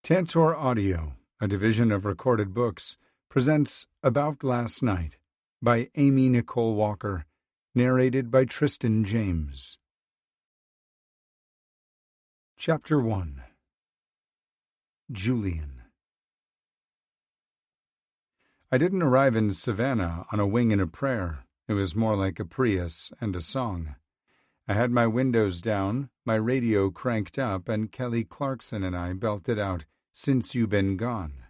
Tantor Audio, a division of Recorded Books, presents About Last Night by Amy Nicole Walker, narrated by Tristan James. Chapter 1. Julian. I didn't arrive in Savannah on a wing and a prayer. It was more like a Prius and a song. I had my windows down, my radio cranked up, and Kelly Clarkson and I belted out, "Since You Been Gone."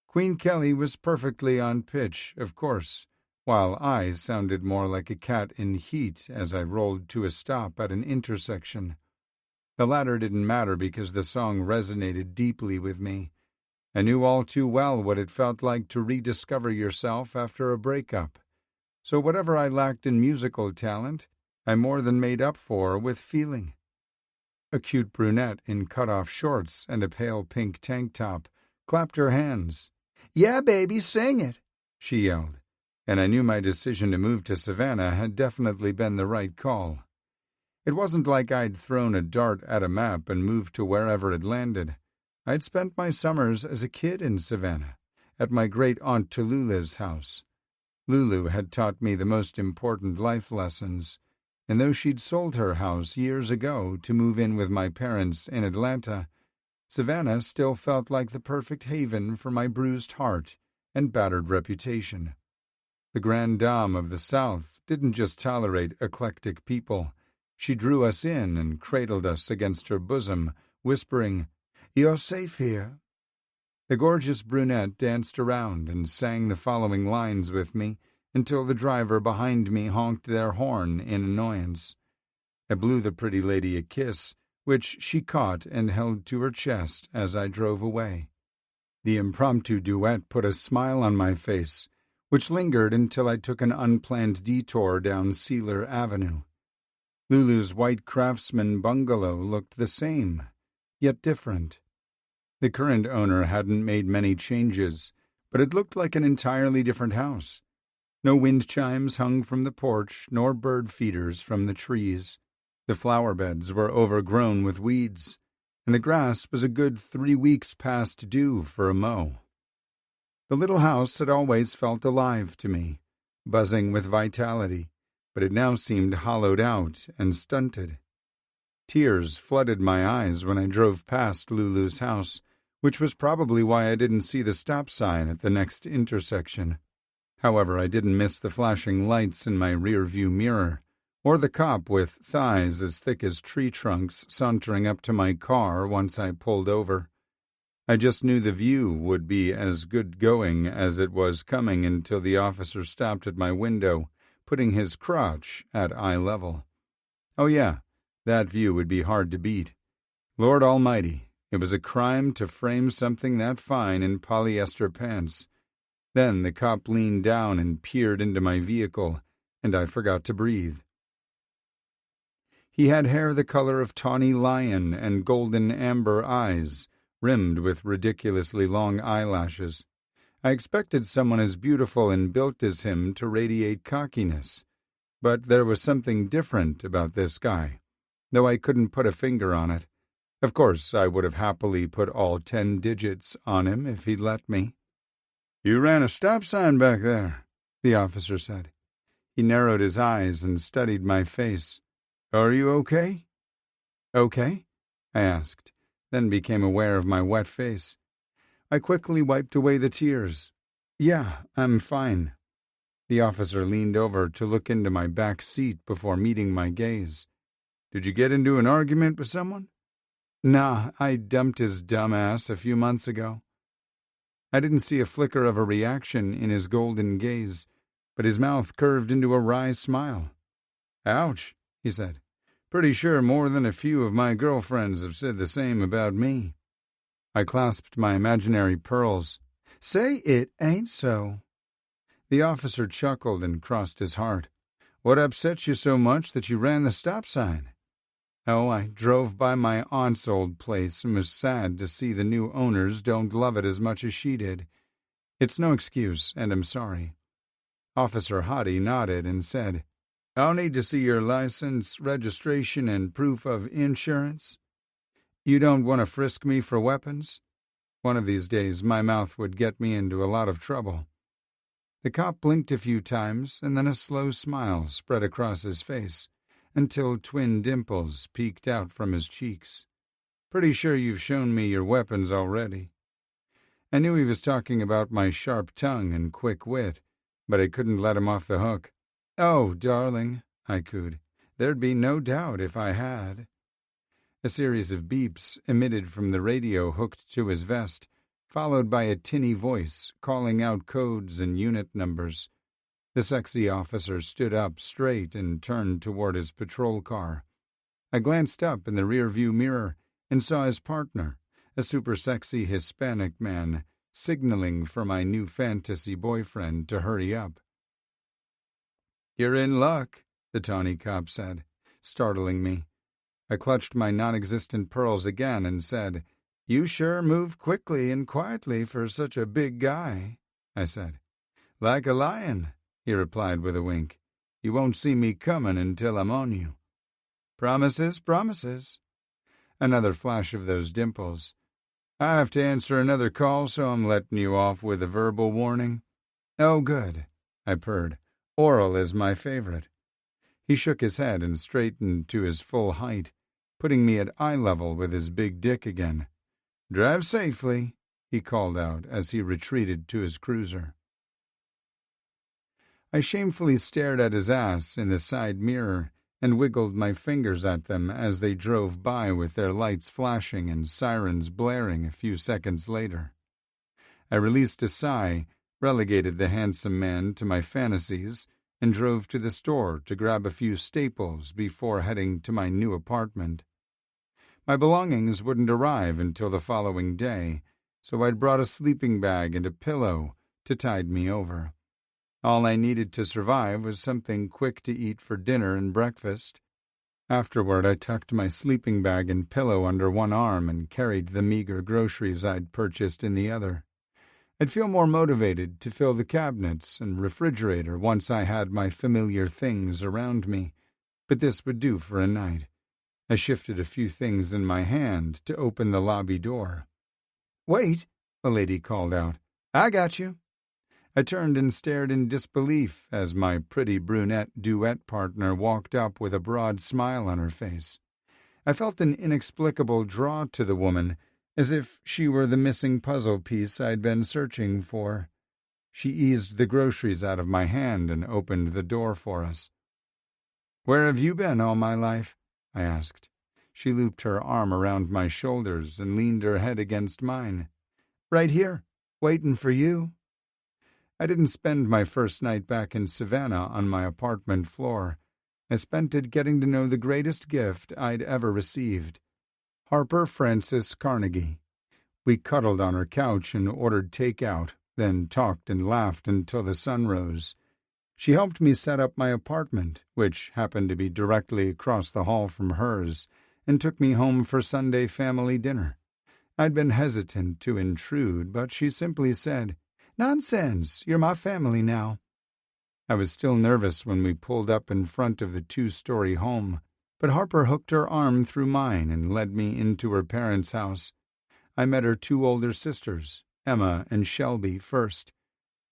Queen Kelly was perfectly on pitch, of course, while I sounded more like a cat in heat as I rolled to a stop at an intersection. The latter didn't matter because the song resonated deeply with me. I knew all too well what it felt like to rediscover yourself after a breakup. So whatever I lacked in musical talent, I more than made up for with feeling. A cute brunette in cut-off shorts and a pale pink tank top clapped her hands. "Yeah, baby, sing it," she yelled, and I knew my decision to move to Savannah had definitely been the right call. It wasn't like I'd thrown a dart at a map and moved to wherever it landed. I'd spent my summers as a kid in Savannah, at my great-aunt Tallulah's house. Lulu had taught me the most important life lessons, and though she'd sold her house years ago to move in with my parents in Atlanta, Savannah still felt like the perfect haven for my bruised heart and battered reputation. The grande dame of the South didn't just tolerate eclectic people. She drew us in and cradled us against her bosom, whispering, "You're safe here." The gorgeous brunette danced around and sang the following lines with me until the driver behind me honked their horn in annoyance. I blew the pretty lady a kiss, which she caught and held to her chest as I drove away. The impromptu duet put a smile on my face, which lingered until I took an unplanned detour down Sealer Avenue. Lulu's white craftsman bungalow looked the same, yet different. The current owner hadn't made many changes, but it looked like an entirely different house. No wind chimes hung from the porch, nor bird feeders from the trees. The flower beds were overgrown with weeds, and the grass was a good 3 weeks past due for a mow. The little house had always felt alive to me, buzzing with vitality, but it now seemed hollowed out and stunted. Tears flooded my eyes when I drove past Lulu's house, which was probably why I didn't see the stop sign at the next intersection. However, I didn't miss the flashing lights in my rear-view mirror, or the cop with thighs as thick as tree trunks sauntering up to my car once I pulled over. I just knew the view would be as good going as it was coming until the officer stopped at my window, putting his crotch at eye level. Oh yeah, that view would be hard to beat. Lord Almighty, it was a crime to frame something that fine in polyester pants. Then the cop leaned down and peered into my vehicle, and I forgot to breathe. He had hair the color of tawny lion and golden amber eyes, rimmed with ridiculously long eyelashes. I expected someone as beautiful and built as him to radiate cockiness, but there was something different about this guy, though I couldn't put a finger on it. Of course, I would have happily put all 10 digits on him if he'd let me. "You ran a stop sign back there," the officer said. He narrowed his eyes and studied my face. "Are you okay?" "Okay?" I asked, then became aware of my wet face. I quickly wiped away the tears. "Yeah, I'm fine." The officer leaned over to look into my back seat before meeting my gaze. "Did you get into an argument with someone?" "Nah, I dumped his dumb ass a few months ago." I didn't see a flicker of a reaction in his golden gaze, but his mouth curved into a wry smile. "Ouch," he said. "Pretty sure more than a few of my girlfriends have said the same about me." I clasped my imaginary pearls. "Say it ain't so." The officer chuckled and crossed his heart. "What upset you so much that you ran the stop sign?" "Oh, I drove by my aunt's old place and was sad to see the new owners don't love it as much as she did. It's no excuse, and I'm sorry." Officer Hottie nodded and said, "I'll need to see your license, registration, and proof of insurance." "You don't want to frisk me for weapons?" One of these days my mouth would get me into a lot of trouble. The cop blinked a few times, and then a slow smile spread across his face, until twin dimples peeked out from his cheeks. "Pretty sure you've shown me your weapons already." I knew he was talking about my sharp tongue and quick wit, but I couldn't let him off the hook. "Oh, darling," I cooed, "there'd be no doubt if I had." A series of beeps emitted from the radio hooked to his vest, followed by a tinny voice calling out codes and unit numbers. The sexy officer stood up straight and turned toward his patrol car. I glanced up in the rearview mirror and saw his partner, a super-sexy Hispanic man, signaling for my new fantasy boyfriend to hurry up. "You're in luck," the tawny cop said, startling me. I clutched my non-existent pearls again and said, "You sure move quickly and quietly for such a big guy," I said. "Like a lion," he replied with a wink. "You won't see me coming until I'm on you." "Promises, promises." Another flash of those dimples. "I have to answer another call, so I'm letting you off with a verbal warning." "Oh, good," I purred. "Oral is my favorite." He shook his head and straightened to his full height, putting me at eye level with his big dick again. "Drive safely," he called out as he retreated to his cruiser. I shamefully stared at his ass in the side mirror and wiggled my fingers at them as they drove by with their lights flashing and sirens blaring a few seconds later. I released a sigh, relegated the handsome man to my fantasies, and drove to the store to grab a few staples before heading to my new apartment. My belongings wouldn't arrive until the following day, so I'd brought a sleeping bag and a pillow to tide me over. All I needed to survive was something quick to eat for dinner and breakfast. Afterward, I tucked my sleeping bag and pillow under one arm and carried the meager groceries I'd purchased in the other. I'd feel more motivated to fill the cabinets and refrigerator once I had my familiar things around me, but this would do for a night. I shifted a few things in my hand to open the lobby door. "Wait," a lady called out. "I got you." I turned and stared in disbelief as my pretty brunette duet partner walked up with a broad smile on her face. I felt an inexplicable draw to the woman, as if she were the missing puzzle piece I'd been searching for. She eased the groceries out of my hand and opened the door for us. "Where have you been all my life?" I asked. She looped her arm around my shoulders and leaned her head against mine. "Right here, waiting for you." I didn't spend my first night back in Savannah on my apartment floor. I spent it getting to know the greatest gift I'd ever received, Harper Frances Carnegie. We cuddled on her couch and ordered takeout, then talked and laughed until the sun rose. She helped me set up my apartment, which happened to be directly across the hall from hers, and took me home for Sunday family dinner. I'd been hesitant to intrude, but she simply said, "Nonsense, you're my family now." I was still nervous when we pulled up in front of the 2-story home, but Harper hooked her arm through mine and led me into her parents' house. I met her 2 older sisters, Emma and Shelby, first.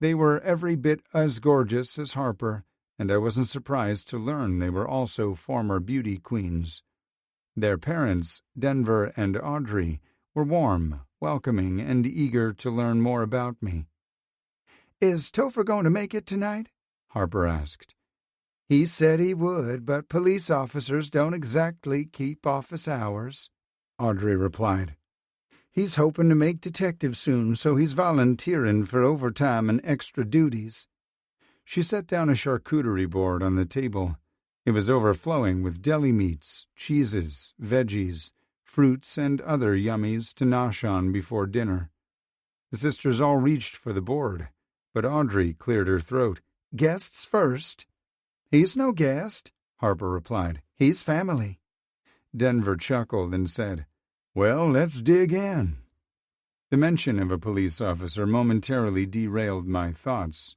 They were every bit as gorgeous as Harper, and I wasn't surprised to learn they were also former beauty queens. Their parents, Denver and Audrey, were warm, welcoming, and eager to learn more about me. "Is Topher going to make it tonight?" Harper asked. "He said he would, but police officers don't exactly keep office hours," Audrey replied. "He's hoping to make detective soon, so he's volunteering for overtime and extra duties." She set down a charcuterie board on the table. It was overflowing with deli meats, cheeses, veggies, fruits, and other yummies to nosh on before dinner. The sisters all reached for the board, but Audrey cleared her throat. "Guests first." "He's no guest," Harper replied. "He's family." Denver chuckled and said, "Well, let's dig in." The mention of a police officer momentarily derailed my thoughts.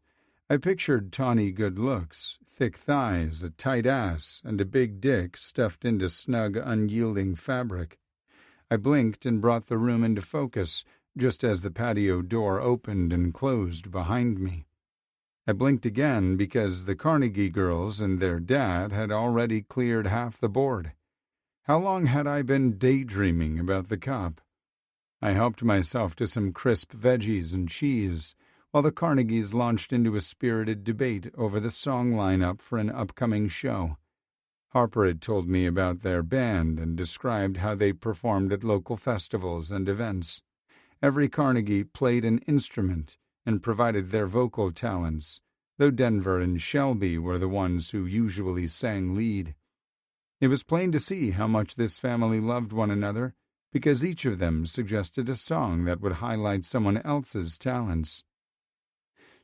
I pictured tawny good looks, thick thighs, a tight ass, and a big dick stuffed into snug, unyielding fabric. I blinked and brought the room into focus, just as the patio door opened and closed behind me. I blinked again because the Carnegie girls and their dad had already cleared half the board. How long had I been daydreaming about the cop? I helped myself to some crisp veggies and cheese, while the Carnegies launched into a spirited debate over the song lineup for an upcoming show. Harper had told me about their band and described how they performed at local festivals and events. Every Carnegie played an instrument and provided their vocal talents, though Denver and Shelby were the ones who usually sang lead. It was plain to see how much this family loved one another, because each of them suggested a song that would highlight someone else's talents.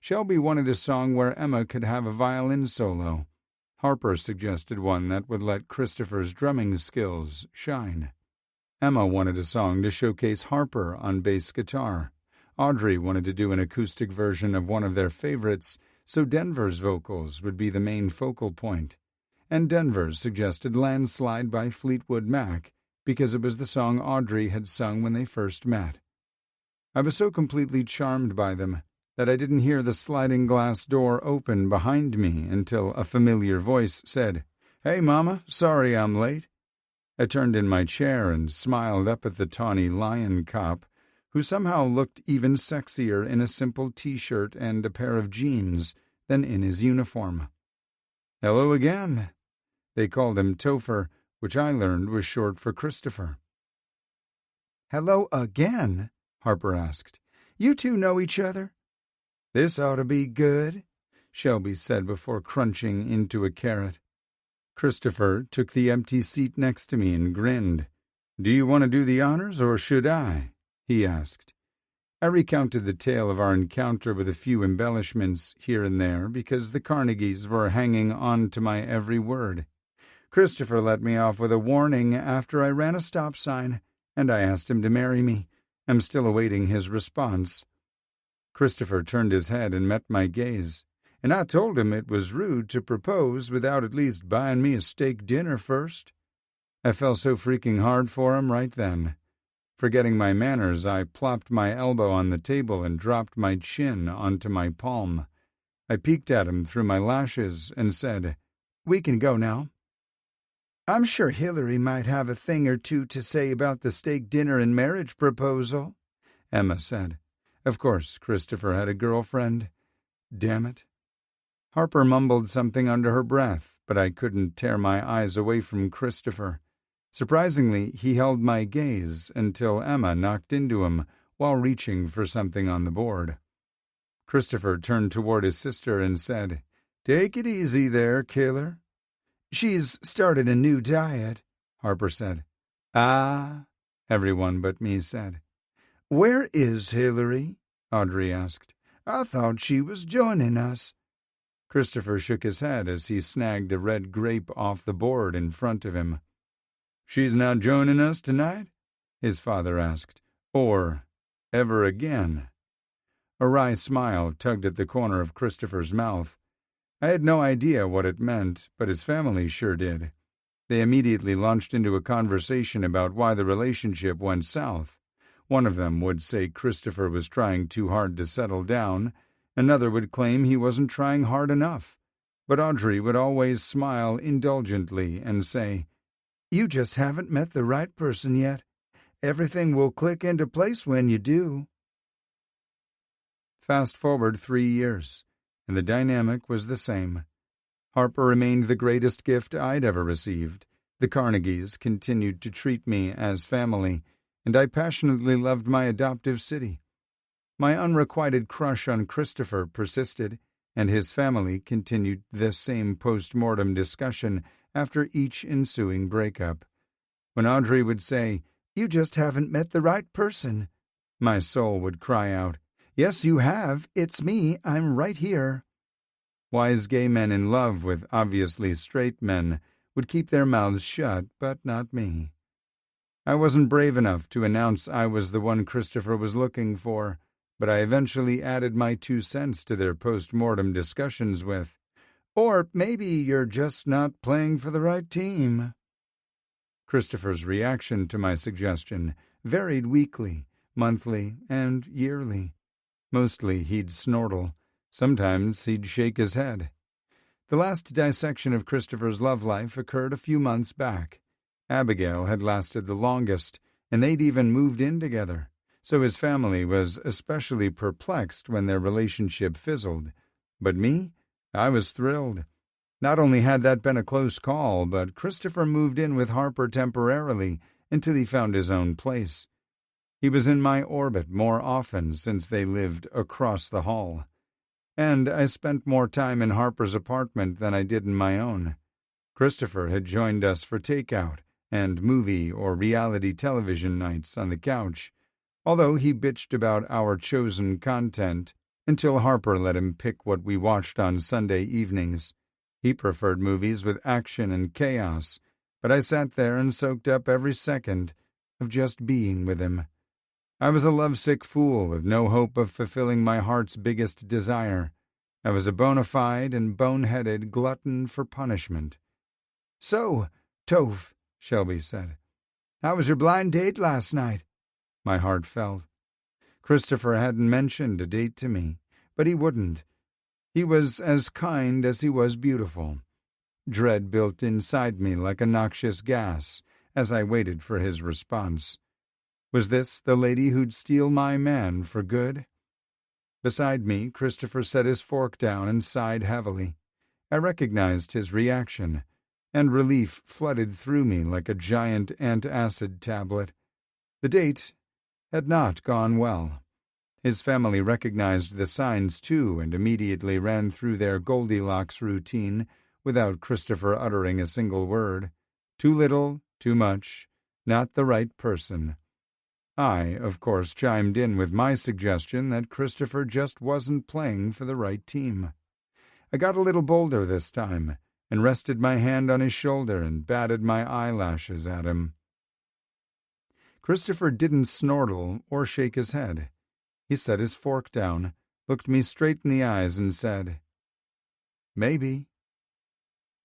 Shelby wanted a song where Emma could have a violin solo. Harper suggested one that would let Christopher's drumming skills shine. Emma wanted a song to showcase Harper on bass guitar. Audrey wanted to do an acoustic version of one of their favorites, so Denver's vocals would be the main focal point. And Denver suggested Landslide by Fleetwood Mac, because it was the song Audrey had sung when they first met. I was so completely charmed by them that I didn't hear the sliding glass door open behind me until a familiar voice said, "Hey, Mama, sorry I'm late." I turned in my chair and smiled up at the tawny lion cop, who somehow looked even sexier in a simple t-shirt and a pair of jeans than in his uniform. "Hello again." They called him Topher, which I learned was short for Christopher. "Hello again?" Harper asked. "You two know each other?" "This ought to be good," Shelby said before crunching into a carrot. Christopher took the empty seat next to me and grinned. "Do you want to do the honors, or should I?" he asked. I recounted the tale of our encounter with a few embellishments here and there because the Carnegies were hanging on to my every word. Christopher let me off with a warning after I ran a stop sign, and I asked him to marry me. I'm still awaiting his response. Christopher turned his head and met my gaze, and I told him it was rude to propose without at least buying me a steak dinner first. I fell so freaking hard for him right then. Forgetting my manners, I plopped my elbow on the table and dropped my chin onto my palm. I peeked at him through my lashes and said, "We can go now." "I'm sure Hillary might have a thing or two to say about the steak dinner and marriage proposal," Emma said. Of course, Christopher had a girlfriend. Damn it. Harper mumbled something under her breath, but I couldn't tear my eyes away from Christopher. Surprisingly, he held my gaze until Emma knocked into him while reaching for something on the board. Christopher turned toward his sister and said, "Take it easy there, killer." "She's started a new diet," Harper said. "Ah," everyone but me said. "Where is Hillary?" Audrey asked. "I thought she was joining us." Christopher shook his head as he snagged a red grape off the board in front of him. "She's not joining us tonight?" his father asked. "Or ever again?" A wry smile tugged at the corner of Christopher's mouth. I had no idea what it meant, but his family sure did. They immediately launched into a conversation about why the relationship went south. One of them would say Christopher was trying too hard to settle down. Another would claim he wasn't trying hard enough. But Audrey would always smile indulgently and say, "You just haven't met the right person yet. Everything will click into place when you do." Fast forward 3 years, and the dynamic was the same. Harper remained the greatest gift I'd ever received. The Carnegies continued to treat me as family, and I passionately loved my adoptive city. My unrequited crush on Christopher persisted, and his family continued this same post-mortem discussion after each ensuing breakup. When Audrey would say, "You just haven't met the right person," my soul would cry out, "Yes, you have. It's me. I'm right here." Wise gay men in love with obviously straight men would keep their mouths shut, but not me. I wasn't brave enough to announce I was the one Christopher was looking for, but I eventually added my 2 cents to their post-mortem discussions with, "Or maybe you're just not playing for the right team." Christopher's reaction to my suggestion varied weekly, monthly, and yearly. Mostly he'd snortle. Sometimes he'd shake his head. The last dissection of Christopher's love life occurred a few months back. Abigail had lasted the longest, and they'd even moved in together, so his family was especially perplexed when their relationship fizzled. But me? I was thrilled. Not only had that been a close call, but Christopher moved in with Harper temporarily until he found his own place. He was in my orbit more often since they lived across the hall. And I spent more time in Harper's apartment than I did in my own. Christopher had joined us for takeout and movie or reality television nights on the couch, although he bitched about our chosen content until Harper let him pick what we watched on Sunday evenings. He preferred movies with action and chaos, but I sat there and soaked up every second of just being with him. I was a lovesick fool with no hope of fulfilling my heart's biggest desire. I was a bona fide and boneheaded glutton for punishment. "So, Toph," Shelby said, "how was your blind date last night?" My heart fell. Christopher hadn't mentioned a date to me, but he wouldn't. He was as kind as he was beautiful. Dread built inside me like a noxious gas as I waited for his response. Was this the lady who'd steal my man for good? Beside me, Christopher set his fork down and sighed heavily. I recognized his reaction, and relief flooded through me like a giant antacid tablet. The date had not gone well. His family recognized the signs, too, and immediately ran through their Goldilocks routine without Christopher uttering a single word. Too little, too much, not the right person. I, of course, chimed in with my suggestion that Christopher just wasn't playing for the right team. I got a little bolder this time, and rested my hand on his shoulder and batted my eyelashes at him. Christopher didn't snortle or shake his head. He set his fork down, looked me straight in the eyes, and said, "Maybe."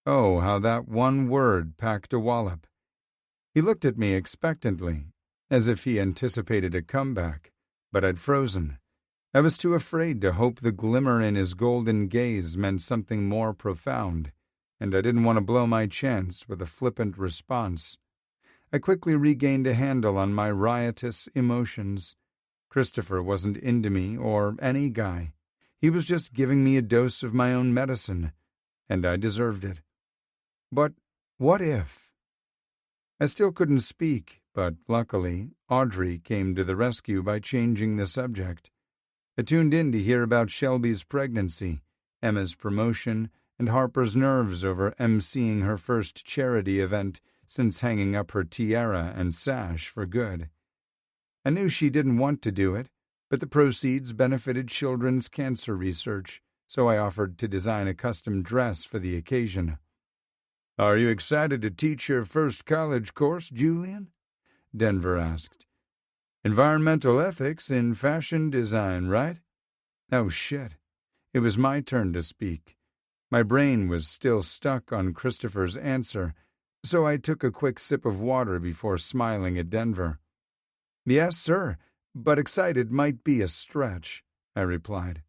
Oh, how that one word packed a wallop. He looked at me expectantly, as if he anticipated a comeback, but I'd frozen. I was too afraid to hope the glimmer in his golden gaze meant something more profound, and I didn't want to blow my chance with a flippant response. I quickly regained a handle on my riotous emotions. Christopher wasn't into me or any guy. He was just giving me a dose of my own medicine, and I deserved it. But what if? I still couldn't speak, but luckily, Audrey came to the rescue by changing the subject. I tuned in to hear about Shelby's pregnancy, Emma's promotion, and Harper's nerves over emceeing her first charity event since hanging up her tiara and sash for good. I knew she didn't want to do it, but the proceeds benefited children's cancer research, so I offered to design a custom dress for the occasion. "Are you excited to teach your first college course, Julian?" Denver asked. "Environmental ethics in fashion design, right?" Oh, shit. It was my turn to speak. My brain was still stuck on Christopher's answer, so I took a quick sip of water before smiling at Denver. "Yes, sir, but excited might be a stretch," I replied.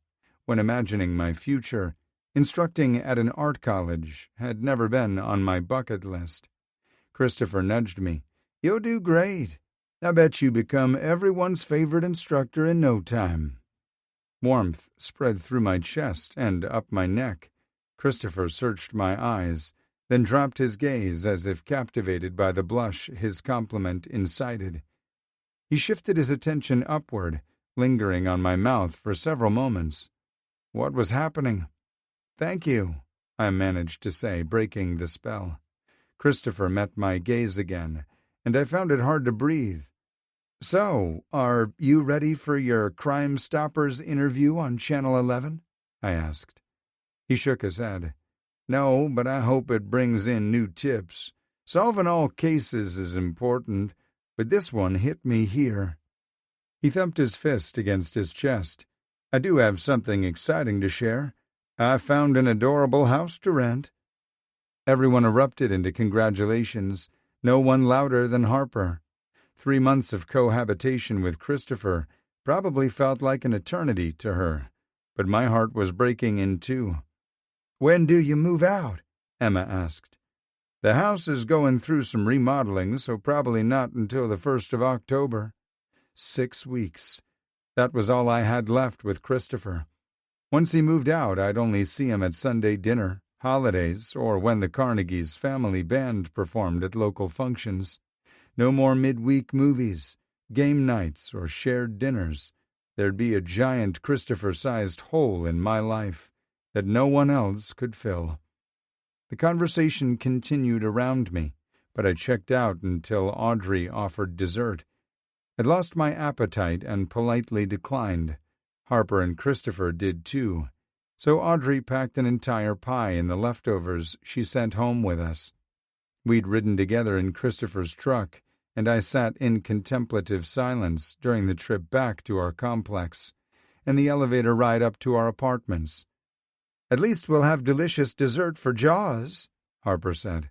When imagining my future, instructing at an art college had never been on my bucket list. Christopher nudged me. "You'll do great. I bet you become everyone's favorite instructor in no time." Warmth spread through my chest and up my neck. Christopher searched my eyes, then dropped his gaze as if captivated by the blush his compliment incited. He shifted his attention upward, lingering on my mouth for several moments. What was happening? "Thank you," I managed to say, breaking the spell. Christopher met my gaze again, and I found it hard to breathe. "So, are you ready for your Crime Stoppers interview on Channel 11? I asked. He shook his head. "No, but I hope it brings in new tips. Solving all cases is important, but this one hit me here." He thumped his fist against his chest. "I do have something exciting to share. I found an adorable house to rent." Everyone erupted into congratulations, no one louder than Harper. 3 months of cohabitation with Christopher probably felt like an eternity to her, but my heart was breaking in two. "When do you move out?" Emma asked. "The house is going through some remodeling, so probably not until the 1st of October. 6 weeks. That was all I had left with Christopher. Once he moved out, I'd only see him at Sunday dinner, holidays, or when the Carnegies' family band performed at local functions. No more midweek movies, game nights, or shared dinners. There'd be a giant Christopher-sized hole in my life that no one else could fill." The conversation continued around me, but I checked out until Audrey offered dessert. I'd lost my appetite and politely declined. Harper and Christopher did too, so Audrey packed an entire pie in the leftovers she sent home with us. We'd ridden together in Christopher's truck, and I sat in contemplative silence during the trip back to our complex and the elevator ride up to our apartments. "At least we'll have delicious dessert for Jaws," Harper said.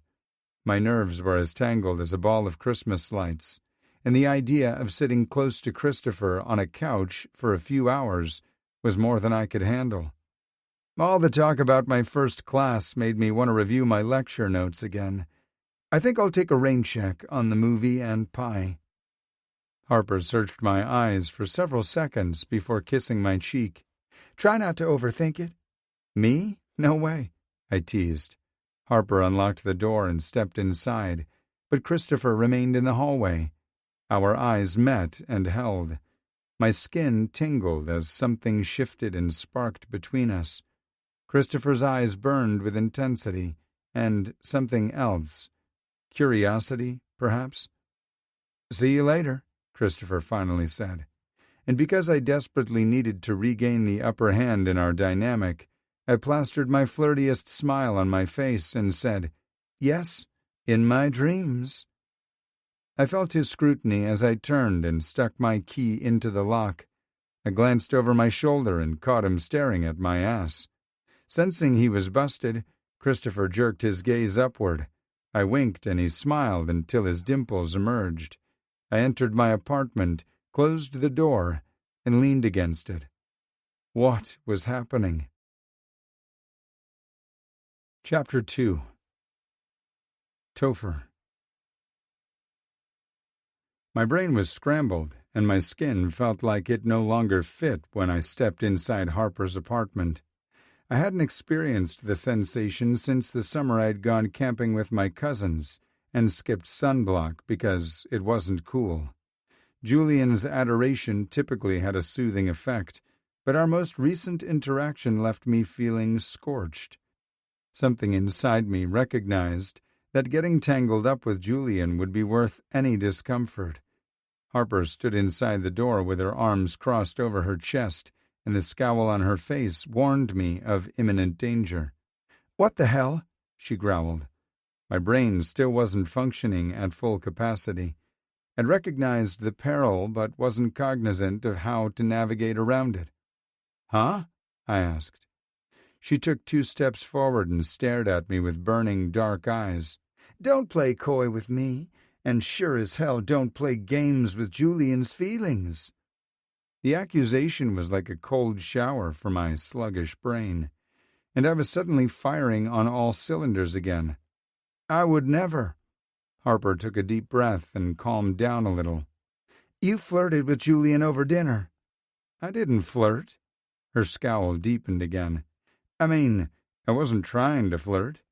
My nerves were as tangled as a ball of Christmas lights, and the idea of sitting close to Christopher on a couch for a few hours was more than I could handle. All the talk about my first class made me want to review my lecture notes again. I think I'll take a rain check on the movie and pie. Harper searched my eyes for several seconds before kissing my cheek. "Try not to overthink it." "Me? No way," I teased. Harper unlocked the door and stepped inside, but Christopher remained in the hallway. Our eyes met and held. My skin tingled as something shifted and sparked between us. Christopher's eyes burned with intensity, and something else. Curiosity, perhaps? "See you later," Christopher finally said. And because I desperately needed to regain the upper hand in our dynamic, I plastered my flirtiest smile on my face and said, "Yes, in my dreams." I felt his scrutiny as I turned and stuck my key into the lock. I glanced over my shoulder and caught him staring at my ass. Sensing he was busted, Christopher jerked his gaze upward. I winked and he smiled until his dimples emerged. I entered my apartment, closed the door, and leaned against it. What was happening? Chapter 2. Topher. My brain was scrambled, and my skin felt like it no longer fit when I stepped inside Harper's apartment. I hadn't experienced the sensation since the summer I'd gone camping with my cousins and skipped sunblock because it wasn't cool. Julian's adoration typically had a soothing effect, but our most recent interaction left me feeling scorched. Something inside me recognized that getting tangled up with Julian would be worth any discomfort. Harper stood inside the door with her arms crossed over her chest, and the scowl on her face warned me of imminent danger. "What the hell?" she growled. My brain still wasn't functioning at full capacity. I'd recognized the peril but wasn't cognizant of how to navigate around it. "Huh?" I asked. She took 2 steps forward and stared at me with burning dark eyes. "Don't play coy with me, and sure as hell don't play games with Julian's feelings." The accusation was like a cold shower for my sluggish brain, and I was suddenly firing on all cylinders again. "I would never." Harper took a deep breath and calmed down a little. "You flirted with Julian over dinner." "I didn't flirt." Her scowl deepened again. I wasn't trying to flirt.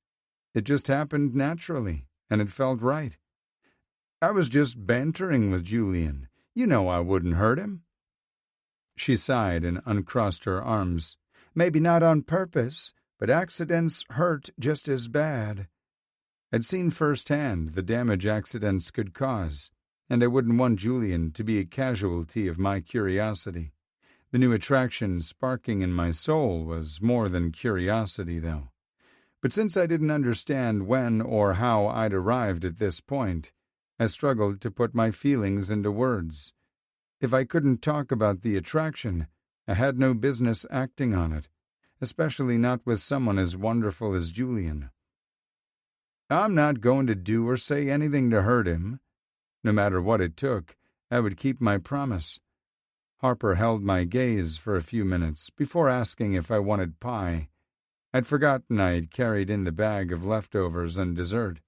It just happened naturally, and it felt right. I was just bantering with Julian. You know I wouldn't hurt him." She sighed and uncrossed her arms. "Maybe not on purpose, but accidents hurt just as bad." I'd seen firsthand the damage accidents could cause, and I wouldn't want Julian to be a casualty of my curiosity. The new attraction sparking in my soul was more than curiosity, though. But since I didn't understand when or how I'd arrived at this point, I struggled to put my feelings into words. If I couldn't talk about the attraction, I had no business acting on it, especially not with someone as wonderful as Julian. "I'm not going to do or say anything to hurt him." No matter what it took, I would keep my promise. Harper held my gaze for a few minutes before asking if I wanted pie. I'd forgotten I had carried in the bag of leftovers and dessert.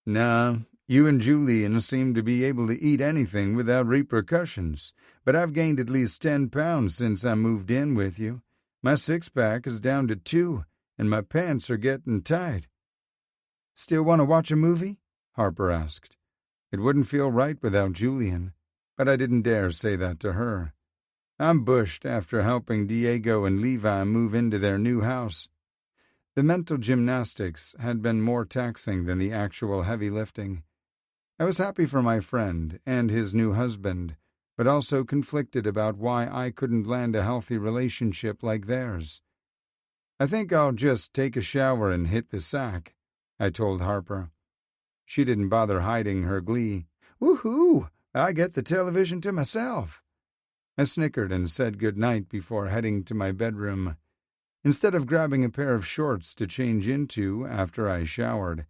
"Nah, you and Julian seem to be able to eat anything without repercussions, but I've gained at least 10 pounds since I moved in with you. My six-pack is down to 2, and my pants are getting tight." "Still want to watch a movie?" Harper asked. It wouldn't feel right without Julian, but I didn't dare say that to her. I'm bushed after helping Diego and Levi move into their new house. The mental gymnastics had been more taxing than the actual heavy lifting. I was happy for my friend and his new husband, but also conflicted about why I couldn't land a healthy relationship like theirs. "I think I'll just take a shower and hit the sack," I told Harper. She didn't bother hiding her glee. "Woohoo! I get the television to myself." I snickered and said good night before heading to my bedroom. Instead of grabbing a pair of shorts to change into after I showered,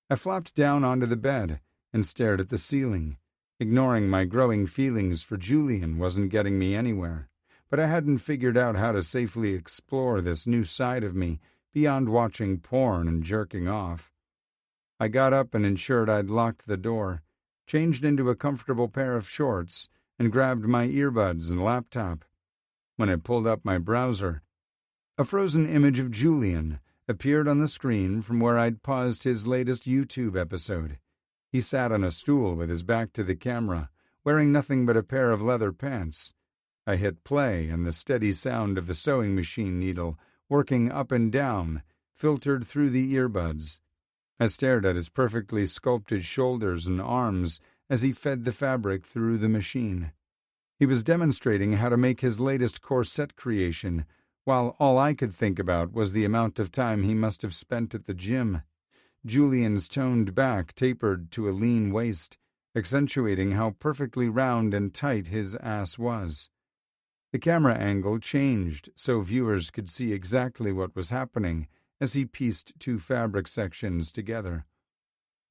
I flopped down onto the bed and stared at the ceiling. Ignoring my growing feelings for Julian wasn't getting me anywhere, but I hadn't figured out how to safely explore this new side of me beyond watching porn and jerking off. I got up and ensured I'd locked the door, changed into a comfortable pair of shorts, and grabbed my earbuds and laptop. When I pulled up my browser, a frozen image of Julian appeared on the screen from where I'd paused his latest YouTube episode. He sat on a stool with his back to the camera, wearing nothing but a pair of leather pants. I hit play, and the steady sound of the sewing machine needle working up and down filtered through the earbuds. I stared at his perfectly sculpted shoulders and arms as he fed the fabric through the machine. He was demonstrating how to make his latest corset creation, while all I could think about was the amount of time he must have spent at the gym. Julian's toned back tapered to a lean waist, accentuating how perfectly round and tight his ass was. The camera angle changed so viewers could see exactly what was happening as he pieced two fabric sections together.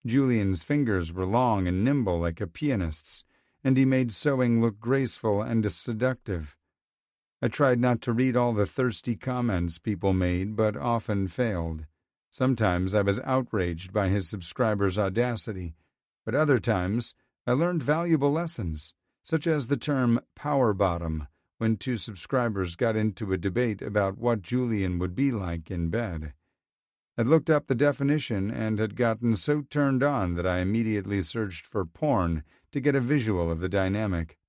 Julian's fingers were long and nimble like a pianist's, and he made sewing look graceful and seductive. I tried not to read all the thirsty comments people made, but often failed. Sometimes I was outraged by his subscribers' audacity, but other times I learned valuable lessons, such as the term power bottom, when two subscribers got into a debate about what Julian would be like in bed. I'd looked up the definition and had gotten so turned on that I immediately searched for porn to get a visual of the dynamic.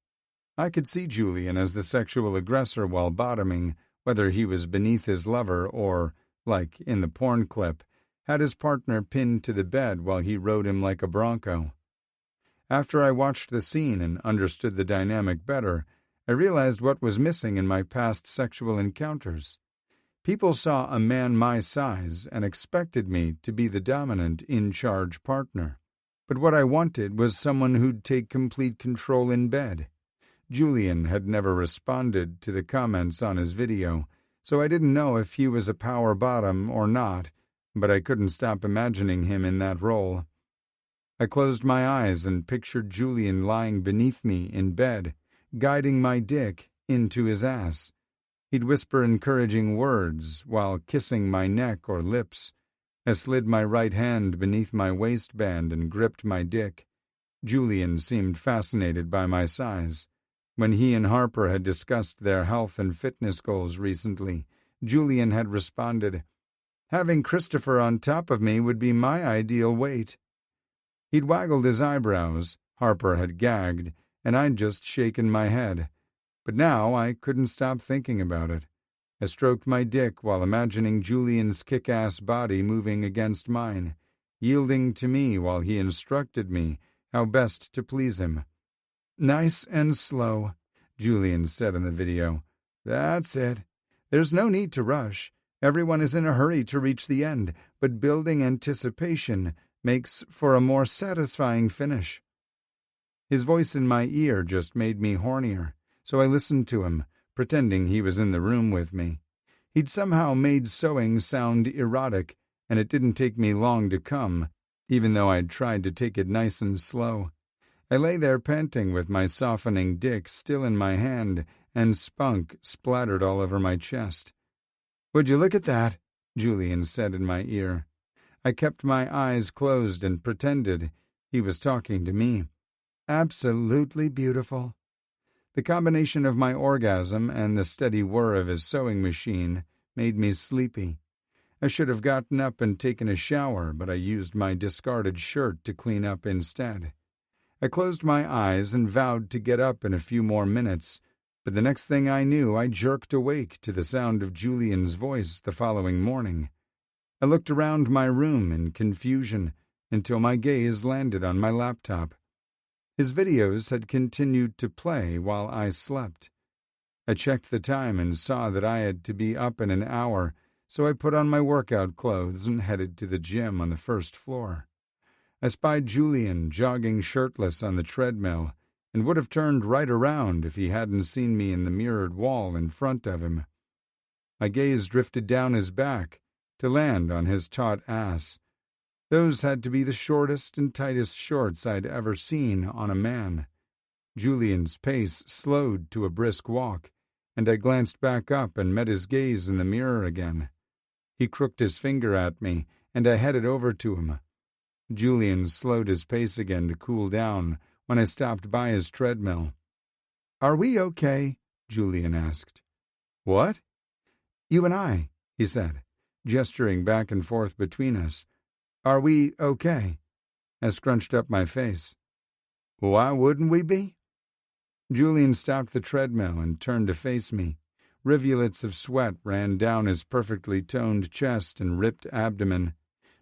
I could see Julian as the sexual aggressor while bottoming, whether he was beneath his lover or, like in the porn clip, had his partner pinned to the bed while he rode him like a bronco. After I watched the scene and understood the dynamic better, I realized what was missing in my past sexual encounters. People saw a man my size and expected me to be the dominant, in-charge partner. But what I wanted was someone who'd take complete control in bed. Julian had never responded to the comments on his video, so I didn't know if he was a power bottom or not, but I couldn't stop imagining him in that role. I closed my eyes and pictured Julian lying beneath me in bed, guiding my dick into his ass. He'd whisper encouraging words while kissing my neck or lips. I slid my right hand beneath my waistband and gripped my dick. Julian seemed fascinated by my size. When he and Harper had discussed their health and fitness goals recently, Julian had responded, "Having Christopher on top of me would be my ideal weight." He'd waggled his eyebrows, Harper had gagged, and I'd just shaken my head. But now I couldn't stop thinking about it. I stroked my dick while imagining Julian's kick-ass body moving against mine, yielding to me while he instructed me how best to please him. "Nice and slow," Julian said in the video. "That's it. There's no need to rush. Everyone is in a hurry to reach the end, but building anticipation makes for a more satisfying finish." His voice in my ear just made me hornier, so I listened to him, pretending he was in the room with me. He'd somehow made sewing sound erotic, and it didn't take me long to come, even though I'd tried to take it nice and slow. I lay there panting with my softening dick still in my hand and spunk splattered all over my chest. "Would you look at that?" Julian said in my ear. I kept my eyes closed and pretended he was talking to me. "Absolutely beautiful." The combination of my orgasm and the steady whir of his sewing machine made me sleepy. I should have gotten up and taken a shower, but I used my discarded shirt to clean up instead. I closed my eyes and vowed to get up in a few more minutes, but the next thing I knew I jerked awake to the sound of Julian's voice the following morning. I looked around my room in confusion until my gaze landed on my laptop. His videos had continued to play while I slept. I checked the time and saw that I had to be up in an hour, so I put on my workout clothes and headed to the gym on the first floor. I spied Julian jogging shirtless on the treadmill and would have turned right around if he hadn't seen me in the mirrored wall in front of him. My gaze drifted down his back to land on his taut ass. Those had to be the shortest and tightest shorts I'd ever seen on a man. Julian's pace slowed to a brisk walk, and I glanced back up and met his gaze in the mirror again. He crooked his finger at me, and I headed over to him. Julian slowed his pace again to cool down when I stopped by his treadmill. "Are we okay?" Julian asked. "What?" "You and I," he said, gesturing back and forth between us. "Are we okay?" I scrunched up my face. "Why wouldn't we be?" Julian stopped the treadmill and turned to face me. Rivulets of sweat ran down his perfectly toned chest and ripped abdomen.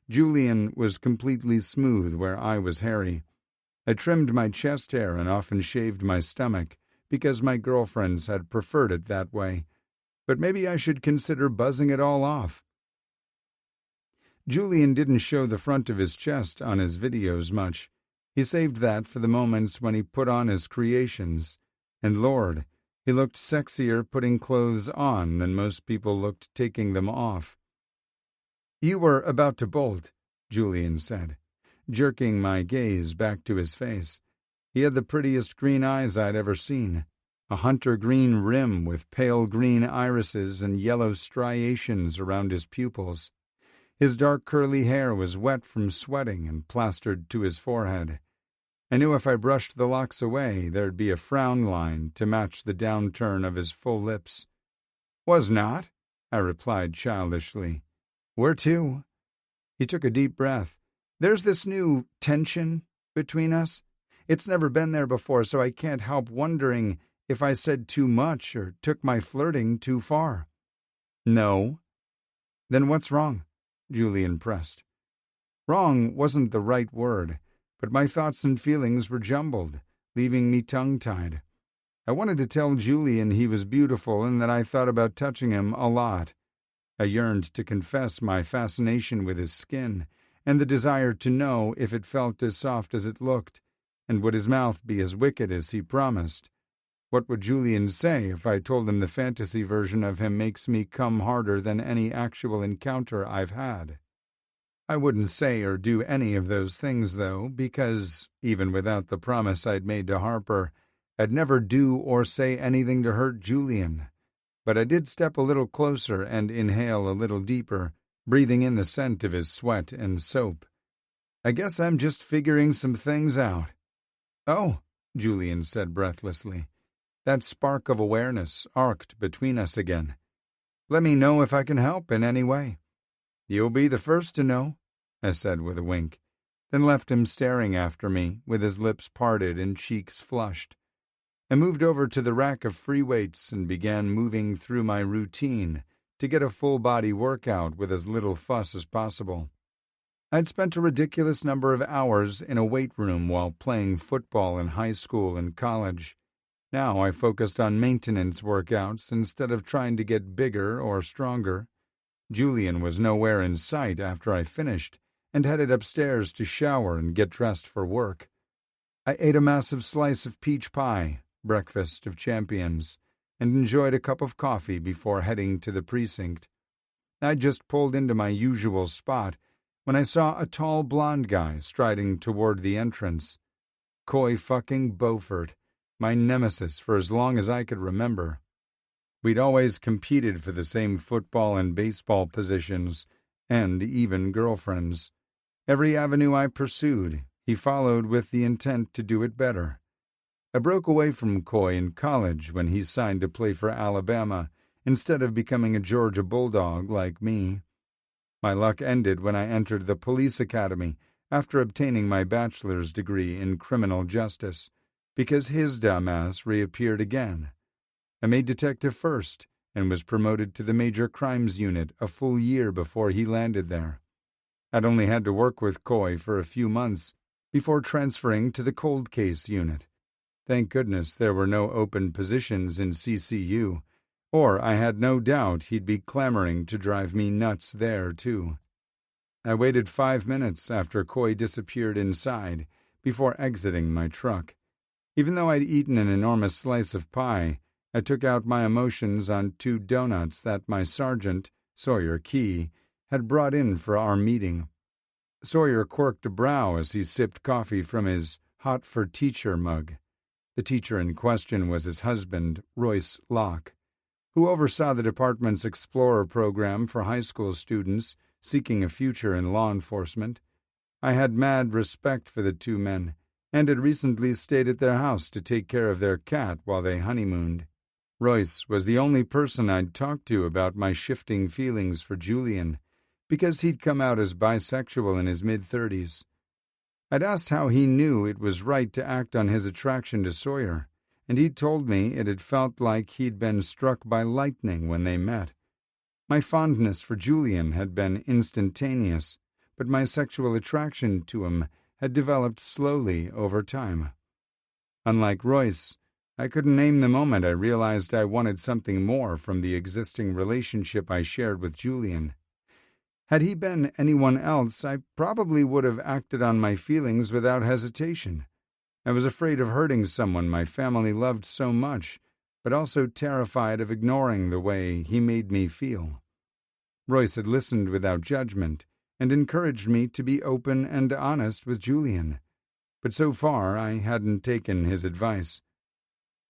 Julian was completely smooth where I was hairy. I trimmed my chest hair and often shaved my stomach because my girlfriends had preferred it that way. But maybe I should consider buzzing it all off. Julian didn't show the front of his chest on his videos much. He saved that for the moments when he put on his creations. And Lord, he looked sexier putting clothes on than most people looked taking them off. "You were about to bolt," Julian said, jerking my gaze back to his face. He had the prettiest green eyes I'd ever seen, a hunter green rim with pale green irises and yellow striations around his pupils. His dark curly hair was wet from sweating and plastered to his forehead. I knew if I brushed the locks away, there'd be a frown line to match the downturn of his full lips. "Was not," I replied childishly. "Where to?" He took a deep breath. "There's this new tension between us. It's never been there before, so I can't help wondering if I said too much or took my flirting too far." "No." "Then what's wrong?" Julian pressed. Wrong wasn't the right word, but my thoughts and feelings were jumbled, leaving me tongue-tied. I wanted to tell Julian he was beautiful and that I thought about touching him a lot. I yearned to confess my fascination with his skin, and the desire to know if it felt as soft as it looked, and would his mouth be as wicked as he promised. What would Julian say if I told him the fantasy version of him makes me come harder than any actual encounter I've had? I wouldn't say or do any of those things, though, because, even without the promise I'd made to Harper, I'd never do or say anything to hurt Julian. But I did step a little closer and inhale a little deeper, breathing in the scent of his sweat and soap. "I guess I'm just figuring some things out." "Oh," Julian said breathlessly. That spark of awareness arced between us again. "Let me know if I can help in any way." "You'll be the first to know," I said with a wink, then left him staring after me with his lips parted and cheeks flushed. I moved over to the rack of free weights and began moving through my routine to get a full-body workout with as little fuss as possible. I'd spent a ridiculous number of hours in a weight room while playing football in high school and college. Now I focused on maintenance workouts instead of trying to get bigger or stronger. Julian was nowhere in sight after I finished and headed upstairs to shower and get dressed for work. I ate a massive slice of peach pie, breakfast of champions, and enjoyed a cup of coffee before heading to the precinct. I just pulled into my usual spot when I saw a tall blond guy striding toward the entrance. Coy fucking Beaufort, my nemesis for as long as I could remember. We'd always competed for the same football and baseball positions, and even girlfriends. Every avenue I pursued, he followed with the intent to do it better. I broke away from Coy in college when he signed to play for Alabama instead of becoming a Georgia Bulldog like me. My luck ended when I entered the police academy after obtaining my bachelor's degree in criminal justice, because his dumbass reappeared again. I made detective first and was promoted to the major crimes unit a full year before he landed there. I'd only had to work with Coy for a few months before transferring to the cold case unit. Thank goodness there were no open positions in CCU, or I had no doubt he'd be clamoring to drive me nuts there, too. I waited 5 minutes after Coy disappeared inside before exiting my truck. Even though I'd eaten an enormous slice of pie, I took out my emotions on 2 donuts that my sergeant, Sawyer Key, had brought in for our meeting. Sawyer quirked a brow as he sipped coffee from his hot-for-teacher mug. The teacher in question was his husband, Royce Locke, who oversaw the department's Explorer program for high school students seeking a future in law enforcement. I had mad respect for the 2 men, and had recently stayed at their house to take care of their cat while they honeymooned. Royce was the only person I'd talked to about my shifting feelings for Julian, because he'd come out as bisexual in his mid-30s. I'd asked how he knew it was right to act on his attraction to Sawyer, and he'd told me it had felt like he'd been struck by lightning when they met. My fondness for Julian had been instantaneous, but my sexual attraction to him had developed slowly over time. Unlike Royce, I couldn't name the moment I realized I wanted something more from the existing relationship I shared with Julian. Had he been anyone else, I probably would have acted on my feelings without hesitation. I was afraid of hurting someone my family loved so much, but also terrified of ignoring the way he made me feel. Royce had listened without judgment and encouraged me to be open and honest with Julian, but so far I hadn't taken his advice.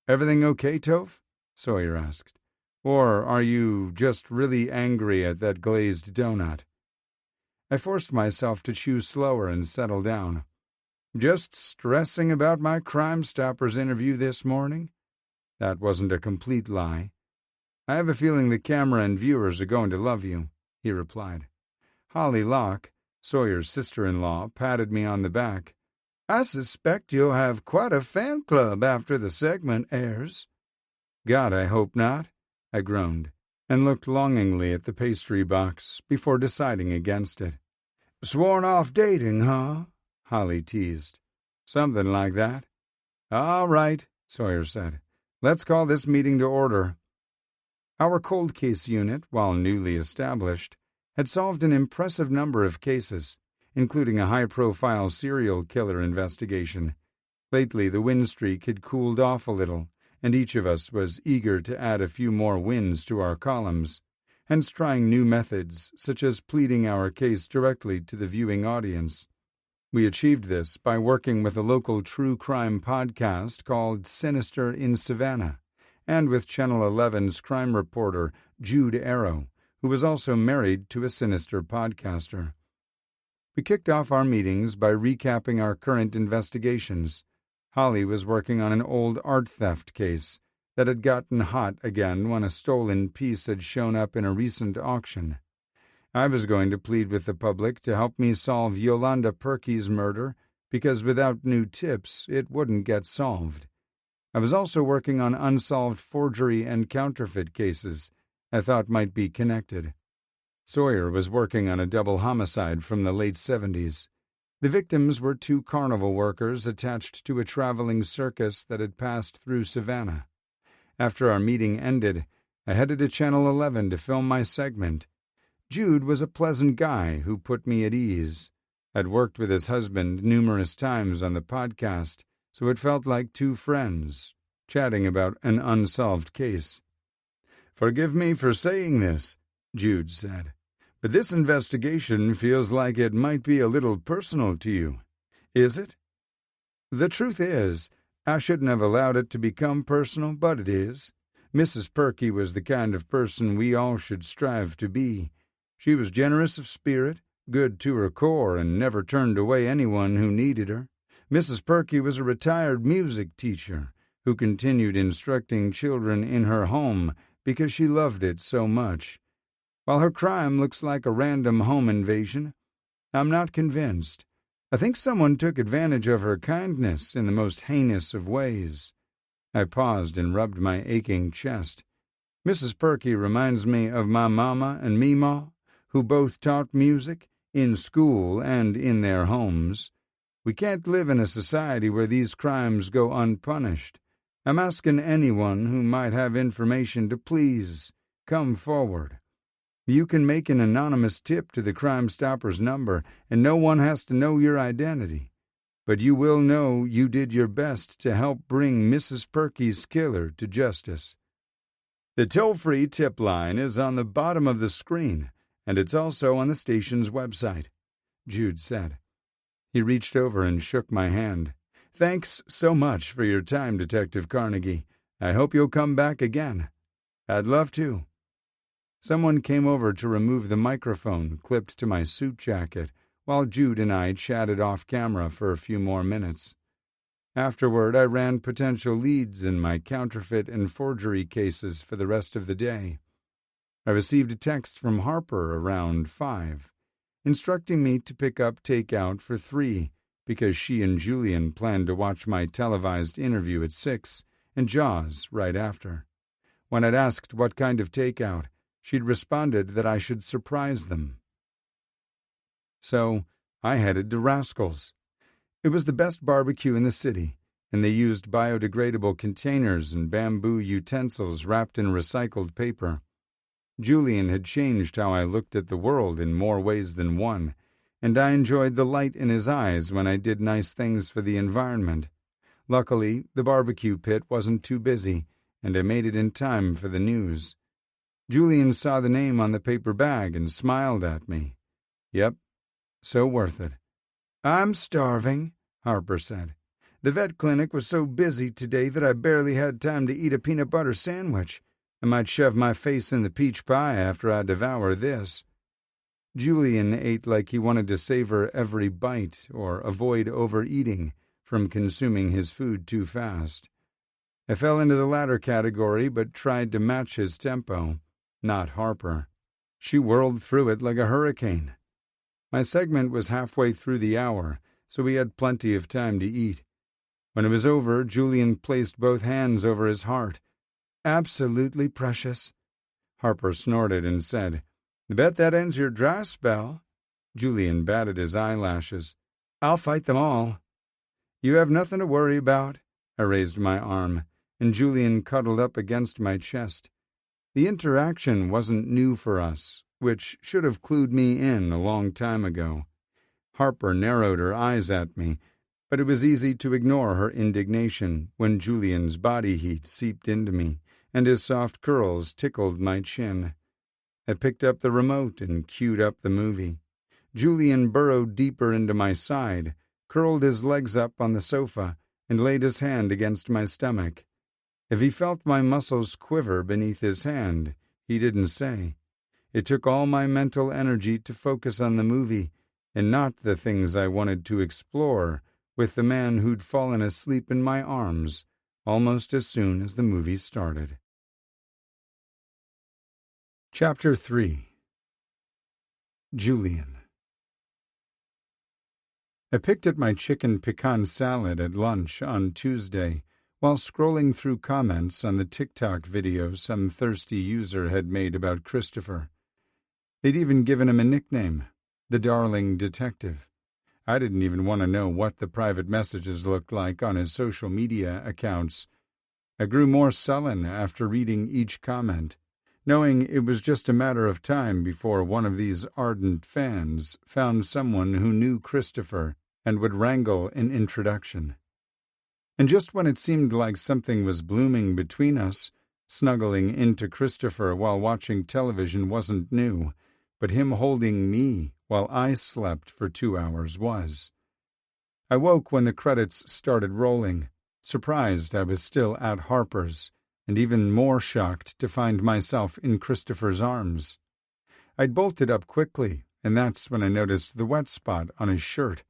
"Everything okay, Toph?" Sawyer asked. "Or are you just really angry at that glazed donut?" I forced myself to chew slower and settle down. "Just stressing about my Crime Stoppers interview this morning." That wasn't a complete lie. "I have a feeling the camera and viewers are going to love you," he replied. Holly Locke, Sawyer's sister-in-law, patted me on the back. "I suspect you'll have quite a fan club after the segment airs." "God, I hope not," I groaned, and looked longingly at the pastry box before deciding against it. "Sworn off dating, huh?" Holly teased. "Something like that." "All right," Sawyer said. "Let's call this meeting to order." Our cold case unit, while newly established, had solved an impressive number of cases, including a high-profile serial killer investigation. Lately, the win streak had cooled off a little, and each of us was eager to add a few more wins to our columns, hence trying new methods, such as pleading our case directly to the viewing audience. We achieved this by working with a local true crime podcast called Sinister in Savannah, and with Channel 11's crime reporter Jude Arrow, who was also married to a sinister podcaster. We kicked off our meetings by recapping our current investigations. Holly was working on an old art theft case that had gotten hot again when a stolen piece had shown up in a recent auction. I was going to plead with the public to help me solve Yolanda Perky's murder, because without new tips, it wouldn't get solved. I was also working on unsolved forgery and counterfeit cases I thought might be connected. Sawyer was working on a double homicide from the late 70s. The victims were 2 carnival workers attached to a traveling circus that had passed through Savannah. After our meeting ended, I headed to Channel 11 to film my segment. Jude was a pleasant guy who put me at ease. I'd worked with his husband numerous times on the podcast, so it felt like 2 friends, chatting about an unsolved case. "Forgive me for saying this," Jude said, "but this investigation feels like it might be a little personal to you. Is it?" The truth is, I shouldn't have allowed it to become personal, but it is. Mrs. Perky was the kind of person we all should strive to be. She was generous of spirit, good to her core, and never turned away anyone who needed her. Mrs. Perky was a retired music teacher who continued instructing children in her home because she loved it so much. While her crime looks like a random home invasion, I'm not convinced. I think someone took advantage of her kindness in the most heinous of ways. I paused and rubbed my aching chest. Mrs. Perky reminds me of my mama and Meemaw, who both taught music, in school and in their homes. We can't live in a society where these crimes go unpunished. I'm asking anyone who might have information to please come forward. You can make an anonymous tip to the Crime Stoppers number, and no one has to know your identity. But you will know you did your best to help bring Mrs. Perky's killer to justice. The toll-free tip line is on the bottom of the screen, and it's also on the station's website," Jude said. He reached over and shook my hand. "Thanks so much for your time, Detective Carnegie. I hope you'll come back again." "I'd love to." Someone came over to remove the microphone clipped to my suit jacket, while Jude and I chatted off camera for a few more minutes. Afterward, I ran potential leads in my counterfeit and forgery cases for the rest of the day. I received a text from Harper around 5, instructing me to pick up takeout for 3, because she and Julian planned to watch my televised interview at 6 and Jaws right after. When I'd asked what kind of takeout, she'd responded that I should surprise them. So I headed to Rascal's. It was the best barbecue in the city, and they used biodegradable containers and bamboo utensils wrapped in recycled paper. Julian had changed how I looked at the world in more ways than one, and I enjoyed the light in his eyes when I did nice things for the environment. Luckily, the barbecue pit wasn't too busy, and I made it in time for the news. Julian saw the name on the paper bag and smiled at me. "Yep, so worth it." "I'm starving," Harper said. "The vet clinic was so busy today that I barely had time to eat a peanut butter sandwich. I might shove my face in the peach pie after I devour this." Julian ate like he wanted to savor every bite or avoid overeating from consuming his food too fast. I fell into the latter category but tried to match his tempo. Not Harper. She whirled through it like a hurricane. My segment was halfway through the hour, so we had plenty of time to eat. When it was over, Julian placed both hands over his heart. "Absolutely precious." Harper snorted and said, "Bet that ends your dry spell." Julian batted his eyelashes. "I'll fight them all." "You have nothing to worry about." I raised my arm, and Julian cuddled up against my chest. The interaction wasn't new for us, which should have clued me in a long time ago. Harper narrowed her eyes at me, but it was easy to ignore her indignation when Julian's body heat seeped into me, and his soft curls tickled my chin. I picked up the remote and queued up the movie. Julian burrowed deeper into my side, curled his legs up on the sofa, and laid his hand against my stomach. If he felt my muscles quiver beneath his hand, he didn't say. It took all my mental energy to focus on the movie, and not the things I wanted to explore with the man who'd fallen asleep in my arms almost as soon as the movie started. Chapter 3. Julian. I picked at my chicken pecan salad at lunch on Tuesday while scrolling through comments on the TikTok video some thirsty user had made about Christopher. They'd even given him a nickname, the Darling Detective. I didn't even want to know what the private messages looked like on his social media accounts. I grew more sullen after reading each comment, knowing it was just a matter of time before one of these ardent fans found someone who knew Christopher and would wrangle an introduction. And just when it seemed like something was blooming between us, snuggling into Christopher while watching television wasn't new, but him holding me while I slept for 2 hours was. I woke when the credits started rolling, surprised I was still at Harper's, and even more shocked to find myself in Christopher's arms. I'd bolted up quickly, and that's when I noticed the wet spot on his shirt.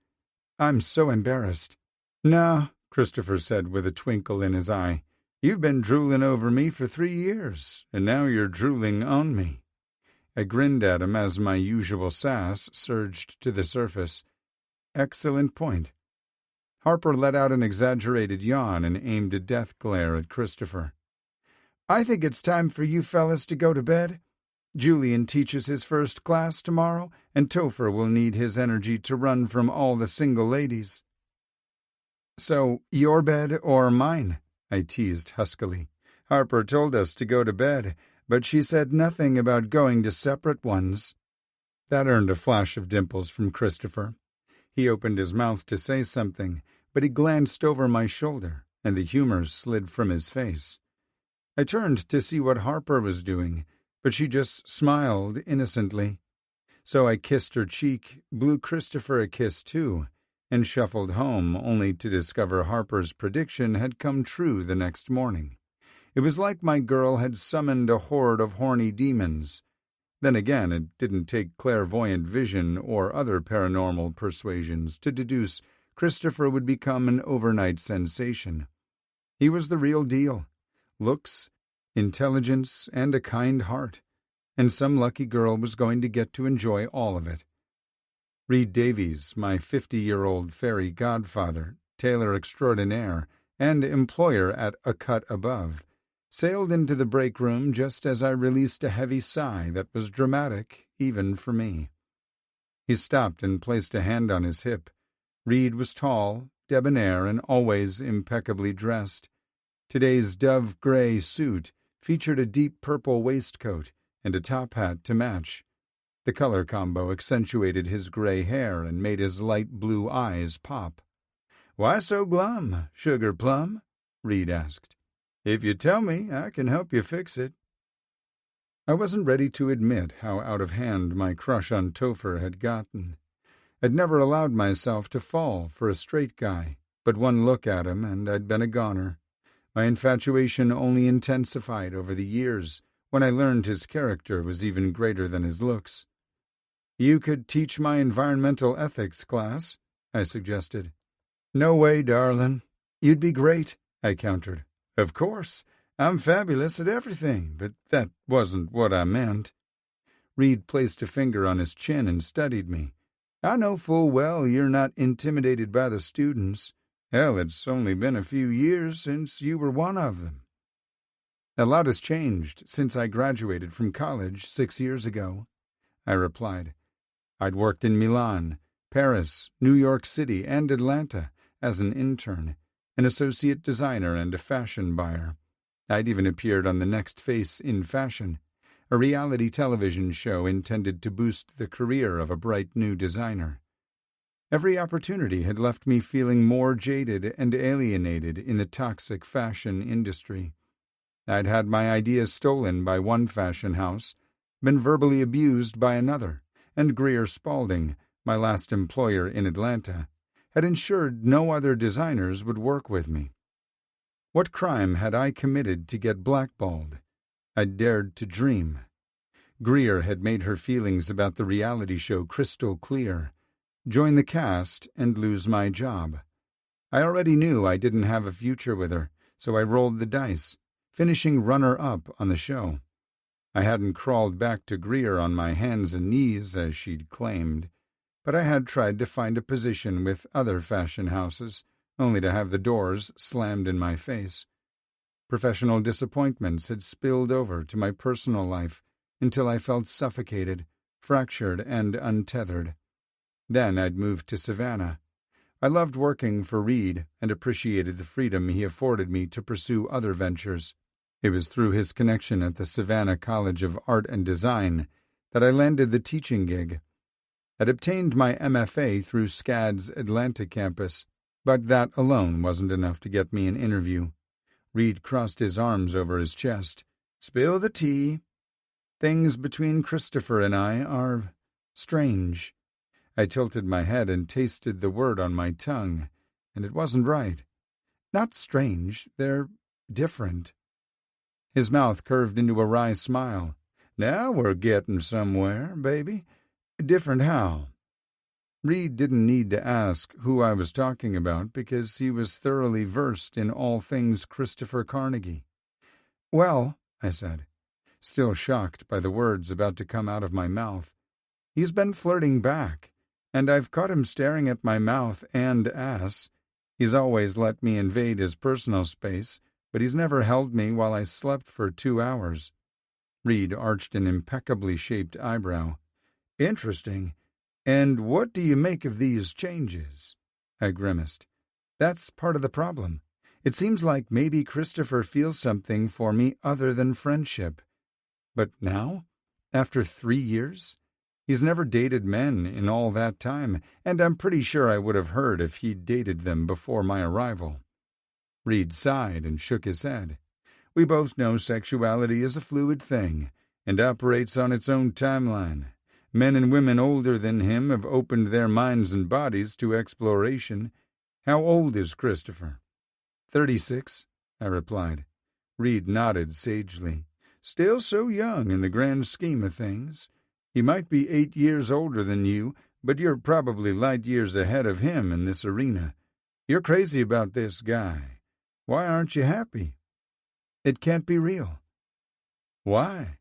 I'm so embarrassed. "Nah," Christopher said with a twinkle in his eye. "You've been drooling over me for 3 years, and now you're drooling on me." I grinned at him as my usual sass surged to the surface. "Excellent point." Harper let out an exaggerated yawn and aimed a death glare at Christopher. "I think it's time for you fellas to go to bed. Julian teaches his first class tomorrow, and Topher will need his energy to run from all the single ladies." "So, your bed or mine?" I teased huskily. "Harper told us to go to bed, but she said nothing about going to separate ones." That earned a flash of dimples from Christopher. He opened his mouth to say something, but he glanced over my shoulder, and the humor slid from his face. I turned to see what Harper was doing, but she just smiled innocently. So I kissed her cheek, blew Christopher a kiss too, and shuffled home only to discover Harper's prediction had come true the next morning. It was like my girl had summoned a horde of horny demons. Then again, it didn't take clairvoyant vision or other paranormal persuasions to deduce Christopher would become an overnight sensation. He was the real deal. Looks, intelligence, and a kind heart, and some lucky girl was going to get to enjoy all of it. Reed Davies, my 50-year-old fairy godfather, tailor extraordinaire, and employer at A Cut Above, sailed into the break room just as I released a heavy sigh that was dramatic even for me. He stopped and placed a hand on his hip. Reed was tall, debonair, and always impeccably dressed. Today's dove-gray suit featured a deep purple waistcoat and a top hat to match. The color combo accentuated his gray hair and made his light blue eyes pop. "Why so glum, sugar plum?" Reed asked. "If you tell me, I can help you fix it." I wasn't ready to admit how out of hand my crush on Topher had gotten. I'd never allowed myself to fall for a straight guy, but one look at him and I'd been a goner. My infatuation only intensified over the years when I learned his character was even greater than his looks. "You could teach my environmental ethics class," I suggested. "No way, darling. You'd be great," I countered. "Of course, I'm fabulous at everything, but that wasn't what I meant." Reed placed a finger on his chin and studied me. "I know full well you're not intimidated by the students. Hell, it's only been a few years since you were one of them." "A lot has changed since I graduated from college 6 years ago," I replied. I'd worked in Milan, Paris, New York City, and Atlanta as an intern, an associate designer, and a fashion buyer. I'd even appeared on The Next Face in Fashion, a reality television show intended to boost the career of a bright new designer. Every opportunity had left me feeling more jaded and alienated in the toxic fashion industry. I'd had my ideas stolen by one fashion house, been verbally abused by another, and Greer Spalding, my last employer in Atlanta, had ensured no other designers would work with me. What crime had I committed to get blackballed? I'd dared to dream. Greer had made her feelings about the reality show crystal clear. Join the cast and lose my job. I already knew I didn't have a future with her, so I rolled the dice, finishing runner-up on the show. I hadn't crawled back to Greer on my hands and knees, as she'd claimed, but I had tried to find a position with other fashion houses, only to have the doors slammed in my face. Professional disappointments had spilled over to my personal life until I felt suffocated, fractured, and untethered. Then I'd moved to Savannah. I loved working for Reed and appreciated the freedom he afforded me to pursue other ventures. It was through his connection at the Savannah College of Art and Design that I landed the teaching gig. I'd obtained my MFA through SCAD's Atlanta campus, but that alone wasn't enough to get me an interview. Reed crossed his arms over his chest. "Spill the tea. Things between Christopher and I are strange." I tilted my head and tasted the word on my tongue, and it wasn't right. Not strange, they're different. His mouth curved into a wry smile. Now we're getting somewhere, baby. Different how? Reed didn't need to ask who I was talking about because he was thoroughly versed in all things Christopher Carnegie. Well, I said, still shocked by the words about to come out of my mouth, he's been flirting back, and I've caught him staring at my mouth and ass. He's always let me invade his personal space, but he's never held me while I slept for 2 hours. Reed arched an impeccably shaped eyebrow. Interesting. And what do you make of these changes? I grimaced. That's part of the problem. It seems like maybe Christopher feels something for me other than friendship. But now, after 3 years, he's never dated men in all that time, and I'm pretty sure I would have heard if he'd dated them before my arrival. Reed sighed and shook his head. We both know sexuality is a fluid thing and operates on its own timeline. Men and women older than him have opened their minds and bodies to exploration. How old is Christopher? 36, I replied. Reed nodded sagely. Still so young in the grand scheme of things. He might be 8 years older than you, but you're probably light years ahead of him in this arena. You're crazy about this guy. Why aren't you happy? It can't be real. Why?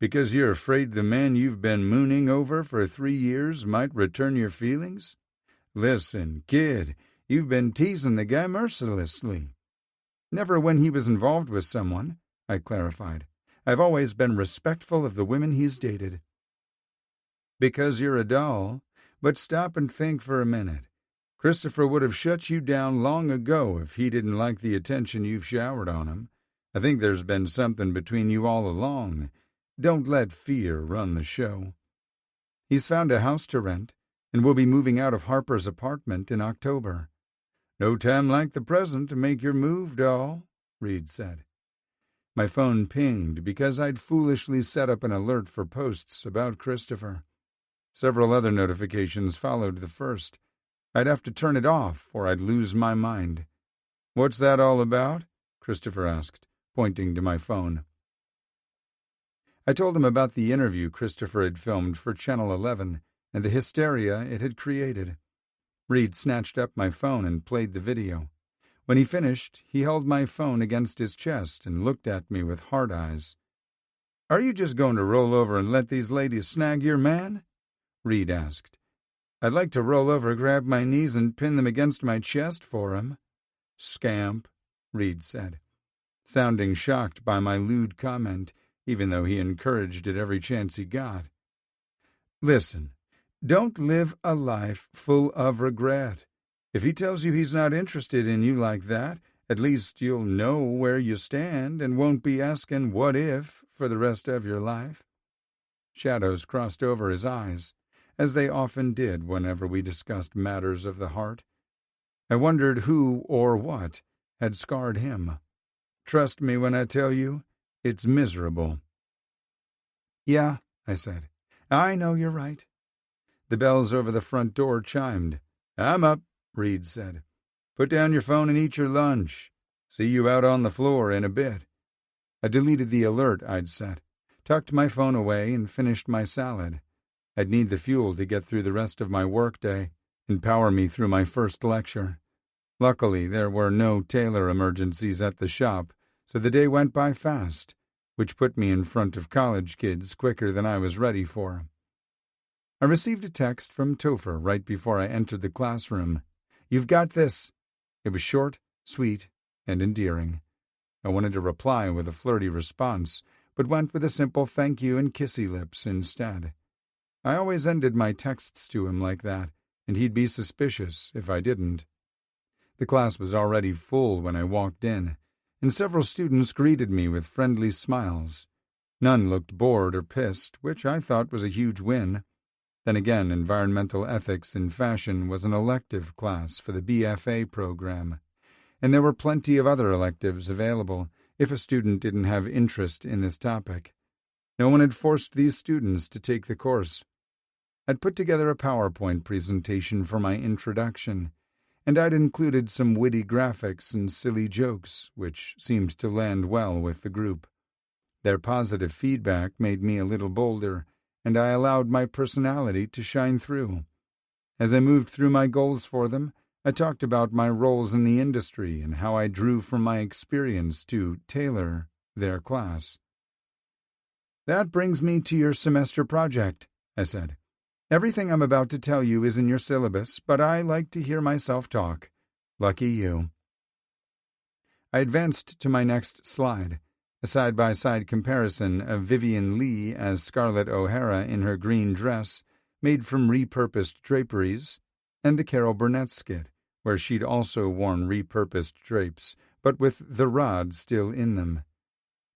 Because you're afraid the man you've been mooning over for 3 years might return your feelings? Listen, kid, you've been teasing the guy mercilessly. Never when he was involved with someone, I clarified. I've always been respectful of the women he's dated. Because you're a doll, but stop and think for a minute. Christopher would have shut you down long ago if he didn't like the attention you've showered on him. I think there's been something between you all along. Don't let fear run the show. He's found a house to rent, and will be moving out of Harper's apartment in October. No time like the present to make your move, doll, Reed said. My phone pinged because I'd foolishly set up an alert for posts about Christopher. Several other notifications followed the first. I'd have to turn it off or I'd lose my mind. What's that all about? Christopher asked, pointing to my phone. I told him about the interview Christopher had filmed for Channel 11 and the hysteria it had created. Reed snatched up my phone and played the video. When he finished, he held my phone against his chest and looked at me with hard eyes. Are you just going to roll over and let these ladies snag your man? Reed asked. I'd like to roll over, grab my knees, and pin them against my chest for him. Scamp, Reed said, sounding shocked by my lewd comment, even though he encouraged it every chance he got. Listen, don't live a life full of regret. If he tells you he's not interested in you like that, at least you'll know where you stand and won't be asking what if for the rest of your life. Shadows crossed over his eyes, as they often did whenever we discussed matters of the heart. I wondered who or what had scarred him. Trust me when I tell you, it's miserable. Yeah, I said. I know you're right. The bells over the front door chimed. I'm up, Reed said. Put down your phone and eat your lunch. See you out on the floor in a bit. I deleted the alert I'd set, tucked my phone away, and finished my salad. I'd need the fuel to get through the rest of my workday and power me through my first lecture. Luckily, there were no Taylor emergencies at the shop, so the day went by fast, which put me in front of college kids quicker than I was ready for. I received a text from Topher right before I entered the classroom. You've got this. It was short, sweet, and endearing. I wanted to reply with a flirty response, but went with a simple thank you and kissy lips instead. I always ended my texts to him like that, and he'd be suspicious if I didn't. The class was already full when I walked in, and several students greeted me with friendly smiles. None looked bored or pissed, which I thought was a huge win. Then again, environmental ethics in fashion was an elective class for the BFA program, and there were plenty of other electives available if a student didn't have interest in this topic. No one had forced these students to take the course. I'd put together a PowerPoint presentation for my introduction, and I'd included some witty graphics and silly jokes, which seemed to land well with the group. Their positive feedback made me a little bolder, and I allowed my personality to shine through. As I moved through my goals for them, I talked about my roles in the industry and how I drew from my experience to tailor their class. "That brings me to your semester project," I said. "Everything I'm about to tell you is in your syllabus, but I like to hear myself talk. Lucky you." I advanced to my next slide, a side-by-side comparison of Vivian Leigh as Scarlett O'Hara in her green dress, made from repurposed draperies, and the Carol Burnett skit, where she'd also worn repurposed drapes, but with the rod still in them.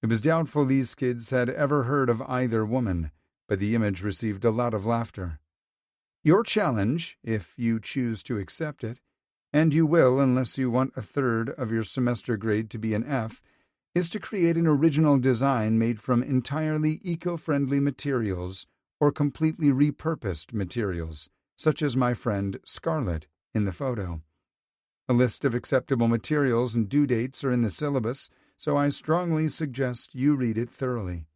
It was doubtful these kids had ever heard of either woman, but the image received a lot of laughter. "Your challenge, if you choose to accept it, and you will unless you want a third of your semester grade to be an F, is to create an original design made from entirely eco-friendly materials or completely repurposed materials, such as my friend Scarlett in the photo. A list of acceptable materials and due dates are in the syllabus, so I strongly suggest you read it thoroughly.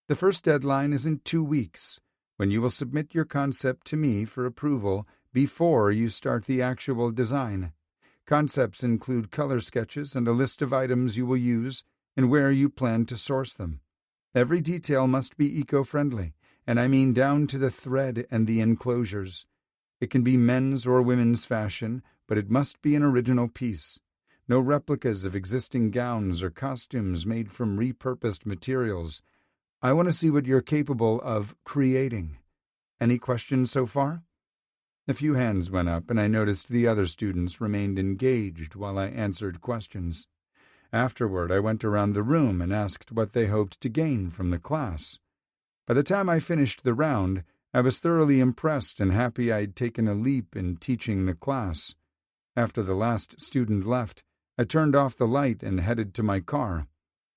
The first deadline is in 2 weeks, when you will submit your concept to me for approval before you start the actual design. Concepts include color sketches and a list of items you will use and where you plan to source them. Every detail must be eco-friendly, and I mean down to the thread and the enclosures. It can be men's or women's fashion, but it must be an original piece. No replicas of existing gowns or costumes made from repurposed materials. I want to see what you're capable of creating. Any questions so far?" A few hands went up, and I noticed the other students remained engaged while I answered questions. Afterward, I went around the room and asked what they hoped to gain from the class. By the time I finished the round, I was thoroughly impressed and happy I'd taken a leap in teaching the class. After the last student left, I turned off the light and headed to my car.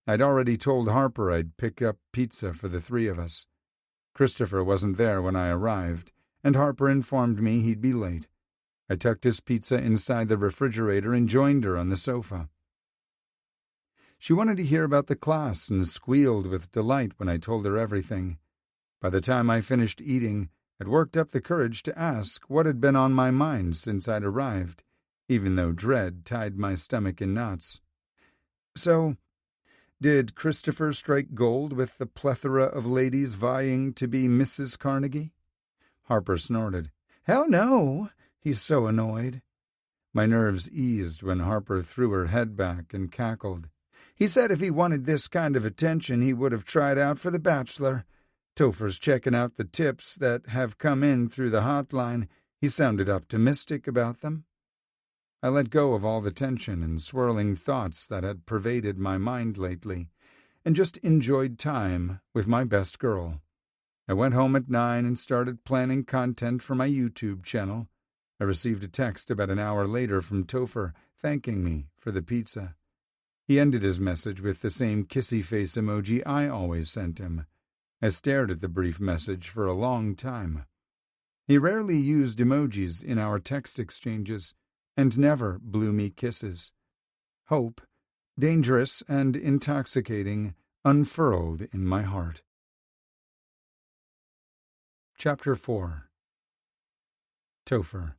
I'd already told Harper I'd pick up pizza for the 3 of us. Christopher wasn't there when I arrived, and Harper informed me he'd be late. I tucked his pizza inside the refrigerator and joined her on the sofa. She wanted to hear about the class and squealed with delight when I told her everything. By the time I finished eating, I'd worked up the courage to ask what had been on my mind since I'd arrived, even though dread tied my stomach in knots. "So, did Christopher strike gold with the plethora of ladies vying to be Mrs. Carnegie?" Harper snorted. "Hell no! He's so annoyed." My nerves eased when Harper threw her head back and cackled. "He said if he wanted this kind of attention, he would have tried out for The Bachelor. Topher's checking out the tips that have come in through the hotline. He sounded optimistic about them." I let go of all the tension and swirling thoughts that had pervaded my mind lately, and just enjoyed time with my best girl. I went home at 9 and started planning content for my YouTube channel. I received a text about an hour later from Topher thanking me for the pizza. He ended his message with the same kissy face emoji I always sent him. I stared at the brief message for a long time. He rarely used emojis in our text exchanges, and never blew me kisses. Hope, dangerous and intoxicating, unfurled in my heart. Chapter 4. Topher.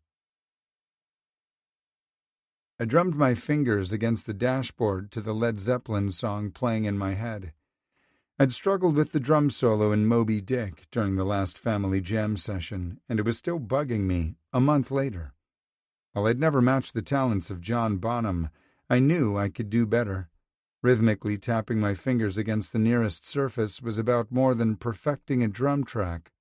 I drummed my fingers against the dashboard to the Led Zeppelin song playing in my head. I'd struggled with the drum solo in Moby Dick during the last family jam session, and it was still bugging me a month later. While I'd never matched the talents of John Bonham, I knew I could do better. Rhythmically tapping my fingers against the nearest surface was about more than perfecting a drum track.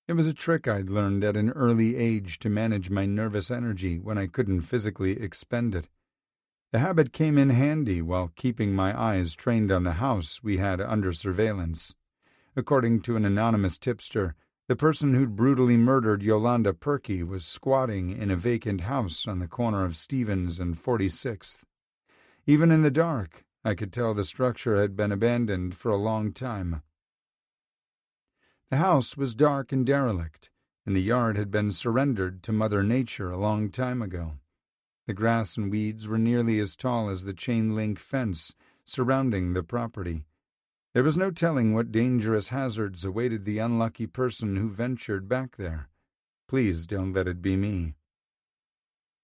It was a trick I'd learned at an early age to manage my nervous energy when I couldn't physically expend it. The habit came in handy while keeping my eyes trained on the house we had under surveillance. According to an anonymous tipster, the person who'd brutally murdered Yolanda Perky was squatting in a vacant house on the corner of Stevens and 46th. Even in the dark, I could tell the structure had been abandoned for a long time. The house was dark and derelict, and the yard had been surrendered to Mother Nature a long time ago. The grass and weeds were nearly as tall as the chain-link fence surrounding the property. There was no telling what dangerous hazards awaited the unlucky person who ventured back there. Please don't let it be me.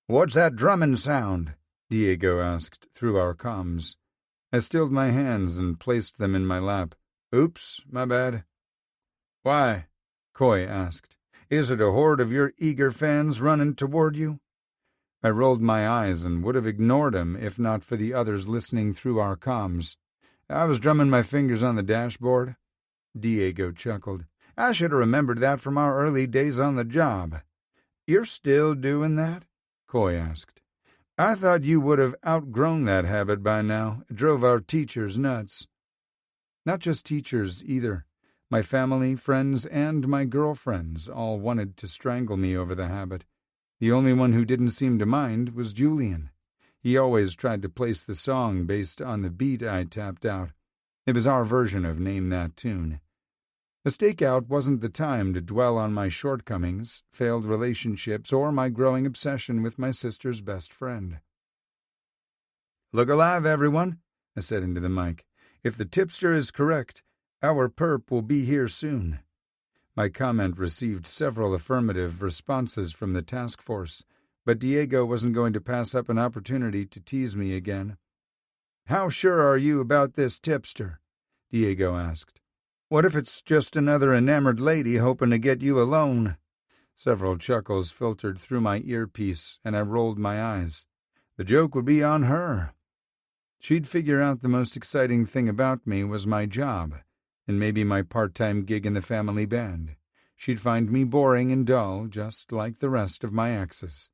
"What's that drumming sound?" Diego asked through our comms. I stilled my hands and placed them in my lap. "Oops, my bad." "Why?" Coy asked. "Is it a horde of your eager fans running toward you?" I rolled my eyes and would have ignored him if not for the others listening through our comms. "I was drumming my fingers on the dashboard." Diego chuckled. "I should have remembered that from our early days on the job." "You're still doing that?" Coy asked. "I thought you would have outgrown that habit by now. It drove our teachers nuts." Not just teachers, either. My family, friends, and my girlfriends all wanted to strangle me over the habit. The only one who didn't seem to mind was Julian. He always tried to place the song based on the beat I tapped out. It was our version of Name That Tune. A stakeout wasn't the time to dwell on my shortcomings, failed relationships, or my growing obsession with my sister's best friend. "Look alive, everyone," I said into the mic. "If the tipster is correct, our perp will be here soon." My comment received several affirmative responses from the task force, but Diego wasn't going to pass up an opportunity to tease me again. "How sure are you about this tipster?" Diego asked. "What if it's just another enamored lady hoping to get you alone?" Several chuckles filtered through my earpiece, and I rolled my eyes. The joke would be on her. She'd figure out the most exciting thing about me was my job, and maybe my part-time gig in the family band. She'd find me boring and dull, just like the rest of my exes.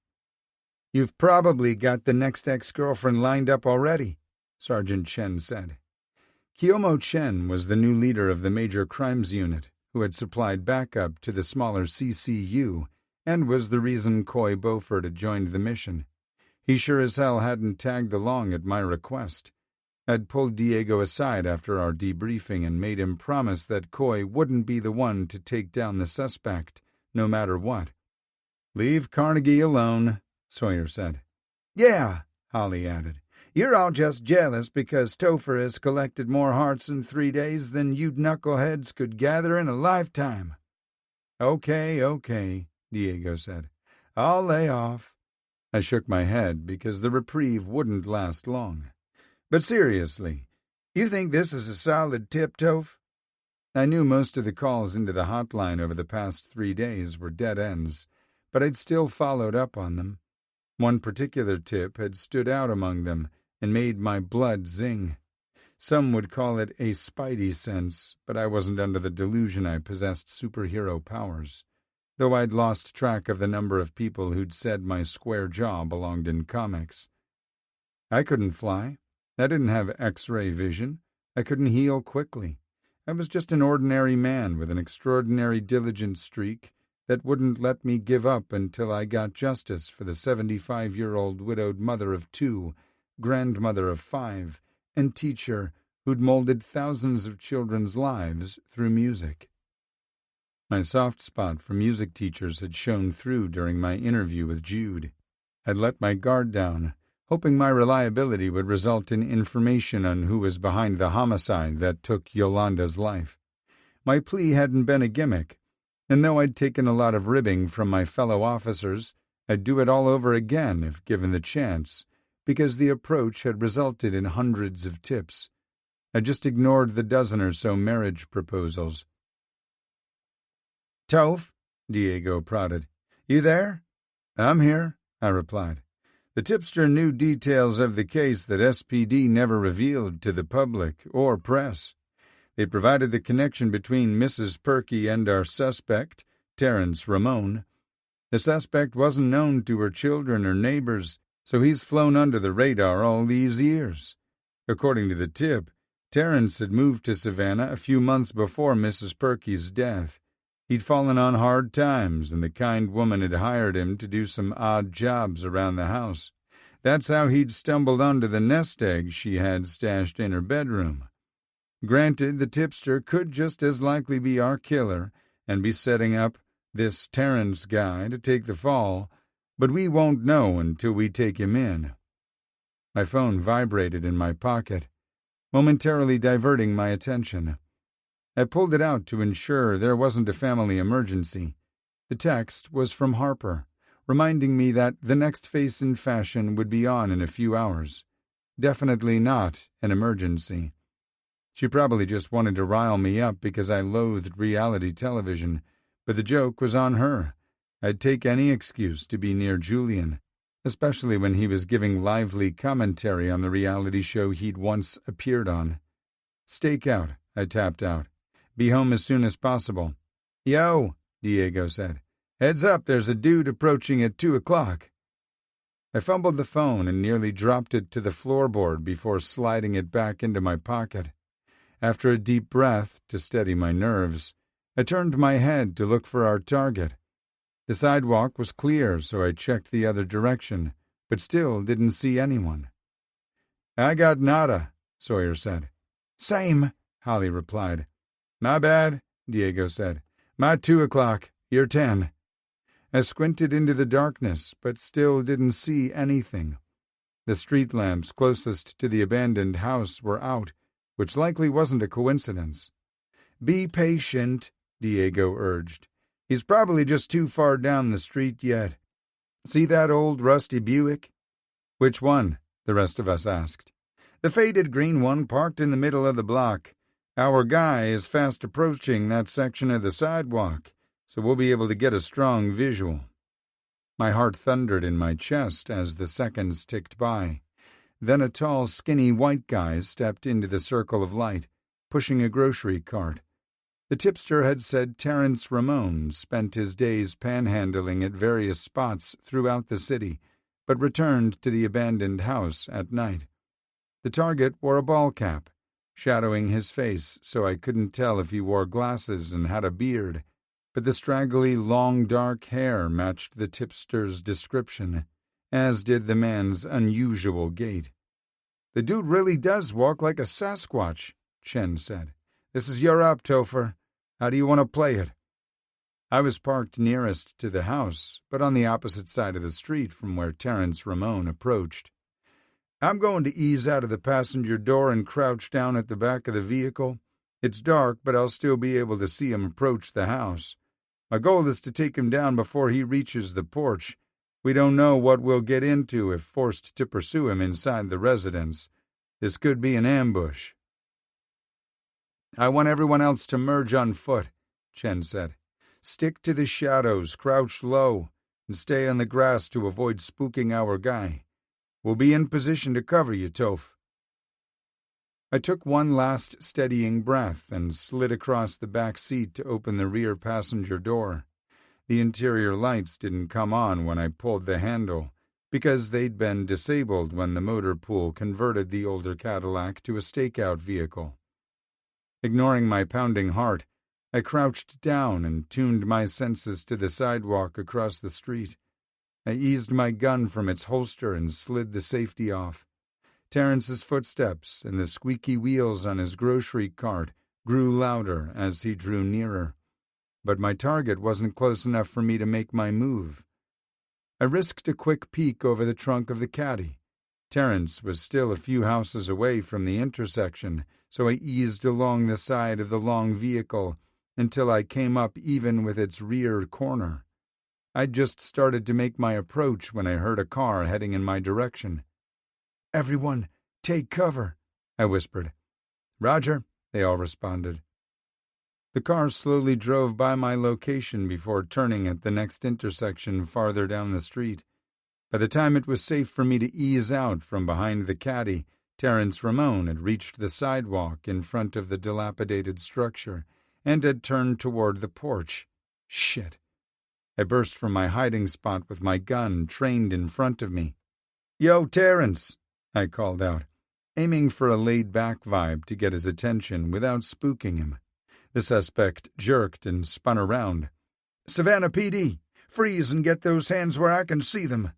"You've probably got the next ex-girlfriend lined up already," Sergeant Chen said. Kiyomo Chen was the new leader of the Major Crimes Unit, who had supplied backup to the smaller CCU, and was the reason Coy Beaufort had joined the mission. He sure as hell hadn't tagged along at my request. I'd pulled Diego aside after our debriefing and made him promise that Coy wouldn't be the one to take down the suspect, no matter what. "Leave Carnegie alone," Sawyer said. "Yeah," Holly added. "You're all just jealous because Topher has collected more hearts in 3 days than you knuckleheads could gather in a lifetime." Okay, Diego said. "I'll lay off." I shook my head because the reprieve wouldn't last long. "But seriously, you think this is a solid tip, Toph?" I knew most of the calls into the hotline over the past 3 days were dead ends, but I'd still followed up on them. One particular tip had stood out among them and made my blood zing. Some would call it a spidey sense, but I wasn't under the delusion I possessed superhero powers, though I'd lost track of the number of people who'd said my square jaw belonged in comics. I couldn't fly. I didn't have X-ray vision. I couldn't heal quickly. I was just an ordinary man with an extraordinary diligent streak that wouldn't let me give up until I got justice for the 75-year-old widowed mother of 2, grandmother of 5, and teacher who'd molded thousands of children's lives through music. My soft spot for music teachers had shown through during my interview with Jude. I'd let my guard down, hoping my reliability would result in information on who was behind the homicide that took Yolanda's life. My plea hadn't been a gimmick, and though I'd taken a lot of ribbing from my fellow officers, I'd do it all over again if given the chance, because the approach had resulted in hundreds of tips. I just ignored the dozen or so marriage proposals. "Toph," Diego prodded. "You there?" "I'm here," I replied. The tipster knew details of the case that SPD never revealed to the public or press. They provided the connection between Mrs. Perky and our suspect, Terrence Ramon. The suspect wasn't known to her children or neighbors, so he's flown under the radar all these years. According to the tip, Terrence had moved to Savannah a few months before Mrs. Perky's death. He'd fallen on hard times, and the kind woman had hired him to do some odd jobs around the house. That's how he'd stumbled onto the nest egg she had stashed in her bedroom. Granted, the tipster could just as likely be our killer and be setting up this Terrence guy to take the fall, but we won't know until we take him in." My phone vibrated in my pocket, momentarily diverting my attention. I pulled it out to ensure there wasn't a family emergency. The text was from Harper, reminding me that the next Face in Fashion would be on in a few hours. Definitely not an emergency. She probably just wanted to rile me up because I loathed reality television, but the joke was on her. I'd take any excuse to be near Julian, especially when he was giving lively commentary on the reality show he'd once appeared on. "Stake out," I tapped out. "Be home as soon as possible." "Yo," Diego said. "Heads up, there's a dude approaching at 2:00. I fumbled the phone and nearly dropped it to the floorboard before sliding it back into my pocket. After a deep breath to steady my nerves, I turned my head to look for our target. The sidewalk was clear, so I checked the other direction, but still didn't see anyone. "I got nada," Sawyer said. "Same," Holly replied. "My bad," Diego said. "My 2:00. You're 10. I squinted into the darkness, but still didn't see anything. The street lamps closest to the abandoned house were out, which likely wasn't a coincidence. "Be patient," Diego urged. "He's probably just too far down the street yet. See that old rusty Buick?" "Which one?" the rest of us asked. "The faded green one parked in the middle of the block. Our guy is fast approaching that section of the sidewalk, so we'll be able to get a strong visual." My heart thundered in my chest as the seconds ticked by. Then a tall, skinny white guy stepped into the circle of light, pushing a grocery cart. The tipster had said Terrence Ramon spent his days panhandling at various spots throughout the city, but returned to the abandoned house at night. The target wore a ball cap, shadowing his face so I couldn't tell if he wore glasses and had a beard, but the straggly, long, dark hair matched the tipster's description, as did the man's unusual gait. "The dude really does walk like a Sasquatch," Chen said. "This is your up, Topher. How do you want to play it?" I was parked nearest to the house, but on the opposite side of the street from where Terrence Ramon approached. "I'm going to ease out of the passenger door and crouch down at the back of the vehicle. It's dark, but I'll still be able to see him approach the house. My goal is to take him down before he reaches the porch. We don't know what we'll get into if forced to pursue him inside the residence. This could be an ambush." "I want everyone else to merge on foot," Chen said. "Stick to the shadows, crouch low, and stay on the grass to avoid spooking our guy. We'll be in position to cover you, Toph." I took one last steadying breath and slid across the back seat to open the rear passenger door. The interior lights didn't come on when I pulled the handle, because they'd been disabled when the motor pool converted the older Cadillac to a stakeout vehicle. Ignoring my pounding heart, I crouched down and tuned my senses to the sidewalk across the street. I eased my gun from its holster and slid the safety off. Terrence's footsteps and the squeaky wheels on his grocery cart grew louder as he drew nearer. But my target wasn't close enough for me to make my move. I risked a quick peek over the trunk of the caddy. Terrence was still a few houses away from the intersection, so I eased along the side of the long vehicle until I came up even with its rear corner. I'd just started to make my approach when I heard a car heading in my direction. "Everyone, take cover," I whispered. "Roger," they all responded. The car slowly drove by my location before turning at the next intersection farther down the street. By the time it was safe for me to ease out from behind the caddy, Terrence Ramon had reached the sidewalk in front of the dilapidated structure and had turned toward the porch. Shit. I burst from my hiding spot with my gun trained in front of me. "Yo, Terrence," I called out, aiming for a laid-back vibe to get his attention without spooking him. The suspect jerked and spun around. "Savannah PD, freeze and get those hands where I can see them."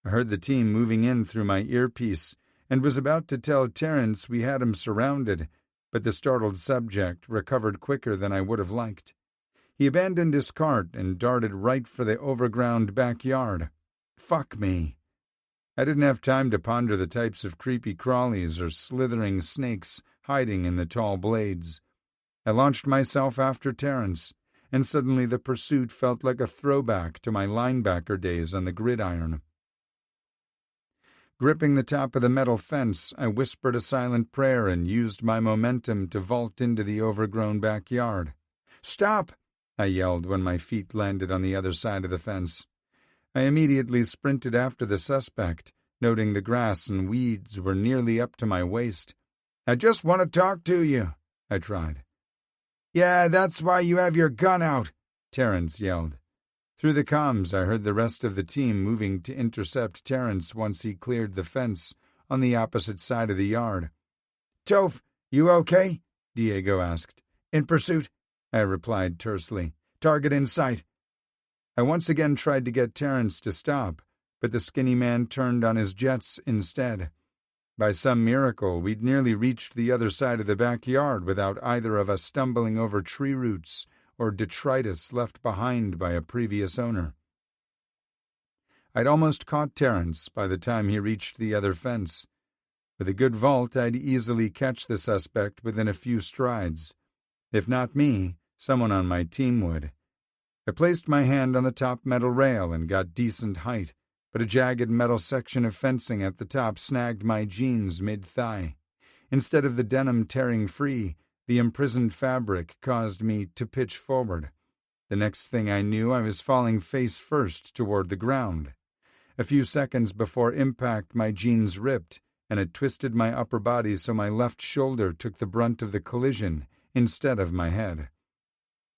I heard the team moving in through my earpiece and was about to tell Terrence we had him surrounded, but the startled subject recovered quicker than I would have liked. He abandoned his cart and darted right for the overground backyard. Fuck me. I didn't have time to ponder the types of creepy crawlies or slithering snakes hiding in the tall blades. I launched myself after Terence, and suddenly the pursuit felt like a throwback to my linebacker days on the gridiron. Gripping the top of the metal fence, I whispered a silent prayer and used my momentum to vault into the overgrown backyard. "Stop!" I yelled when my feet landed on the other side of the fence. I immediately sprinted after the suspect, noting the grass and weeds were nearly up to my waist. "I just want to talk to you," I tried. "Yeah, that's why you have your gun out," Terence yelled. Through the comms, I heard the rest of the team moving to intercept Terence once he cleared the fence on the opposite side of the yard. "Toph, you okay?" Diego asked. "In pursuit," I replied tersely. "Target in sight." I once again tried to get Terence to stop, but the skinny man turned on his jets instead. By some miracle, we'd nearly reached the other side of the backyard without either of us stumbling over tree roots or detritus left behind by a previous owner. I'd almost caught Terence by the time he reached the other fence. With a good vault, I'd easily catch the suspect within a few strides. If not me, someone on my team would. I placed my hand on the top metal rail and got decent height, but a jagged metal section of fencing at the top snagged my jeans mid-thigh. Instead of the denim tearing free, the imprisoned fabric caused me to pitch forward. The next thing I knew, I was falling face first toward the ground. A few seconds before impact, my jeans ripped, and it twisted my upper body so my left shoulder took the brunt of the collision instead of my head.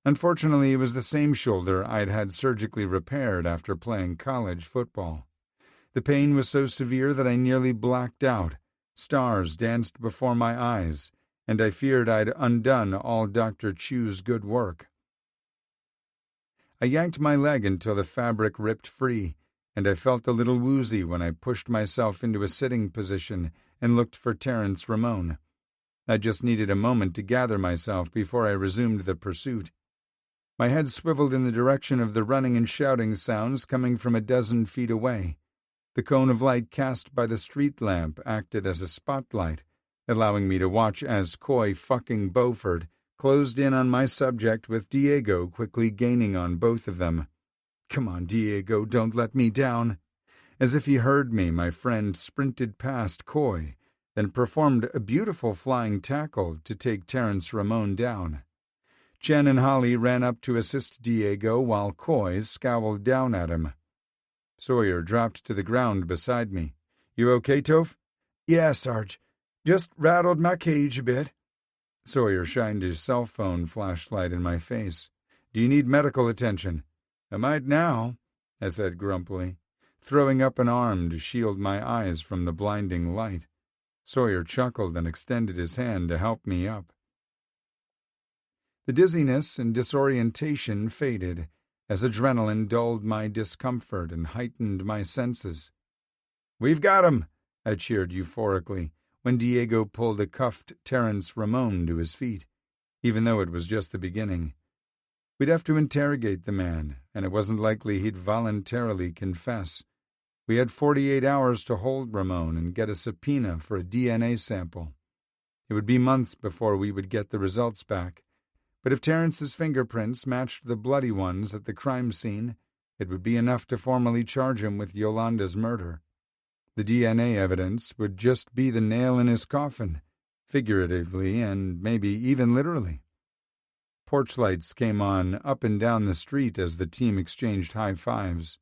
Unfortunately, it was the same shoulder I'd had surgically repaired after playing college football. The pain was so severe that I nearly blacked out. Stars danced before my eyes, and I feared I'd undone all Dr. Chu's good work. I yanked my leg until the fabric ripped free, and I felt a little woozy when I pushed myself into a sitting position and looked for Terence Ramon. I just needed a moment to gather myself before I resumed the pursuit. My head swiveled in the direction of the running and shouting sounds coming from a dozen feet away. The cone of light cast by the street lamp acted as a spotlight, allowing me to watch as coy fucking Beaufort closed in on my subject with Diego quickly gaining on both of them. "Come on, Diego, don't let me down." As if he heard me, my friend sprinted past Coy, then performed a beautiful flying tackle to take Terence Ramon down. Chen and Holly ran up to assist Diego while Coy scowled down at him. Sawyer dropped to the ground beside me. "You okay, Toph?" "Yeah, Sarge. Just rattled my cage a bit." Sawyer shined his cell phone flashlight in my face. "Do you need medical attention?" "I might now," I said grumpily, throwing up an arm to shield my eyes from the blinding light. Sawyer chuckled and extended his hand to help me up. The dizziness and disorientation faded as adrenaline dulled my discomfort and heightened my senses. "We've got him!" I cheered euphorically when Diego pulled a cuffed Terence Ramon to his feet, even though it was just the beginning. We'd have to interrogate the man, and it wasn't likely he'd voluntarily confess. We had 48 hours to hold Ramon and get a subpoena for a DNA sample. It would be months before we would get the results back, but if Terence's fingerprints matched the bloody ones at the crime scene, it would be enough to formally charge him with Yolanda's murder. The DNA evidence would just be the nail in his coffin, figuratively and maybe even literally. Porch lights came on up and down the street as the team exchanged high fives.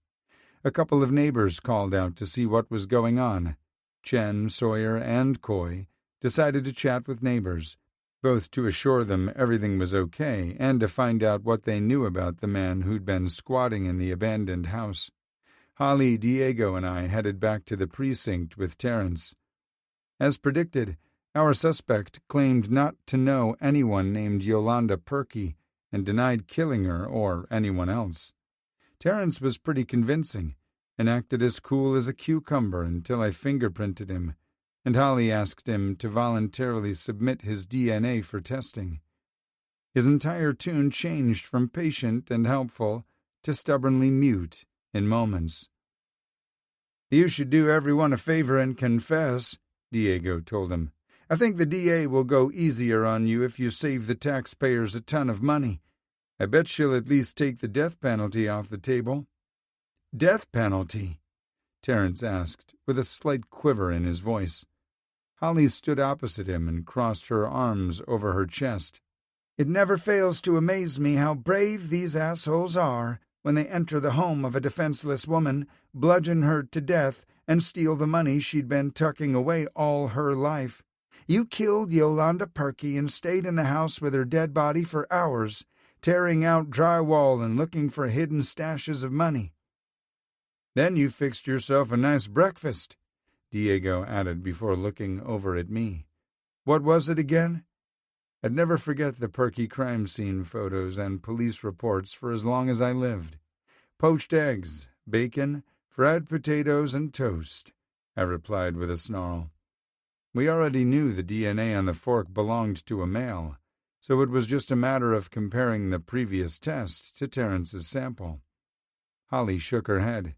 A couple of neighbors called out to see what was going on. Chen, Sawyer, and Coy decided to chat with neighbors, both to assure them everything was okay and to find out what they knew about the man who'd been squatting in the abandoned house. Holly, Diego, and I headed back to the precinct with Terence. As predicted, our suspect claimed not to know anyone named Yolanda Perky and denied killing her or anyone else. Terence was pretty convincing and acted as cool as a cucumber until I fingerprinted him, and Holly asked him to voluntarily submit his DNA for testing. His entire tune changed from patient and helpful to stubbornly mute in moments. "You should do everyone a favor and confess," Diego told him. "I think the DA will go easier on you if you save the taxpayers a ton of money. I bet she'll at least take the death penalty off the table." "Death penalty?" Terence asked, with a slight quiver in his voice. Holly stood opposite him and crossed her arms over her chest. "It never fails to amaze me how brave these assholes are when they enter the home of a defenseless woman, bludgeon her to death, and steal the money she'd been tucking away all her life. You killed Yolanda Perky and stayed in the house with her dead body for hours, tearing out drywall and looking for hidden stashes of money. Then you fixed yourself a nice breakfast," Diego added before looking over at me. "What was it again?" I'd never forget the Perky crime scene photos and police reports for as long as I lived. "Poached eggs, bacon, fried potatoes, and toast," I replied with a snarl. We already knew the DNA on the fork belonged to a male, so it was just a matter of comparing the previous test to Terence's sample. Holly shook her head.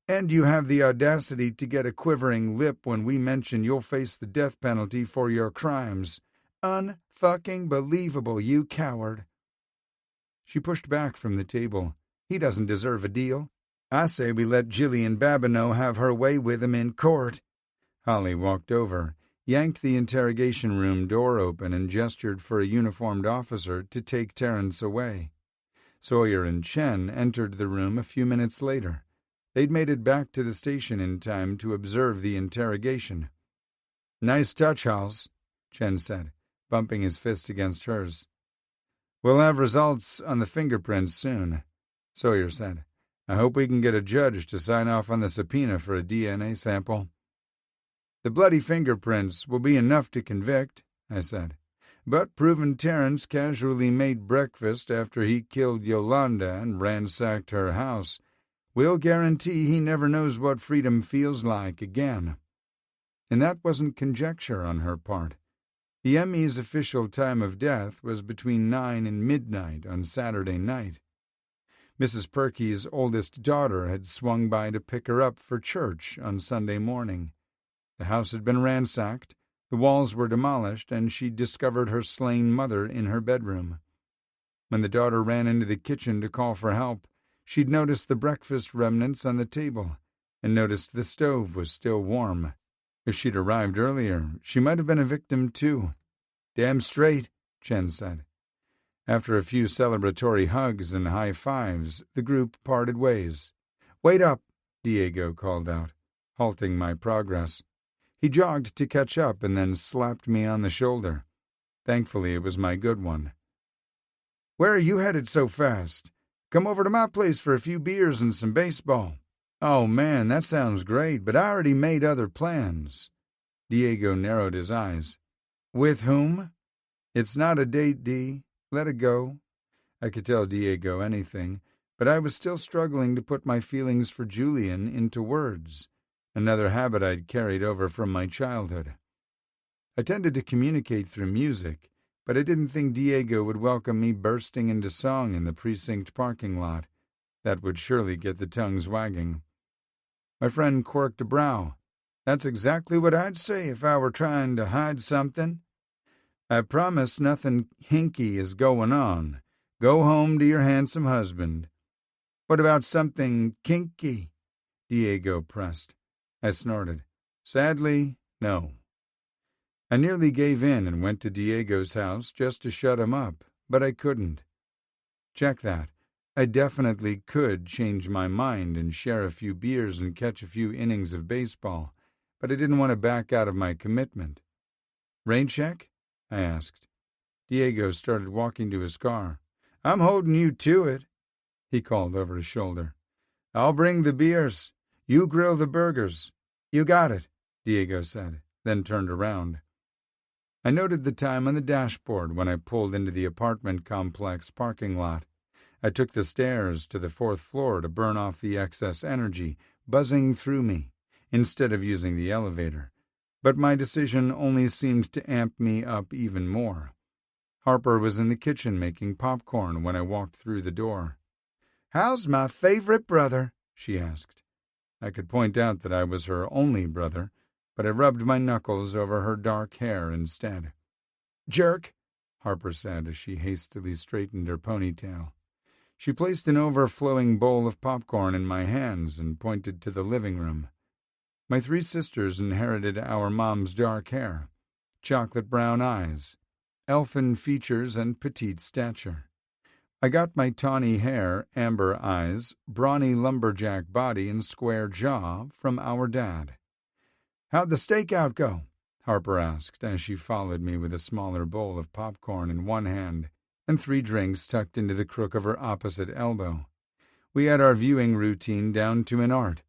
"And you have the audacity to get a quivering lip when we mention you'll face the death penalty for your crimes. Unfucking believable, you coward." She pushed back from the table. "He doesn't deserve a deal. I say we let Jillian Babineau have her way with him in court." Holly walked over, yanked the interrogation room door open, and gestured for a uniformed officer to take Terence away. Sawyer and Chen entered the room a few minutes later. They'd made it back to the station in time to observe the interrogation. "Nice touch, Hals," Chen said, bumping his fist against hers. "We'll have results on the fingerprints soon," Sawyer said. "I hope we can get a judge to sign off on the subpoena for a DNA sample." "The bloody fingerprints will be enough to convict," I said. "But proving Terence casually made breakfast after he killed Yolanda and ransacked her house will guarantee he never knows what freedom feels like again." And that wasn't conjecture on her part. The Emmy's official time of death was between 9 and midnight on Saturday night. Mrs. Perky's oldest daughter had swung by to pick her up for church on Sunday morning. The house had been ransacked, the walls were demolished, and she'd discovered her slain mother in her bedroom. When the daughter ran into the kitchen to call for help, she'd noticed the breakfast remnants on the table, and noticed the stove was still warm. If she'd arrived earlier, she might have been a victim too. "Damn straight," Chen said. After a few celebratory hugs and high fives, the group parted ways. "Wait up," Diego called out, halting my progress. He jogged to catch up and then slapped me on the shoulder. Thankfully, it was my good one. "Where are you headed so fast? Come over to my place for a few beers and some baseball." "Oh, man, that sounds great, but I already made other plans." Diego narrowed his eyes. "With whom?" "It's not a date, Dee. Let it go." I could tell Diego anything, but I was still struggling to put my feelings for Julian into words, another habit I'd carried over from my childhood. I tended to communicate through music, but I didn't think Diego would welcome me bursting into song in the precinct parking lot. That would surely get the tongues wagging. My friend quirked a brow. "That's exactly what I'd say if I were trying to hide something." "I promise nothing hinky is going on. Go home to your handsome husband." "What about something kinky?" Diego pressed. I snorted. "Sadly, no." I nearly gave in and went to Diego's house just to shut him up, but I couldn't. Check that. I definitely could change my mind and share a few beers and catch a few innings of baseball, but I didn't want to back out of my commitment. "Rain check?" I asked. Diego started walking to his car. "I'm holding you to it," he called over his shoulder. "I'll bring the beers. You grill the burgers." "You got it," Diego said, then turned around. I noted the time on the dashboard when I pulled into the apartment complex parking lot. I took the stairs to the 4th floor to burn off the excess energy buzzing through me, instead of using the elevator, but my decision only seemed to amp me up even more. Harper was in the kitchen making popcorn when I walked through the door. "How's my favorite brother?" she asked. I could point out that I was her only brother, but I rubbed my knuckles over her dark hair instead. "Jerk," Harper said as she hastily straightened her ponytail. She placed an overflowing bowl of popcorn in my hands and pointed to the living room. My 3 sisters inherited our mom's dark hair, chocolate brown eyes, elfin features, and petite stature. I got my tawny hair, amber eyes, brawny lumberjack body, and square jaw from our dad. "How'd the stakeout go?" Harper asked as she followed me with a smaller bowl of popcorn in one hand and 3 drinks tucked into the crook of her opposite elbow. We had our viewing routine down to an art.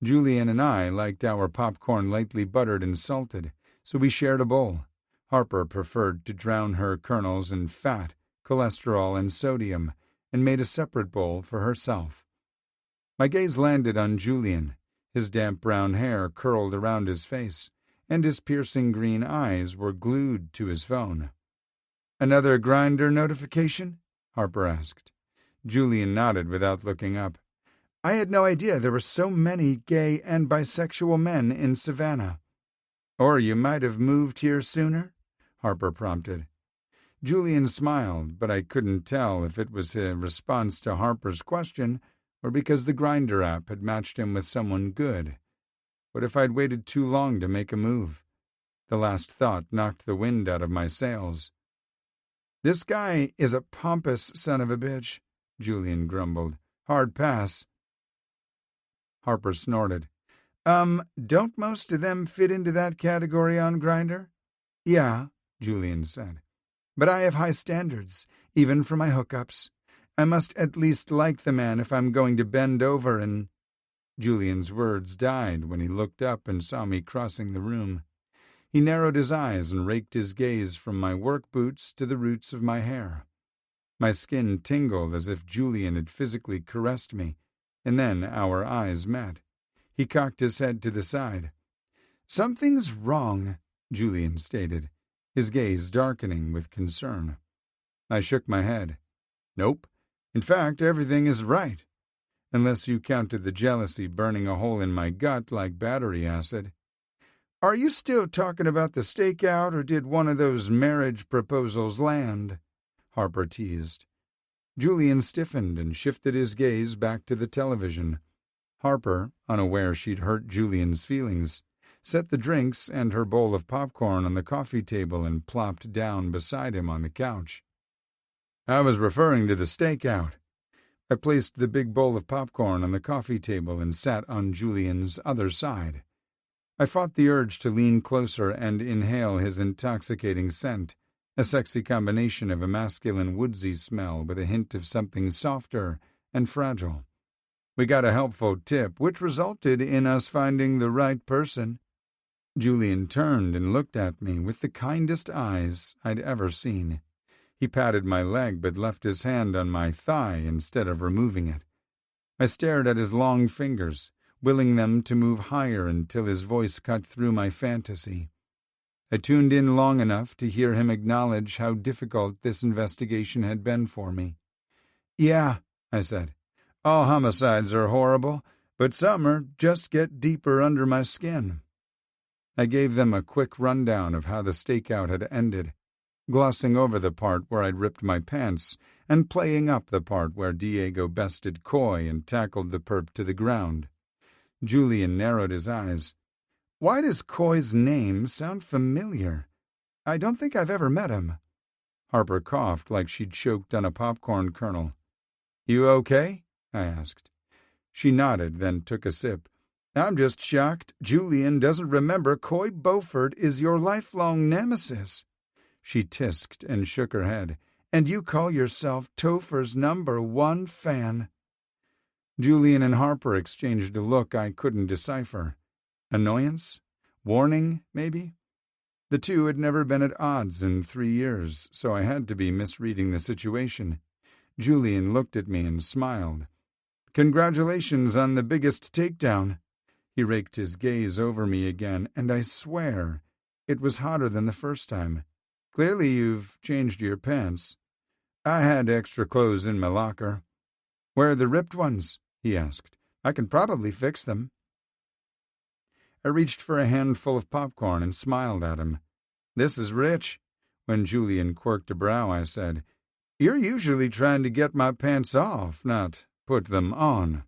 Julian and I liked our popcorn lightly buttered and salted, so we shared a bowl. Harper preferred to drown her kernels in fat, cholesterol, and sodium, and made a separate bowl for herself. My gaze landed on Julian. His damp brown hair curled around his face, and his piercing green eyes were glued to his phone. "Another Grindr notification?" Harper asked. Julian nodded without looking up. "I had no idea there were so many gay and bisexual men in Savannah." "Or you might have moved here sooner?" Harper prompted. Julian smiled, but I couldn't tell if it was a response to Harper's question or because the Grindr app had matched him with someone good. What if I'd waited too long to make a move? The last thought knocked the wind out of my sails. "This guy is a pompous son of a bitch," Julian grumbled. "Hard pass." Harper snorted. Don't most of them fit into that category on Grindr?" "Yeah," Julian said. "But I have high standards, even for my hookups. I must at least like the man if I'm going to bend over and—" Julian's words died when he looked up and saw me crossing the room. He narrowed his eyes and raked his gaze from my work boots to the roots of my hair. My skin tingled as if Julian had physically caressed me, and then our eyes met. He cocked his head to the side. "Something's wrong," Julian stated, his gaze darkening with concern. I shook my head. "Nope. In fact, everything is right. Unless you counted the jealousy burning a hole in my gut like battery acid." "Are you still talking about the stakeout, or did one of those marriage proposals land?" Harper teased. Julian stiffened and shifted his gaze back to the television. Harper, unaware she'd hurt Julian's feelings, set the drinks and her bowl of popcorn on the coffee table and plopped down beside him on the couch. "I was referring to the stakeout." I placed the big bowl of popcorn on the coffee table and sat on Julian's other side. I fought the urge to lean closer and inhale his intoxicating scent, a sexy combination of a masculine woodsy smell with a hint of something softer and fragile. We got a helpful tip, which resulted in us finding the right person. Julian turned and looked at me with the kindest eyes I'd ever seen. He patted my leg but left his hand on my thigh instead of removing it. I stared at his long fingers, willing them to move higher until his voice cut through my fantasy. I tuned in long enough to hear him acknowledge how difficult this investigation had been for me. "Yeah," I said. "All homicides are horrible, but some just get deeper under my skin." I gave them a quick rundown of how the stakeout had ended, glossing over the part where I'd ripped my pants and playing up the part where Diego bested Coy and tackled the perp to the ground. Julian narrowed his eyes. "Why does Coy's name sound familiar? I don't think I've ever met him." Harper coughed like she'd choked on a popcorn kernel. "You okay?" I asked. She nodded, then took a sip. "I'm just shocked Julian doesn't remember Coy Beaufort is your lifelong nemesis." She tisked and shook her head. "And you call yourself Topher's #1 fan." Julian and Harper exchanged a look I couldn't decipher. Annoyance? Warning, maybe? The two had never been at odds in 3 years, so I had to be misreading the situation. Julian looked at me and smiled. "Congratulations on the biggest takedown." He raked his gaze over me again, and I swear it was hotter than the first time. Clearly you've changed your pants. I had extra clothes in my locker. Where are the ripped ones? He asked. I can probably fix them. I reached for a handful of popcorn and smiled at him. This is rich. When Julian quirked a brow, I said, You're usually trying to get my pants off, not put them on.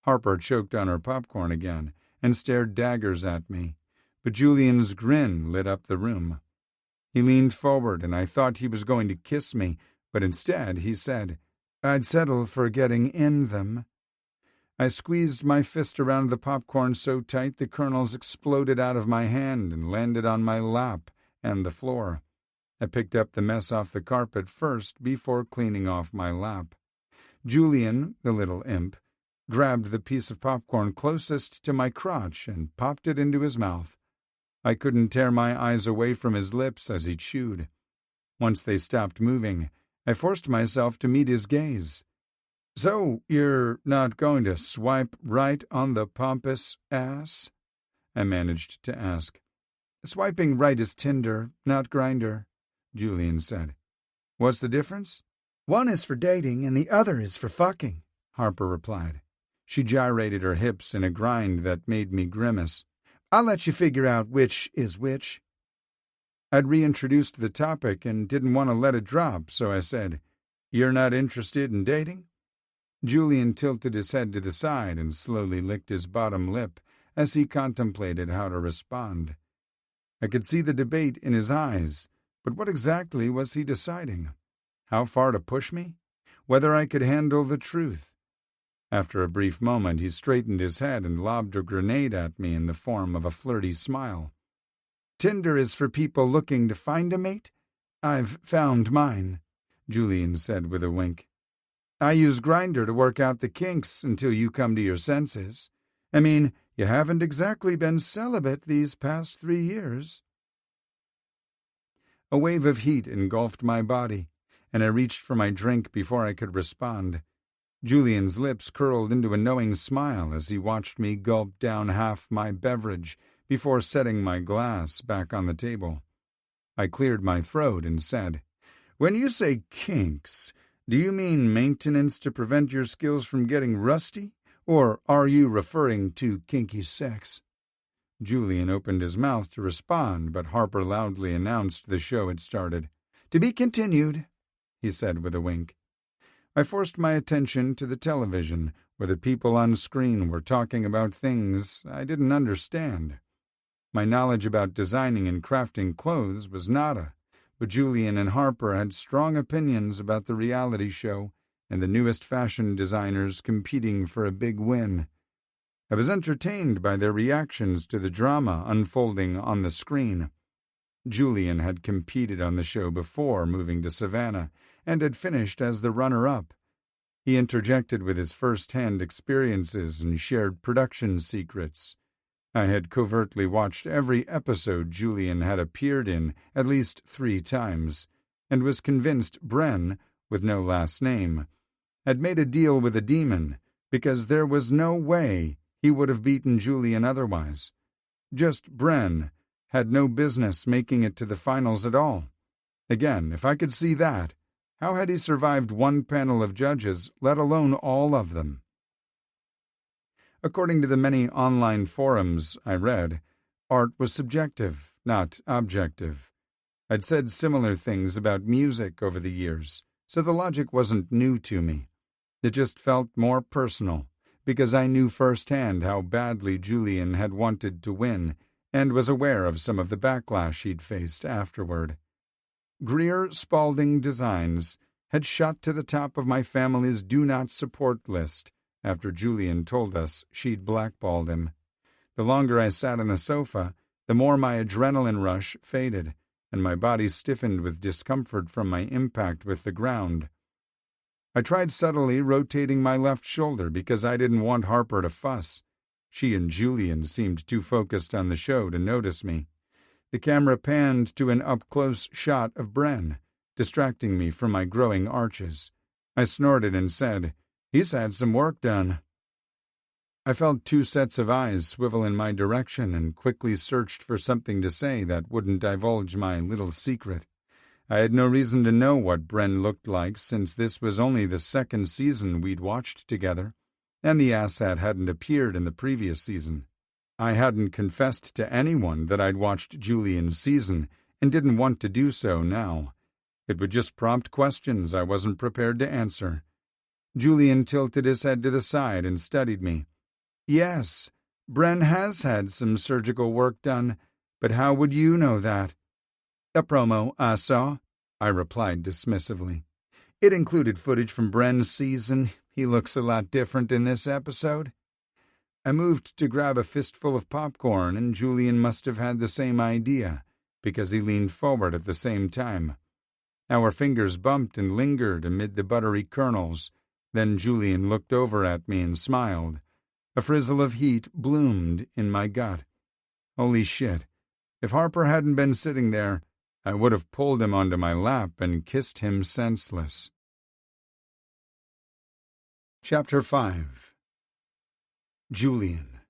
Harper choked on her popcorn again and stared daggers at me, but Julian's grin lit up the room. He leaned forward, and I thought he was going to kiss me, but instead he said, I'd settle for getting in them. I squeezed my fist around the popcorn so tight the kernels exploded out of my hand and landed on my lap and the floor. I picked up the mess off the carpet first before cleaning off my lap. Julian, the little imp, grabbed the piece of popcorn closest to my crotch and popped it into his mouth. I couldn't tear my eyes away from his lips as he chewed. Once they stopped moving, I forced myself to meet his gaze. So, you're not going to swipe right on the pompous ass? I managed to ask. Swiping right is Tinder, not Grindr, Julian said. What's the difference? One is for dating and the other is for fucking, Harper replied. She gyrated her hips in a grind that made me grimace. I'll let you figure out which is which. I'd reintroduced the topic and didn't want to let it drop, so I said, You're not interested in dating? Julian tilted his head to the side and slowly licked his bottom lip as he contemplated how to respond. I could see the debate in his eyes, but what exactly was he deciding? How far to push me? Whether I could handle the truth? After a brief moment, he straightened his head and lobbed a grenade at me in the form of a flirty smile. Tinder is for people looking to find a mate? I've found mine, Julian said with a wink. I use Grindr to work out the kinks until you come to your senses. I mean, you haven't exactly been celibate these past 3 years. A wave of heat engulfed my body, and I reached for my drink before I could respond. Julian's lips curled into a knowing smile as he watched me gulp down half my beverage before setting my glass back on the table. I cleared my throat and said, When you say kinks, do you mean maintenance to prevent your skills from getting rusty, or are you referring to kinky sex? Julian opened his mouth to respond, but Harper loudly announced the show had started. To be continued, he said with a wink. I forced my attention to the television, where the people on screen were talking about things I didn't understand. My knowledge about designing and crafting clothes was nada, but Julian and Harper had strong opinions about the reality show and the newest fashion designers competing for a big win. I was entertained by their reactions to the drama unfolding on the screen. Julian had competed on the show before moving to Savannah and had finished as the runner-up. He interjected with his first-hand experiences and shared production secrets. I had covertly watched every episode Julian had appeared in at least 3 times, and was convinced Bren, with no last name, had made a deal with a demon because there was no way he would have beaten Julian otherwise. Just Bren had no business making it to the finals at all. Again, if I could see that, how had he survived one panel of judges, let alone all of them? According to the many online forums I read, art was subjective, not objective. I'd said similar things about music over the years, so the logic wasn't new to me. It just felt more personal, because I knew firsthand how badly Julian had wanted to win, and was aware of some of the backlash he'd faced afterward. Greer Spalding Designs had shot to the top of my family's do not support list after Julian told us she'd blackballed him. The longer I sat on the sofa, the more my adrenaline rush faded, and my body stiffened with discomfort from my impact with the ground. I tried subtly rotating my left shoulder because I didn't want Harper to fuss. She and Julian seemed too focused on the show to notice me. The camera panned to an up-close shot of Bren, distracting me from my growing arches. I snorted and said, He's had some work done. I felt 2 sets of eyes swivel in my direction and quickly searched for something to say that wouldn't divulge my little secret. I had no reason to know what Bren looked like since this was only the second season we'd watched together, and the asshat hadn't appeared in the previous season. I hadn't confessed to anyone that I'd watched Julian's season and didn't want to do so now. It would just prompt questions I wasn't prepared to answer. Julian tilted his head to the side and studied me. Yes, Bren has had some surgical work done, but how would you know that? A promo I saw, I replied dismissively. It included footage from Bren's season. He looks a lot different in this episode. I moved to grab a fistful of popcorn, and Julian must have had the same idea, because he leaned forward at the same time. Our fingers bumped and lingered amid the buttery kernels. Then Julian looked over at me and smiled. A frizzle of heat bloomed in my gut. Holy shit. If Harper hadn't been sitting there, I would have pulled him onto my lap and kissed him senseless. Chapter 5. Julian.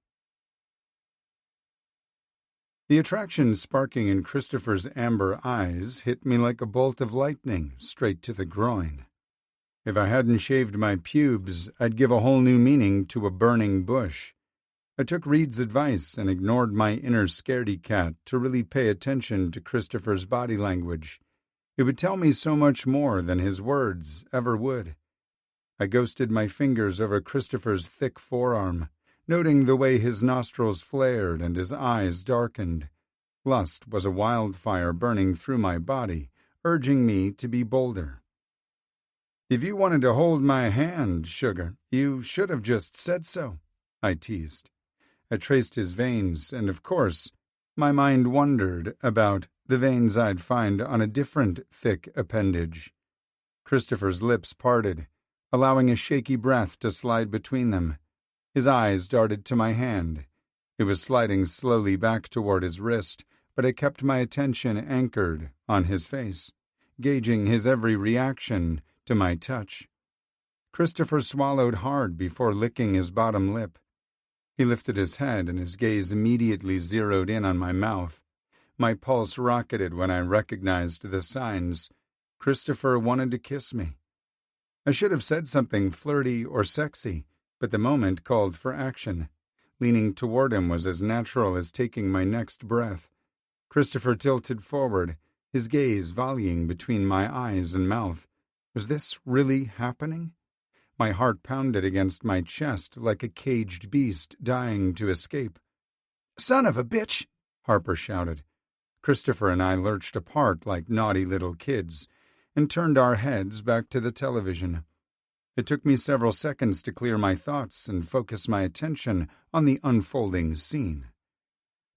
The attraction sparking in Christopher's amber eyes hit me like a bolt of lightning straight to the groin. If I hadn't shaved my pubes, I'd give a whole new meaning to a burning bush. I took Reed's advice and ignored my inner scaredy cat to really pay attention to Christopher's body language. It would tell me so much more than his words ever would. I ghosted my fingers over Christopher's thick forearm, noting the way his nostrils flared and his eyes darkened. Lust was a wildfire burning through my body, urging me to be bolder. If you wanted to hold my hand, sugar, you should have just said so, I teased. I traced his veins, and of course, my mind wondered about the veins I'd find on a different thick appendage. Christopher's lips parted, allowing a shaky breath to slide between them. His eyes darted to my hand. It was sliding slowly back toward his wrist, but I kept my attention anchored on his face, gauging his every reaction to my touch. Christopher swallowed hard before licking his bottom lip. He lifted his head and his gaze immediately zeroed in on my mouth. My pulse rocketed when I recognized the signs. Christopher wanted to kiss me. I should have said something flirty or sexy, but the moment called for action. Leaning toward him was as natural as taking my next breath. Christopher tilted forward, his gaze volleying between my eyes and mouth. Was this really happening? My heart pounded against my chest like a caged beast dying to escape. "Son of a bitch!" Harper shouted. Christopher and I lurched apart like naughty little kids and turned our heads back to the television. It took me several seconds to clear my thoughts and focus my attention on the unfolding scene.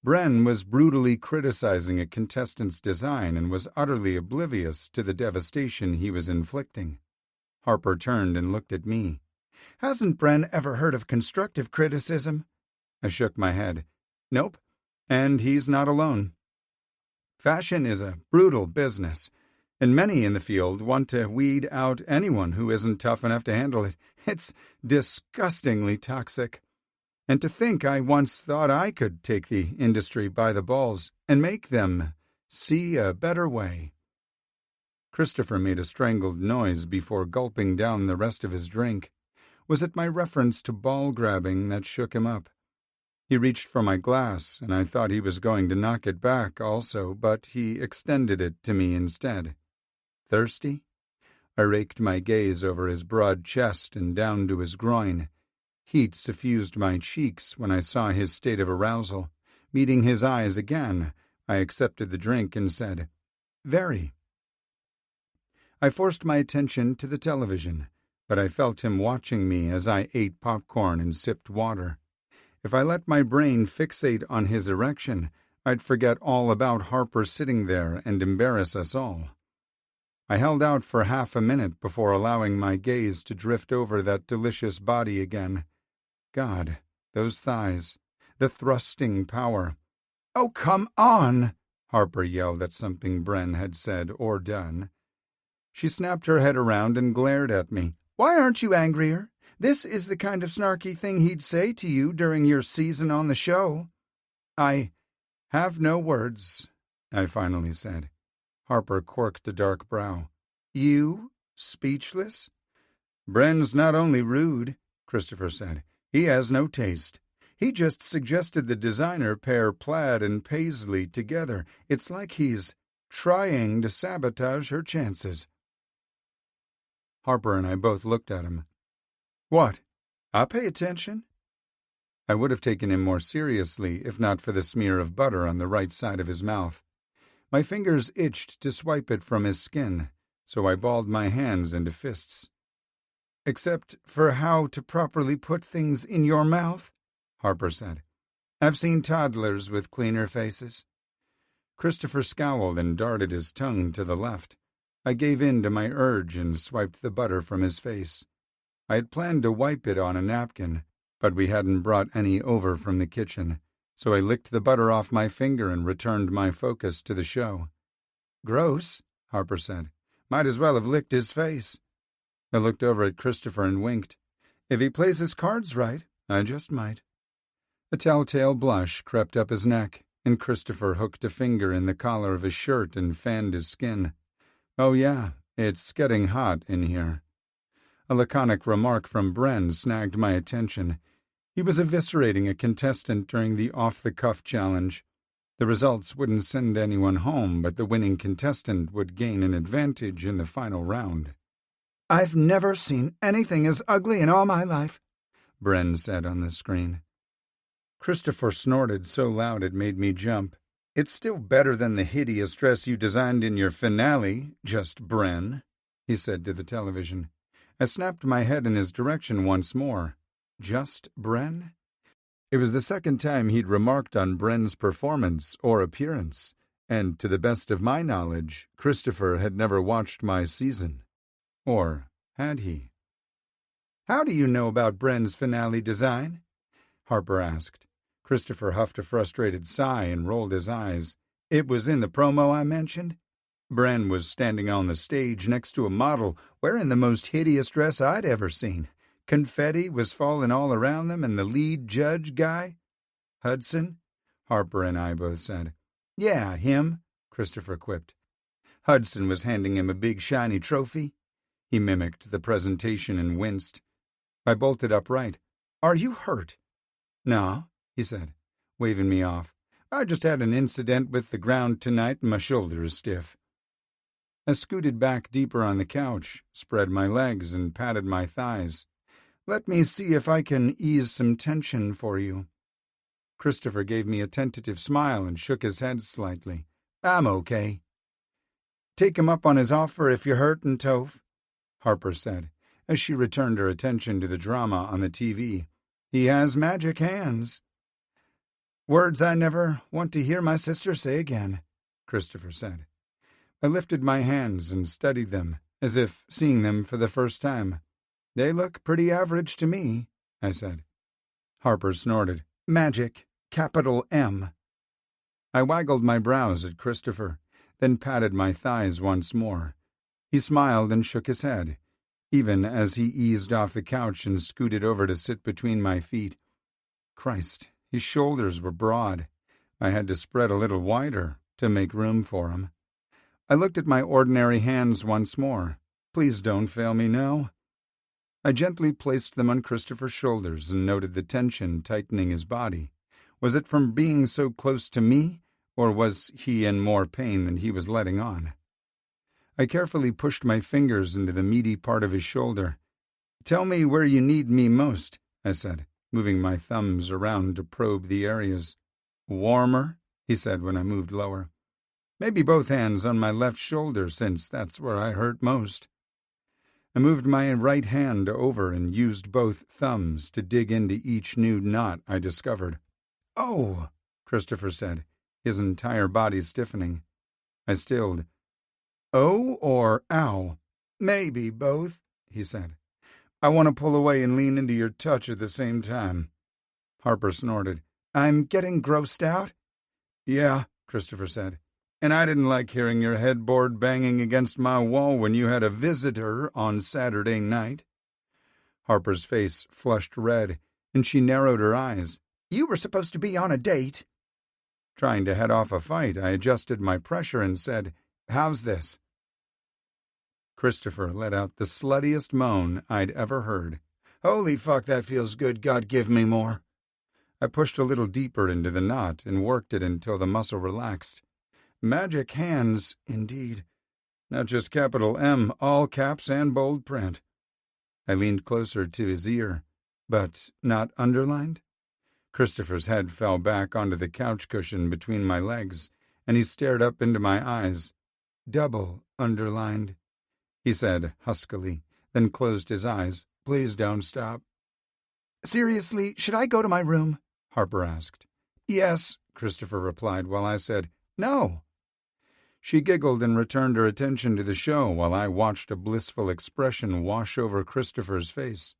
Bren was brutally criticizing a contestant's design and was utterly oblivious to the devastation he was inflicting. Harper turned and looked at me. "Hasn't Bren ever heard of constructive criticism?" I shook my head. "Nope, and he's not alone. Fashion is a brutal business, and many in the field want to weed out anyone who isn't tough enough to handle it. It's disgustingly toxic. And to think I once thought I could take the industry by the balls and make them see a better way." Christopher made a strangled noise before gulping down the rest of his drink. Was it my reference to ball grabbing that shook him up? He reached for my glass, and I thought he was going to knock it back also, but he extended it to me instead. "Thirsty?" I raked my gaze over his broad chest and down to his groin. Heat suffused my cheeks when I saw his state of arousal. Meeting his eyes again, I accepted the drink and said, "Very." I forced my attention to the television, but I felt him watching me as I ate popcorn and sipped water. If I let my brain fixate on his erection, I'd forget all about Harper sitting there and embarrass us all. I held out for half a minute before allowing my gaze to drift over that delicious body again. God, those thighs, the thrusting power. "Oh, come on!" Harper yelled at something Bren had said or done. She snapped her head around and glared at me. "Why aren't you angrier? This is the kind of snarky thing he'd say to you during your season on the show." "I have no words," I finally said. Harper corked a dark brow. You? Speechless? Bren's not only rude, Christopher said. He has no taste. He just suggested the designer pair plaid and paisley together. It's like he's trying to sabotage her chances. Harper and I both looked at him. What? I pay attention? I would have taken him more seriously if not for the smear of butter on the right side of his mouth. My fingers itched to swipe it from his skin, so I balled my hands into fists. Except for how to properly put things in your mouth, Harper said. I've seen toddlers with cleaner faces. Christopher scowled and darted his tongue to the left. I gave in to my urge and swiped the butter from his face. I had planned to wipe it on a napkin, but we hadn't brought any over from the kitchen, so I licked the butter off my finger and returned my focus to the show. Gross, Harper said. Might as well have licked his face. I looked over at Christopher and winked. If he plays his cards right, I just might. A telltale blush crept up his neck, and Christopher hooked a finger in the collar of his shirt and fanned his skin. Oh yeah, it's getting hot in here. A laconic remark from Bren snagged my attention. He was eviscerating a contestant during the off-the-cuff challenge. The results wouldn't send anyone home, but the winning contestant would gain an advantage in the final round. I've never seen anything as ugly in all my life, Bren said on the screen. Christopher snorted so loud it made me jump. It's still better than the hideous dress you designed in your finale, just Bren, he said to the television. I snapped my head in his direction once more. Just Bren? It was the second time he'd remarked on Bren's performance or appearance, and to the best of my knowledge, Christopher had never watched my season. Or had he? How do you know about Bren's finale design? Harper asked. Christopher huffed a frustrated sigh and rolled his eyes. It was in the promo I mentioned. Bren was standing on the stage next to a model wearing the most hideous dress I'd ever seen. Confetti was falling all around them, and the lead judge guy? Hudson? Harper and I both said. Yeah, him, Christopher quipped. Hudson was handing him a big shiny trophy. He mimicked the presentation and winced. I bolted upright. Are you hurt? No, he said, waving me off. I just had an incident with the ground tonight and my shoulder is stiff. I scooted back deeper on the couch, spread my legs, and patted my thighs. Let me see if I can ease some tension for you. Christopher gave me a tentative smile and shook his head slightly. I'm okay. Take him up on his offer if you're hurtin', Toph, Harper said, as she returned her attention to the drama on the TV. He has magic hands. Words I never want to hear my sister say again, Christopher said. I lifted my hands and studied them, as if seeing them for the first time. They look pretty average to me, I said. Harper snorted. Magic, capital M. I waggled my brows at Christopher, then patted my thighs once more. He smiled and shook his head, even as he eased off the couch and scooted over to sit between my feet. Christ, his shoulders were broad. I had to spread a little wider to make room for him. I looked at my ordinary hands once more. Please don't fail me now. I gently placed them on Christopher's shoulders and noted the tension tightening his body. Was it from being so close to me, or was he in more pain than he was letting on? I carefully pushed my fingers into the meaty part of his shoulder. Tell me where you need me most, I said, moving my thumbs around to probe the areas. Warmer, he said when I moved lower. Maybe both hands on my left shoulder, since that's where I hurt most. I moved my right hand over and used both thumbs to dig into each new knot I discovered. Oh, Christopher said, his entire body stiffening. I stilled. Oh or ow? Maybe both, he said. I want to pull away and lean into your touch at the same time. Harper snorted. I'm getting grossed out? Yeah, Christopher said. And I didn't like hearing your headboard banging against my wall when you had a visitor on Saturday night. Harper's face flushed red, and she narrowed her eyes. You were supposed to be on a date. Trying to head off a fight, I adjusted my pressure and said, How's this?" Christopher let out the sluttiest moan I'd ever heard. "Holy fuck, that feels good. God, give me more." I pushed a little deeper into the knot and worked it until the muscle relaxed. Magic hands, indeed. Not just capital M, all caps and bold print. I leaned closer to his ear. But not underlined? Christopher's head fell back onto the couch cushion between my legs, and he stared up into my eyes. "Double underlined," he said huskily, then closed his eyes. "Please don't stop." "Seriously, should I go to my room?" Harper asked. "Yes," Christopher replied while I said, "No." She giggled and returned her attention to the show while I watched a blissful expression wash over Christopher's face.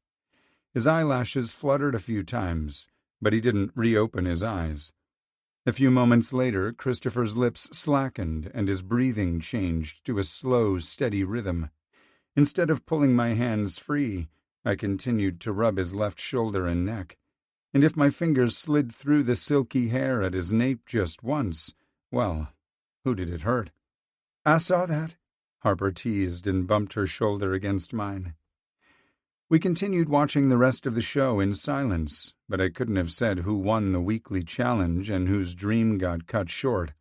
His eyelashes fluttered a few times, but he didn't reopen his eyes. A few moments later, Christopher's lips slackened and his breathing changed to a slow, steady rhythm. Instead of pulling my hands free, I continued to rub his left shoulder and neck, and if my fingers slid through the silky hair at his nape just once, well, who did it hurt? "I saw that," Harper teased and bumped her shoulder against mine. We continued watching the rest of the show in silence, but I couldn't have said who won the weekly challenge and whose dream got cut short.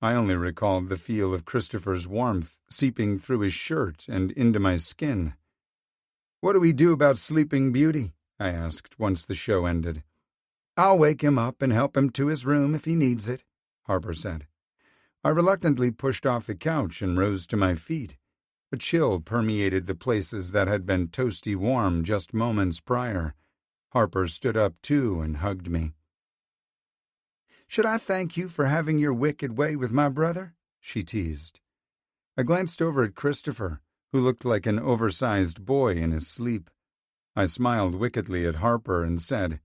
I only recalled the feel of Christopher's warmth seeping through his shirt and into my skin. "What do we do about Sleeping Beauty?" I asked once the show ended. "I'll wake him up and help him to his room if he needs it," Harper said. I reluctantly pushed off the couch and rose to my feet. A chill permeated the places that had been toasty warm just moments prior. Harper stood up too and hugged me. "Should I thank you for having your wicked way with my brother?" she teased. I glanced over at Christopher, who looked like an oversized boy in his sleep. I smiled wickedly at Harper and said,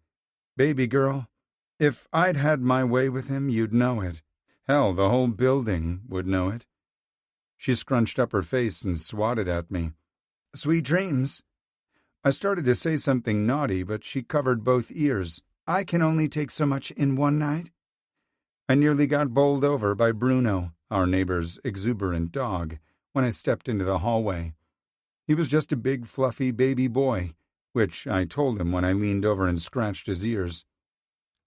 "Baby girl, if I'd had my way with him, you'd know it. Hell, the whole building would know it." She scrunched up her face and swatted at me. "Sweet dreams." I started to say something naughty, but she covered both ears. "I can only take so much in one night." I nearly got bowled over by Bruno, our neighbor's exuberant dog, when I stepped into the hallway. He was just a big, fluffy baby boy, which I told him when I leaned over and scratched his ears.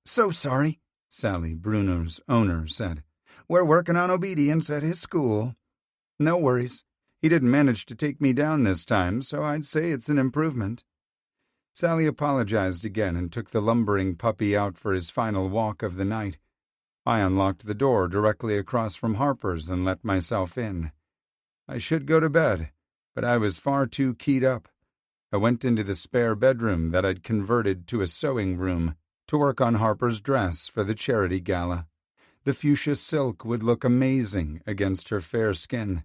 "So sorry," Sally, Bruno's owner, said. "We're working on obedience at his school." "No worries. He didn't manage to take me down this time, so I'd say it's an improvement." Sally apologized again and took the lumbering puppy out for his final walk of the night. I unlocked the door directly across from Harper's and let myself in. I should go to bed, but I was far too keyed up. I went into the spare bedroom that I'd converted to a sewing room to work on Harper's dress for the charity gala. The fuchsia silk would look amazing against her fair skin.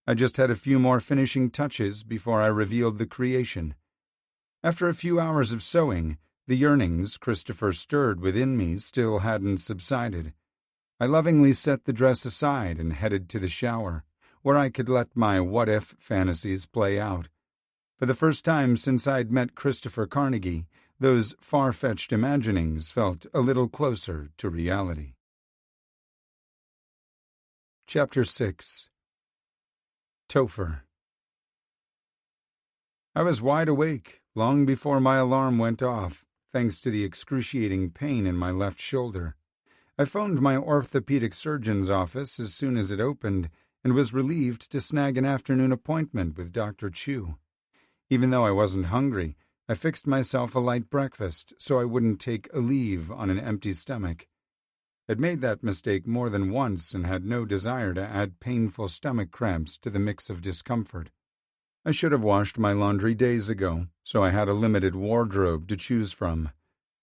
I just had a few more finishing touches before I revealed the creation. After a few hours of sewing, the yearnings Christopher stirred within me still hadn't subsided. I lovingly set the dress aside and headed to the shower, where I could let my what-if fantasies play out. For the first time since I'd met Christopher Carnegie, those far-fetched imaginings felt a little closer to reality. Chapter 6. Topher. I was wide awake long before my alarm went off, thanks to the excruciating pain in my left shoulder. I phoned my orthopedic surgeon's office as soon as it opened and was relieved to snag an afternoon appointment with Dr. Chu. Even though I wasn't hungry, I fixed myself a light breakfast so I wouldn't take a leave on an empty stomach. I'd made that mistake more than once and had no desire to add painful stomach cramps to the mix of discomfort. I should have washed my laundry days ago, so I had a limited wardrobe to choose from.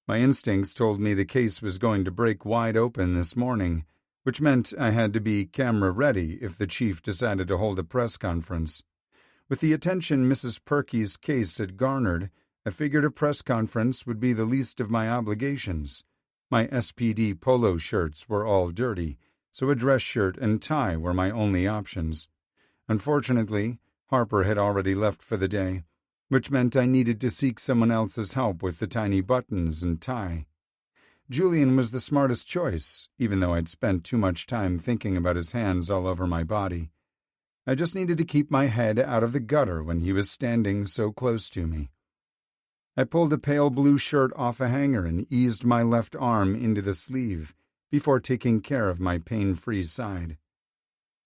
My instincts told me the case was going to break wide open this morning, which meant I had to be camera-ready if the chief decided to hold a press conference. With the attention Mrs. Perky's case had garnered, I figured a press conference would be the least of my obligations. My SPD polo shirts were all dirty, so a dress shirt and tie were my only options. Unfortunately, Harper had already left for the day, which meant I needed to seek someone else's help with the tiny buttons and tie. Julian was the smartest choice, even though I'd spent too much time thinking about his hands all over my body. I just needed to keep my head out of the gutter when he was standing so close to me. I pulled a pale blue shirt off a hanger and eased my left arm into the sleeve before taking care of my pain-free side.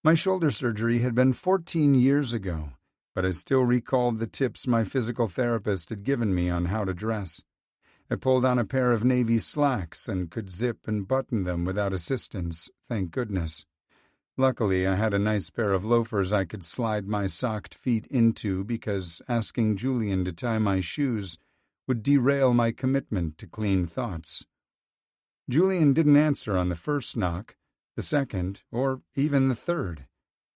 My shoulder surgery had been 14 years ago, but I still recalled the tips my physical therapist had given me on how to dress. I pulled on a pair of navy slacks and could zip and button them without assistance, thank goodness. Luckily, I had a nice pair of loafers I could slide my socked feet into because asking Julian to tie my shoes would derail my commitment to clean thoughts. Julian didn't answer on the first knock, the second, or even the third.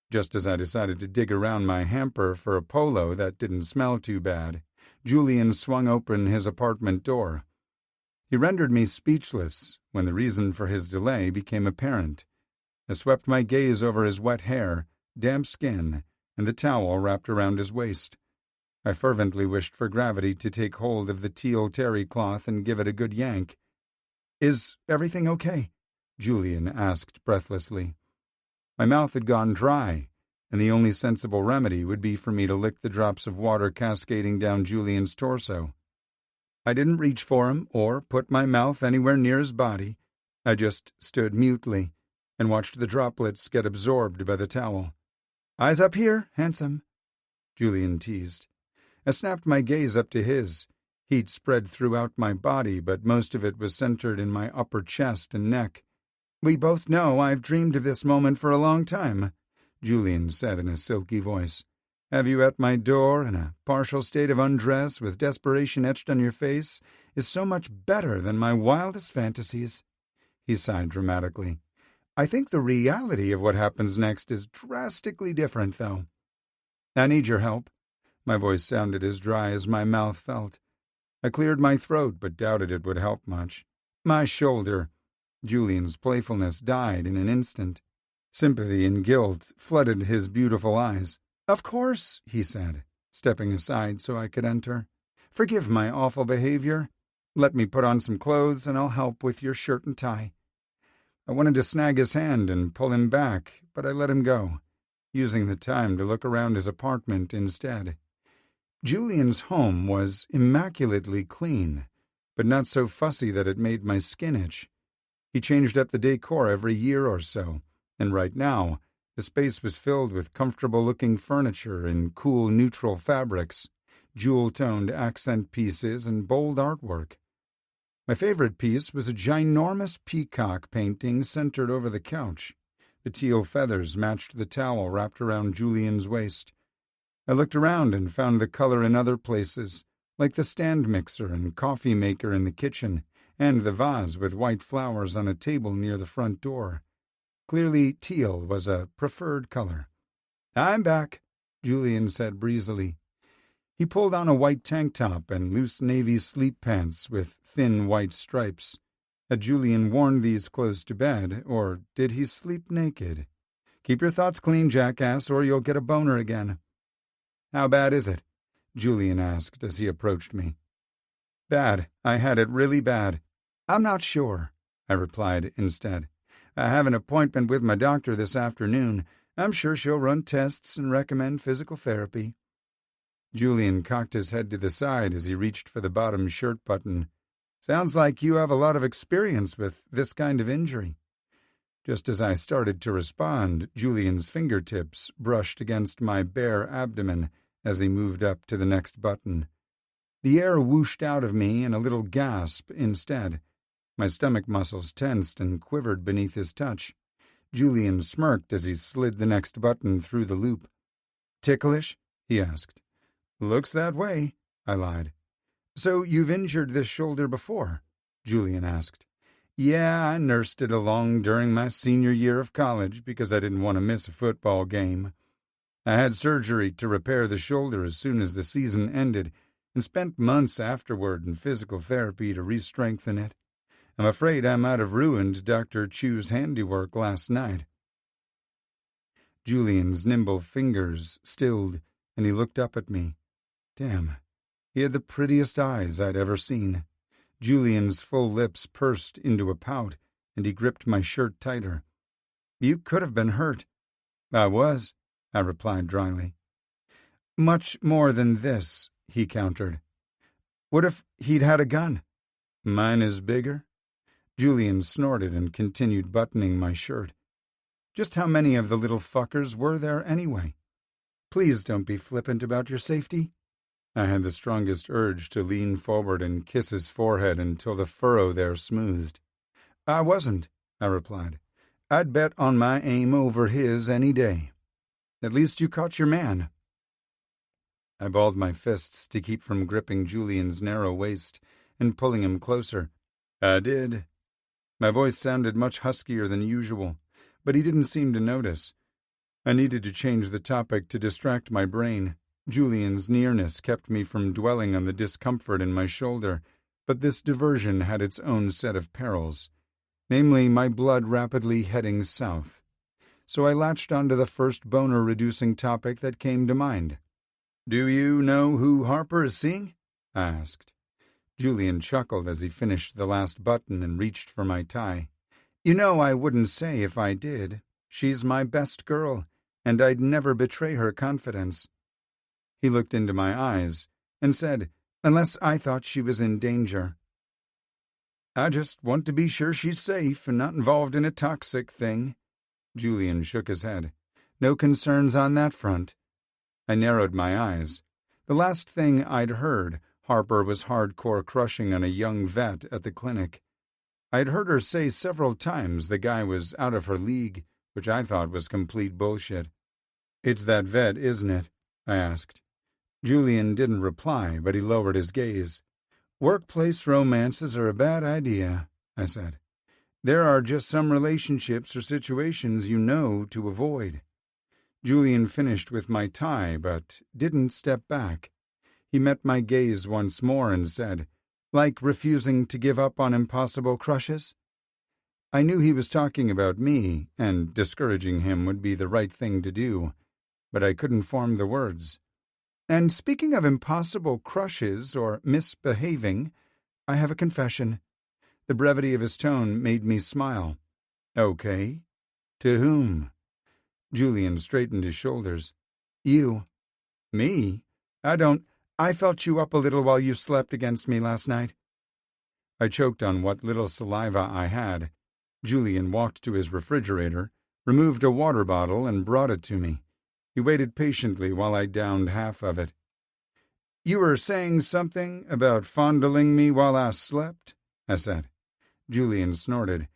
Just as I decided to dig around my hamper for a polo that didn't smell too bad, Julian swung open his apartment door. He rendered me speechless when the reason for his delay became apparent. I swept my gaze over his wet hair, damp skin, and the towel wrapped around his waist. I fervently wished for gravity to take hold of the teal terry cloth and give it a good yank. "Is everything okay?" Julian asked breathlessly. My mouth had gone dry, and the only sensible remedy would be for me to lick the drops of water cascading down Julian's torso. I didn't reach for him or put my mouth anywhere near his body. I just stood mutely and watched the droplets get absorbed by the towel. "Eyes up here, handsome," Julian teased. I snapped my gaze up to his. Heat spread throughout my body, but most of it was centered in my upper chest and neck. "We both know I've dreamed of this moment for a long time," Julian said in a silky voice. "Have you at my door in a partial state of undress with desperation etched on your face is so much better than my wildest fantasies." He sighed dramatically. "I think the reality of what happens next is drastically different, though. I need your help." My voice sounded as dry as my mouth felt. I cleared my throat, but doubted it would help much. "My shoulder." Julian's playfulness died in an instant. Sympathy and guilt flooded his beautiful eyes. "Of course," he said, stepping aside so I could enter. "Forgive my awful behavior. Let me put on some clothes and I'll help with your shirt and tie." I wanted to snag his hand and pull him back, but I let him go, using the time to look around his apartment instead. Julian's home was immaculately clean, but not so fussy that it made my skin itch. He changed up the decor every year or so, and right now, the space was filled with comfortable-looking furniture in cool neutral fabrics, jewel-toned accent pieces, and bold artwork. My favorite piece was a ginormous peacock painting centered over the couch. The teal feathers matched the towel wrapped around Julian's waist. I looked around and found the color in other places, like the stand mixer and coffee maker in the kitchen, and the vase with white flowers on a table near the front door. Clearly, teal was a preferred color. "I'm back," Julian said breezily. He pulled on a white tank top and loose navy sleep pants with thin white stripes. Had Julian worn these clothes to bed, or did he sleep naked? "Keep your thoughts clean, jackass, or you'll get a boner again." "How bad is it?" Julian asked as he approached me. "Bad. I had it really bad." "I'm not sure," I replied instead. "I have an appointment with my doctor this afternoon. I'm sure she'll run tests and recommend physical therapy." Julian cocked his head to the side as he reached for the bottom shirt button. "Sounds like you have a lot of experience with this kind of injury." Just as I started to respond, Julian's fingertips brushed against my bare abdomen as he moved up to the next button. The air whooshed out of me in a little gasp instead. My stomach muscles tensed and quivered beneath his touch. Julian smirked as he slid the next button through the loop. "Ticklish?" he asked. "Looks that way," I lied. "So you've injured this shoulder before?" Julian asked. "Yeah, I nursed it along during my senior year of college because I didn't want to miss a football game. I had surgery to repair the shoulder as soon as the season ended and spent months afterward in physical therapy to re-strengthen it. I'm afraid I might have ruined Dr. Chu's handiwork last night." Julian's nimble fingers stilled, and he looked up at me. Damn, he had the prettiest eyes I'd ever seen. Julian's full lips pursed into a pout, and he gripped my shirt tighter. "You could have been hurt." "I was," I replied dryly. Much more than this, he countered. What if he'd had a gun? Mine is bigger? Julian snorted and continued buttoning my shirt. Just how many of the little fuckers were there anyway? Please don't be flippant about your safety. I had the strongest urge to lean forward and kiss his forehead until the furrow there smoothed. I wasn't, I replied. I'd bet on my aim over his any day. At least you caught your man. I balled my fists to keep from gripping Julian's narrow waist and pulling him closer. I did. My voice sounded much huskier than usual, but he didn't seem to notice. I needed to change the topic to distract my brain. Julian's nearness kept me from dwelling on the discomfort in my shoulder, but this diversion had its own set of perils, namely my blood rapidly heading south. So I latched onto the first boner-reducing topic that came to mind. Do you know who Harper is seeing? I asked. Julian chuckled as he finished the last button and reached for my tie. You know I wouldn't say if I did. She's my best girl, and I'd never betray her confidence. He looked into my eyes and said, unless I thought she was in danger. I just want to be sure she's safe and not involved in a toxic thing. Julian shook his head. No concerns on that front. I narrowed my eyes. The last thing I'd heard, Harper was hardcore crushing on a young vet at the clinic. I'd heard her say several times the guy was out of her league, which I thought was complete bullshit. It's that vet, isn't it? I asked. Julian didn't reply, but he lowered his gaze. Workplace romances are a bad idea, I said. There are just some relationships or situations you know to avoid. Julian finished with my tie, but didn't step back. He met my gaze once more and said, like refusing to give up on impossible crushes? I knew he was talking about me, and discouraging him would be the right thing to do, but I couldn't form the words. And speaking of impossible crushes or misbehaving, I have a confession. The brevity of his tone made me smile. Okay. To whom? Julian straightened his shoulders. You. Me? I felt you up a little while you slept against me last night. I choked on what little saliva I had. Julian walked to his refrigerator, removed a water bottle, and brought it to me. He waited patiently while I downed half of it. You were saying something about fondling me while I slept? I said. Julian snorted.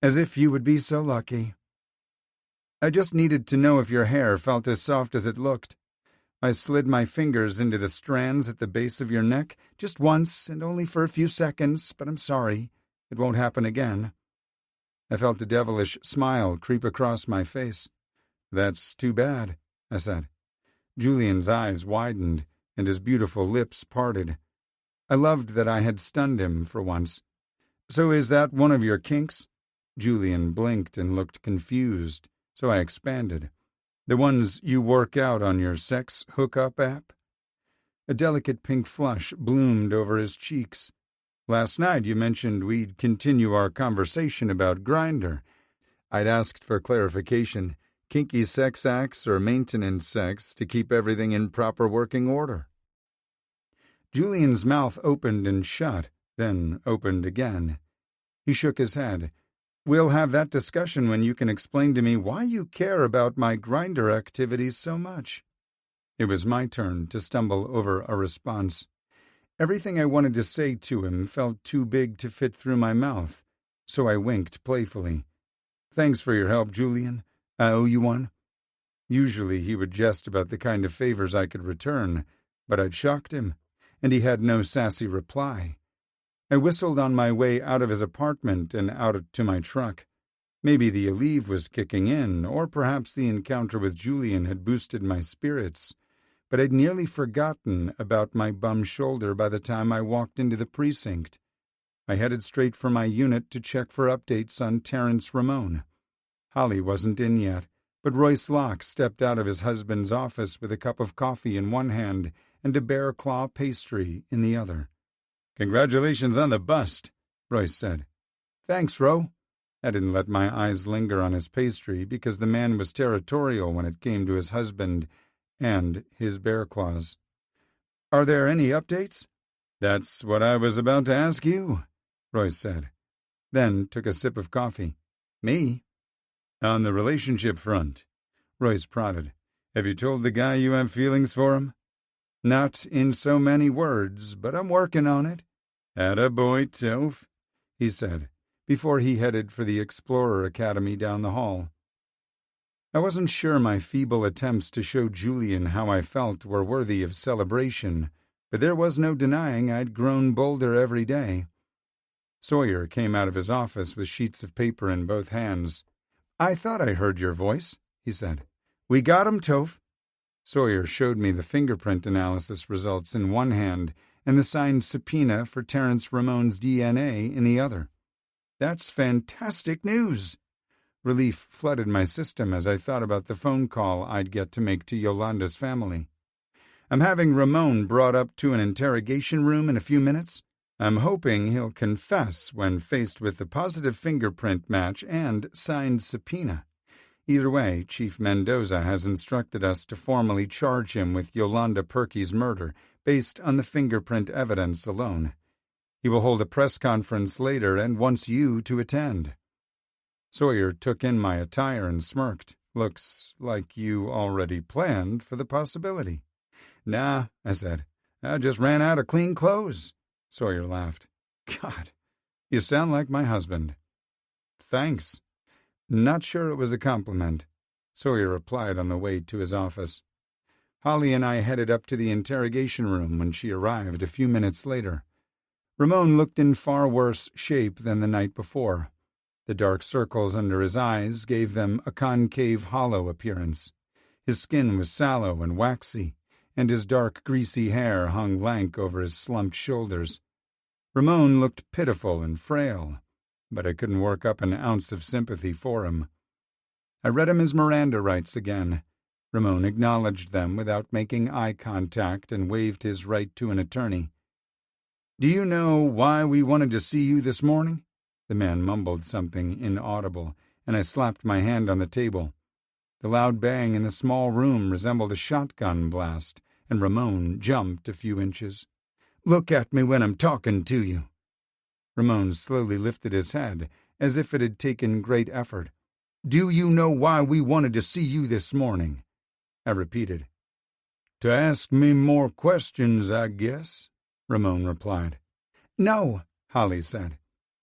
As if you would be so lucky. I just needed to know if your hair felt as soft as it looked. I slid my fingers into the strands at the base of your neck, just once and only for a few seconds, but I'm sorry. It won't happen again. I felt a devilish smile creep across my face. That's too bad, I said. Julian's eyes widened, and his beautiful lips parted. I loved that I had stunned him for once. So is that one of your kinks? Julian blinked and looked confused, so I expanded. The ones you work out on your sex hookup app? A delicate pink flush bloomed over his cheeks. Last night you mentioned we'd continue our conversation about Grindr. I'd asked for clarification, kinky sex acts or maintenance sex to keep everything in proper working order. Julian's mouth opened and shut, then opened again. He shook his head. We'll have that discussion when you can explain to me why you care about my Grindr activities so much. It was my turn to stumble over a response. Everything I wanted to say to him felt too big to fit through my mouth, so I winked playfully. Thanks for your help, Julian. I owe you one. Usually he would jest about the kind of favors I could return, but I'd shocked him, and he had no sassy reply. I whistled on my way out of his apartment and out to my truck. Maybe the Aleve was kicking in, or perhaps the encounter with Julian had boosted my spirits, but I'd nearly forgotten about my bum shoulder by the time I walked into the precinct. I headed straight for my unit to check for updates on Terrence Ramon. Holly wasn't in yet, but Royce Locke stepped out of his husband's office with a cup of coffee in one hand and a bear claw pastry in the other. Congratulations on the bust, Royce said. Thanks, Ro. I didn't let my eyes linger on his pastry because the man was territorial when it came to his husband and his bear claws. "Are there any updates?" "That's what I was about to ask you," Royce said, then took a sip of coffee. "Me?" "On the relationship front," Royce prodded. "Have you told the guy you have feelings for him?" "Not in so many words, but I'm working on it." "Attaboy, Toph," he said, before he headed for the Explorer Academy down the hall. I wasn't sure my feeble attempts to show Julian how I felt were worthy of celebration, but there was no denying I'd grown bolder every day. Sawyer came out of his office with sheets of paper in both hands. "I thought I heard your voice," he said. "We got him, Toph." Sawyer showed me the fingerprint analysis results in one hand and the signed subpoena for Terence Ramon's DNA in the other. "That's fantastic news." Relief flooded my system as I thought about the phone call I'd get to make to Yolanda's family. "I'm having Ramon brought up to an interrogation room in a few minutes. I'm hoping he'll confess when faced with the positive fingerprint match and signed subpoena. Either way, Chief Mendoza has instructed us to formally charge him with Yolanda Perky's murder based on the fingerprint evidence alone. He will hold a press conference later and wants you to attend." Sawyer took in my attire and smirked. "Looks like you already planned for the possibility." "Nah," I said. "I just ran out of clean clothes." Sawyer laughed. "God, you sound like my husband." "Thanks." "Not sure it was a compliment," Sawyer replied on the way to his office. Holly and I headed up to the interrogation room when she arrived a few minutes later. Ramon looked in far worse shape than the night before. The dark circles under his eyes gave them a concave, hollow appearance. His skin was sallow and waxy, and his dark, greasy hair hung lank over his slumped shoulders. Ramon looked pitiful and frail, but I couldn't work up an ounce of sympathy for him. I read him his Miranda rights again. Ramon acknowledged them without making eye contact and waived his right to an attorney. "Do you know why we wanted to see you this morning?" The man mumbled something inaudible, and I slapped my hand on the table. The loud bang in the small room resembled a shotgun blast, and Ramon jumped a few inches. "Look at me when I'm talking to you." Ramon slowly lifted his head, as if it had taken great effort. "Do you know why we wanted to see you this morning?" I repeated. "To ask me more questions, I guess," Ramon replied. "No," Holly said.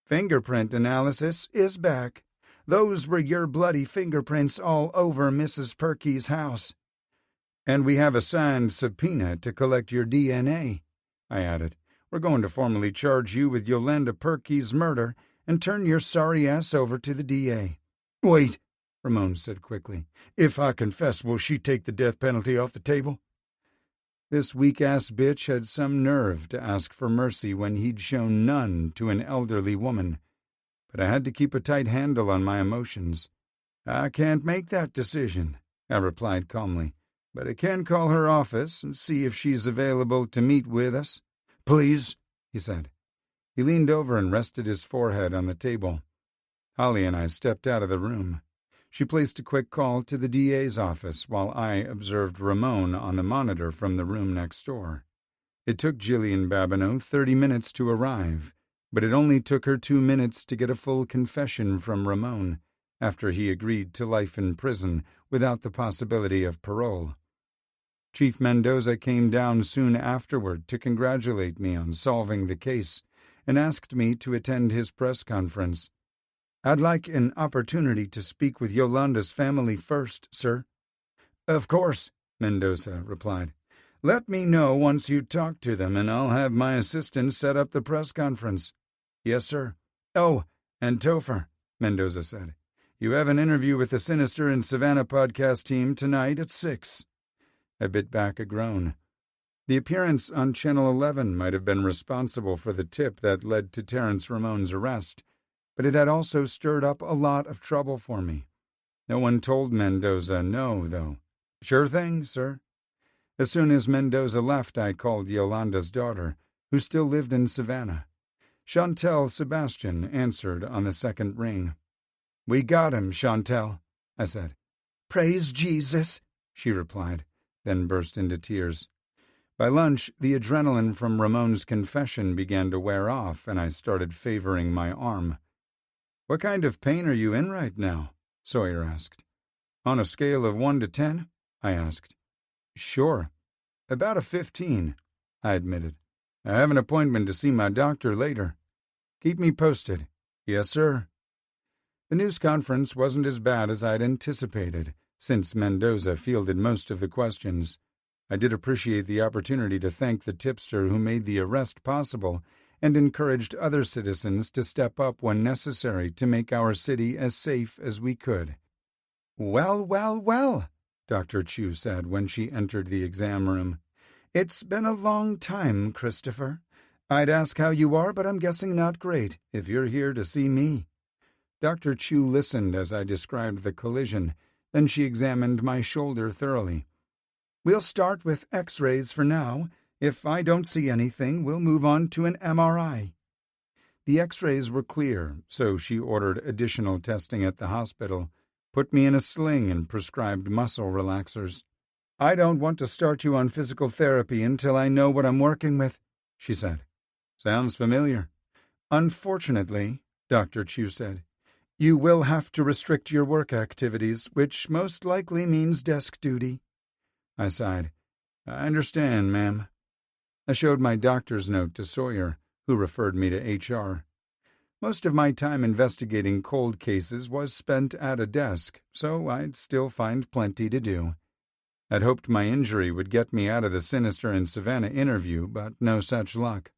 "Fingerprint analysis is back. Those were your bloody fingerprints all over Mrs. Perky's house." "And we have a signed subpoena to collect your DNA," I added. "We're going to formally charge you with Yolanda Perky's murder and turn your sorry ass over to the DA." "Wait," Ramon said quickly. "If I confess, will she take the death penalty off the table?" This weak-ass bitch had some nerve to ask for mercy when he'd shown none to an elderly woman. But I had to keep a tight handle on my emotions. "I can't make that decision," I replied calmly, "but I can call her office and see if she's available to meet with us." "Please," he said. He leaned over and rested his forehead on the table. Holly and I stepped out of the room. She placed a quick call to the DA's office while I observed Ramon on the monitor from the room next door. It took Jillian Babineau 30 minutes to arrive, but it only took her 2 minutes to get a full confession from Ramon after he agreed to life in prison without the possibility of parole. Chief Mendoza came down soon afterward to congratulate me on solving the case and asked me to attend his press conference. "I'd like an opportunity to speak with Yolanda's family first, sir." "Of course," Mendoza replied. "Let me know once you talk to them, and I'll have my assistant set up the press conference." "Yes, sir." "Oh, and Topher," Mendoza said, "you have an interview with the Sinister and Savannah podcast team tonight at 6. I bit back a groan. The appearance on Channel 11 might have been responsible for the tip that led to Terence Ramon's arrest, but it had also stirred up a lot of trouble for me. No one told Mendoza no, though. "Sure thing, sir." As soon as Mendoza left, I called Yolanda's daughter, who still lived in Savannah. Chantel Sebastian answered on the second ring. "We got him, Chantel," I said. "Praise Jesus," she replied, then burst into tears. By lunch, the adrenaline from Ramon's confession began to wear off, and I started favoring my arm. "What kind of pain are you in right now?" Sawyer asked. "On a scale of 1 to 10? I asked. "Sure. About a 15, I admitted. "I have an appointment to see my doctor later. Keep me posted." "Yes, sir." The news conference wasn't as bad as I'd anticipated, since Mendoza fielded most of the questions. I did appreciate the opportunity to thank the tipster who made the arrest possible and encouraged other citizens to step up when necessary to make our city as safe as we could. "Well, well, well," Dr. Chu said when she entered the exam room. "It's been a long time, Christopher. I'd ask how you are, but I'm guessing not great, if you're here to see me." Dr. Chu listened as I described the collision, then she examined my shoulder thoroughly. "We'll start with X-rays for now. If I don't see anything, we'll move on to an MRI." The X-rays were clear, so she ordered additional testing at the hospital, put me in a sling, and prescribed muscle relaxers. "I don't want to start you on physical therapy until I know what I'm working with," she said. "Sounds familiar." "Unfortunately," Dr. Chu said, "you will have to restrict your work activities, which most likely means desk duty." I sighed. "I understand, ma'am." I showed my doctor's note to Sawyer, who referred me to HR. Most of my time investigating cold cases was spent at a desk, so I'd still find plenty to do. I'd hoped my injury would get me out of the Sinister in Savannah interview, but no such luck.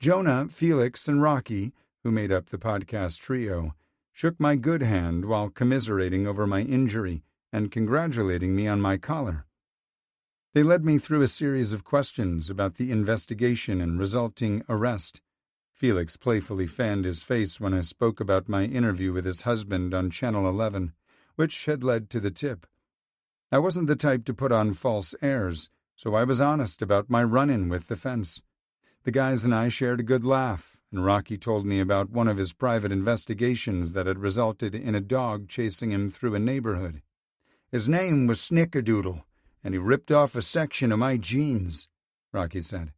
Jonah, Felix, and Rocky, who made up the podcast trio, shook my good hand while commiserating over my injury and congratulating me on my collar. They led me through a series of questions about the investigation and resulting arrest. Felix playfully fanned his face when I spoke about my interview with his husband on Channel 11, which had led to the tip. I wasn't the type to put on false airs, so I was honest about my run-in with the fence. The guys and I shared a good laugh, and Rocky told me about one of his private investigations that had resulted in a dog chasing him through a neighborhood. "His name was Snickerdoodle, and he ripped off a section of my jeans," Rocky said.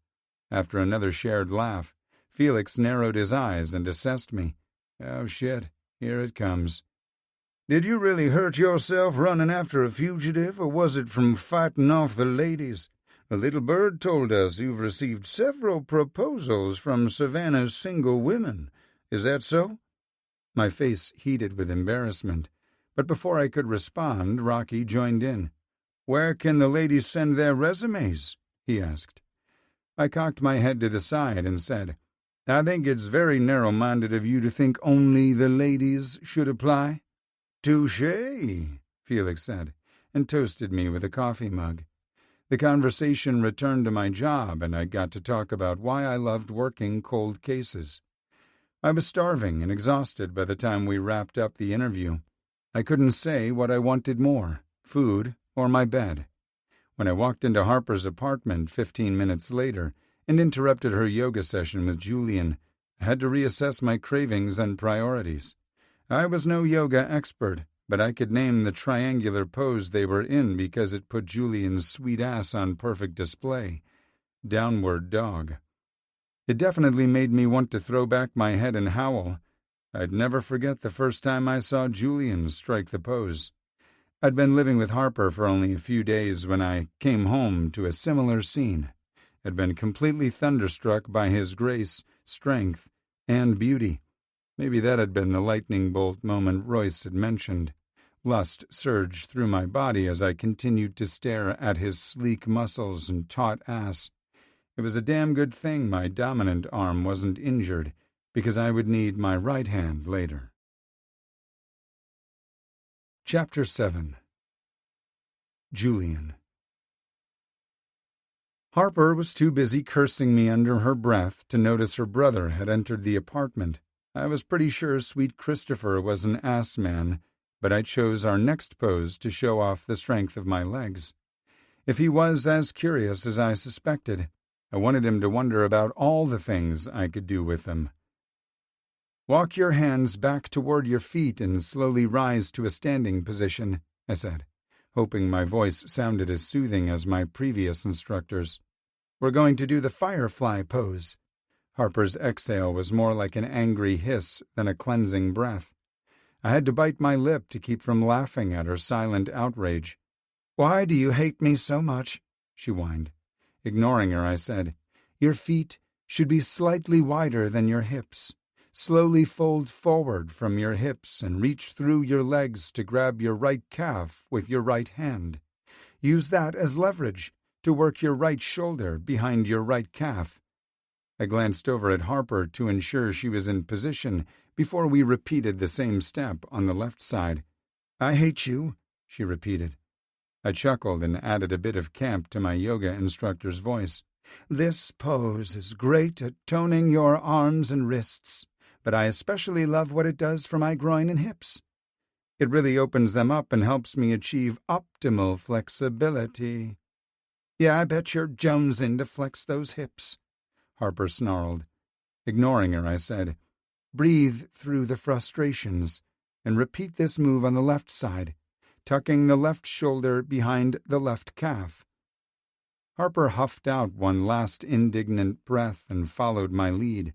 After another shared laugh, Felix narrowed his eyes and assessed me. "Oh, shit, here it comes." "Did you really hurt yourself running after a fugitive, or was it from fighting off the ladies? A little bird told us you've received several proposals from Savannah's single women. Is that so?" My face heated with embarrassment, but before I could respond, Rocky joined in. "Where can the ladies send their resumes?" he asked. I cocked my head to the side and said, "I think it's very narrow-minded of you to think only the ladies should apply." "Touché," Felix said, and toasted me with a coffee mug. The conversation returned to my job, and I got to talk about why I loved working cold cases. I was starving and exhausted by the time we wrapped up the interview. I couldn't say what I wanted more, food or my bed. When I walked into Harper's apartment 15 minutes later and interrupted her yoga session with Julian, I had to reassess my cravings and priorities. I was no yoga expert, but I could name the triangular pose they were in because it put Julian's sweet ass on perfect display. Downward dog. It definitely made me want to throw back my head and howl. I'd never forget the first time I saw Julian strike the pose. I'd been living with Harper for only a few days when I came home to a similar scene. I'd been completely thunderstruck by his grace, strength, and beauty. Maybe that had been the lightning bolt moment Royce had mentioned. Lust surged through my body as I continued to stare at his sleek muscles and taut ass. It was a damn good thing my dominant arm wasn't injured, because I would need my right hand later. Chapter 7. Julian. Harper was too busy cursing me under her breath to notice her brother had entered the apartment. I was pretty sure sweet Christopher was an ass man, but I chose our next pose to show off the strength of my legs. If he was as curious as I suspected, I wanted him to wonder about all the things I could do with them. Walk your hands back toward your feet and slowly rise to a standing position, I said, hoping my voice sounded as soothing as my previous instructors. We're going to do the firefly pose. Harper's exhale was more like an angry hiss than a cleansing breath. I had to bite my lip to keep from laughing at her silent outrage. "Why do you hate me so much?" she whined. Ignoring her, I said, "Your feet should be slightly wider than your hips. Slowly fold forward from your hips and reach through your legs to grab your right calf with your right hand. Use that as leverage to work your right shoulder behind your right calf." I glanced over at Harper to ensure she was in position before we repeated the same step on the left side. "I hate you," she repeated. I chuckled and added a bit of camp to my yoga instructor's voice. "This pose is great at toning your arms and wrists, but I especially love what it does for my groin and hips. It really opens them up and helps me achieve optimal flexibility." "Yeah, I bet you're jonesing to flex those hips," Harper snarled. Ignoring her, I said, "Breathe through the frustrations and repeat this move on the left side, tucking the left shoulder behind the left calf." Harper huffed out one last indignant breath and followed my lead.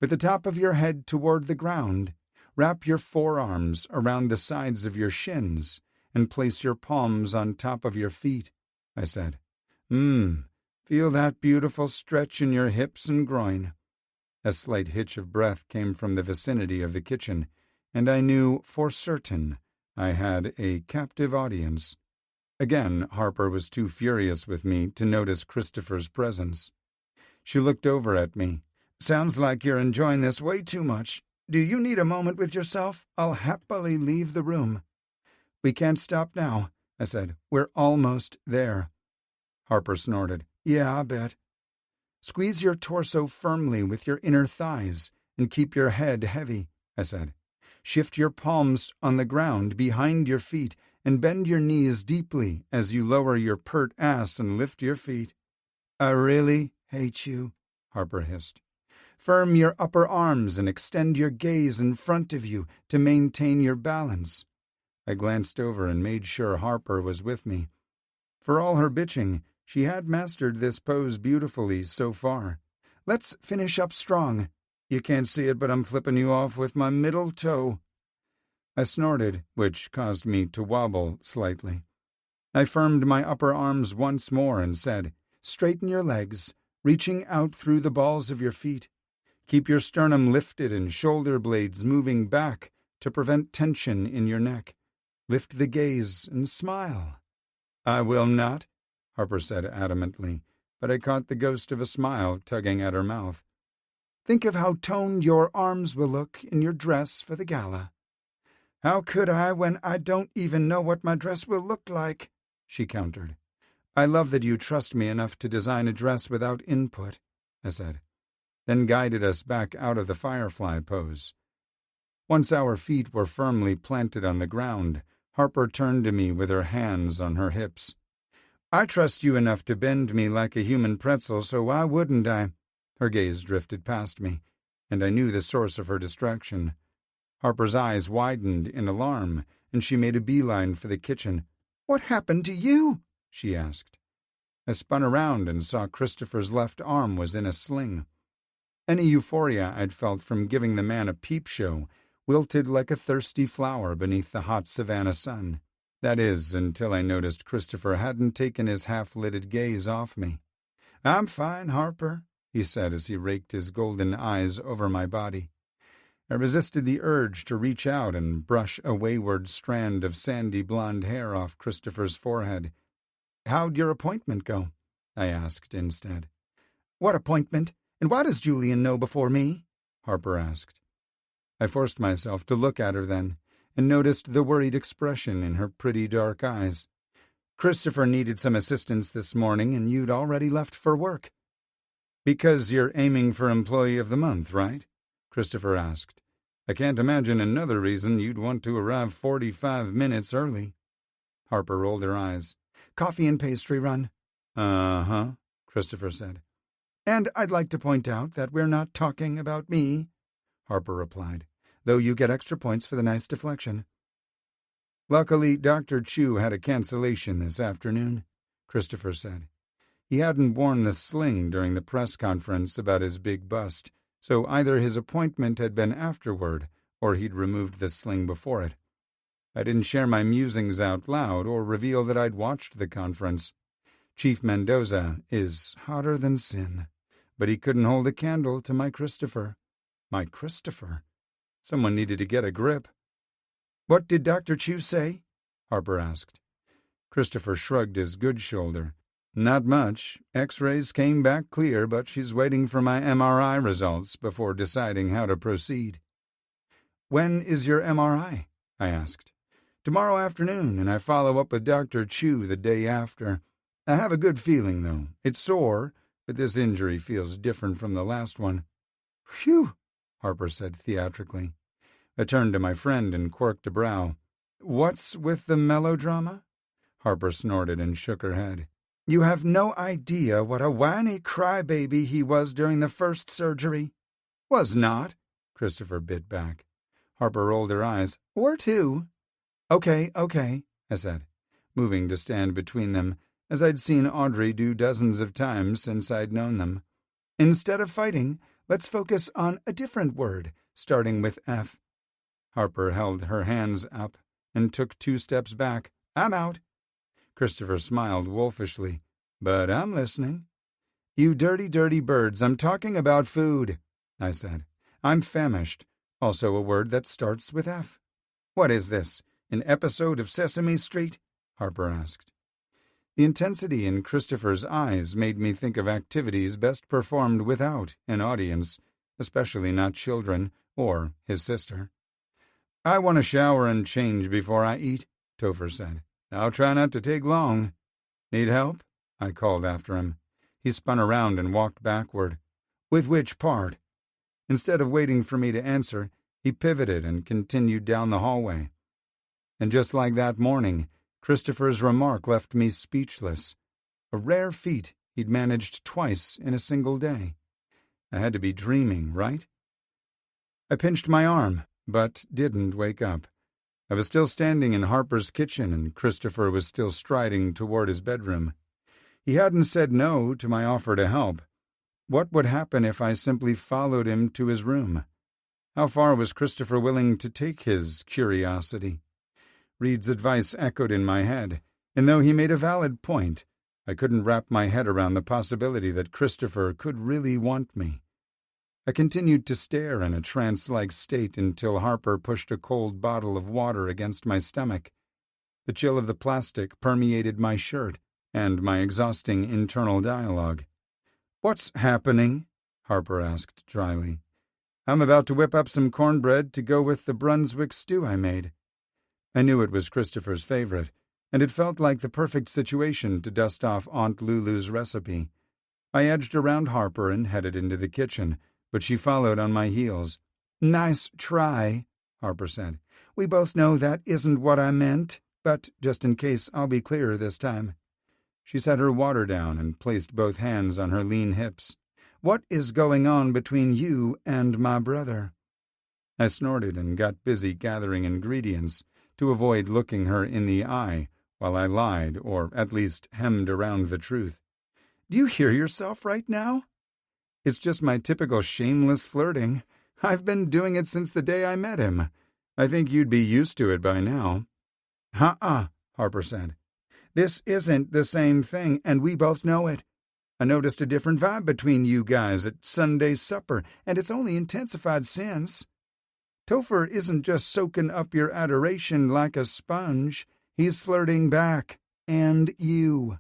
"With the top of your head toward the ground, wrap your forearms around the sides of your shins and place your palms on top of your feet," I said. Feel that beautiful stretch in your hips and groin." A slight hitch of breath came from the vicinity of the kitchen, and I knew for certain I had a captive audience. Again, Harper was too furious with me to notice Christopher's presence. She looked over at me. "Sounds like you're enjoying this way too much. Do you need a moment with yourself? I'll happily leave the room." "We can't stop now," I said. "We're almost there." Harper snorted. "Yeah, I bet." "Squeeze your torso firmly with your inner thighs and keep your head heavy," I said. "Shift your palms on the ground behind your feet and bend your knees deeply as you lower your pert ass and lift your feet." "I really hate you," Harper hissed. "Firm your upper arms and extend your gaze in front of you to maintain your balance." I glanced over and made sure Harper was with me. For all her bitching, she had mastered this pose beautifully so far. "Let's finish up strong. You can't see it, but I'm flipping you off with my middle toe." I snorted, which caused me to wobble slightly. I firmed my upper arms once more and said, "Straighten your legs, reaching out through the balls of your feet. Keep your sternum lifted and shoulder blades moving back to prevent tension in your neck. Lift the gaze and smile." "I will not," Harper said adamantly, but I caught the ghost of a smile tugging at her mouth. "Think of how toned your arms will look in your dress for the gala." "How could I when I don't even know what my dress will look like?" she countered. "I love that you trust me enough to design a dress without input," I said, then guided us back out of the firefly pose. Once our feet were firmly planted on the ground, Harper turned to me with her hands on her hips. "I trust you enough to bend me like a human pretzel, so why wouldn't I?" Her gaze drifted past me, and I knew the source of her distraction. Harper's eyes widened in alarm, and she made a beeline for the kitchen. "What happened to you?" she asked. I spun around and saw Christopher's left arm was in a sling. Any euphoria I'd felt from giving the man a peep show wilted like a thirsty flower beneath the hot Savannah sun. That is, until I noticed Christopher hadn't taken his half-lidded gaze off me. "I'm fine, Harper," he said as he raked his golden eyes over my body. I resisted the urge to reach out and brush a wayward strand of sandy blonde hair off Christopher's forehead. "How'd your appointment go?" I asked instead. "What appointment? And why does Julian know before me?" Harper asked. I forced myself to look at her then, and noticed the worried expression in her pretty dark eyes. "Christopher needed some assistance this morning, and you'd already left for work." "Because you're aiming for Employee of the Month, right?" Christopher asked. "I can't imagine another reason you'd want to arrive 45 minutes early." Harper rolled her eyes. "Coffee and pastry run." "Uh-huh," Christopher said. "And I'd like to point out that we're not talking about me." Harper replied, though you get extra points for the nice deflection. Luckily, Dr. Chu had a cancellation this afternoon, Christopher said. He hadn't worn the sling during the press conference about his big bust, so either his appointment had been afterward or he'd removed the sling before it. I didn't share my musings out loud or reveal that I'd watched the conference. Chief Mendoza is hotter than sin, but he couldn't hold a candle to my Christopher. My Christopher? Someone needed to get a grip. What did Dr. Chu say? Harper asked. Christopher shrugged his good shoulder. Not much. X-rays came back clear, but she's waiting for my MRI results before deciding how to proceed. When is your MRI? I asked. Tomorrow afternoon, and I follow up with Dr. Chu the day after. I have a good feeling, though. It's sore, but this injury feels different from the last one. Phew, Harper said theatrically. I turned to my friend and quirked a brow. What's with the melodrama? Harper snorted and shook her head. You have no idea what a whiny crybaby he was during the first surgery. Was not, Christopher bit back. Harper rolled her eyes. Or two. Okay, I said, moving to stand between them, as I'd seen Audrey do dozens of times since I'd known them. Instead of fighting, let's focus on a different word, starting with F. Harper held her hands up and took 2 steps back. I'm out. Christopher smiled wolfishly. But I'm listening. You dirty, dirty birds, I'm talking about food, I said. I'm famished, also a word that starts with F. What is this, an episode of Sesame Street? Harper asked. The intensity in Christopher's eyes made me think of activities best performed without an audience, especially not children or his sister. I want to shower and change before I eat, Topher said. I'll try not to take long. Need help? I called after him. He spun around and walked backward. With which part? Instead of waiting for me to answer, he pivoted and continued down the hallway. And just like that morning, Christopher's remark left me speechless. A rare feat he'd managed twice in a single day. I had to be dreaming, right? I pinched my arm, but didn't wake up. I was still standing in Harper's kitchen, and Christopher was still striding toward his bedroom. He hadn't said no to my offer to help. What would happen if I simply followed him to his room? How far was Christopher willing to take his curiosity? Reed's advice echoed in my head, and though he made a valid point, I couldn't wrap my head around the possibility that Christopher could really want me. I continued to stare in a trance-like state until Harper pushed a cold bottle of water against my stomach. The chill of the plastic permeated my shirt and my exhausting internal dialogue. What's happening? Harper asked dryly. I'm about to whip up some cornbread to go with the Brunswick stew I made. I knew it was Christopher's favorite, and it felt like the perfect situation to dust off Aunt Lulu's recipe. I edged around Harper and headed into the kitchen, but she followed on my heels. Nice try, Harper said. We both know that isn't what I meant, but just in case I'll be clearer this time. She set her water down and placed both hands on her lean hips. What is going on between you and my brother? I snorted and got busy gathering ingredients to avoid looking her in the eye while I lied, or at least hemmed around the truth. Do you hear yourself right now? It's just my typical shameless flirting. I've been doing it since the day I met him. I think you'd be used to it by now. Harper said. This isn't the same thing, and we both know it. I noticed a different vibe between you guys at Sunday supper, and it's only intensified since. Topher isn't just soaking up your adoration like a sponge. He's flirting back. And you.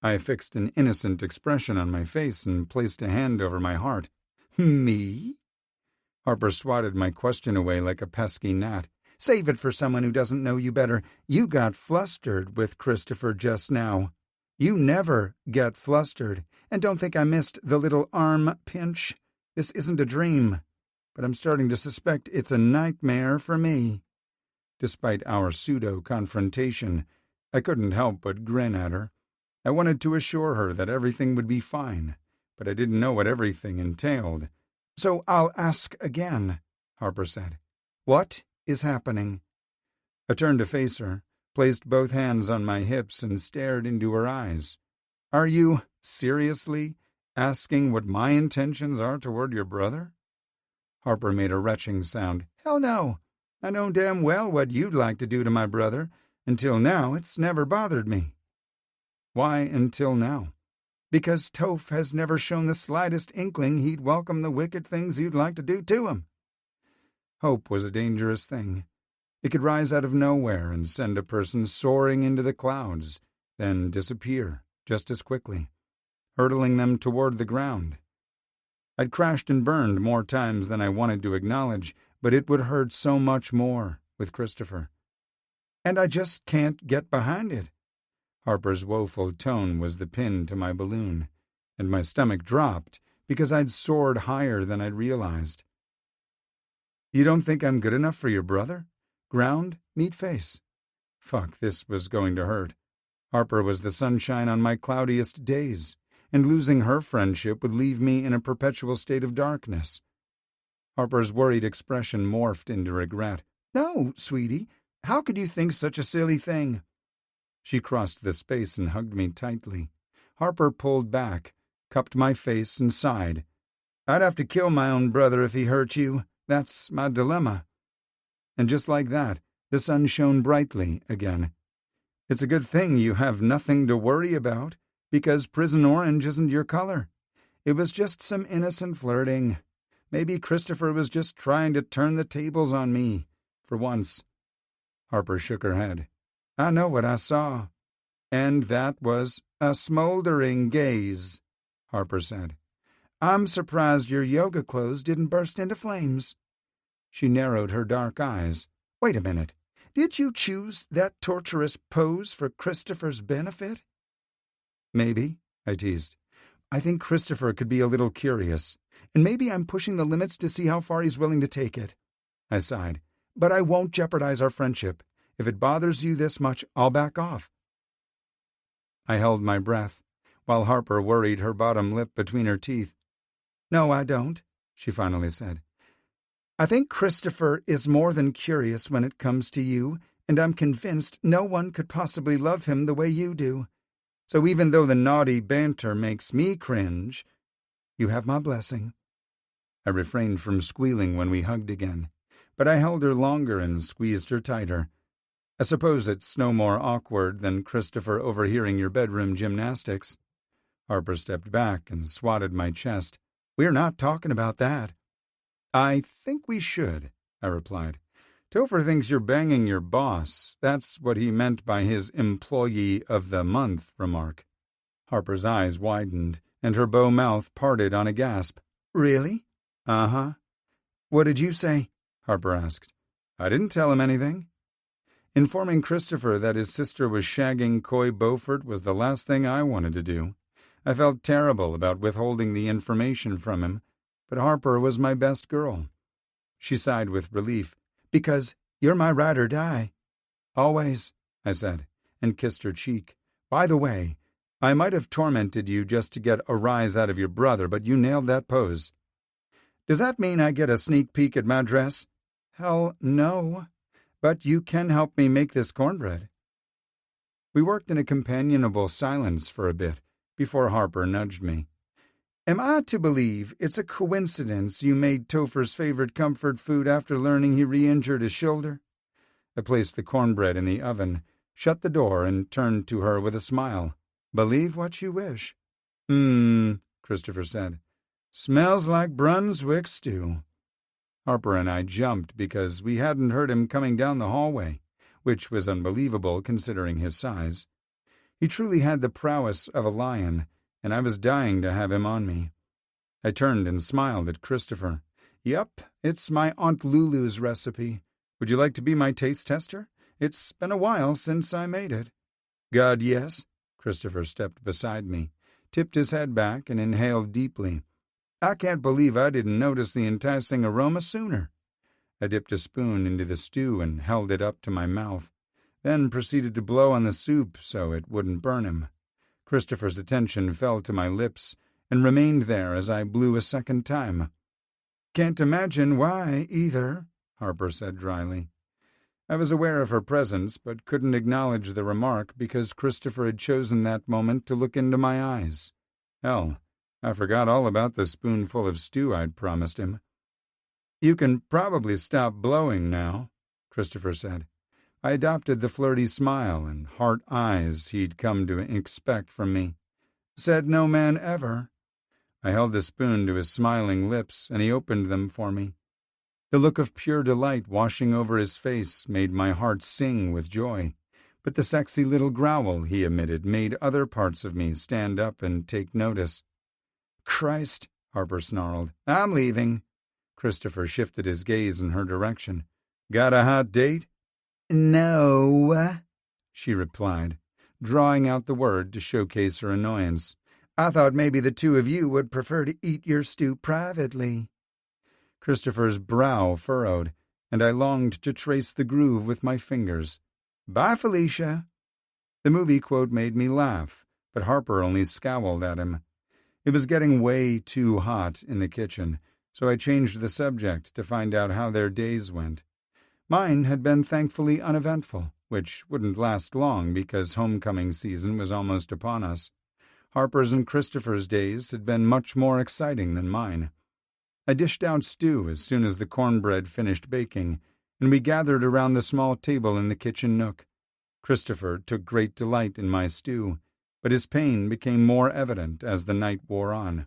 I fixed an innocent expression on my face and placed a hand over my heart. Me? Harper swatted my question away like a pesky gnat. Save it for someone who doesn't know you better. You got flustered with Christopher just now. You never get flustered. And don't think I missed the little arm pinch. This isn't a dream, but I'm starting to suspect it's a nightmare for me. Despite our pseudo-confrontation, I couldn't help but grin at her. I wanted to assure her that everything would be fine, but I didn't know what everything entailed. So I'll ask again. Harper said. "What is happening?" I turned to face her, placed both hands on my hips, and stared into her eyes. "Are you seriously asking what my intentions are toward your brother?" Harper made a retching sound. "Hell no. I know damn well what you'd like to do to my brother. Until now, it's never bothered me." "Why until now?" "Because Toph has never shown the slightest inkling he'd welcome the wicked things you'd like to do to him." Hope was a dangerous thing. It could rise out of nowhere and send a person soaring into the clouds, then disappear just as quickly, hurtling them toward the ground. I'd crashed and burned more times than I wanted to acknowledge, but it would hurt so much more with Christopher. "And I just can't get behind it." Harper's woeful tone was the pin to my balloon, and my stomach dropped because I'd soared higher than I'd realized. "You don't think I'm good enough for your brother? Ground, meet face." Fuck, this was going to hurt. Harper was the sunshine on my cloudiest days, and losing her friendship would leave me in a perpetual state of darkness. Harper's worried expression morphed into regret. "No, sweetie, how could you think such a silly thing?" She crossed the space and hugged me tightly. Harper pulled back, cupped my face, and sighed. "I'd have to kill my own brother if he hurt you. That's my dilemma." And just like that, the sun shone brightly again. "It's a good thing you have nothing to worry about, because prison orange isn't your color. It was just some innocent flirting. Maybe Christopher was just trying to turn the tables on me, for once." Harper shook her head. "I know what I saw." "And that was a smoldering gaze," Harper said. "I'm surprised your yoga clothes didn't burst into flames." She narrowed her dark eyes. "Wait a minute. Did you choose that torturous pose for Christopher's benefit?" "Maybe," I teased. "I think Christopher could be a little curious, and maybe I'm pushing the limits to see how far he's willing to take it." I sighed. "But I won't jeopardize our friendship. If it bothers you this much, I'll back off." I held my breath, while Harper worried her bottom lip between her teeth. "No, I don't," she finally said. "I think Christopher is more than curious when it comes to you, and I'm convinced no one could possibly love him the way you do. So even though the naughty banter makes me cringe, you have my blessing." I refrained from squealing when we hugged again, but I held her longer and squeezed her tighter. "I suppose it's no more awkward than Christopher overhearing your bedroom gymnastics." Harper stepped back and swatted my chest. "We're not talking about that." "I think we should," I replied. "Topher thinks you're banging your boss. That's what he meant by his Employee of the Month remark." Harper's eyes widened, and her bow mouth parted on a gasp. "Really?" "Uh-huh." "What did you say?" Harper asked. "I didn't tell him anything." Informing Christopher that his sister was shagging Coy Beaufort was the last thing I wanted to do. I felt terrible about withholding the information from him, but Harper was my best girl. She sighed with relief. "Because you're my ride or die." "Always," I said, and kissed her cheek. "By the way, I might have tormented you just to get a rise out of your brother, but you nailed that pose." "Does that mean I get a sneak peek at my dress?" "Hell no. But you can help me make this cornbread." We worked in a companionable silence for a bit before Harper nudged me. "Am I to believe it's a coincidence you made Topher's favorite comfort food after learning he re-injured his shoulder?" I placed the cornbread in the oven, shut the door, and turned to her with a smile. "Believe what you wish." Christopher said. "Smells like Brunswick stew." Harper and I jumped because we hadn't heard him coming down the hallway, which was unbelievable considering his size. He truly had the prowess of a lion, and I was dying to have him on me. I turned and smiled at Christopher. "Yep, it's my Aunt Lulu's recipe. Would you like to be my taste tester? It's been a while since I made it." "God, yes." Christopher stepped beside me, tipped his head back, and inhaled deeply. "I can't believe I didn't notice the enticing aroma sooner." I dipped a spoon into the stew and held it up to my mouth, then proceeded to blow on the soup so it wouldn't burn him. Christopher's attention fell to my lips and remained there as I blew a second time. Can't imagine why, either, Harper said dryly. I was aware of her presence, but couldn't acknowledge the remark because Christopher had chosen that moment to look into my eyes. Hell, I forgot all about the spoonful of stew I'd promised him. You can probably stop blowing now, Christopher said. I adopted the flirty smile and heart eyes he'd come to expect from me. Said no man ever. I held the spoon to his smiling lips, and he opened them for me. The look of pure delight washing over his face made my heart sing with joy, but the sexy little growl he emitted made other parts of me stand up and take notice. Christ, Harper snarled. I'm leaving. Christopher shifted his gaze in her direction. Got a hot date? No, she replied, drawing out the word to showcase her annoyance. I thought maybe the two of you would prefer to eat your stew privately. Christopher's brow furrowed, and I longed to trace the groove with my fingers. Bye, Felicia. The movie quote made me laugh, but Harper only scowled at him. It was getting way too hot in the kitchen, so I changed the subject to find out how their days went. Mine had been thankfully uneventful, which wouldn't last long because homecoming season was almost upon us. Harper's and Christopher's days had been much more exciting than mine. I dished out stew as soon as the cornbread finished baking, and we gathered around the small table in the kitchen nook. Christopher took great delight in my stew, but his pain became more evident as the night wore on.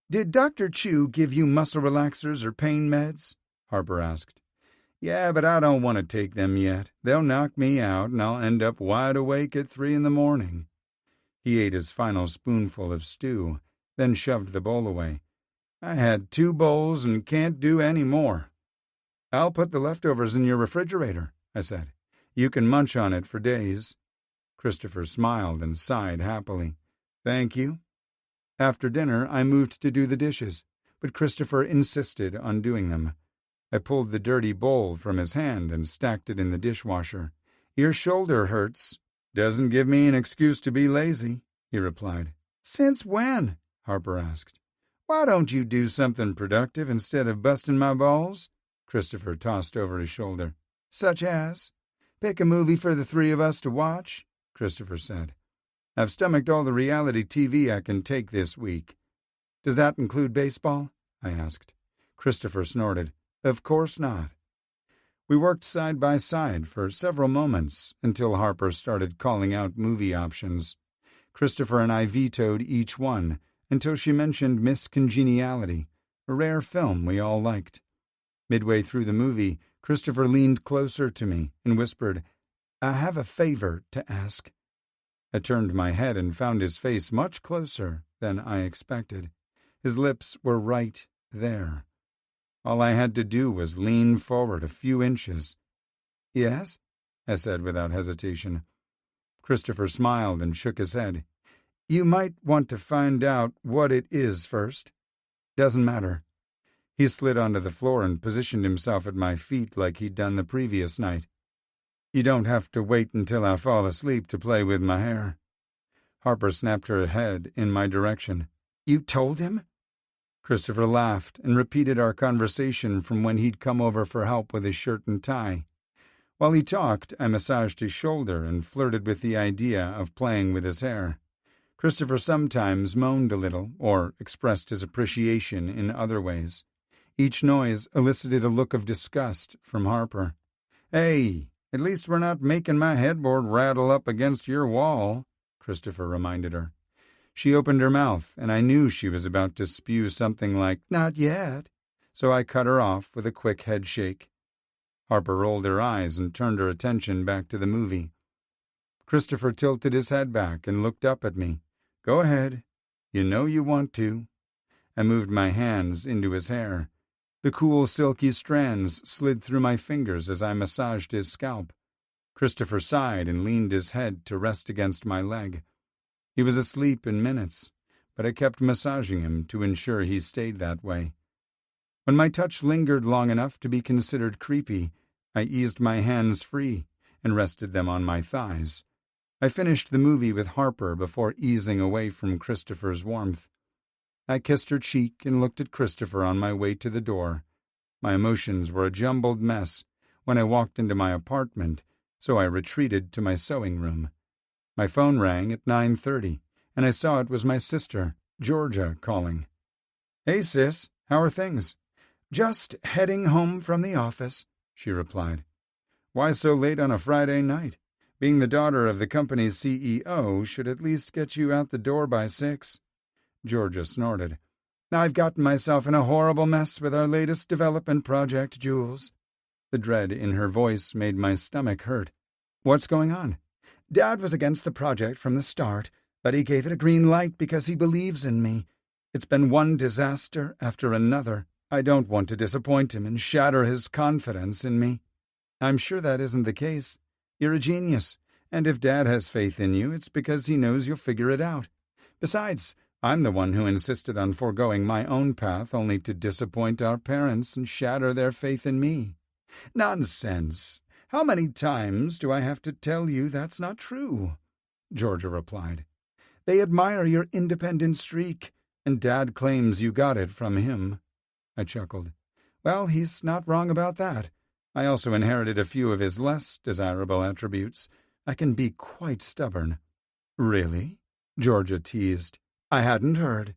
Did Dr. Chu give you muscle relaxers or pain meds? Harper asked. Yeah, but I don't want to take them yet. They'll knock me out, and I'll end up wide awake at 3 a.m. He ate his final spoonful of stew, then shoved the bowl away. I had 2 bowls and can't do any more. I'll put the leftovers in your refrigerator, I said. You can munch on it for days. Christopher smiled and sighed happily. Thank you. After dinner, I moved to do the dishes, but Christopher insisted on doing them. I pulled the dirty bowl from his hand and stacked it in the dishwasher. Your shoulder hurts. Doesn't give me an excuse to be lazy, he replied. Since when? Harper asked. Why don't you do something productive instead of busting my balls? Christopher tossed over his shoulder. Such as? Pick a movie for the 3 of us to watch, Christopher said. I've stomached all the reality TV I can take this week. Does that include baseball? I asked. Christopher snorted. Of course not. We worked side by side for several moments until Harper started calling out movie options. Christopher and I vetoed each one until she mentioned Miss Congeniality, a rare film we all liked. Midway through the movie, Christopher leaned closer to me and whispered, I have a favor to ask. I turned my head and found his face much closer than I expected. His lips were right there. All I had to do was lean forward a few inches. Yes? I said without hesitation. Christopher smiled and shook his head. You might want to find out what it is first. Doesn't matter. He slid onto the floor and positioned himself at my feet like he'd done the previous night. You don't have to wait until I fall asleep to play with my hair. Harper snapped her head in my direction. You told him? Christopher laughed and repeated our conversation from when he'd come over for help with his shirt and tie. While he talked, I massaged his shoulder and flirted with the idea of playing with his hair. Christopher sometimes moaned a little or expressed his appreciation in other ways. Each noise elicited a look of disgust from Harper. Hey, at least we're not making my headboard rattle up against your wall, Christopher reminded her. She opened her mouth, and I knew she was about to spew something like, not yet, so I cut her off with a quick head shake. Harper rolled her eyes and turned her attention back to the movie. Christopher tilted his head back and looked up at me. Go ahead. You know you want to. I moved my hands into his hair. The cool, silky strands slid through my fingers as I massaged his scalp. Christopher sighed and leaned his head to rest against my leg. He was asleep in minutes, but I kept massaging him to ensure he stayed that way. When my touch lingered long enough to be considered creepy, I eased my hands free and rested them on my thighs. I finished the movie with Harper before easing away from Christopher's warmth. I kissed her cheek and looked at Christopher on my way to the door. My emotions were a jumbled mess when I walked into my apartment, so I retreated to my sewing room. My phone rang at 9:30, and I saw it was my sister, Georgia, calling. "Hey, sis, how are things?" "Just heading home from the office," she replied. "Why so late on a Friday night? Being the daughter of the company's CEO should at least get you out the door by 6. Georgia snorted. "I've gotten myself in a horrible mess with our latest development project, Jules." The dread in her voice made my stomach hurt. "What's going on?" "Dad was against the project from the start, but he gave it a green light because he believes in me. It's been one disaster after another. I don't want to disappoint him and shatter his confidence in me." "I'm sure that isn't the case. You're a genius, and if Dad has faith in you, it's because he knows you'll figure it out. Besides, I'm the one who insisted on foregoing my own path only to disappoint our parents and shatter their faith in me." "Nonsense. How many times do I have to tell you that's not true?" Georgia replied. "They admire your independent streak, and Dad claims you got it from him." I chuckled. "Well, he's not wrong about that. I also inherited a few of his less desirable attributes. I can be quite stubborn." "Really?" Georgia teased. I hadn't heard.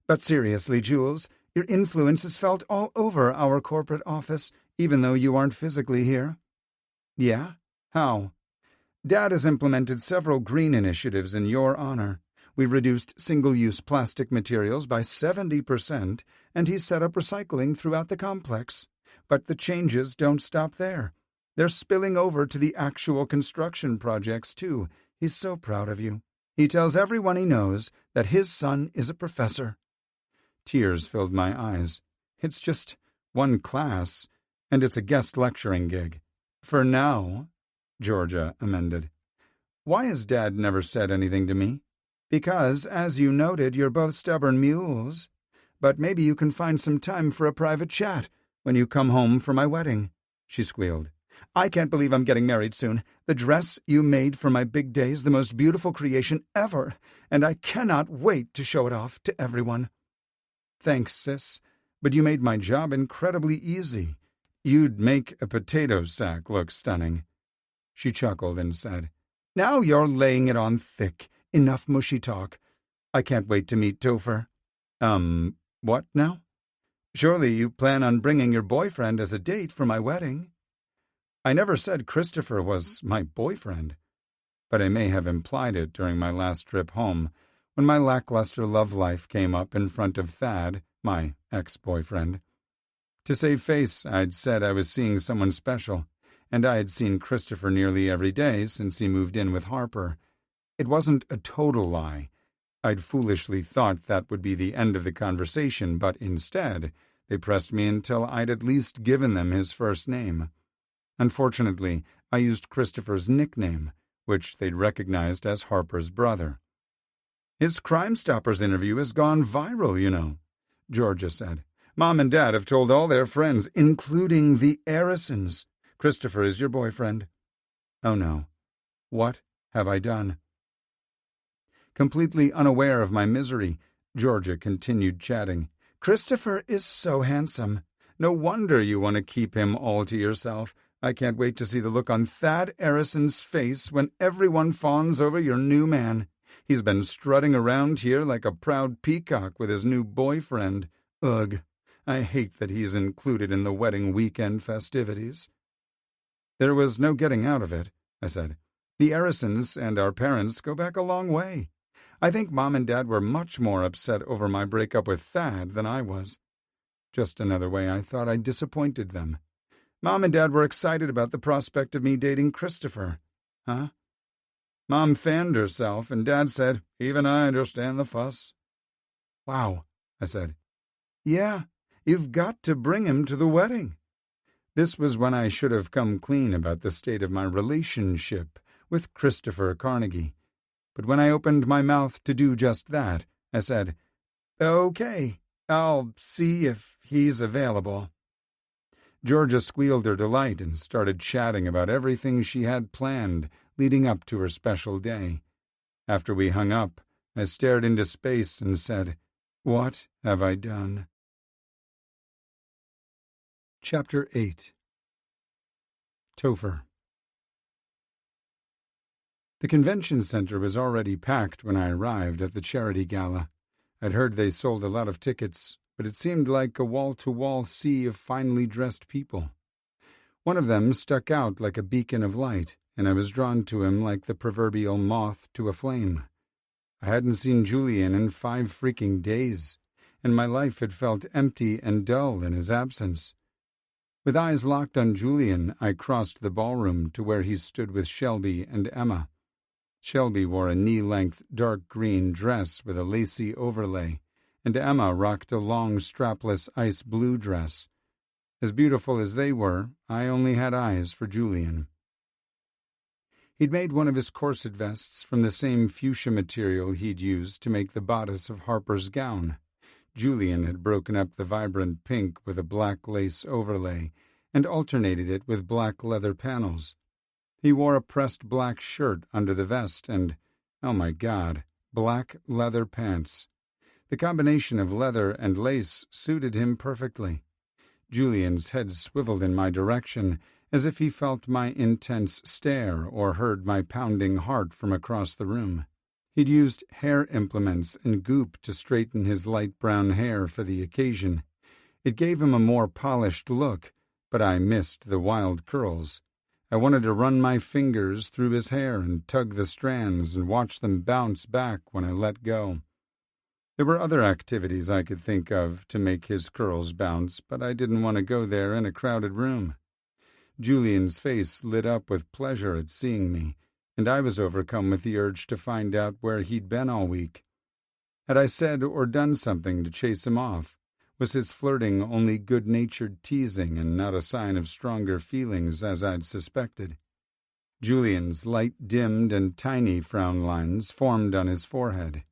"But seriously, Jules, your influence is felt all over our corporate office, even though you aren't physically here." "Yeah? How?" "Dad has implemented several green initiatives in your honor. We reduced single-use plastic materials by 70%, and he's set up recycling throughout the complex. But the changes don't stop there. They're spilling over to the actual construction projects, too. He's so proud of you. He tells everyone he knows that his son is a professor." Tears filled my eyes. "It's just one class, and it's a guest lecturing gig." "For now," Georgia amended. "Why has Dad never said anything to me?" "Because, as you noted, you're both stubborn mules. But maybe you can find some time for a private chat when you come home for my wedding," she squealed. "I can't believe I'm getting married soon. The dress you made for my big day is the most beautiful creation ever, and I cannot wait to show it off to everyone." "Thanks, sis, but you made my job incredibly easy. You'd make a potato sack look stunning." She chuckled and said, "Now you're laying it on thick. Enough mushy talk. I can't wait to meet Topher." What now?" "Surely you plan on bringing your boyfriend as a date for my wedding." "I never said Christopher was my boyfriend, but I may have implied it during my last trip home when my lackluster love life came up in front of Thad, my ex-boyfriend. To save face, I'd said I was seeing someone special, and I had seen Christopher nearly every day since he moved in with Harper. It wasn't a total lie. I'd foolishly thought that would be the end of the conversation, but instead, they pressed me until I'd at least given them his first name. Unfortunately, I used Christopher's nickname, which they'd recognized as Harper's brother. "His Crime Stoppers interview has gone viral, you know," Georgia said. "Mom and Dad have told all their friends, including the Harrisons. Christopher is your boyfriend." "Oh no. What have I done?" Completely unaware of my misery, Georgia continued chatting. "Christopher is so handsome. No wonder you want to keep him all to yourself. I can't wait to see the look on Thad Harrison's face when everyone fawns over your new man. He's been strutting around here like a proud peacock with his new boyfriend. Ugh, I hate that he's included in the wedding weekend festivities." "There was no getting out of it," I said. "The Harrisons and our parents go back a long way. I think Mom and Dad were much more upset over my breakup with Thad than I was. Just another way I thought I'd disappointed them. Mom and Dad were excited about the prospect of me dating Christopher. Huh? Mom fanned herself, and Dad said, 'Even I understand the fuss.'" "Wow," I said. "Yeah, you've got to bring him to the wedding." This was when I should have come clean about the state of my relationship with Christopher Carnegie. But when I opened my mouth to do just that, I said, "Okay, I'll see if he's available." Georgia squealed her delight and started chatting about everything she had planned leading up to her special day. After we hung up, I stared into space and said, What have I done? Chapter 8. Topher. The convention center was already packed when I arrived at the charity gala. I'd heard they sold a lot of tickets, but it seemed like a wall-to-wall sea of finely dressed people. One of them stuck out like a beacon of light, and I was drawn to him like the proverbial moth to a flame. I hadn't seen Julian in 5 freaking days, and my life had felt empty and dull in his absence. With eyes locked on Julian, I crossed the ballroom to where he stood with Shelby and Emma. Shelby wore a knee-length dark green dress with a lacy overlay, and Emma rocked a long strapless ice blue dress. As beautiful as they were, I only had eyes for Julian. He'd made one of his corset vests from the same fuchsia material he'd used to make the bodice of Harper's gown. Julian had broken up the vibrant pink with a black lace overlay and alternated it with black leather panels. He wore a pressed black shirt under the vest and, oh my God, black leather pants. The combination of leather and lace suited him perfectly. Julian's head swiveled in my direction, as if he felt my intense stare or heard my pounding heart from across the room. He'd used hair implements and goop to straighten his light brown hair for the occasion. It gave him a more polished look, but I missed the wild curls. I wanted to run my fingers through his hair and tug the strands and watch them bounce back when I let go. There were other activities I could think of to make his curls bounce, but I didn't want to go there in a crowded room. Julian's face lit up with pleasure at seeing me, and I was overcome with the urge to find out where he'd been all week. Had I said or done something to chase him off? Was his flirting only good-natured teasing and not a sign of stronger feelings as I'd suspected? Julian's light-dimmed and tiny frown lines formed on his forehead.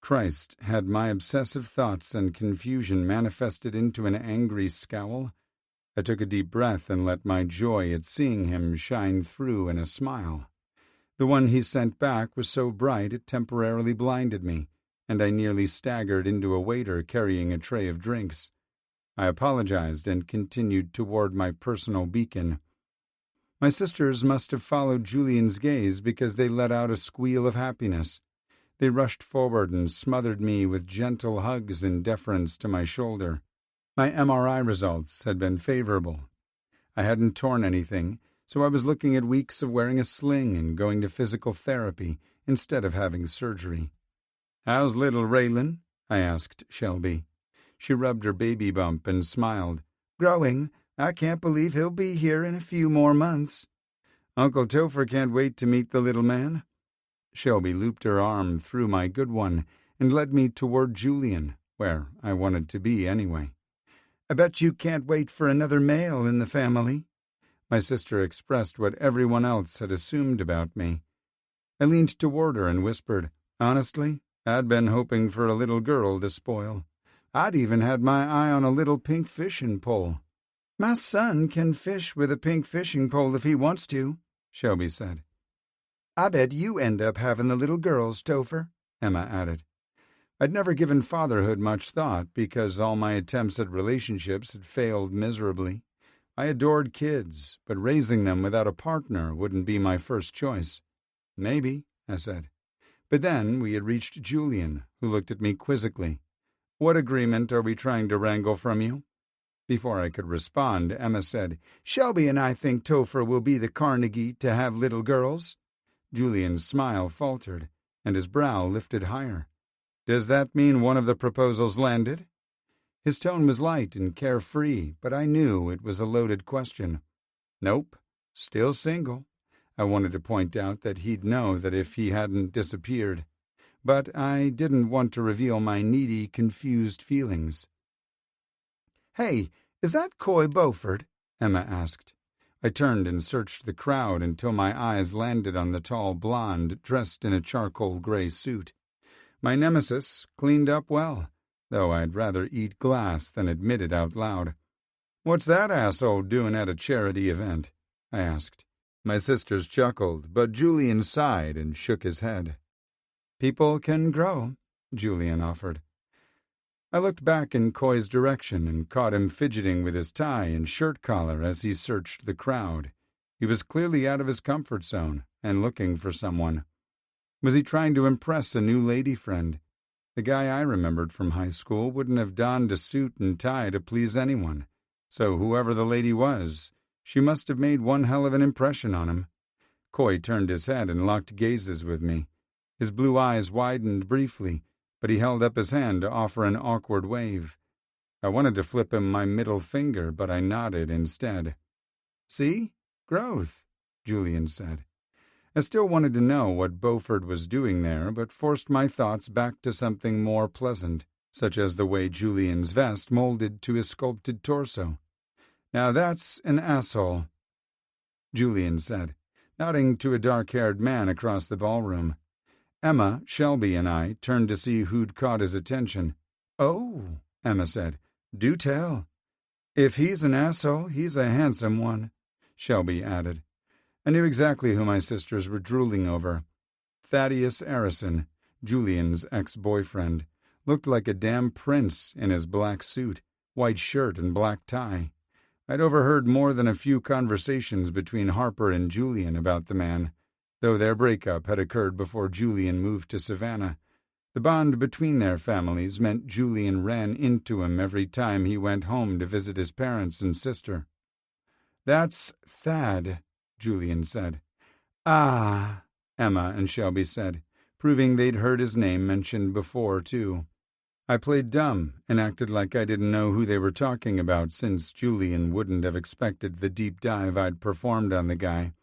Christ, had my obsessive thoughts and confusion manifested into an angry scowl? I took a deep breath and let my joy at seeing him shine through in a smile. The one he sent back was so bright it temporarily blinded me, and I nearly staggered into a waiter carrying a tray of drinks. I apologized and continued toward my personal beacon. My sisters must have followed Julian's gaze because they let out a squeal of happiness. They rushed forward and smothered me with gentle hugs in deference to my shoulder. My MRI results had been favorable. I hadn't torn anything, so I was looking at weeks of wearing a sling and going to physical therapy instead of having surgery. "How's little Raylan?" I asked Shelby. She rubbed her baby bump and smiled. "Growing. I can't believe he'll be here in a few more months." "Uncle Topher can't wait to meet the little man." Shelby looped her arm through my good one and led me toward Julian, where I wanted to be anyway. "I bet you can't wait for another male in the family." My sister expressed what everyone else had assumed about me. I leaned toward her and whispered, "Honestly, I'd been hoping for a little girl to spoil. I'd even had my eye on a little pink fishing pole." "My son can fish with a pink fishing pole if he wants to," Shelby said. "I bet you end up having the little girls, Topher," Emma added. I'd never given fatherhood much thought because all my attempts at relationships had failed miserably. I adored kids, but raising them without a partner wouldn't be my first choice. "Maybe," I said. But then we had reached Julian, who looked at me quizzically. "What agreement are we trying to wrangle from you?" Before I could respond, Emma said, "Shelby and I think Topher will be the Carnegie to have little girls." Julian's smile faltered, and his brow lifted higher. "Does that mean one of the proposals landed?" His tone was light and carefree, but I knew it was a loaded question. "Nope, still single." I wanted to point out that he'd know that if he hadn't disappeared. But I didn't want to reveal my needy, confused feelings. "Hey, is that Coy Beaufort?" Emma asked. I turned and searched the crowd until my eyes landed on the tall blonde dressed in a charcoal gray suit. My nemesis cleaned up well, though I'd rather eat glass than admit it out loud. "What's that asshole doing at a charity event?" I asked. My sisters chuckled, but Julian sighed and shook his head. "People can grow," Julian offered. I looked back in Coy's direction and caught him fidgeting with his tie and shirt collar as he searched the crowd. He was clearly out of his comfort zone and looking for someone. Was he trying to impress a new lady friend? The guy I remembered from high school wouldn't have donned a suit and tie to please anyone, so whoever the lady was, she must have made one hell of an impression on him. Coy turned his head and locked gazes with me. His blue eyes widened briefly, but he held up his hand to offer an awkward wave. I wanted to flip him my middle finger, but I nodded instead. "See? Growth," Julian said. I still wanted to know what Beaufort was doing there, but forced my thoughts back to something more pleasant, such as the way Julian's vest molded to his sculpted torso. "Now that's an asshole," Julian said, nodding to a dark-haired man across the ballroom. Emma, Shelby, and I turned to see who'd caught his attention. "Oh," Emma said, "do tell." "If he's an asshole, he's a handsome one," Shelby added. I knew exactly who my sisters were drooling over. Thaddeus Arison, Julian's ex-boyfriend, looked like a damn prince in his black suit, white shirt, and black tie. I'd overheard more than a few conversations between Harper and Julian about the man, though their breakup had occurred before Julian moved to Savannah. The bond between their families meant Julian ran into him every time he went home to visit his parents and sister. "That's Thad," Julian said. "Ah," Emma and Shelby said, proving they'd heard his name mentioned before, too. I played dumb and acted like I didn't know who they were talking about, since Julian wouldn't have expected the deep dive I'd performed on the guy.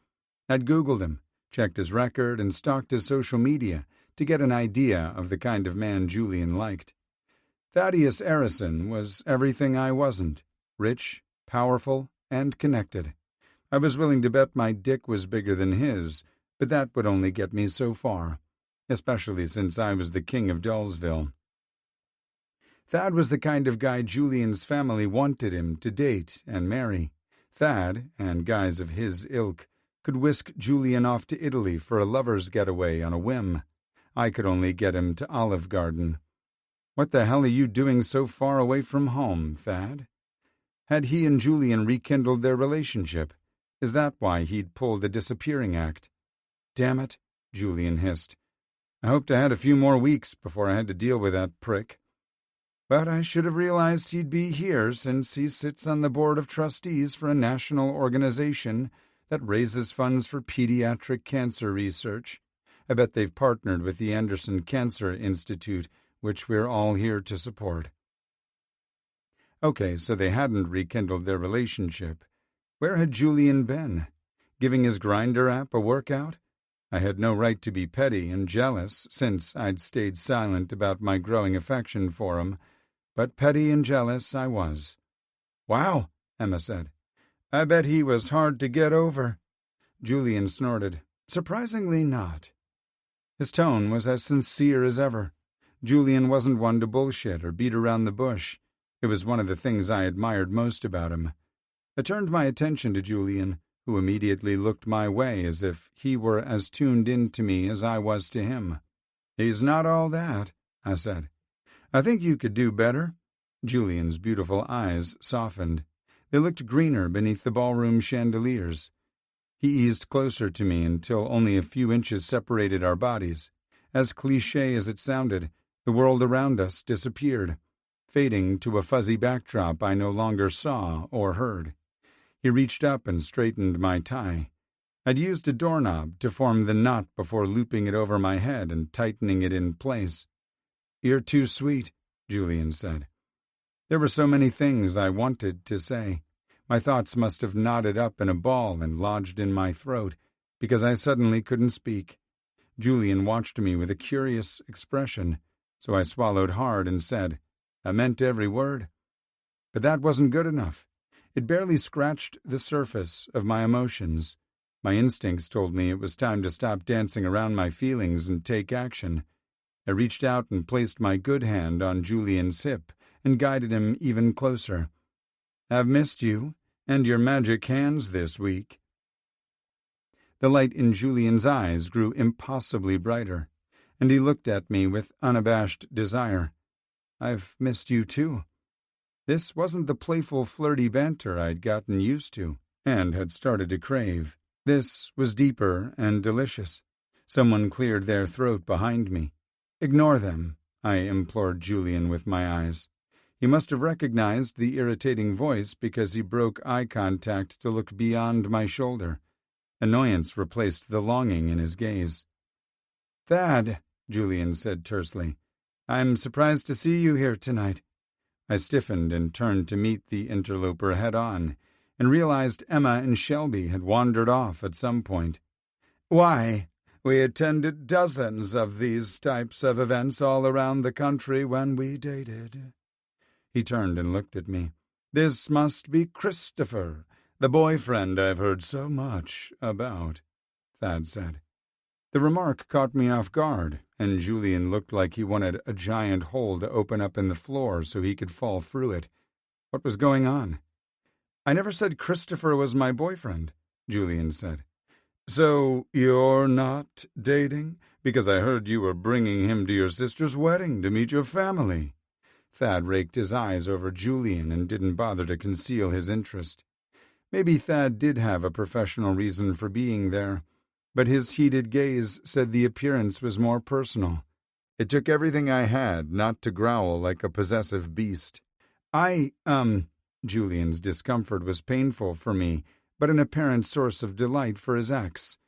I'd Googled him, checked his record, and stalked his social media to get an idea of the kind of man Julian liked. Thaddeus Arison was everything I wasn't: rich, powerful, and connected. I was willing to bet my dick was bigger than his, but that would only get me so far, especially since I was the king of Dullsville. Thad was the kind of guy Julian's family wanted him to date and marry. Thad, and guys of his ilk, could whisk Julian off to Italy for a lover's getaway on a whim. I could only get him to Olive Garden. "What the hell are you doing so far away from home, Thad?" Had he and Julian rekindled their relationship? Is that why he'd pulled the disappearing act? "Damn it," Julian hissed. "I hoped I had a few more weeks before I had to deal with that prick. But I should have realized he'd be here, since he sits on the board of trustees for a national organization that raises funds for pediatric cancer research. I bet they've partnered with the Anderson Cancer Institute, which we're all here to support." Okay, so they hadn't rekindled their relationship. Where had Julian been? Giving his Grindr app a workout? I had no right to be petty and jealous, since I'd stayed silent about my growing affection for him, but petty and jealous I was. "Wow," Emma said. "I bet he was hard to get over." Julian snorted. "Surprisingly not." His tone was as sincere as ever. Julian wasn't one to bullshit or beat around the bush. It was one of the things I admired most about him. I turned my attention to Julian, who immediately looked my way as if he were as tuned in to me as I was to him. "He's not all that," I said. "I think you could do better." Julian's beautiful eyes softened. They looked greener beneath the ballroom chandeliers. He eased closer to me until only a few inches separated our bodies. As cliché as it sounded, the world around us disappeared, fading to a fuzzy backdrop I no longer saw or heard. He reached up and straightened my tie. I'd used a doorknob to form the knot before looping it over my head and tightening it in place. "You're too sweet," Julian said. There were so many things I wanted to say. My thoughts must have knotted up in a ball and lodged in my throat, because I suddenly couldn't speak. Julian watched me with a curious expression, so I swallowed hard and said, "I meant every word." But that wasn't good enough. It barely scratched the surface of my emotions. My instincts told me it was time to stop dancing around my feelings and take action. I reached out and placed my good hand on Julian's hip and guided him even closer. "I've missed you and your magic hands this week." The light in Julian's eyes grew impossibly brighter, and he looked at me with unabashed desire. I've missed you too." This wasn't the playful, flirty banter I'd gotten used to and had started to crave. This was deeper and delicious. Someone cleared their throat behind me. "Ignore them," I implored Julian with my eyes. He must have recognized the irritating voice because he broke eye contact to look beyond my shoulder. Annoyance replaced the longing in his gaze. "Thad," Julian said tersely, "I'm surprised to see you here tonight." I stiffened and turned to meet the interloper head-on, and realized Emma and Shelby had wandered off at some point. "Why, we attended dozens of these types of events all around the country when we dated." He turned and looked at me. "This must be Christopher, the boyfriend I've heard so much about," Thad said. The remark caught me off guard, and Julian looked like he wanted a giant hole to open up in the floor so he could fall through it. What was going on? "I never said Christopher was my boyfriend," Julian said. "So you're not dating? Because I heard you were bringing him to your sister's wedding to meet your family." Thad raked his eyes over Julian and didn't bother to conceal his interest. Maybe Thad did have a professional reason for being there, but his heated gaze said the appearance was more personal. It took everything I had not to growl like a possessive beast. Julian's discomfort was painful for me, but an apparent source of delight for his ex,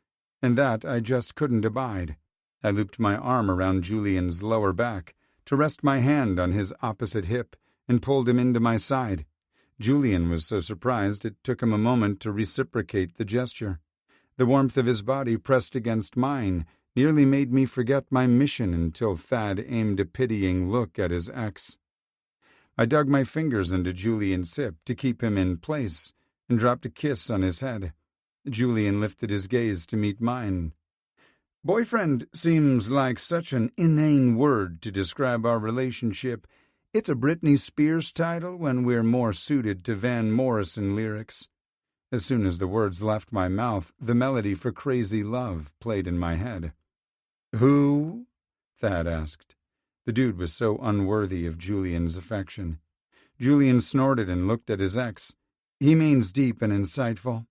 and that I just couldn't abide. I looped my arm around Julian's lower back to rest my hand on his opposite hip and pulled him into my side. Julian was so surprised it took him a moment to reciprocate the gesture. The warmth of his body pressed against mine nearly made me forget my mission until Thad aimed a pitying look at his ex. I dug my fingers into Julian's hip to keep him in place and dropped a kiss on his head. Julian lifted his gaze to meet mine. "Boyfriend seems like such an inane word to describe our relationship. It's a Britney Spears title when we're more suited to Van Morrison lyrics." As soon as the words left my mouth, the melody for Crazy Love played in my head. "Who?" Thad asked. The dude was so unworthy of Julian's affection. Julian snorted and looked at his ex. "He means deep and insightful."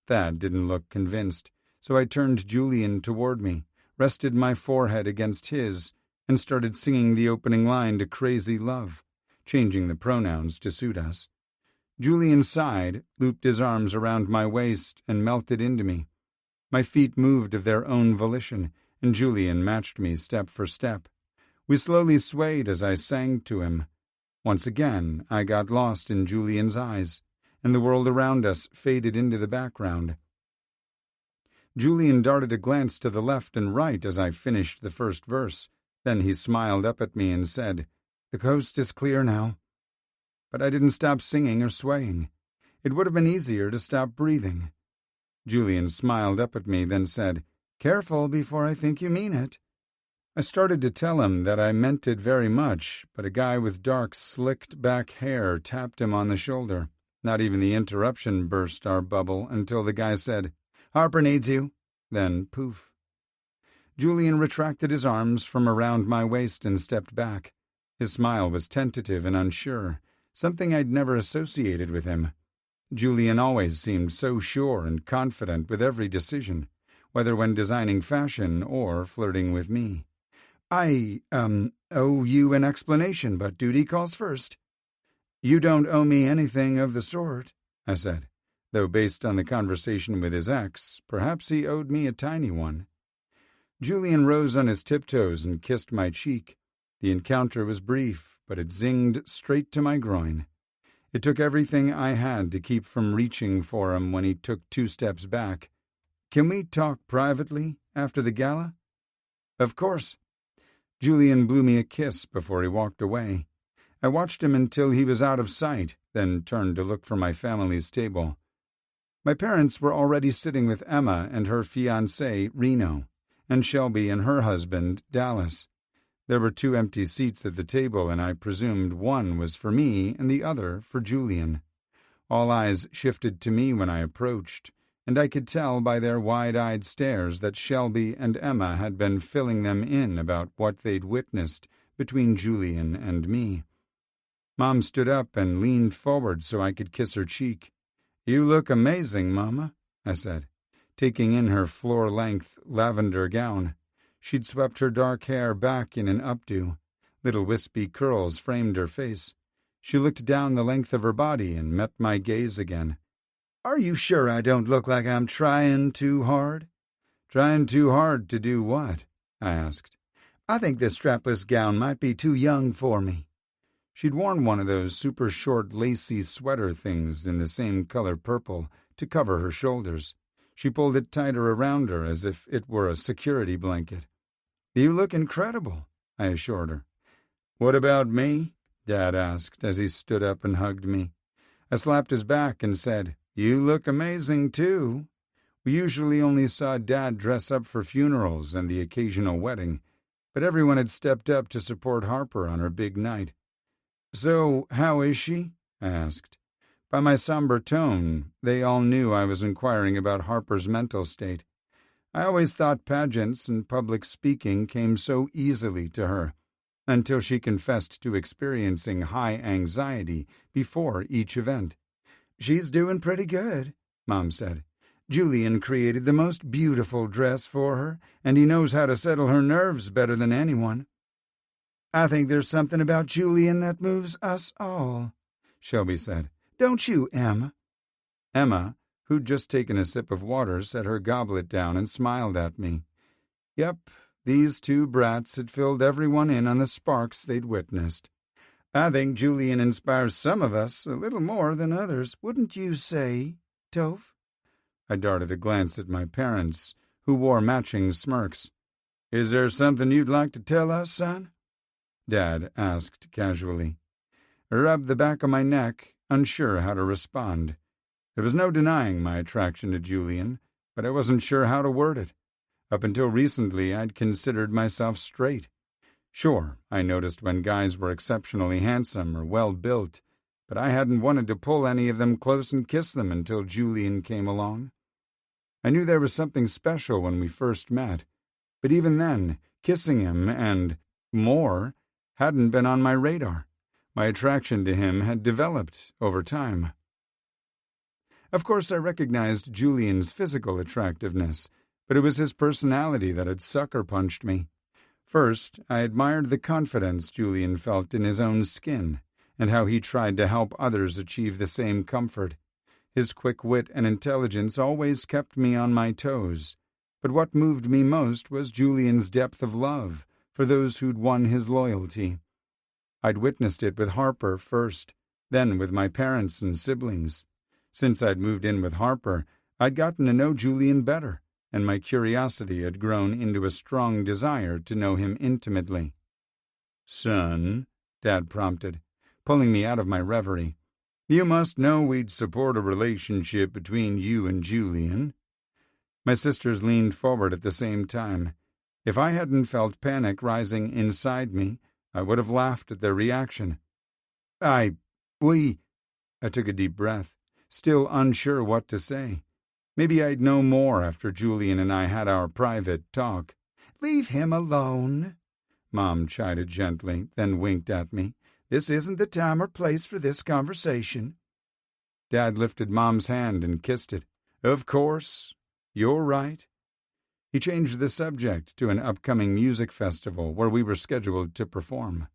Thad didn't look convinced, so I turned Julian toward me, rested my forehead against his, and started singing the opening line to Crazy Love, changing the pronouns to suit us. Julian sighed, looped his arms around my waist, and melted into me. My feet moved of their own volition, and Julian matched me step for step. We slowly swayed as I sang to him. Once again, I got lost in Julian's eyes, and the world around us faded into the background. Julian darted a glance to the left and right as I finished the first verse. Then he smiled up at me and said, "The coast is clear now." But I didn't stop singing or swaying. It would have been easier to stop breathing. Julian smiled up at me, then said, "Careful before I think you mean it." I started to tell him that I meant it very much, but a guy with dark, slicked-back hair tapped him on the shoulder. Not even the interruption burst our bubble until the guy said, "Harper needs you." Then, poof. Julian retracted his arms from around my waist and stepped back. His smile was tentative and unsure, something I'd never associated with him. Julian always seemed so sure and confident with every decision, whether when designing fashion or flirting with me. "I owe you an explanation, but duty calls first." "You don't owe me anything of the sort," I said, though based on the conversation with his ex, perhaps he owed me a tiny one. Julian rose on his tiptoes and kissed my cheek. The encounter was brief, but it zinged straight to my groin. It took everything I had to keep from reaching for him when he took 2 steps back. "Can we talk privately after the gala?" "Of course." Julian blew me a kiss before he walked away. I watched him until he was out of sight, then turned to look for my family's table. My parents were already sitting with Emma and her fiancé, Reno, and Shelby and her husband, Dallas. There were 2 empty seats at the table, and I presumed one was for me and the other for Julian. All eyes shifted to me when I approached, and I could tell by their wide-eyed stares that Shelby and Emma had been filling them in about what they'd witnessed between Julian and me. Mom stood up and leaned forward so I could kiss her cheek. "You look amazing, Mama," I said, taking in her floor-length lavender gown. She'd swept her dark hair back in an updo. Little wispy curls framed her face. She looked down the length of her body and met my gaze again. "Are you sure I don't look like I'm trying too hard?" "Trying too hard to do what?" I asked. "I think this strapless gown might be too young for me." She'd worn one of those super short lacy sweater things in the same color purple to cover her shoulders. She pulled it tighter around her as if it were a security blanket. "You look incredible," I assured her. "What about me?" Dad asked as he stood up and hugged me. I slapped his back and said, "You look amazing, too." We usually only saw Dad dress up for funerals and the occasional wedding, but everyone had stepped up to support Harper on her big night. "So, how is she?" I asked. By my somber tone, they all knew I was inquiring about Harper's mental state. I always thought pageants and public speaking came so easily to her, until she confessed to experiencing high anxiety before each event. "She's doing pretty good," Mom said. "Julian created the most beautiful dress for her, and he knows how to settle her nerves better than anyone." "I think there's something about Julian that moves us all," Shelby said. "Don't you, Emma?" Emma, who'd just taken a sip of water, set her goblet down and smiled at me. Yep, these two brats had filled everyone in on the sparks they'd witnessed. "I think Julian inspires some of us a little more than others, wouldn't you say, Toph?" I darted a glance at my parents, who wore matching smirks. "Is there something you'd like to tell us, son?" Dad asked casually. I rubbed the back of my neck, unsure how to respond. There was no denying my attraction to Julian, but I wasn't sure how to word it. Up until recently, I'd considered myself straight. Sure, I noticed when guys were exceptionally handsome or well-built, but I hadn't wanted to pull any of them close and kiss them until Julian came along. I knew there was something special when we first met, but even then, kissing him and more hadn't been on my radar. My attraction to him had developed over time. Of course, I recognized Julian's physical attractiveness, but it was his personality that had sucker-punched me. First, I admired the confidence Julian felt in his own skin, and how he tried to help others achieve the same comfort. His quick wit and intelligence always kept me on my toes, but what moved me most was Julian's depth of love for those who'd won his loyalty. I'd witnessed it with Harper first, then with my parents and siblings. Since I'd moved in with Harper, I'd gotten to know Julian better, and my curiosity had grown into a strong desire to know him intimately. "Son," Dad prompted, pulling me out of my reverie, "you must know we'd support a relationship between you and Julian." My sisters leaned forward at the same time. If I hadn't felt panic rising inside me, I would have laughed at their reaction. I took a deep breath, still unsure what to say. Maybe I'd know more after Julian and I had our private talk. "Leave him alone," Mom chided gently, then winked at me. "This isn't the time or place for this conversation." Dad lifted Mom's hand and kissed it. "Of course. You're right." He changed the subject to an upcoming music festival where we were scheduled to perform.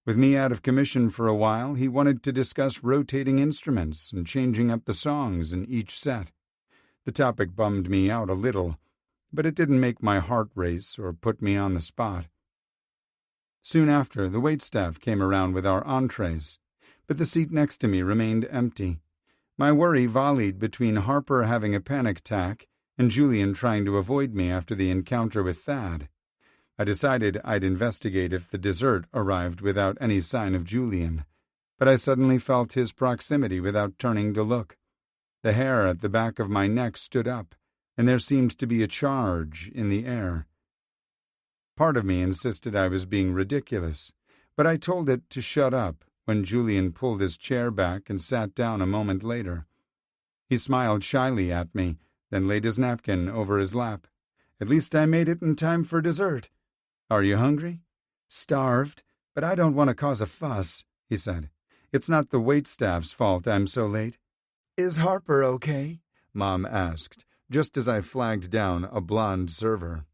With me out of commission for a while, he wanted to discuss rotating instruments and changing up the songs in each set. The topic bummed me out a little, but it didn't make my heart race or put me on the spot. Soon after, the waitstaff came around with our entrees, but the seat next to me remained empty. My worry volleyed between Harper having a panic attack and Julian trying to avoid me after the encounter with Thad. I decided I'd investigate if the dessert arrived without any sign of Julian, but I suddenly felt his proximity without turning to look. The hair at the back of my neck stood up, and there seemed to be a charge in the air. Part of me insisted I was being ridiculous, but I told it to shut up when Julian pulled his chair back and sat down a moment later. He smiled shyly at me, then laid his napkin over his lap. "At least I made it in time for dessert. Are you hungry?" "Starved," "But I don't want to cause a fuss," he said. "It's not the waitstaff's fault I'm so late." "Is Harper okay?" Mom asked, just as I flagged down a blonde server.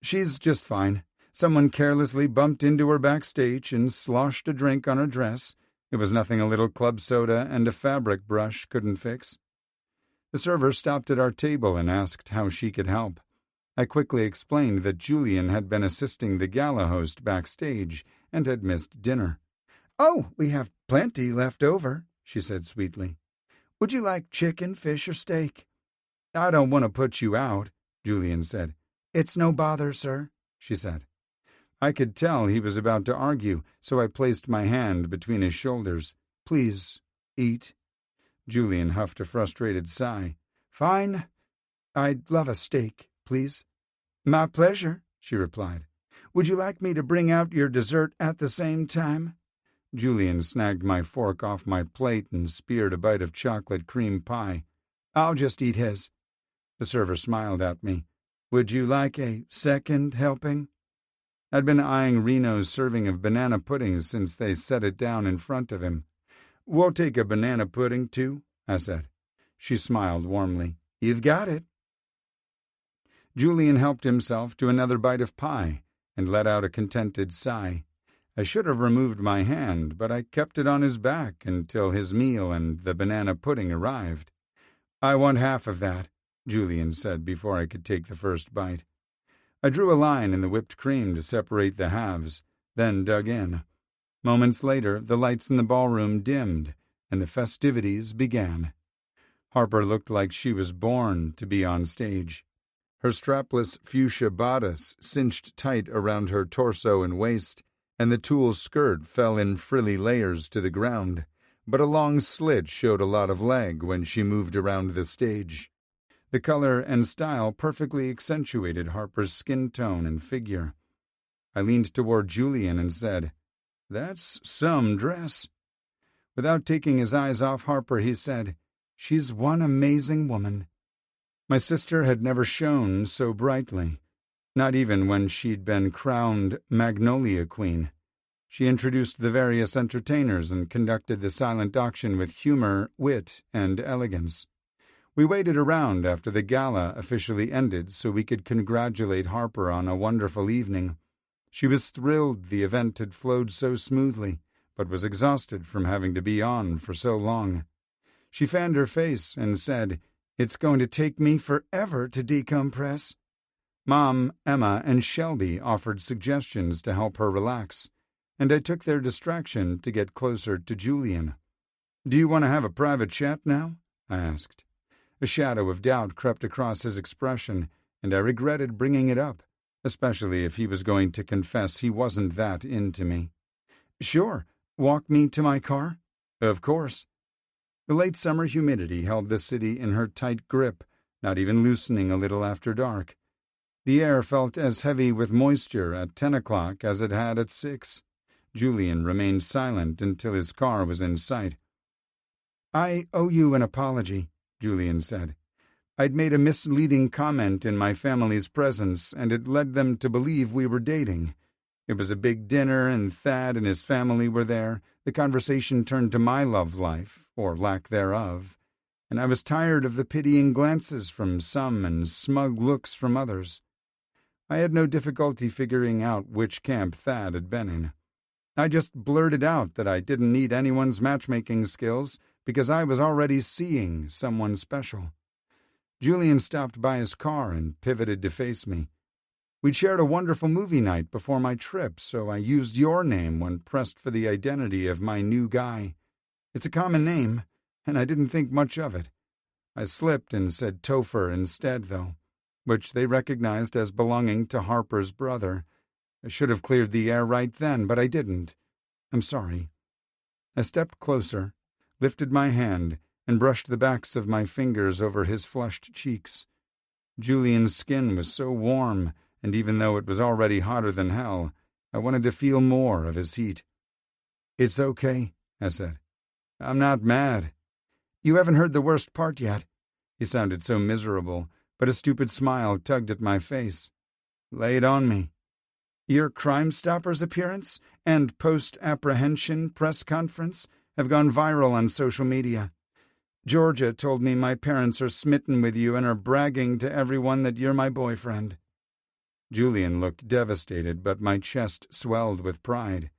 "She's just fine. Someone carelessly bumped into her backstage and sloshed a drink on her dress. It was nothing a little club soda and a fabric brush couldn't fix." The server stopped at our table and asked how she could help. I quickly explained that Julian had been assisting the gala host backstage and had missed dinner. "Oh, we have plenty left over," she said sweetly. "Would you like chicken, fish, or steak?" "I don't want to put you out," Julian said. "It's no bother, sir," she said. I could tell he was about to argue, so I placed my hand between his shoulders. "Please, eat." Julian huffed a frustrated sigh. "Fine. I'd love a steak, please." "My pleasure," she replied. "Would you like me to bring out your dessert at the same time?" Julian snagged my fork off my plate and speared a bite of chocolate cream pie. "I'll just eat his." The server smiled at me. "Would you like a second helping?" I'd been eyeing Reno's serving of banana pudding since they set it down in front of him. "We'll take a banana pudding, too," I said. She smiled warmly. "You've got it." Julian helped himself to another bite of pie and let out a contented sigh. I should have removed my hand, but I kept it on his back until his meal and the banana pudding arrived. "I want half of that," Julian said before I could take the first bite. I drew a line in the whipped cream to separate the halves, then dug in. Moments later, the lights in the ballroom dimmed, and the festivities began. Harper looked like she was born to be on stage. Her strapless fuchsia bodice cinched tight around her torso and waist, and the tulle skirt fell in frilly layers to the ground, but a long slit showed a lot of leg when she moved around the stage. The color and style perfectly accentuated Harper's skin tone and figure. I leaned toward Julian and said, "That's some dress." Without taking his eyes off Harper, he said, "She's one amazing woman." My sister had never shone so brightly, not even when she'd been crowned Magnolia Queen. She introduced the various entertainers and conducted the silent auction with humor, wit, and elegance. We waited around after the gala officially ended so we could congratulate Harper on a wonderful evening. She was thrilled the event had flowed so smoothly, but was exhausted from having to be on for so long. She fanned her face and said, "It's going to take me forever to decompress." Mom, Emma, and Shelby offered suggestions to help her relax, and I took their distraction to get closer to Julian. "Do you want to have a private chat now?" I asked. A shadow of doubt crept across his expression, and I regretted bringing it up, especially if he was going to confess he wasn't that into me. "Sure. Walk me to my car?" "Of course." The late summer humidity held the city in her tight grip, not even loosening a little after dark. The air felt as heavy with moisture at 10 o'clock as it had at 6. Julian remained silent until his car was in sight. "I owe you an apology," Julian said. "I'd made a misleading comment in my family's presence, and it led them to believe we were dating. It was a big dinner, and Thad and his family were there. The conversation turned to my love life, or lack thereof, and I was tired of the pitying glances from some and smug looks from others. I had no difficulty figuring out which camp Thad had been in. I just blurted out that I didn't need anyone's matchmaking skills because I was already seeing someone special. Julian stopped by his car and pivoted to face me. We'd shared a wonderful movie night before my trip, so I used your name when pressed for the identity of my new guy. It's a common name, and I didn't think much of it. I slipped and said Topher instead, though, which they recognized as belonging to Harper's brother. I should have cleared the air right then, but I didn't. I'm sorry." I stepped closer, lifted my hand, and brushed the backs of my fingers over his flushed cheeks. Julian's skin was so warm, and even though it was already hotter than hell, I wanted to feel more of his heat. "It's okay," I said. "I'm not mad." "You haven't heard the worst part yet." He sounded so miserable, but a stupid smile tugged at my face. "Lay it on me." Your Crime Stoppers appearance and post-apprehension press conference have gone viral on social media. Georgia told me my parents are smitten with you and are bragging to everyone that you're my boyfriend." Julian looked devastated, but my chest swelled with pride.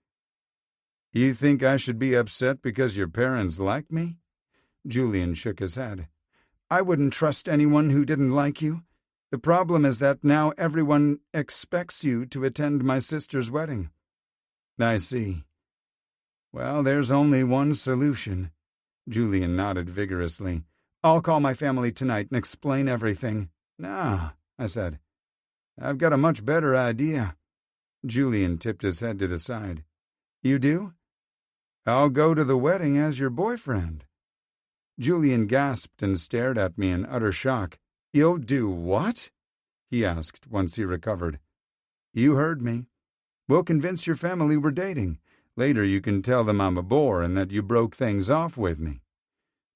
"You think I should be upset because your parents like me?" Julian shook his head. "I wouldn't trust anyone who didn't like you. The problem is that now everyone expects you to attend my sister's wedding." "I see. Well, there's only one solution." Julian nodded vigorously. "I'll call my family tonight and explain everything." "Nah," I said. "I've got a much better idea." Julian tipped his head to the side. "You do?" "I'll go to the wedding as your boyfriend." Julian gasped and stared at me in utter shock. "You'll do what?" he asked once he recovered. "You heard me. We'll convince your family we're dating. Later you can tell them I'm a bore and that you broke things off with me."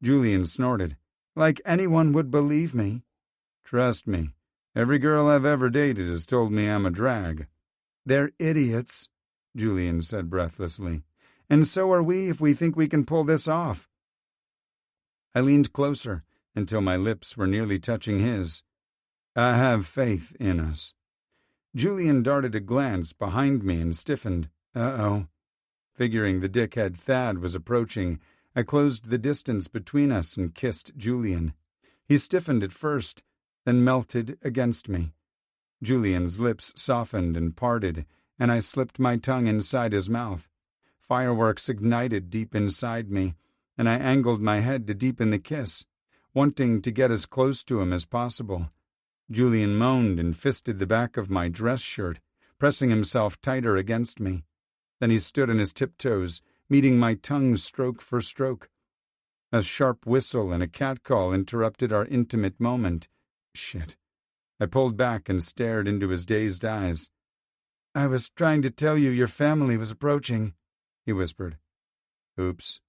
Julian snorted. "Like anyone would believe me." "Trust me, every girl I've ever dated has told me I'm a drag." "They're idiots," Julian said breathlessly. "And so are we if we think we can pull this off." I leaned closer until my lips were nearly touching his. "I have faith in us." Julian darted a glance behind me and stiffened. Uh-oh. Figuring the dickhead Thad was approaching, I closed the distance between us and kissed Julian. He stiffened at first, then melted against me. Julian's lips softened and parted, and I slipped my tongue inside his mouth. Fireworks ignited deep inside me, and I angled my head to deepen the kiss, wanting to get as close to him as possible. Julian moaned and fisted the back of my dress shirt, pressing himself tighter against me. Then he stood on his tiptoes, meeting my tongue stroke for stroke. A sharp whistle and a catcall interrupted our intimate moment. Shit. I pulled back and stared into his dazed eyes. "I was trying to tell you your family was approaching," he whispered. Oops.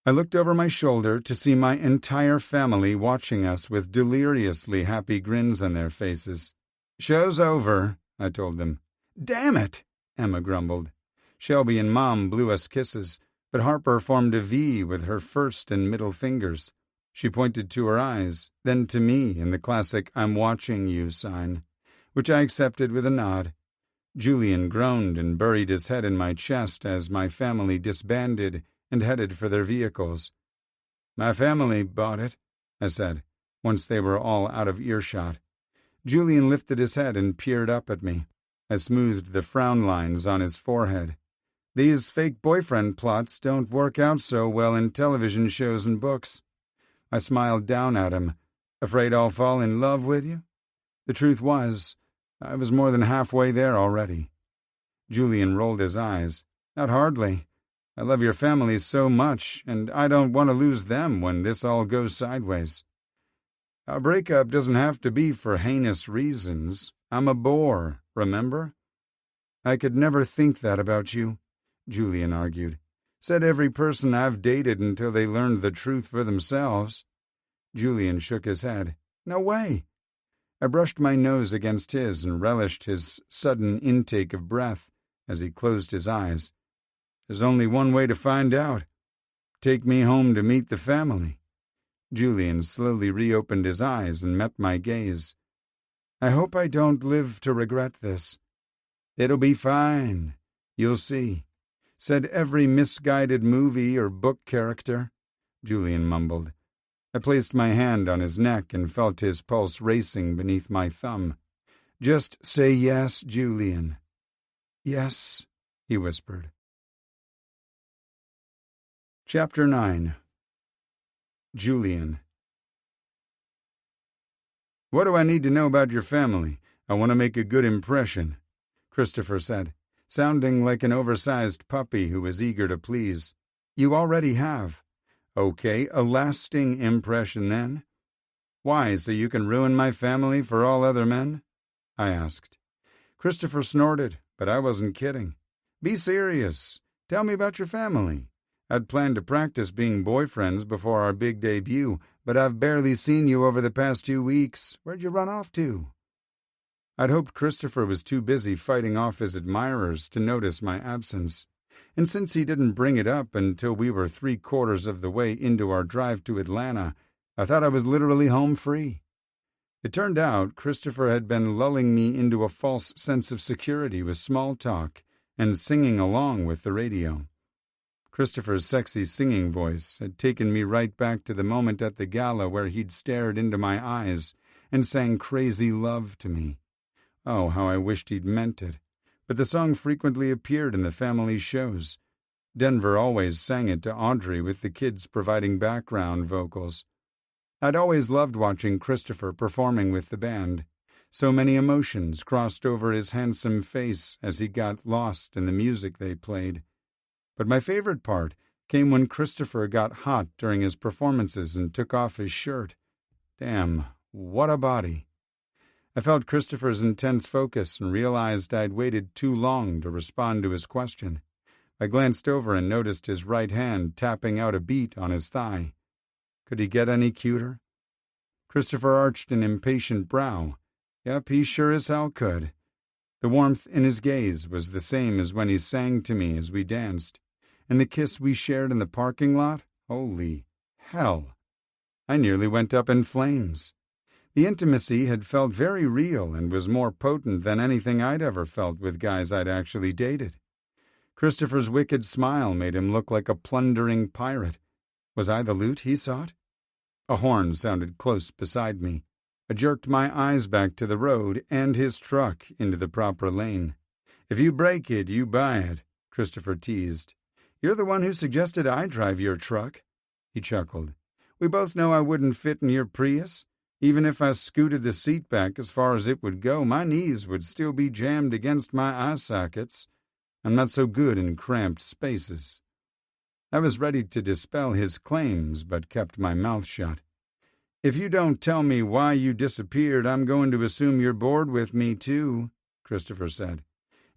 I looked over my shoulder to see my entire family watching us with deliriously happy grins on their faces. "Show's over," I told them. "Damn it," Emma grumbled. Shelby and Mom blew us kisses, but Harper formed a V with her first and middle fingers. She pointed to her eyes, then to me in the classic "I'm watching you" sign, which I accepted with a nod. Julian groaned and buried his head in my chest as my family disbanded and headed for their vehicles. "My family bought it," I said, once they were all out of earshot. Julian lifted his head and peered up at me. I smoothed the frown lines on his forehead. "These fake boyfriend plots don't work out so well in television shows and books." I smiled down at him. "Afraid I'll fall in love with you?" The truth was, I was more than halfway there already. Julian rolled his eyes. "Not hardly. I love your family so much, and I don't want to lose them when this all goes sideways. Our breakup doesn't have to be for heinous reasons. I'm a bore, remember?" "I could never think that about you," Julian argued. "Said every person I've dated until they learned the truth for themselves." Julian shook his head. "No way." I brushed my nose against his and relished his sudden intake of breath as he closed his eyes. "There's only one way to find out. Take me home to meet the family." Julian slowly reopened his eyes and met my gaze. "I hope I don't live to regret this." "It'll be fine. You'll see. Said every misguided movie or book character," Julian mumbled. I placed my hand on his neck and felt his pulse racing beneath my thumb. "Just say yes, Julian." "Yes," he whispered. Chapter 9. Julian. "What do I need to know about your family? I want to make a good impression," Christopher said, sounding like an oversized puppy who was eager to please. "You already have." "Okay, a lasting impression then?" "Why, so you can ruin my family for all other men?" I asked. Christopher snorted, but I wasn't kidding. "Be serious. Tell me about your family. I'd planned to practice being boyfriends before our big debut, but I've barely seen you over the past 2 weeks. Where'd you run off to?" I'd hoped Christopher was too busy fighting off his admirers to notice my absence, and since he didn't bring it up until we were 3/4 of the way into our drive to Atlanta, I thought I was literally home free. It turned out Christopher had been lulling me into a false sense of security with small talk and singing along with the radio. Christopher's sexy singing voice had taken me right back to the moment at the gala where he'd stared into my eyes and sang Crazy Love to me. Oh, how I wished he'd meant it. But the song frequently appeared in the family shows. Denver always sang it to Audrey with the kids providing background vocals. I'd always loved watching Christopher performing with the band. So many emotions crossed over his handsome face as he got lost in the music they played. But my favorite part came when Christopher got hot during his performances and took off his shirt. Damn, what a body. I felt Christopher's intense focus and realized I'd waited too long to respond to his question. I glanced over and noticed his right hand tapping out a beat on his thigh. Could he get any cuter? Christopher arched an impatient brow. Yep, he sure as hell could. The warmth in his gaze was the same as when he sang to me as we danced, and the kiss we shared in the parking lot, holy hell. I nearly went up in flames. The intimacy had felt very real and was more potent than anything I'd ever felt with guys I'd actually dated. Christopher's wicked smile made him look like a plundering pirate. Was I the loot he sought? A horn sounded close beside me. I jerked my eyes back to the road and his truck into the proper lane. If you break it, you buy it, Christopher teased. You're the one who suggested I drive your truck. He chuckled. We both know I wouldn't fit in your Prius. Even if I scooted the seat back as far as it would go, my knees would still be jammed against my eye sockets. I'm not so good in cramped spaces. I was ready to dispel his claims, but kept my mouth shut. If you don't tell me why you disappeared, I'm going to assume you're bored with me, too, Christopher said,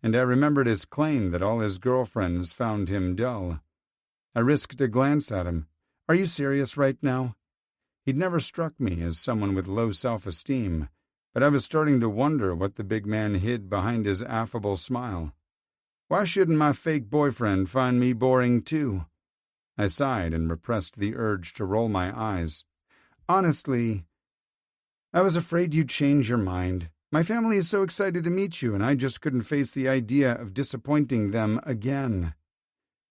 and I remembered his claim that all his girlfriends found him dull. I risked a glance at him. Are you serious right now? He'd never struck me as someone with low self-esteem, but I was starting to wonder what the big man hid behind his affable smile. Why shouldn't my fake boyfriend find me boring, too? I sighed and repressed the urge to roll my eyes. Honestly, I was afraid you'd change your mind. My family is so excited to meet you, and I just couldn't face the idea of disappointing them again.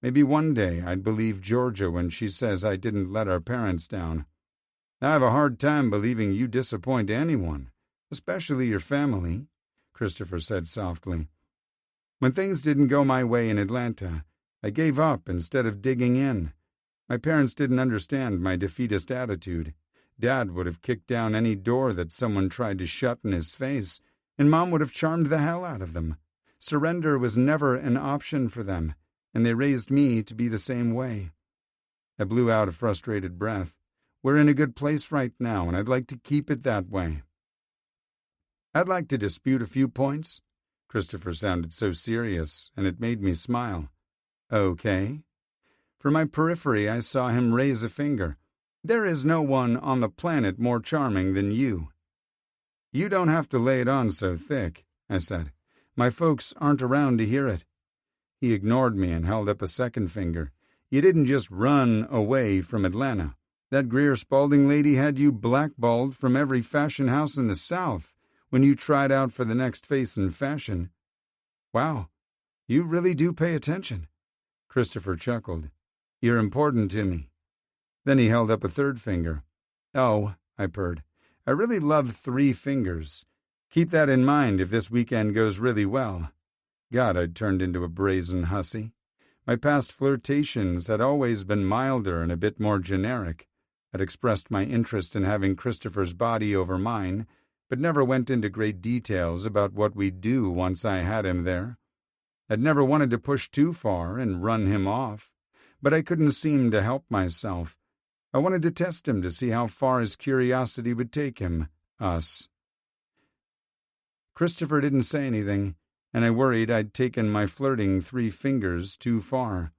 Maybe one day I'd believe Georgia when she says I didn't let our parents down. I have a hard time believing you disappoint anyone, especially your family, Christopher said softly. When things didn't go my way in Atlanta, I gave up instead of digging in. My parents didn't understand my defeatist attitude. Dad would have kicked down any door that someone tried to shut in his face, and Mom would have charmed the hell out of them. Surrender was never an option for them, and they raised me to be the same way. I blew out a frustrated breath. We're in a good place right now, and I'd like to keep it that way. I'd like to dispute a few points. Christopher sounded so serious, and it made me smile. Okay. From my periphery, I saw him raise a finger. There is no one on the planet more charming than you. You don't have to lay it on so thick, I said. My folks aren't around to hear it. He ignored me and held up a second finger. You didn't just run away from Atlanta. That Greer Spaulding lady had you blackballed from every fashion house in the South when you tried out for the next face in fashion. Wow, you really do pay attention. Christopher chuckled. You're important to me. Then he held up a third finger. Oh, I purred. I really love 3 fingers. Keep that in mind if this weekend goes really well. God, I'd turned into a brazen hussy. My past flirtations had always been milder and a bit more generic. I'd expressed my interest in having Christopher's body over mine, but never went into great details about what we'd do once I had him there. I'd never wanted to push too far and run him off, but I couldn't seem to help myself. I wanted to test him to see how far his curiosity would take him, us. Christopher didn't say anything, and I worried I'd taken my flirting 3 fingers too far.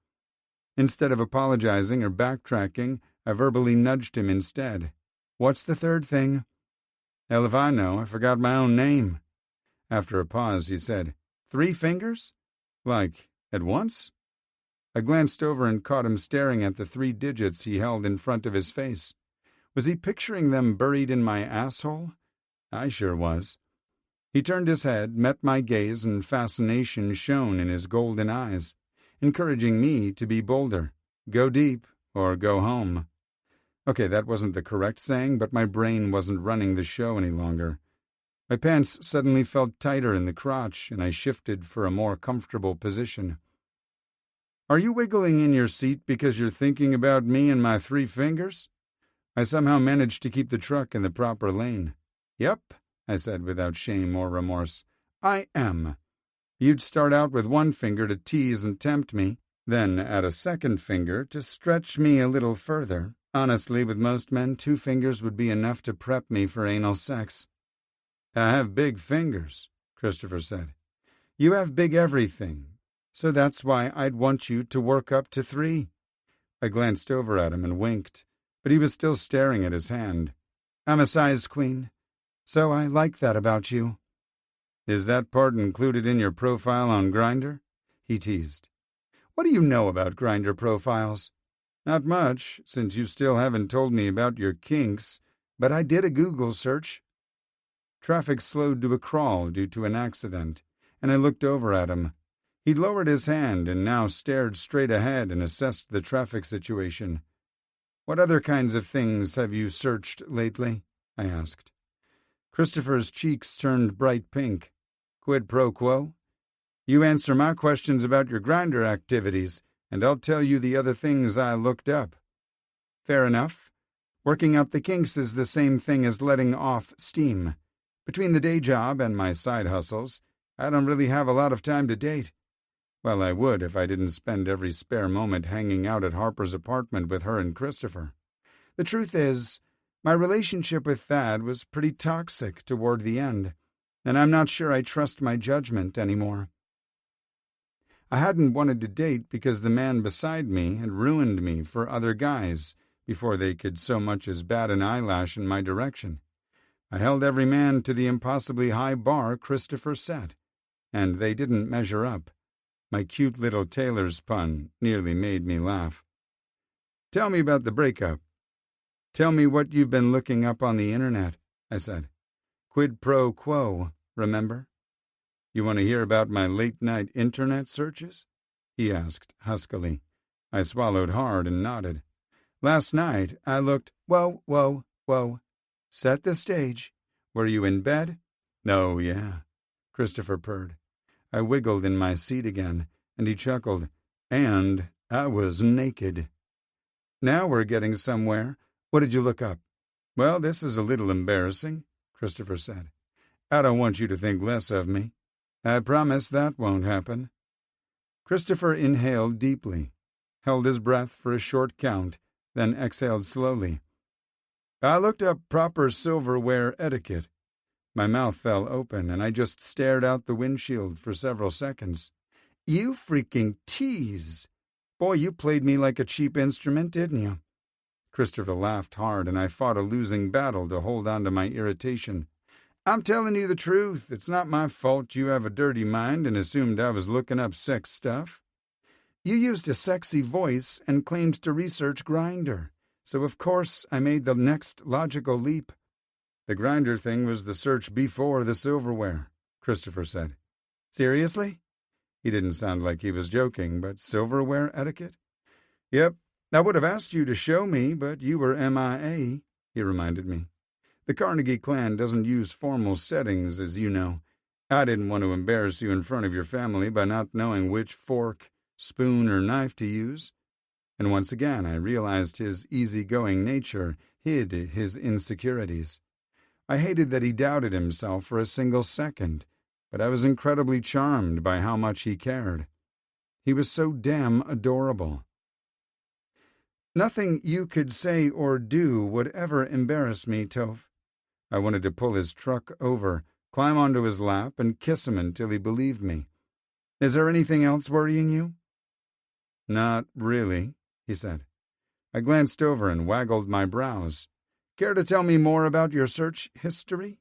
Instead of apologizing or backtracking, I verbally nudged him instead. What's the third thing? Hell if I know, I forgot my own name. After a pause, he said, 3 fingers? Like, at once? I glanced over and caught him staring at the 3 digits he held in front of his face. Was he picturing them buried in my asshole? I sure was. He turned his head, met my gaze, and fascination shone in his golden eyes, encouraging me to be bolder. Go deep, or go home. Okay, that wasn't the correct saying, but my brain wasn't running the show any longer. My pants suddenly felt tighter in the crotch, and I shifted for a more comfortable position. Are you wiggling in your seat because you're thinking about me and my 3 fingers? I somehow managed to keep the truck in the proper lane. Yep, I said without shame or remorse. I am. You'd start out with 1 finger to tease and tempt me, then add a 2nd finger to stretch me a little further. Honestly, with most men, 2 fingers would be enough to prep me for anal sex. I have big fingers, Christopher said. You have big everything, so that's why I'd want you to work up to 3. I glanced over at him and winked, but he was still staring at his hand. I'm a size queen, so I like that about you. Is that part included in your profile on Grindr? He teased. What do you know about Grindr profiles? Not much, since you still haven't told me about your kinks, but I did a Google search. Traffic slowed to a crawl due to an accident, and I looked over at him. He'd lowered his hand and now stared straight ahead and assessed the traffic situation. What other kinds of things have you searched lately? I asked. Christopher's cheeks turned bright pink. Quid pro quo? You answer my questions about your Grindr activities, and I'll tell you the other things I looked up. Fair enough. Working out the kinks is the same thing as letting off steam. Between the day job and my side hustles, I don't really have a lot of time to date. Well, I would if I didn't spend every spare moment hanging out at Harper's apartment with her and Christopher. The truth is, my relationship with Thad was pretty toxic toward the end, and I'm not sure I trust my judgment anymore. I hadn't wanted to date because the man beside me had ruined me for other guys before they could so much as bat an eyelash in my direction. I held every man to the impossibly high bar Christopher set, and they didn't measure up. My cute little tailor's pun nearly made me laugh. Tell me about the breakup. Tell me what you've been looking up on the internet, I said. Quid pro quo, remember? You want to hear about my late-night internet searches? He asked huskily. I swallowed hard and nodded. Last night I looked... Whoa. Set the stage. Were you in bed? Oh, yeah, Christopher purred. I wiggled in my seat again, and he chuckled. And I was naked. Now we're getting somewhere. What did you look up? Well, this is a little embarrassing, Christopher said. I don't want you to think less of me. I promise that won't happen. Christopher inhaled deeply, held his breath for a short count, then exhaled slowly. I looked up proper silverware etiquette. My mouth fell open, and I just stared out the windshield for several seconds. You freaking tease! Boy, you played me like a cheap instrument, didn't you? Christopher laughed hard, and I fought a losing battle to hold on to my irritation. I'm telling you the truth. It's not my fault you have a dirty mind and assumed I was looking up sex stuff. You used a sexy voice and claimed to research Grindr, so of course I made the next logical leap. The Grindr thing was the search before the silverware, Christopher said. Seriously? He didn't sound like he was joking, but silverware etiquette? Yep, I would have asked you to show me, but you were MIA, he reminded me. The Carnegie clan doesn't use formal settings, as you know. I didn't want to embarrass you in front of your family by not knowing which fork, spoon, or knife to use. And once again I realized his easygoing nature hid his insecurities. I hated that he doubted himself for a single second, but I was incredibly charmed by how much he cared. He was so damn adorable. Nothing you could say or do would ever embarrass me, Toph. I wanted to pull his truck over, climb onto his lap, and kiss him until he believed me. Is there anything else worrying you? Not really, he said. I glanced over and waggled my brows. Care to tell me more about your search history?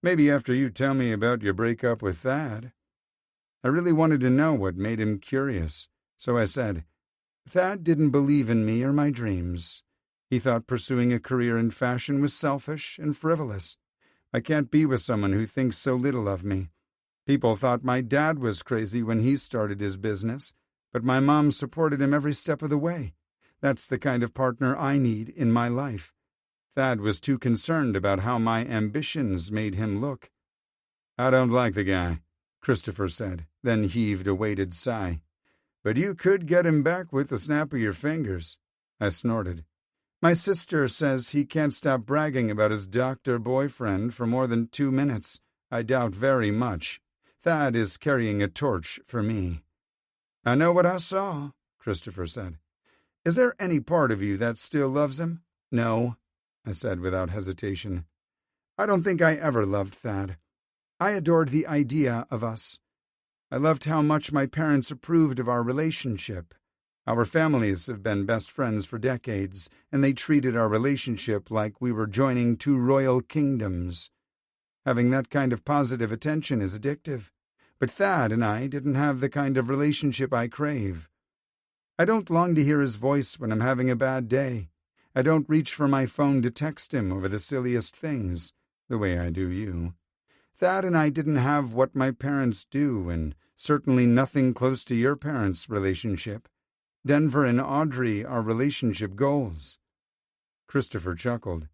Maybe after you tell me about your breakup with Thad." I really wanted to know what made him curious, so I said, "Thad didn't believe in me or my dreams. He thought pursuing a career in fashion was selfish and frivolous. I can't be with someone who thinks so little of me. People thought my dad was crazy when he started his business, but my mom supported him every step of the way. That's the kind of partner I need in my life. Thad was too concerned about how my ambitions made him look." "I don't like the guy," Christopher said, then heaved a weighted sigh. "But you could get him back with the snap of your fingers." I snorted. "My sister says he can't stop bragging about his doctor boyfriend for more than 2 minutes. I doubt very much. Thad is carrying a torch for me." "I know what I saw," Christopher said. "Is there any part of you that still loves him?" "No," I said without hesitation. "I don't think I ever loved Thad. I adored the idea of us. I loved how much my parents approved of our relationship. Our families have been best friends for decades, and they treated our relationship like we were joining 2 royal kingdoms. Having that kind of positive attention is addictive, but Thad and I didn't have the kind of relationship I crave. I don't long to hear his voice when I'm having a bad day. I don't reach for my phone to text him over the silliest things, the way I do you. Thad and I didn't have what my parents do, and certainly nothing close to your parents' relationship. Denver and Audrey are relationship goals." Christopher chuckled.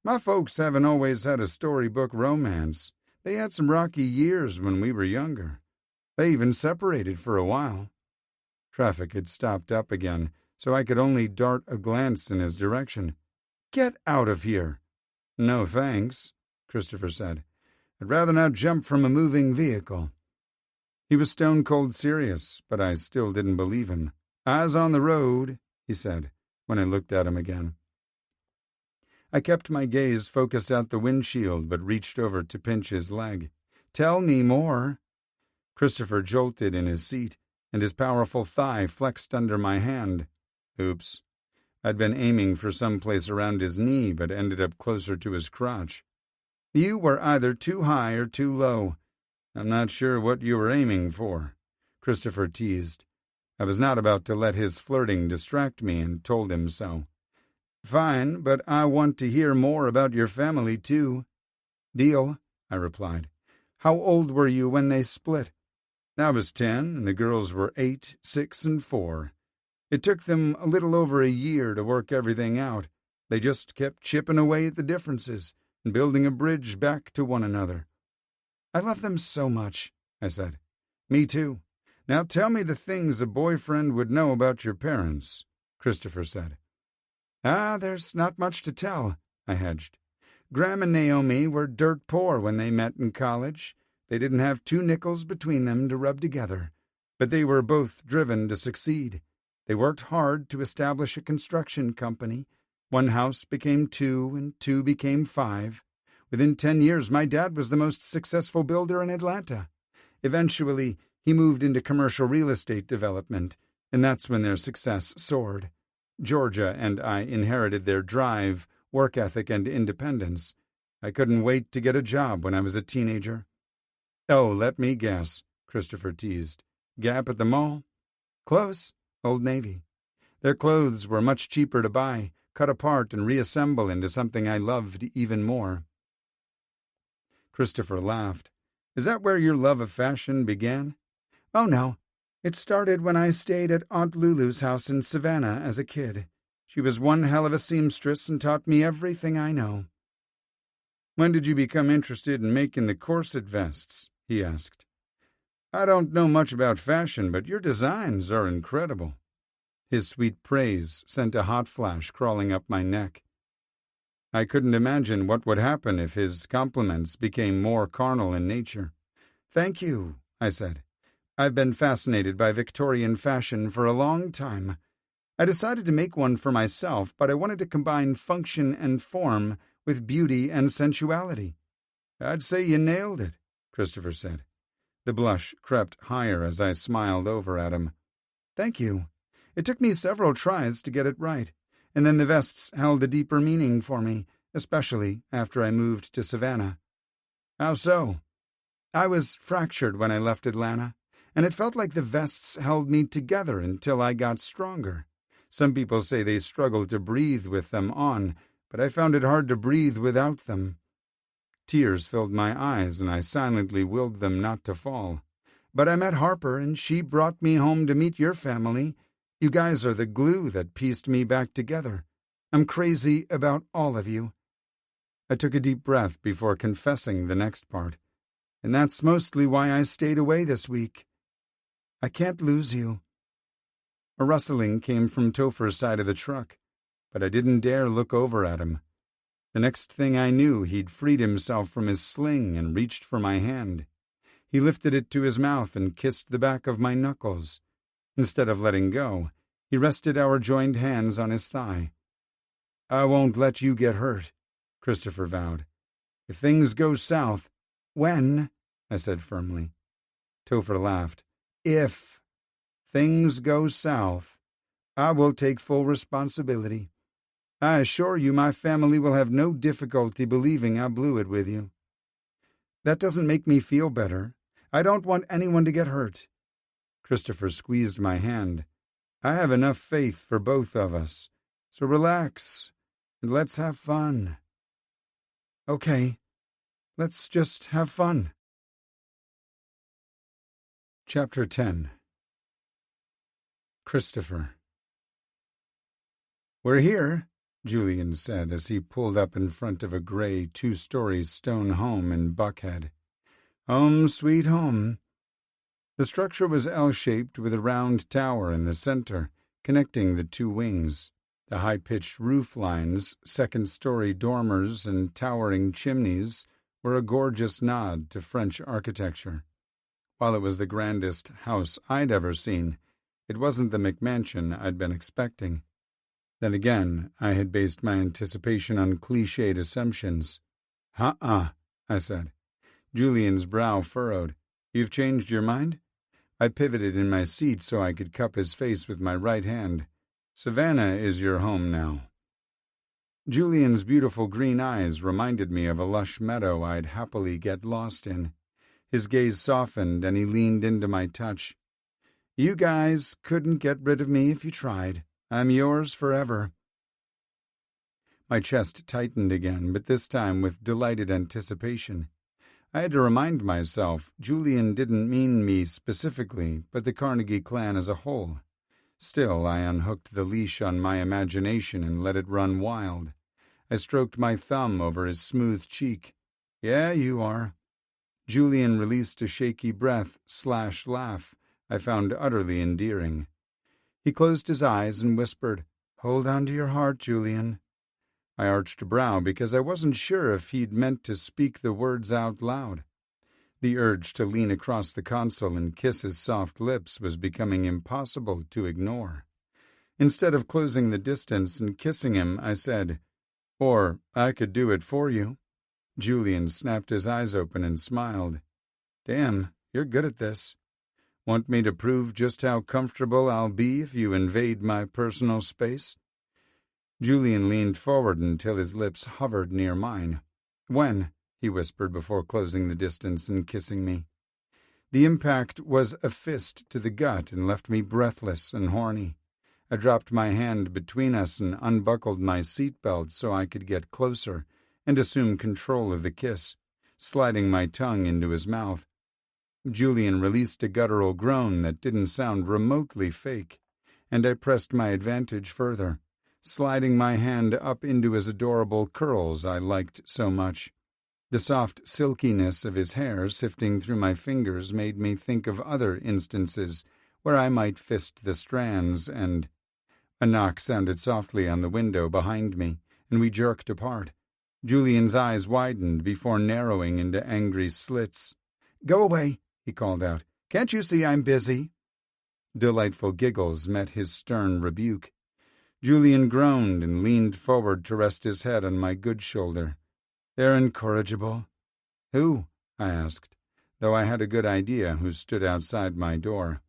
"My folks haven't always had a storybook romance. They had some rocky years when we were younger. They even separated for a while." Traffic had stopped up again, so I could only dart a glance in his direction. "Get out of here." "No thanks," Christopher said. "I'd rather not jump from a moving vehicle." He was stone-cold serious, but I still didn't believe him. "Eyes on the road," he said, when I looked at him again. I kept my gaze focused out the windshield, but reached over to pinch his leg. "Tell me more." Christopher jolted in his seat, and his powerful thigh flexed under my hand. Oops. I'd been aiming for some place around his knee, but ended up closer to his crotch. "You were either too high or too low. I'm not sure what you were aiming for," Christopher teased. I was not about to let his flirting distract me and told him so. "Fine, but I want to hear more about your family, too." "Deal," I replied. "How old were you when they split?" "I was 10, and the girls were 8, 6, and 4. It took them a little over a year to work everything out. They just kept chipping away at the differences and building a bridge back to one another." "I love them so much," I said. "Me too. Now tell me the things a boyfriend would know about your parents," Christopher said. There's not much to tell," I hedged. "Graham and Naomi were dirt poor when they met in college. They didn't have 2 nickels between them to rub together, but they were both driven to succeed. They worked hard to establish a construction company. 1 house became 2, and 2 became 5. Within 10 years, my dad was the most successful builder in Atlanta. Eventually, he moved into commercial real estate development, and that's when their success soared. Georgia and I inherited their drive, work ethic, and independence. I couldn't wait to get a job when I was a teenager." "Oh, let me guess," Christopher teased. "Gap at the mall?" "Close. Old Navy. Their clothes were much cheaper to buy, cut apart, and reassemble into something I loved even more." Christopher laughed. "Is that where your love of fashion began?" "Oh, no. It started when I stayed at Aunt Lulu's house in Savannah as a kid. She was one hell of a seamstress and taught me everything I know." "When did you become interested in making the corset vests?" he asked. "I don't know much about fashion, but your designs are incredible." His sweet praise sent a hot flash crawling up my neck. I couldn't imagine what would happen if his compliments became more carnal in nature. "Thank you," I said. "I've been fascinated by Victorian fashion for a long time. I decided to make one for myself, but I wanted to combine function and form with beauty and sensuality." "I'd say you nailed it," Christopher said. The blush crept higher as I smiled over at him. "Thank you. It took me several tries to get it right, and then the vests held a deeper meaning for me, especially after I moved to Savannah." How so? I was fractured when I left Atlanta, and it felt like the vests held me together until I got stronger. Some people say they struggle to breathe with them on, but I found it hard to breathe without them. Tears filled my eyes, and I silently willed them not to fall. But I met Harper, and she brought me home to meet your family. You guys are the glue that pieced me back together. I'm crazy about all of you. I took a deep breath before confessing the next part. And that's mostly why I stayed away this week. I can't lose you. A rustling came from Topher's side of the truck, but I didn't dare look over at him. The next thing I knew, he'd freed himself from his sling and reached for my hand. He lifted it to his mouth and kissed the back of my knuckles. Instead of letting go, he rested our joined hands on his thigh. I won't let you get hurt, Christopher vowed. If things go south, when? I said firmly. Topher laughed. If things go south, I will take full responsibility. I assure you my family will have no difficulty believing I blew it with you. That doesn't make me feel better. I don't want anyone to get hurt. Christopher squeezed my hand. I have enough faith for both of us, so relax and let's have fun. Okay, let's just have fun. Chapter 10. Christopher. We're here, Julian said as he pulled up in front of a gray 2-story stone home in Buckhead. Home sweet home. The structure was L-shaped with a round tower in the center, connecting the 2 wings. The high-pitched roof lines, second-story dormers, and towering chimneys were a gorgeous nod to French architecture. While it was the grandest house I'd ever seen, it wasn't the McMansion I'd been expecting. Then again, I had based my anticipation on cliched assumptions. I said. Julian's brow furrowed. You've changed your mind? I pivoted in my seat so I could cup his face with my right hand. Savannah is your home now. Julian's beautiful green eyes reminded me of a lush meadow I'd happily get lost in. His gaze softened and he leaned into my touch. You guys couldn't get rid of me if you tried. I'm yours forever. My chest tightened again, but this time with delighted anticipation. I had to remind myself Julian didn't mean me specifically, but the Carnegie clan as a whole. Still, I unhooked the leash on my imagination and let it run wild. I stroked my thumb over his smooth cheek. Yeah, you are. Julian released a shaky breath/laugh I found utterly endearing. He closed his eyes and whispered, Hold on to your heart, Julian. I arched a brow because I wasn't sure if he'd meant to speak the words out loud. The urge to lean across the console and kiss his soft lips was becoming impossible to ignore. Instead of closing the distance and kissing him, I said, Or I could do it for you. Julian snapped his eyes open and smiled. Damn, you're good at this. Want me to prove just how comfortable I'll be if you invade my personal space? Julian leaned forward until his lips hovered near mine. When? He whispered before closing the distance and kissing me. The impact was a fist to the gut and left me breathless and horny. I dropped my hand between us and unbuckled my seatbelt so I could get closer and assume control of the kiss, sliding my tongue into his mouth. Julian released a guttural groan that didn't sound remotely fake, and I pressed my advantage further, sliding my hand up into his adorable curls I liked so much. The soft silkiness of his hair sifting through my fingers made me think of other instances where I might fist the strands and... A knock sounded softly on the window behind me, and we jerked apart. Julian's eyes widened before narrowing into angry slits. Go away, he called out. Can't you see I'm busy? Delightful giggles met his stern rebuke. Julian groaned and leaned forward to rest his head on my good shoulder. They're incorrigible. Who? I asked, though I had a good idea who stood outside my door.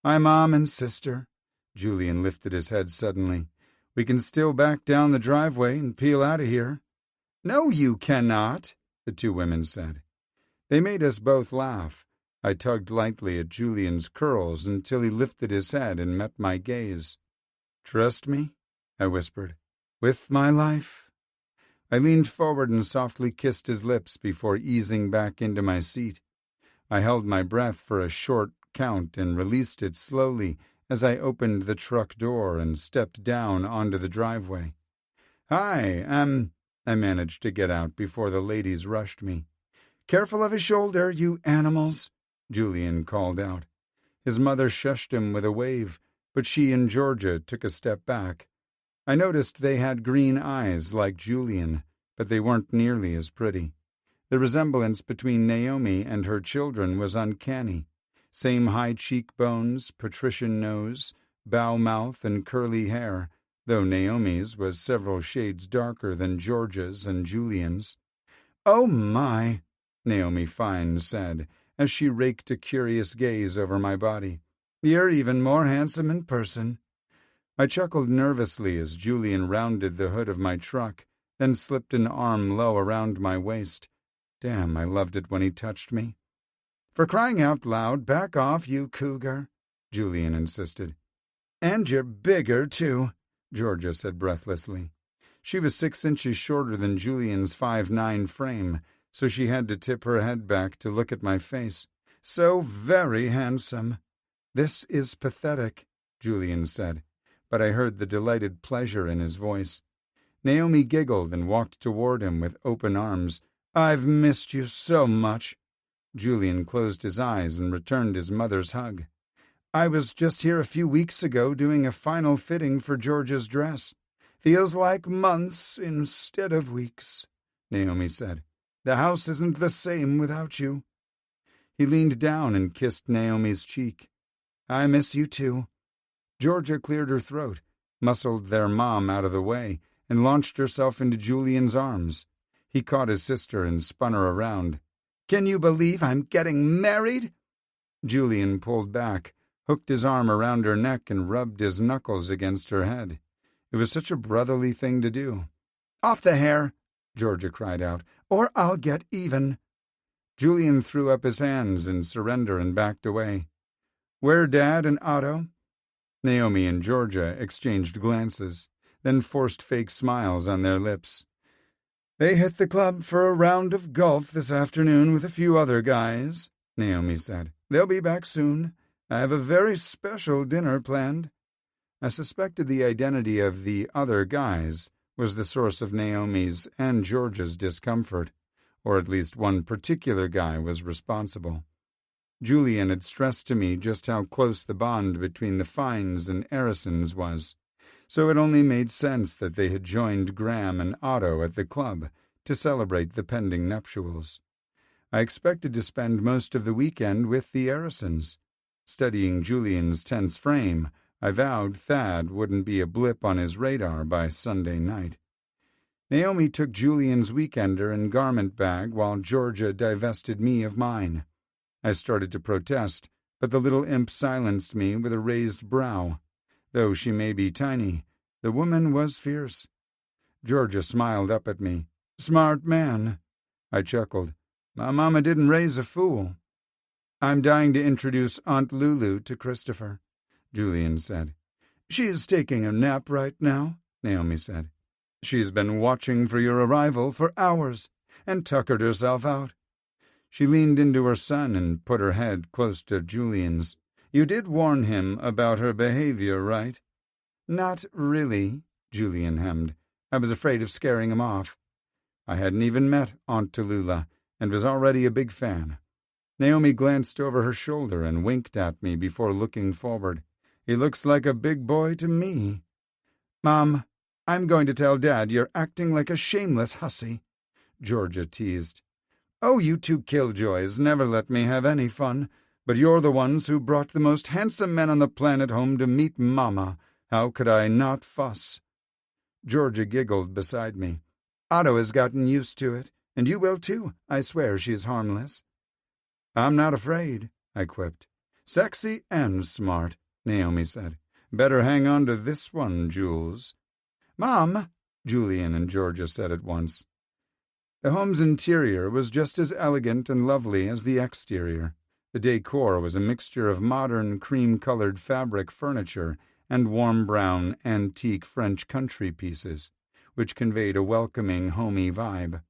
My mom and sister. Julian lifted his head suddenly. We can still back down the driveway and peel out of here. No, you cannot, the 2 women said. They made us both laugh. I tugged lightly at Julian's curls until he lifted his head and met my gaze. "Trust me?" I whispered. "With my life?" I leaned forward and softly kissed his lips before easing back into my seat. I held my breath for a short count and released it slowly as I opened the truck door and stepped down onto the driveway. "Hi, I managed to get out before the ladies rushed me. "Careful of his shoulder, you animals," Julian called out. His mother shushed him with a wave, but she and Georgia took a step back. I noticed they had green eyes like Julian, but they weren't nearly as pretty. The resemblance between Naomi and her children was uncanny. Same high cheekbones, patrician nose, bow mouth, and curly hair, though Naomi's was several shades darker than Georgia's and Julian's. "Oh my," Naomi Fine said, as she raked a curious gaze over my body. "You're even more handsome in person." I chuckled nervously as Julian rounded the hood of my truck, then slipped an arm low around my waist. Damn, I loved it when he touched me. "For crying out loud, back off, you cougar," Julian insisted. "And you're bigger, too," Georgia said breathlessly. She was 6 inches shorter than Julian's 5'9" frame, so she had to tip her head back to look at my face. "So very handsome." "This is pathetic," Julian said, but I heard the delighted pleasure in his voice. Naomi giggled and walked toward him with open arms. "I've missed you so much." Julian closed his eyes and returned his mother's hug. "I was just here a few weeks ago doing a final fitting for Georgia's dress. Feels like months instead of weeks," Naomi said. "The house isn't the same without you." He leaned down and kissed Naomi's cheek. "I miss you too." Georgia cleared her throat, muscled their mom out of the way, and launched herself into Julian's arms. He caught his sister and spun her around. "Can you believe I'm getting married?" Julian pulled back, hooked his arm around her neck, and rubbed his knuckles against her head. It was such a brotherly thing to do. "Off the hair," Georgia cried out, "or I'll get even." Julian threw up his hands in surrender and backed away. "Where Dad and Otto?" Naomi and Georgia exchanged glances, then forced fake smiles on their lips. "They hit the club for a round of golf this afternoon with a few other guys," Naomi said. "They'll be back soon. I have a very special dinner planned." I suspected the identity of the other guys was the source of Naomi's and Georgia's discomfort, or at least one particular guy was responsible. Julian had stressed to me just how close the bond between the Fines and Arrisons was, so it only made sense that they had joined Graham and Otto at the club to celebrate the pending nuptials. I expected to spend most of the weekend with the Arrisons. Studying Julian's tense frame, I vowed Thad wouldn't be a blip on his radar by Sunday night. Naomi took Julian's weekender and garment bag while Georgia divested me of mine. I started to protest, but the little imp silenced me with a raised brow. Though she may be tiny, the woman was fierce. Georgia smiled up at me. "Smart man." I chuckled. "My mama didn't raise a fool." "I'm dying to introduce Aunt Lulu to Christopher," Julian said. "She's taking a nap right now," Naomi said. "She's been watching for your arrival for hours and tuckered herself out." She leaned into her son and put her head close to Julian's. "You did warn him about her behavior, right?" "Not really," Julian hemmed. "I was afraid of scaring him off." I hadn't even met Aunt Tallulah and was already a big fan. Naomi glanced over her shoulder and winked at me before looking forward. "He looks like a big boy to me." "Mom, I'm going to tell Dad you're acting like a shameless hussy," Georgia teased. "Oh, you two killjoys never let me have any fun, but you're the ones who brought the most handsome men on the planet home to meet Mama. How could I not fuss?" Georgia giggled beside me. "Otto has gotten used to it, and you will too. I swear she's harmless." "I'm not afraid," I quipped. "Sexy and smart," Naomi said. "Better hang on to this one, Jules." "Mom," Julian and Georgia said at once. The home's interior was just as elegant and lovely as the exterior. The decor was a mixture of modern cream-colored fabric furniture and warm brown antique French country pieces, which conveyed a welcoming, homey vibe.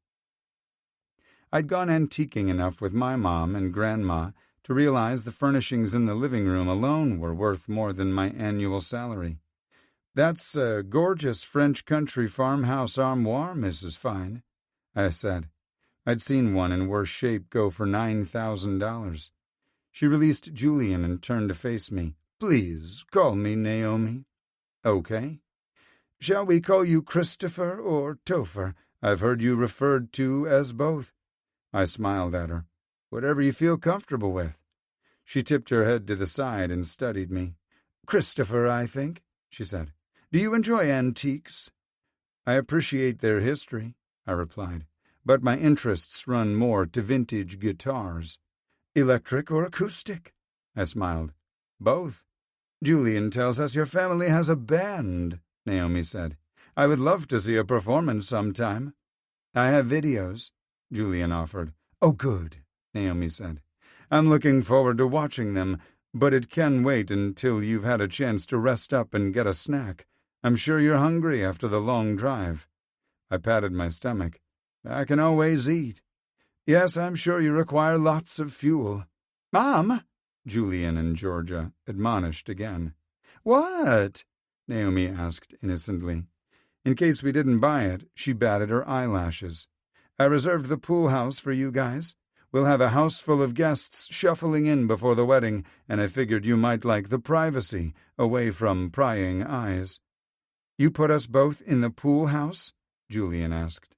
I'd gone antiquing enough with my mom and grandma to realize the furnishings in the living room alone were worth more than my annual salary. "That's a gorgeous French country farmhouse armoire, Mrs. Fine," I said. I'd seen one in worse shape go for $9,000. She released Julian and turned to face me. "Please, call me Naomi." "Okay." "Shall we call you Christopher or Topher? I've heard you referred to as both." I smiled at her. "Whatever you feel comfortable with." She tipped her head to the side and studied me. "Christopher, I think," she said. "Do you enjoy antiques?" "I appreciate their history," I replied, "but my interests run more to vintage guitars." "Electric or acoustic?" I smiled. "Both." "Julian tells us your family has a band," Naomi said. "I would love to see a performance sometime." "I have videos," Julian offered. "Oh, good," Naomi said. "I'm looking forward to watching them, but it can wait until you've had a chance to rest up and get a snack. I'm sure you're hungry after the long drive." I patted my stomach. "I can always eat." "Yes, I'm sure you require lots of fuel." "Mom," Julian and Georgia admonished again. "What?" Naomi asked innocently. In case we didn't buy it, she batted her eyelashes. "I reserved the pool house for you guys. We'll have a house full of guests shuffling in before the wedding, and I figured you might like the privacy, away from prying eyes." "You put us both in the pool house?" Julian asked.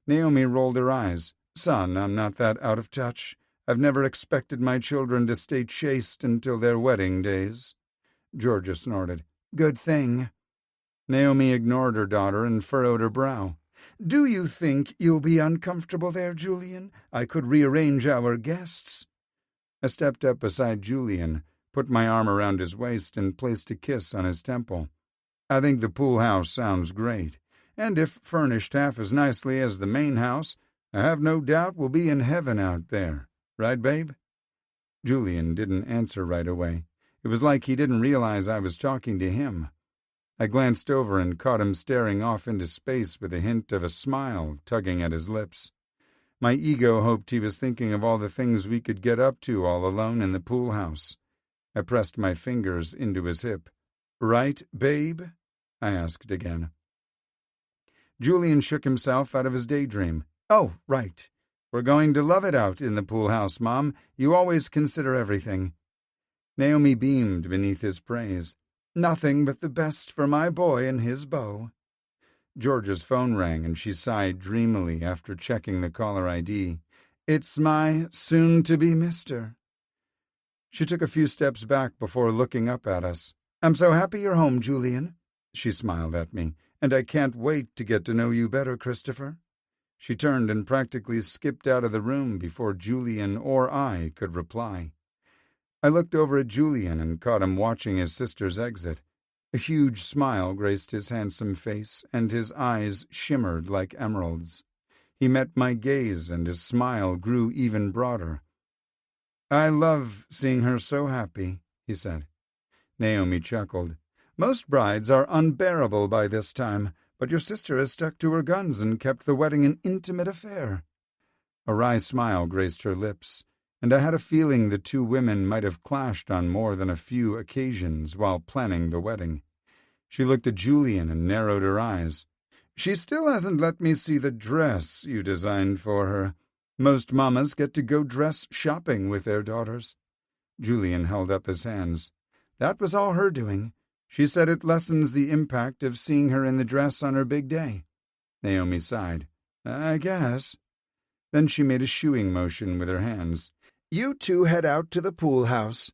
Naomi rolled her eyes. "Son, I'm not that out of touch. I've never expected my children to stay chaste until their wedding days." Georgia snorted. "Good thing." Naomi ignored her daughter and furrowed her brow. "Do you think you'll be uncomfortable there, Julian? I could rearrange our guests." I stepped up beside Julian, put my arm around his waist, and placed a kiss on his temple. "I think the pool house sounds great, and if furnished half as nicely as the main house, I have no doubt we'll be in heaven out there. Right, babe?" Julian didn't answer right away. It was like he didn't realize I was talking to him. I glanced over and caught him staring off into space with a hint of a smile tugging at his lips. My ego hoped he was thinking of all the things we could get up to all alone in the pool house. I pressed my fingers into his hip. "Right, babe?" I asked again. Julian shook himself out of his daydream. "Oh, right. We're going to love it out in the pool house, Mom. You always consider everything." Naomi beamed beneath his praise. "Nothing but the best for my boy and his beau." Georgia's phone rang and she sighed dreamily after checking the caller ID. "It's my soon-to-be mister." She took a few steps back before looking up at us. "I'm so happy you're home, Julian." She smiled at me. "And I can't wait to get to know you better, Christopher." She turned and practically skipped out of the room before Julian or I could reply. I looked over at Julian and caught him watching his sister's exit. A huge smile graced his handsome face, and his eyes shimmered like emeralds. He met my gaze, and his smile grew even broader. "I love seeing her so happy," he said. Naomi chuckled. "Most brides are unbearable by this time, but your sister has stuck to her guns and kept the wedding an intimate affair." A wry smile graced her lips, and I had a feeling the two women might have clashed on more than a few occasions while planning the wedding. She looked at Julian and narrowed her eyes. "She still hasn't let me see the dress you designed for her. Most mamas get to go dress shopping with their daughters." Julian held up his hands. "That was all her doing. She said it lessens the impact of seeing her in the dress on her big day." Naomi sighed. "I guess." Then she made a shooing motion with her hands. "You two head out to the pool house.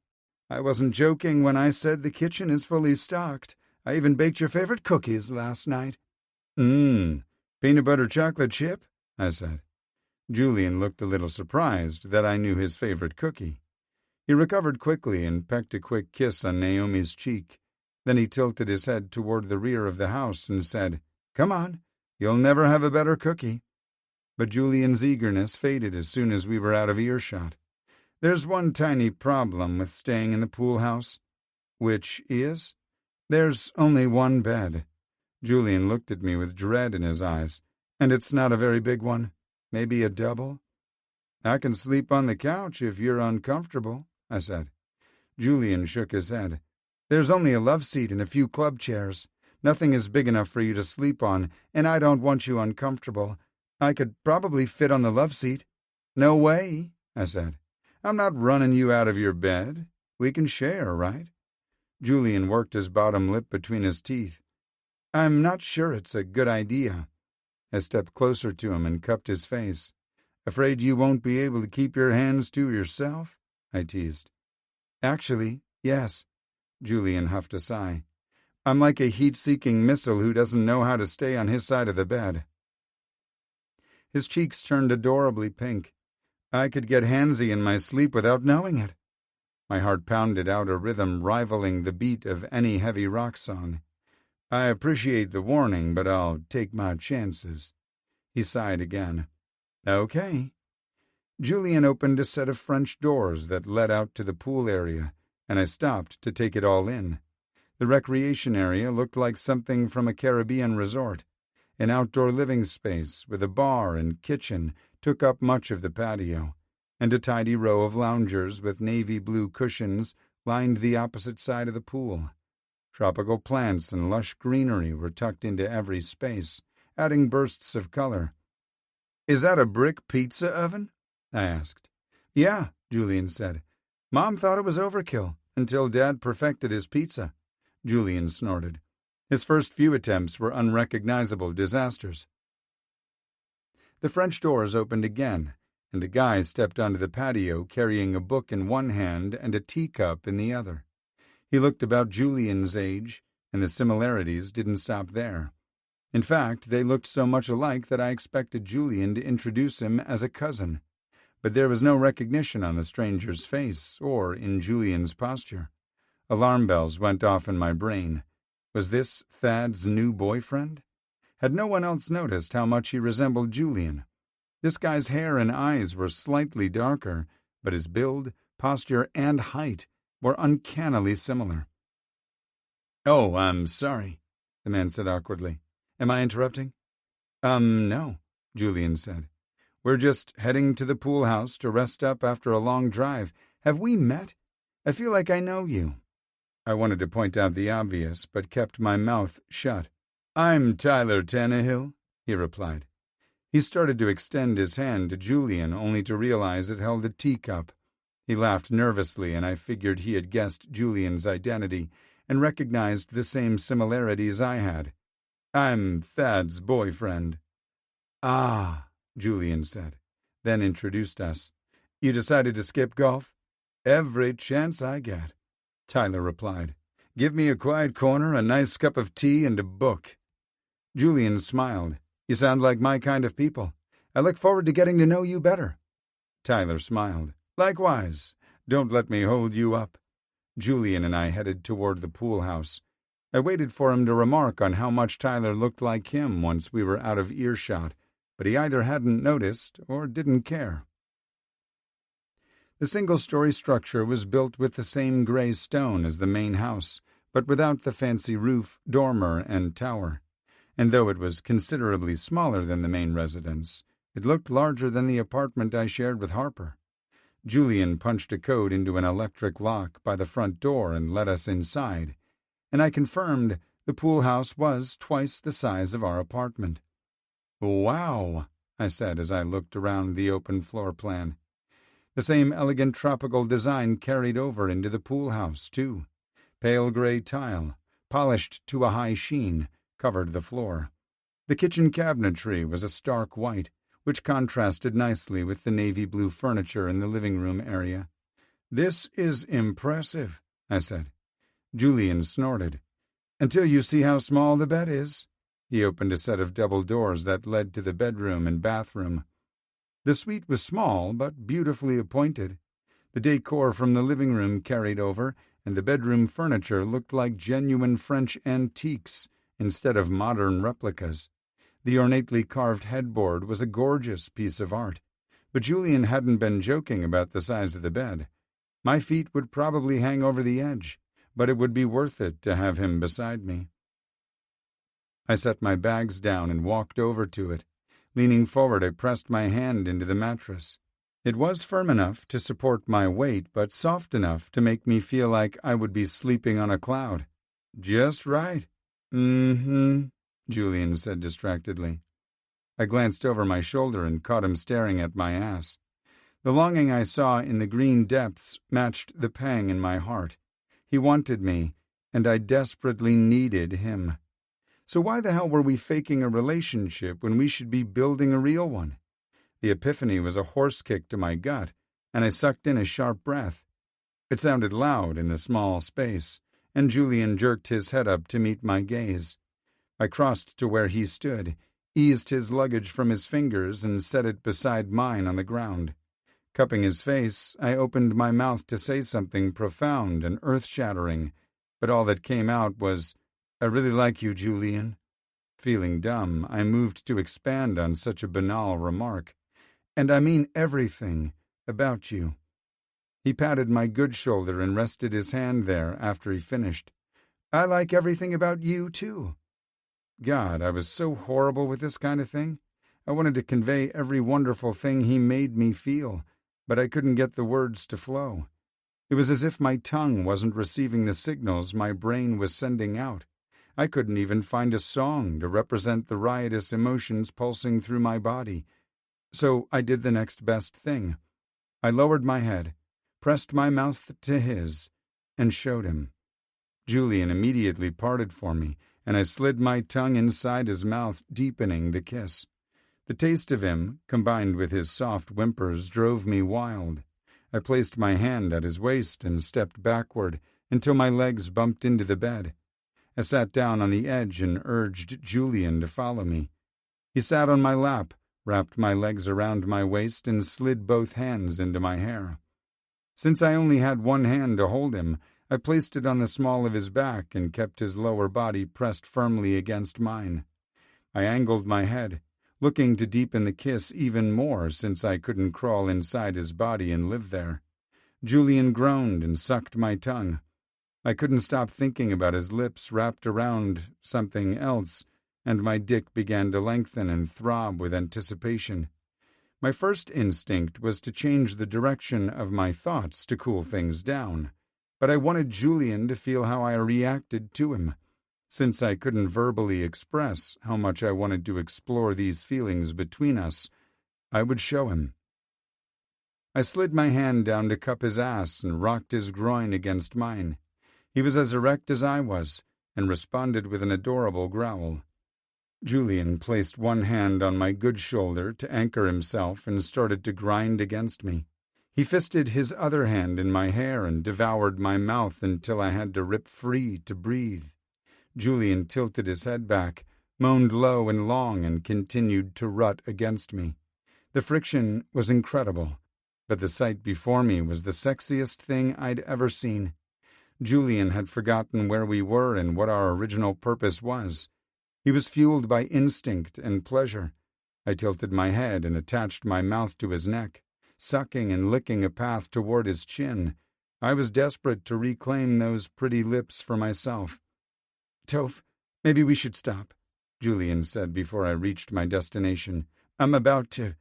I wasn't joking when I said the kitchen is fully stocked. I even baked your favorite cookies last night." Peanut butter chocolate chip?" I said. Julian looked a little surprised that I knew his favorite cookie. He recovered quickly and pecked a quick kiss on Naomi's cheek. Then he tilted his head toward the rear of the house and said, "Come on, you'll never have a better cookie." but Julian's eagerness faded as soon as we were out of earshot. "There's one tiny problem with staying in the pool house." "Which is?" "There's only one bed." Julian looked at me with dread in his eyes. "And it's not a very big one. Maybe a double?" "I can sleep on the couch if you're uncomfortable," I said. Julian shook his head. "There's only a love seat and a few club chairs. Nothing is big enough for you to sleep on, and I don't want you uncomfortable. I could probably fit on the love seat." "No way," I said. "I'm not running you out of your bed. We can share, right?" Julian worked his bottom lip between his teeth. "I'm not sure it's a good idea." I stepped closer to him and cupped his face. "Afraid you won't be able to keep your hands to yourself?" I teased. "Actually, yes." Julian huffed a sigh. "I'm like a heat-seeking missile who doesn't know how to stay on his side of the bed." His cheeks turned adorably pink. "I could get handsy in my sleep without knowing it." My heart pounded out a rhythm rivaling the beat of any heavy rock song. "I appreciate the warning, but I'll take my chances." He sighed again. "Okay." Julian opened a set of French doors that led out to the pool area, and I stopped to take it all in. The recreation area looked like something from a Caribbean resort. An outdoor living space with a bar and kitchen took up much of the patio, and a tidy row of loungers with navy blue cushions lined the opposite side of the pool. Tropical plants and lush greenery were tucked into every space, adding bursts of color. "Is that a brick pizza oven?" I asked. "Yeah," Julian said. "Mom thought it was overkill until Dad perfected his pizza." Julian snorted. His first few attempts were unrecognizable disasters. The French doors opened again, and a guy stepped onto the patio carrying a book in one hand and a teacup in the other. He looked about Julian's age, and the similarities didn't stop there. In fact, they looked so much alike that I expected Julian to introduce him as a cousin. But there was no recognition on the stranger's face or in Julian's posture. Alarm bells went off in my brain. Was this Thad's new boyfriend? Had no one else noticed how much he resembled Julian? This guy's hair and eyes were slightly darker, but his build, posture, and height were uncannily similar. "Oh, I'm sorry," the man said awkwardly. "Am I interrupting?" No," Julian said. "We're just heading to the pool house to rest up after a long drive. Have we met? I feel like I know you." I wanted to point out the obvious, but kept my mouth shut. "I'm Tyler Tannehill," he replied. He started to extend his hand to Julian, only to realize it held a teacup. He laughed nervously, and I figured he had guessed Julian's identity and recognized the same similarities I had. "I'm Thad's boyfriend." "Ah," Julian said, then introduced us. "You decided to skip golf?" "Every chance I get," Tyler replied. "Give me a quiet corner, a nice cup of tea, and a book." Julian smiled. "You sound like my kind of people. I look forward to getting to know you better." Tyler smiled. "Likewise. Don't let me hold you up." Julian and I headed toward the pool house. I waited for him to remark on how much Tyler looked like him once we were out of earshot, but he either hadn't noticed or didn't care. The single-story structure was built with the same gray stone as the main house, but without the fancy roof, dormer, and tower. And though it was considerably smaller than the main residence, it looked larger than the apartment I shared with Harper. Julian punched a code into an electric lock by the front door and let us inside, and I confirmed the pool house was twice the size of our apartment. "Wow," I said as I looked around the open floor plan. The same elegant tropical design carried over into the pool house, too. Pale gray tile, polished to a high sheen, covered the floor. The kitchen cabinetry was a stark white, which contrasted nicely with the navy blue furniture in the living room area. "This is impressive," I said. Julian snorted. "Until you see how small the bed is." He opened a set of double doors that led to the bedroom and bathroom. The suite was small, but beautifully appointed. The decor from the living room carried over, and the bedroom furniture looked like genuine French antiques instead of modern replicas. The ornately carved headboard was a gorgeous piece of art, but Julian hadn't been joking about the size of the bed. My feet would probably hang over the edge, but it would be worth it to have him beside me. I set my bags down and walked over to it. Leaning forward, I pressed my hand into the mattress. It was firm enough to support my weight, but soft enough to make me feel like I would be sleeping on a cloud. "Just right." "Mm-hmm," Julian said distractedly. I glanced over my shoulder and caught him staring at my ass. The longing I saw in the green depths matched the pang in my heart. He wanted me, and I desperately needed him. So why the hell were we faking a relationship when we should be building a real one? The epiphany was a horse kick to my gut, and I sucked in a sharp breath. It sounded loud in the small space, and Julian jerked his head up to meet my gaze. I crossed to where he stood, eased his luggage from his fingers, and set it beside mine on the ground. Cupping his face, I opened my mouth to say something profound and earth-shattering, but all that came out was, "I really like you, Julian." Feeling dumb, I moved to expand on such a banal remark. "And I mean everything about you." He patted my good shoulder and rested his hand there after he finished. "I like everything about you, too." God, I was so horrible with this kind of thing. I wanted to convey every wonderful thing he made me feel, but I couldn't get the words to flow. It was as if my tongue wasn't receiving the signals my brain was sending out. I couldn't even find a song to represent the riotous emotions pulsing through my body. So I did the next best thing. I lowered my head, pressed my mouth to his, and showed him. Julian immediately parted for me, and I slid my tongue inside his mouth, deepening the kiss. The taste of him, combined with his soft whimpers, drove me wild. I placed my hand at his waist and stepped backward until my legs bumped into the bed. I sat down on the edge and urged Julian to follow me. He sat on my lap, wrapped my legs around my waist, and slid both hands into my hair. Since I only had one hand to hold him, I placed it on the small of his back and kept his lower body pressed firmly against mine. I angled my head, looking to deepen the kiss even more since I couldn't crawl inside his body and live there. Julian groaned and sucked my tongue. I couldn't stop thinking about his lips wrapped around something else, and my dick began to lengthen and throb with anticipation. My first instinct was to change the direction of my thoughts to cool things down, but I wanted Julian to feel how I reacted to him. Since I couldn't verbally express how much I wanted to explore these feelings between us, I would show him. I slid my hand down to cup his ass and rocked his groin against mine. He was as erect as I was, and responded with an adorable growl. Julian placed one hand on my good shoulder to anchor himself and started to grind against me. He fisted his other hand in my hair and devoured my mouth until I had to rip free to breathe. Julian tilted his head back, moaned low and long, and continued to rut against me. The friction was incredible, but the sight before me was the sexiest thing I'd ever seen. Julian had forgotten where we were and what our original purpose was. He was fueled by instinct and pleasure. I tilted my head and attached my mouth to his neck, sucking and licking a path toward his chin. I was desperate to reclaim those pretty lips for myself. "Toph, maybe we should stop," Julian said before I reached my destination. "I'm about to—"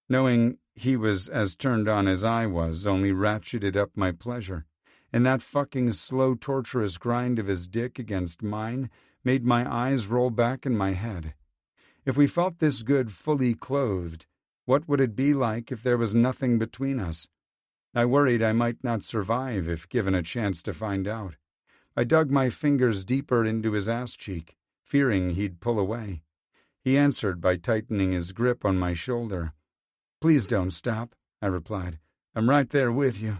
Knowing he was as turned on as I was only ratcheted up my pleasure, and that fucking slow, torturous grind of his dick against mine made my eyes roll back in my head. If we felt this good fully clothed, what would it be like if there was nothing between us? I worried I might not survive if given a chance to find out. I dug my fingers deeper into his ass cheek, fearing he'd pull away. He answered by tightening his grip on my shoulder. "Please don't stop," I replied. "I'm right there with you."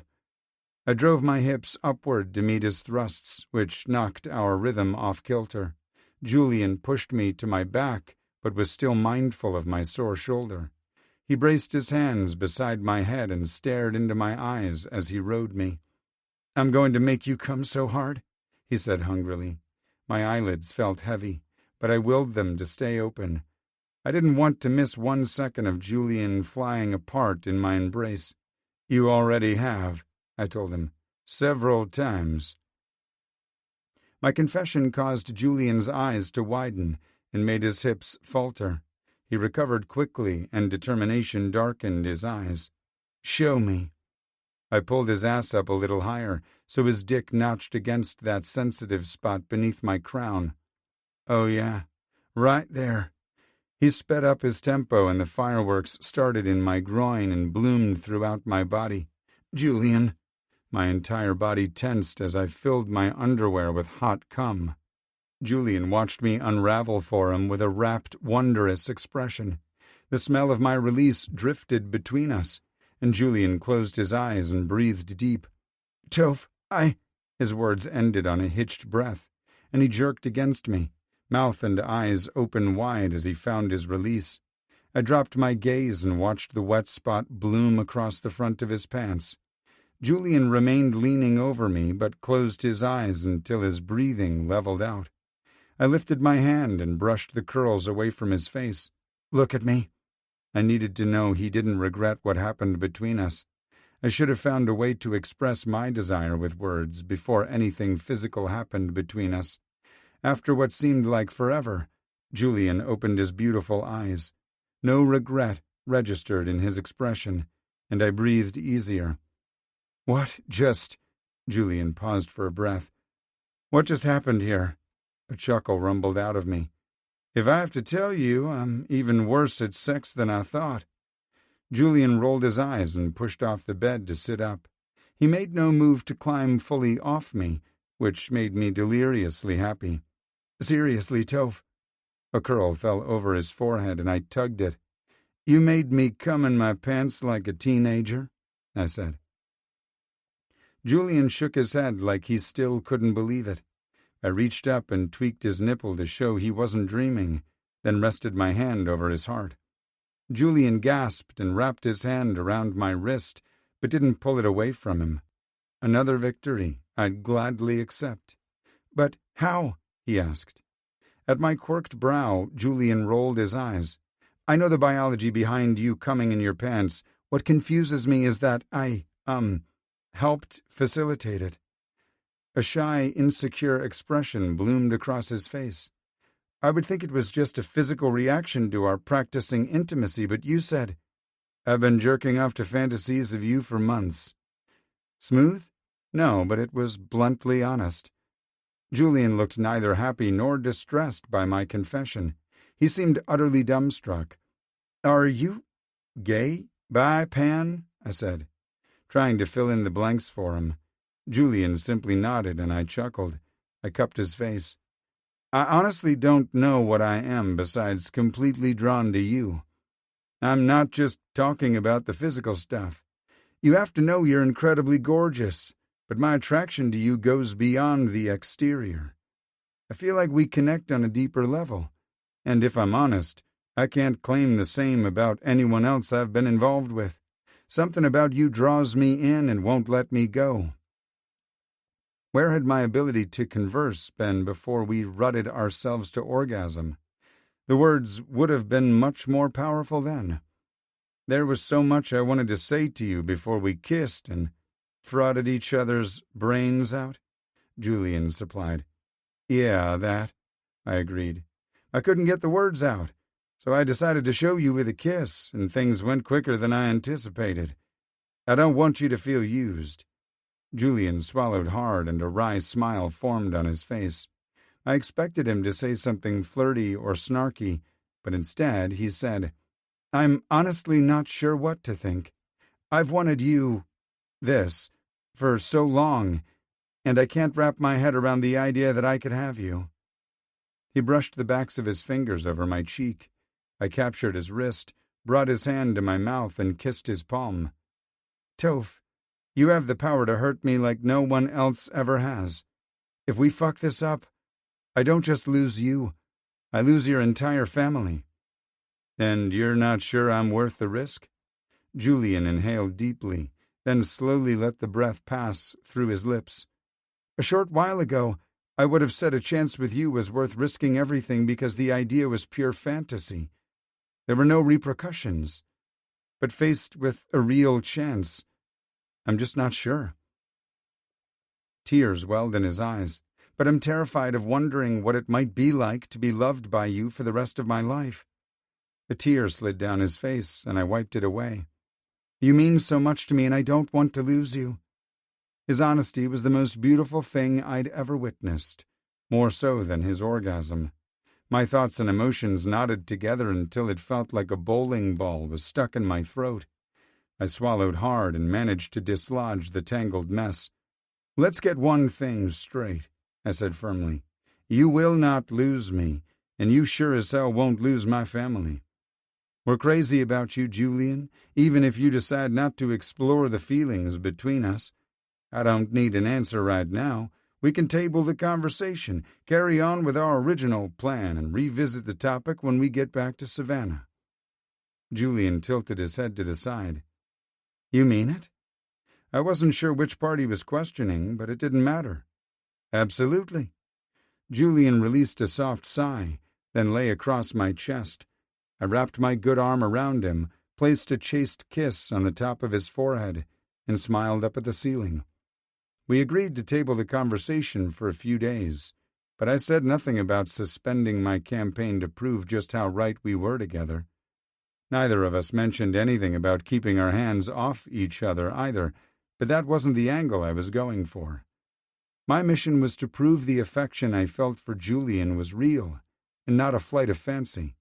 I drove my hips upward to meet his thrusts, which knocked our rhythm off kilter. Julian pushed me to my back, but was still mindful of my sore shoulder. He braced his hands beside my head and stared into my eyes as he rode me. "I'm going to make you come so hard," he said hungrily. My eyelids felt heavy, but I willed them to stay open. I didn't want to miss 1 second of Julian flying apart in my embrace. "You already have," I told him, "several times." My confession caused Julian's eyes to widen and made his hips falter. He recovered quickly, and determination darkened his eyes. "Show me." I pulled his ass up a little higher, so his dick notched against that sensitive spot beneath my crown. "Oh yeah, right there." He sped up his tempo, and the fireworks started in my groin and bloomed throughout my body. "Julian." My entire body tensed as I filled my underwear with hot cum. Julian watched me unravel for him with a rapt, wondrous expression. The smell of my release drifted between us, and Julian closed his eyes and breathed deep. "Toph, His words ended on a hitched breath, and he jerked against me, mouth and eyes open wide as he found his release. I dropped my gaze and watched the wet spot bloom across the front of his pants. Julian remained leaning over me, but closed his eyes until his breathing leveled out. I lifted my hand and brushed the curls away from his face. "Look at me." I needed to know he didn't regret what happened between us. I should have found a way to express my desire with words before anything physical happened between us. After what seemed like forever, Julian opened his beautiful eyes. No regret registered in his expression, and I breathed easier. "What just—" Julian paused for a breath. "What just happened here?" A chuckle rumbled out of me. "If I have to tell you, I'm even worse at sex than I thought." Julian rolled his eyes and pushed off the bed to sit up. He made no move to climb fully off me, which made me deliriously happy. "Seriously, Toph." A curl fell over his forehead, and I tugged it. "You made me come in my pants like a teenager," I said. Julian shook his head like he still couldn't believe it. I reached up and tweaked his nipple to show he wasn't dreaming, then rested my hand over his heart. Julian gasped and wrapped his hand around my wrist, but didn't pull it away from him. Another victory I'd gladly accept. "But how?" he asked. At my quirked brow, Julian rolled his eyes. "I know the biology behind you coming in your pants. What confuses me is that I, helped facilitate it." A shy, insecure expression bloomed across his face. "I would think it was just a physical reaction to our practicing intimacy, but you said—" "I've been jerking off to fantasies of you for months." Smooth? No, but it was bluntly honest. Julian looked neither happy nor distressed by my confession. He seemed utterly dumbstruck. "Are you gay, bi, pan?" I said, trying to fill in the blanks for him. Julian simply nodded, and I chuckled. I cupped his face. "I honestly don't know what I am besides completely drawn to you. I'm not just talking about the physical stuff. You have to know you're incredibly gorgeous, but my attraction to you goes beyond the exterior. I feel like we connect on a deeper level, and if I'm honest, I can't claim the same about anyone else I've been involved with. Something about you draws me in and won't let me go." Where had my ability to converse been before we rutted ourselves to orgasm? The words would have been much more powerful then. There was so much I wanted to say to you before we kissed and frauded each other's brains out, Julian supplied. "Yeah, that," I agreed. "I couldn't get the words out, so I decided to show you with a kiss, and things went quicker than I anticipated. I don't want you to feel used." Julian swallowed hard, and a wry smile formed on his face. I expected him to say something flirty or snarky, but instead he said, "I'm honestly not sure what to think. I've wanted this, for so long, and I can't wrap my head around the idea that I could have you." He brushed the backs of his fingers over my cheek. I captured his wrist, brought his hand to my mouth, and kissed his palm. "Toph, you have the power to hurt me like no one else ever has. If we fuck this up, I don't just lose you, I lose your entire family." "And you're not sure I'm worth the risk?" Julian inhaled deeply, then slowly let the breath pass through his lips. "A short while ago, I would have said a chance with you was worth risking everything because the idea was pure fantasy. There were no repercussions. But faced with a real chance, I'm just not sure. Tears welled in his eyes, but I'm terrified of wondering what it might be like to be loved by you for the rest of my life. A tear slid down his face, and I wiped it away. You mean so much to me, and I don't want to lose you. His honesty was the most beautiful thing I'd ever witnessed, more so than his orgasm. My thoughts and emotions knotted together until it felt like a bowling ball was stuck in my throat. I swallowed hard and managed to dislodge the tangled mess. Let's get one thing straight, I said firmly. You will not lose me, and you sure as hell won't lose my family. We're crazy about you, Julian, even if you decide not to explore the feelings between us. I don't need an answer right now. We can table the conversation, carry on with our original plan, and revisit the topic when we get back to Savannah. Julian tilted his head to the side. You mean it? I wasn't sure which part he was questioning, but it didn't matter. Absolutely. Julian released a soft sigh, then lay across my chest. I wrapped my good arm around him, placed a chaste kiss on the top of his forehead, and smiled up at the ceiling. We agreed to table the conversation for a few days, but I said nothing about suspending my campaign to prove just how right we were together. Neither of us mentioned anything about keeping our hands off each other either, but that wasn't the angle I was going for. My mission was to prove the affection I felt for Julian was real, and not a flight of fancy.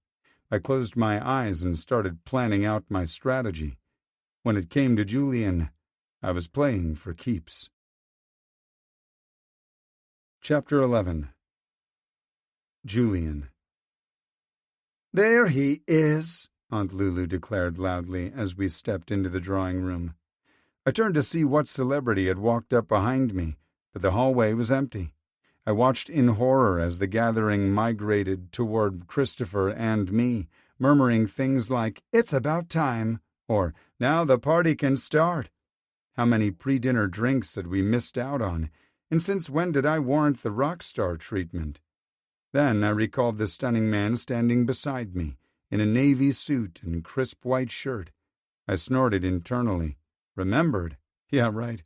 I closed my eyes and started planning out my strategy. When it came to Julian, I was playing for keeps. Chapter 11. Julian. There he is, Aunt Lulu declared loudly as we stepped into the drawing room. I turned to see what celebrity had walked up behind me, but the hallway was empty. I watched in horror as the gathering migrated toward Christopher and me, murmuring things like, "It's about time," or "Now the party can start." How many pre-dinner drinks had we missed out on, and since when did I warrant the rock star treatment? Then I recalled the stunning man standing beside me, in a navy suit and crisp white shirt. I snorted internally. Remembered? Yeah, right.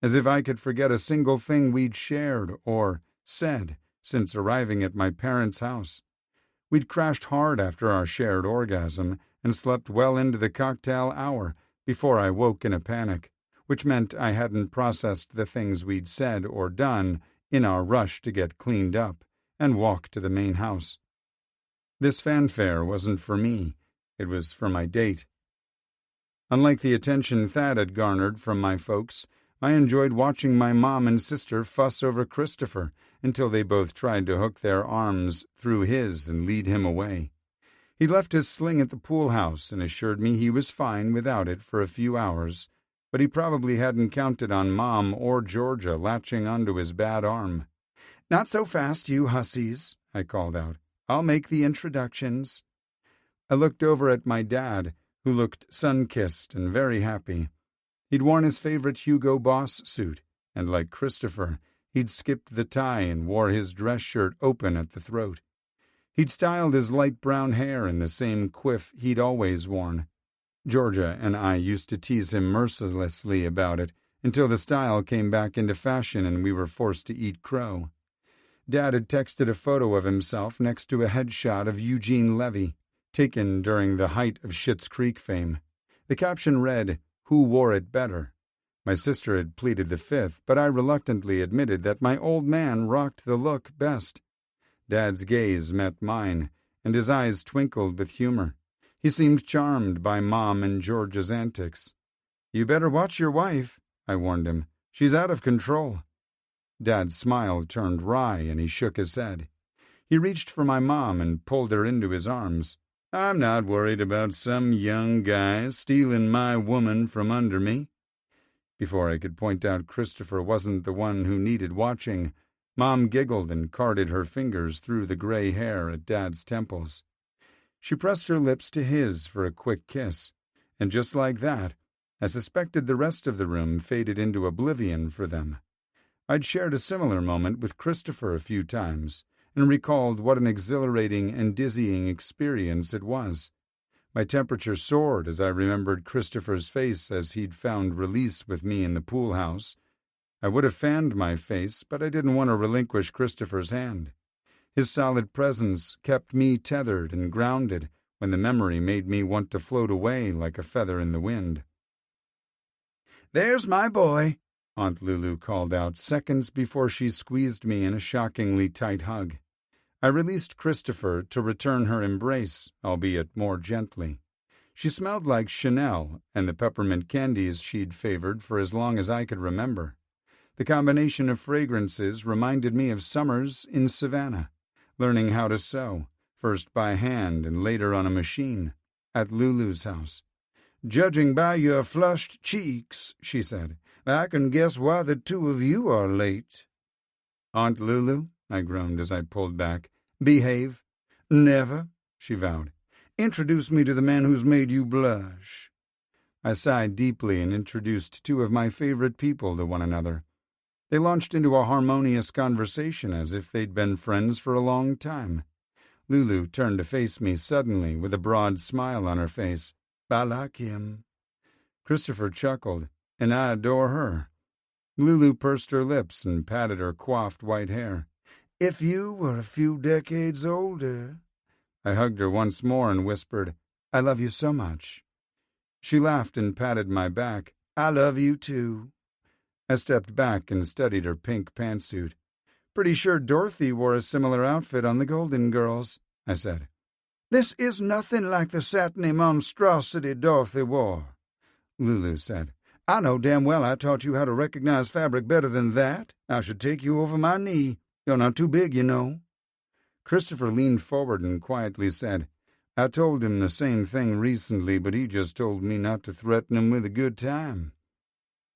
As if I could forget a single thing we'd shared or said since arriving at my parents' house. We'd crashed hard after our shared orgasm and slept well into the cocktail hour before I woke in a panic, which meant I hadn't processed the things we'd said or done in our rush to get cleaned up and walk to the main house. This fanfare wasn't for me. It was for my date. Unlike the attention Thad had garnered from my folks, I enjoyed watching my mom and sister fuss over Christopher until they both tried to hook their arms through his and lead him away. He left his sling at the pool house and assured me he was fine without it for a few hours, but he probably hadn't counted on Mom or Georgia latching onto his bad arm. "Not so fast, you hussies," I called out. "I'll make the introductions." I looked over at my dad, who looked sun-kissed and very happy. He'd worn his favorite Hugo Boss suit, and like Christopher, he'd skipped the tie and wore his dress shirt open at the throat. He'd styled his light brown hair in the same quiff he'd always worn. Georgia and I used to tease him mercilessly about it until the style came back into fashion and we were forced to eat crow. Dad had texted a photo of himself next to a headshot of Eugene Levy, taken during the height of Schitt's Creek fame. The caption read, "Who wore it better?" My sister had pleaded the fifth, but I reluctantly admitted that my old man rocked the look best. Dad's gaze met mine, and his eyes twinkled with humor. He seemed charmed by Mom and George's antics. "You better watch your wife," I warned him. "She's out of control." Dad's smile turned wry, and he shook his head. He reached for my mom and pulled her into his arms. "I'm not worried about some young guy stealing my woman from under me." Before I could point out Christopher wasn't the one who needed watching, Mom giggled and carted her fingers through the gray hair at Dad's temples. She pressed her lips to his for a quick kiss, and just like that, I suspected the rest of the room faded into oblivion for them. I'd shared a similar moment with Christopher a few times, and recalled what an exhilarating and dizzying experience it was. My temperature soared as I remembered Christopher's face as he'd found release with me in the pool house. I would have fanned my face, but I didn't want to relinquish Christopher's hand. His solid presence kept me tethered and grounded when the memory made me want to float away like a feather in the wind. "There's my boy," Aunt Lulu called out seconds before she squeezed me in a shockingly tight hug. I released Christopher to return her embrace, albeit more gently. She smelled like Chanel and the peppermint candies she'd favored for as long as I could remember. The combination of fragrances reminded me of summers in Savannah, learning how to sew, first by hand and later on a machine, at Lulu's house. "Judging by your flushed cheeks," she said, "I can guess why the two of you are late." "Aunt Lulu," I groaned as I pulled back, "behave." "Never," she vowed. "Introduce me to the man who's made you blush." I sighed deeply and introduced two of my favorite people to one another. They launched into a harmonious conversation as if they'd been friends for a long time. Lulu turned to face me suddenly with a broad smile on her face. "I like him." Christopher chuckled, "And I adore her." Lulu pursed her lips and patted her coiffed white hair. "If you were a few decades older." I hugged her once more and whispered, "I love you so much." She laughed and patted my back. "I love you too." I stepped back and studied her pink pantsuit. "Pretty sure Dorothy wore a similar outfit on the Golden Girls," I said. "This is nothing like the satiny monstrosity Dorothy wore," Lulu said. "I know damn well I taught you how to recognize fabric better than that. I should take you over my knee. You're not too big, you know." Christopher leaned forward and quietly said, "I told him the same thing recently, but he just told me not to threaten him with a good time."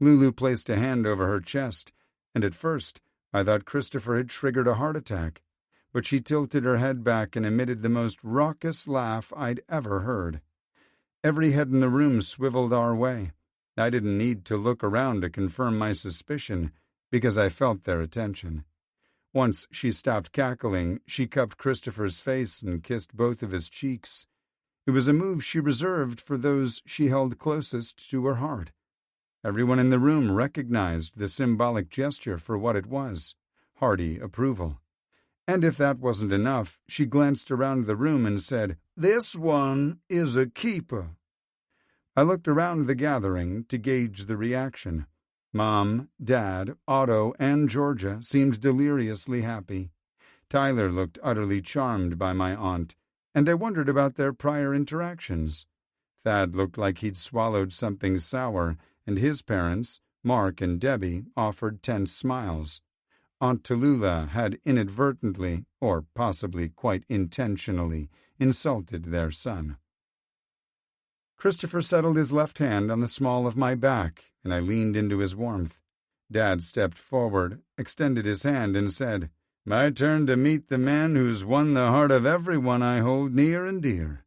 Lulu placed a hand over her chest, and at first I thought Christopher had triggered a heart attack, but she tilted her head back and emitted the most raucous laugh I'd ever heard. Every head in the room swiveled our way. I didn't need to look around to confirm my suspicion, because I felt their attention. Once she stopped cackling, she cupped Christopher's face and kissed both of his cheeks. It was a move she reserved for those she held closest to her heart. Everyone in the room recognized the symbolic gesture for what it was, hearty approval. And if that wasn't enough, she glanced around the room and said, "This one is a keeper." I looked around the gathering to gauge the reaction. Mom, Dad, Otto, and Georgia seemed deliriously happy. Tyler looked utterly charmed by my aunt, and I wondered about their prior interactions. Thad looked like he'd swallowed something sour, and his parents, Mark and Debbie, offered tense smiles. Aunt Tallulah had inadvertently, or possibly quite intentionally, insulted their son. Christopher settled his left hand on the small of my back, and I leaned into his warmth. Dad stepped forward, extended his hand, and said, "My turn to meet the man who's won the heart of everyone I hold near and dear."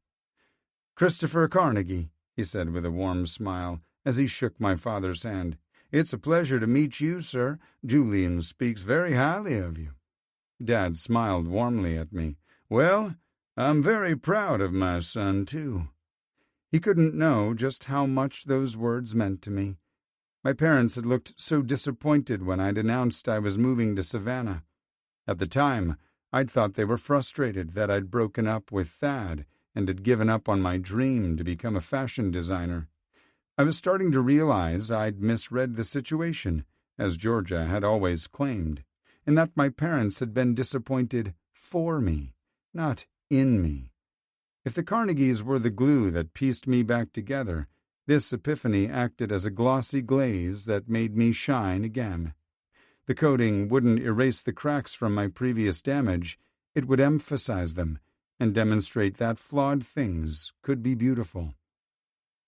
"Christopher Carnegie," he said with a warm smile, as he shook my father's hand. "It's a pleasure to meet you, sir. Julian speaks very highly of you." Dad smiled warmly at me. "Well, I'm very proud of my son, too." He couldn't know just how much those words meant to me. My parents had looked so disappointed when I'd announced I was moving to Savannah. At the time, I'd thought they were frustrated that I'd broken up with Thad and had given up on my dream to become a fashion designer. I was starting to realize I'd misread the situation, as Georgia had always claimed, and that my parents had been disappointed for me, not in me. If the Carnegies were the glue that pieced me back together, this epiphany acted as a glossy glaze that made me shine again. The coating wouldn't erase the cracks from my previous damage, it would emphasize them and demonstrate that flawed things could be beautiful.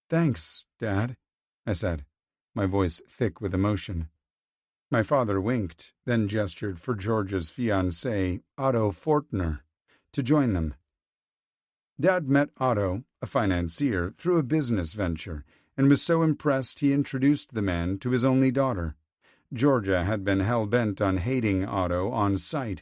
"Thanks, Dad," I said, my voice thick with emotion. My father winked, then gestured for Georgia's fiancé, Otto Fortner, to join them. Dad met Otto, a financier, through a business venture, and was so impressed he introduced the man to his only daughter. Georgia had been hell-bent on hating Otto on sight,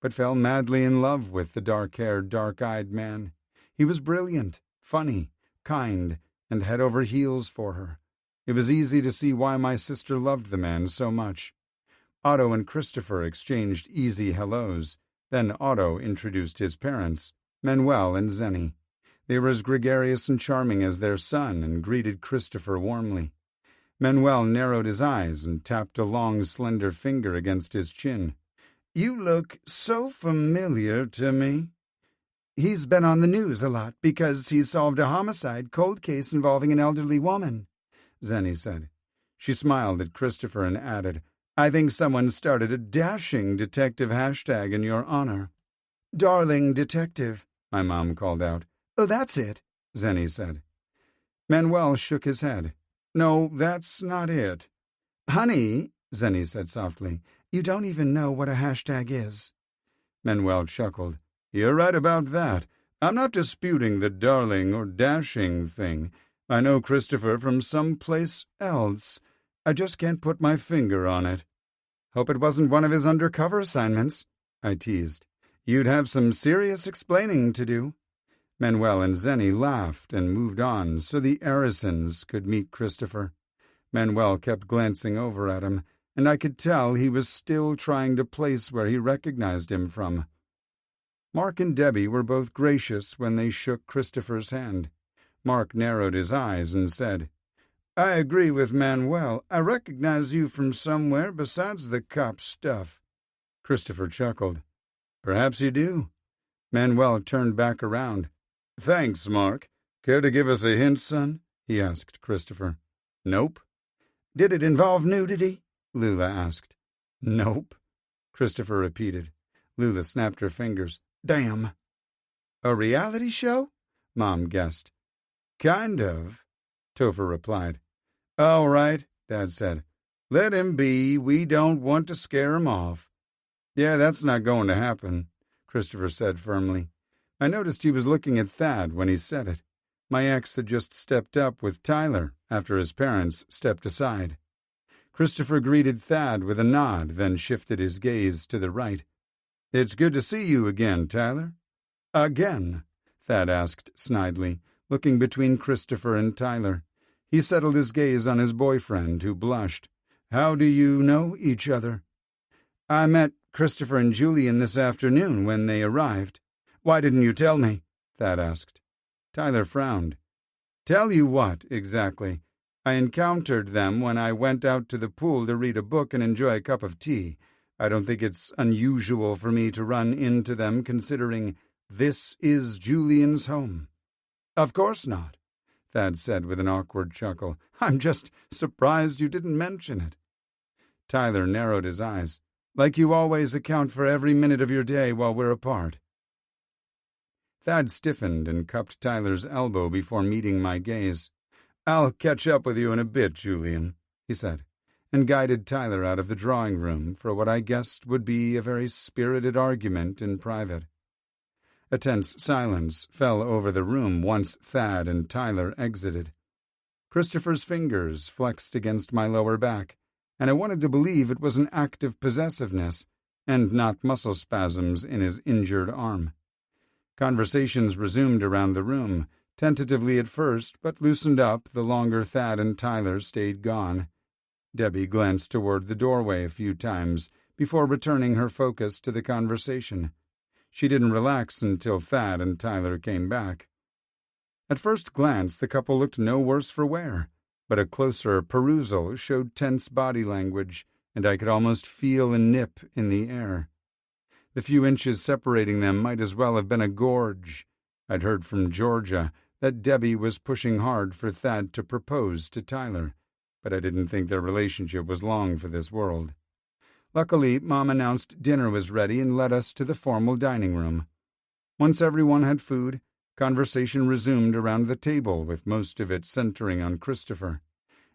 but fell madly in love with the dark-haired, dark-eyed man. He was brilliant, funny, kind, and head over heels for her. It was easy to see why my sister loved the man so much. Otto and Christopher exchanged easy hellos. Then Otto introduced his parents, Manuel and Zenny. They were as gregarious and charming as their son and greeted Christopher warmly. Manuel narrowed his eyes and tapped a long, slender finger against his chin. "You look so familiar to me." "He's been on the news a lot because he solved a homicide cold case involving an elderly woman," Zenny said. She smiled at Christopher and added, "I think someone started a dashing detective hashtag in your honor." "Darling detective," my mom called out. "Oh, that's it," Zenny said. Manuel shook his head. "No, that's not it." "Honey," Zenny said softly, "you don't even know what a hashtag is." Manuel chuckled. "You're right about that. I'm not disputing the darling or dashing thing. I know Christopher from someplace else. I just can't put my finger on it." "Hope it wasn't one of his undercover assignments," I teased. "You'd have some serious explaining to do." Manuel and Zenny laughed and moved on so the Arrisons could meet Christopher. Manuel kept glancing over at him, and I could tell he was still trying to place where he recognized him from. Mark and Debbie were both gracious when they shook Christopher's hand. Mark narrowed his eyes and said, "I agree with Manuel. I recognize you from somewhere besides the cop stuff." Christopher chuckled. "Perhaps you do." Manuel turned back around. "Thanks, Mark. Care to give us a hint, son?" he asked Christopher. "Nope." "Did it involve nudity?" Lula asked. "Nope," Christopher repeated. Lula snapped her fingers. "Damn." "A reality show?" Mom guessed. "Kind of," Topher replied. "All right," Dad said. "Let him be. We don't want to scare him off." "Yeah, that's not going to happen," Christopher said firmly. I noticed he was looking at Thad when he said it. My ex had just stepped up with Tyler after his parents stepped aside. Christopher greeted Thad with a nod, then shifted his gaze to the right. "It's good to see you again, Tyler." "Again?" Thad asked snidely, looking between Christopher and Tyler. He settled his gaze on his boyfriend, who blushed. "How do you know each other?" "I met Christopher and Julian this afternoon when they arrived." "Why didn't you tell me?" Thad asked. Tyler frowned. "Tell you what, exactly? I encountered them when I went out to the pool to read a book and enjoy a cup of tea. I don't think it's unusual for me to run into them considering this is Julian's home." "Of course not," Thad said with an awkward chuckle. "I'm just surprised you didn't mention it." Tyler narrowed his eyes. "Like you always account for every minute of your day while we're apart." Thad stiffened and cupped Tyler's elbow before meeting my gaze. "I'll catch up with you in a bit, Julian," he said, and guided Tyler out of the drawing room for what I guessed would be a very spirited argument in private. A tense silence fell over the room once Thad and Tyler exited. Christopher's fingers flexed against my lower back, and I wanted to believe it was an act of possessiveness and not muscle spasms in his injured arm. Conversations resumed around the room, tentatively at first, but loosened up the longer Thad and Tyler stayed gone. Debbie glanced toward the doorway a few times before returning her focus to the conversation. She didn't relax until Thad and Tyler came back. At first glance, the couple looked no worse for wear, but a closer perusal showed tense body language, and I could almost feel a nip in the air. The few inches separating them might as well have been a gorge. I'd heard from Georgia that Debbie was pushing hard for Thad to propose to Tyler, but I didn't think their relationship was long for this world. Luckily, Mom announced dinner was ready and led us to the formal dining room. Once everyone had food, conversation resumed around the table, with most of it centering on Christopher.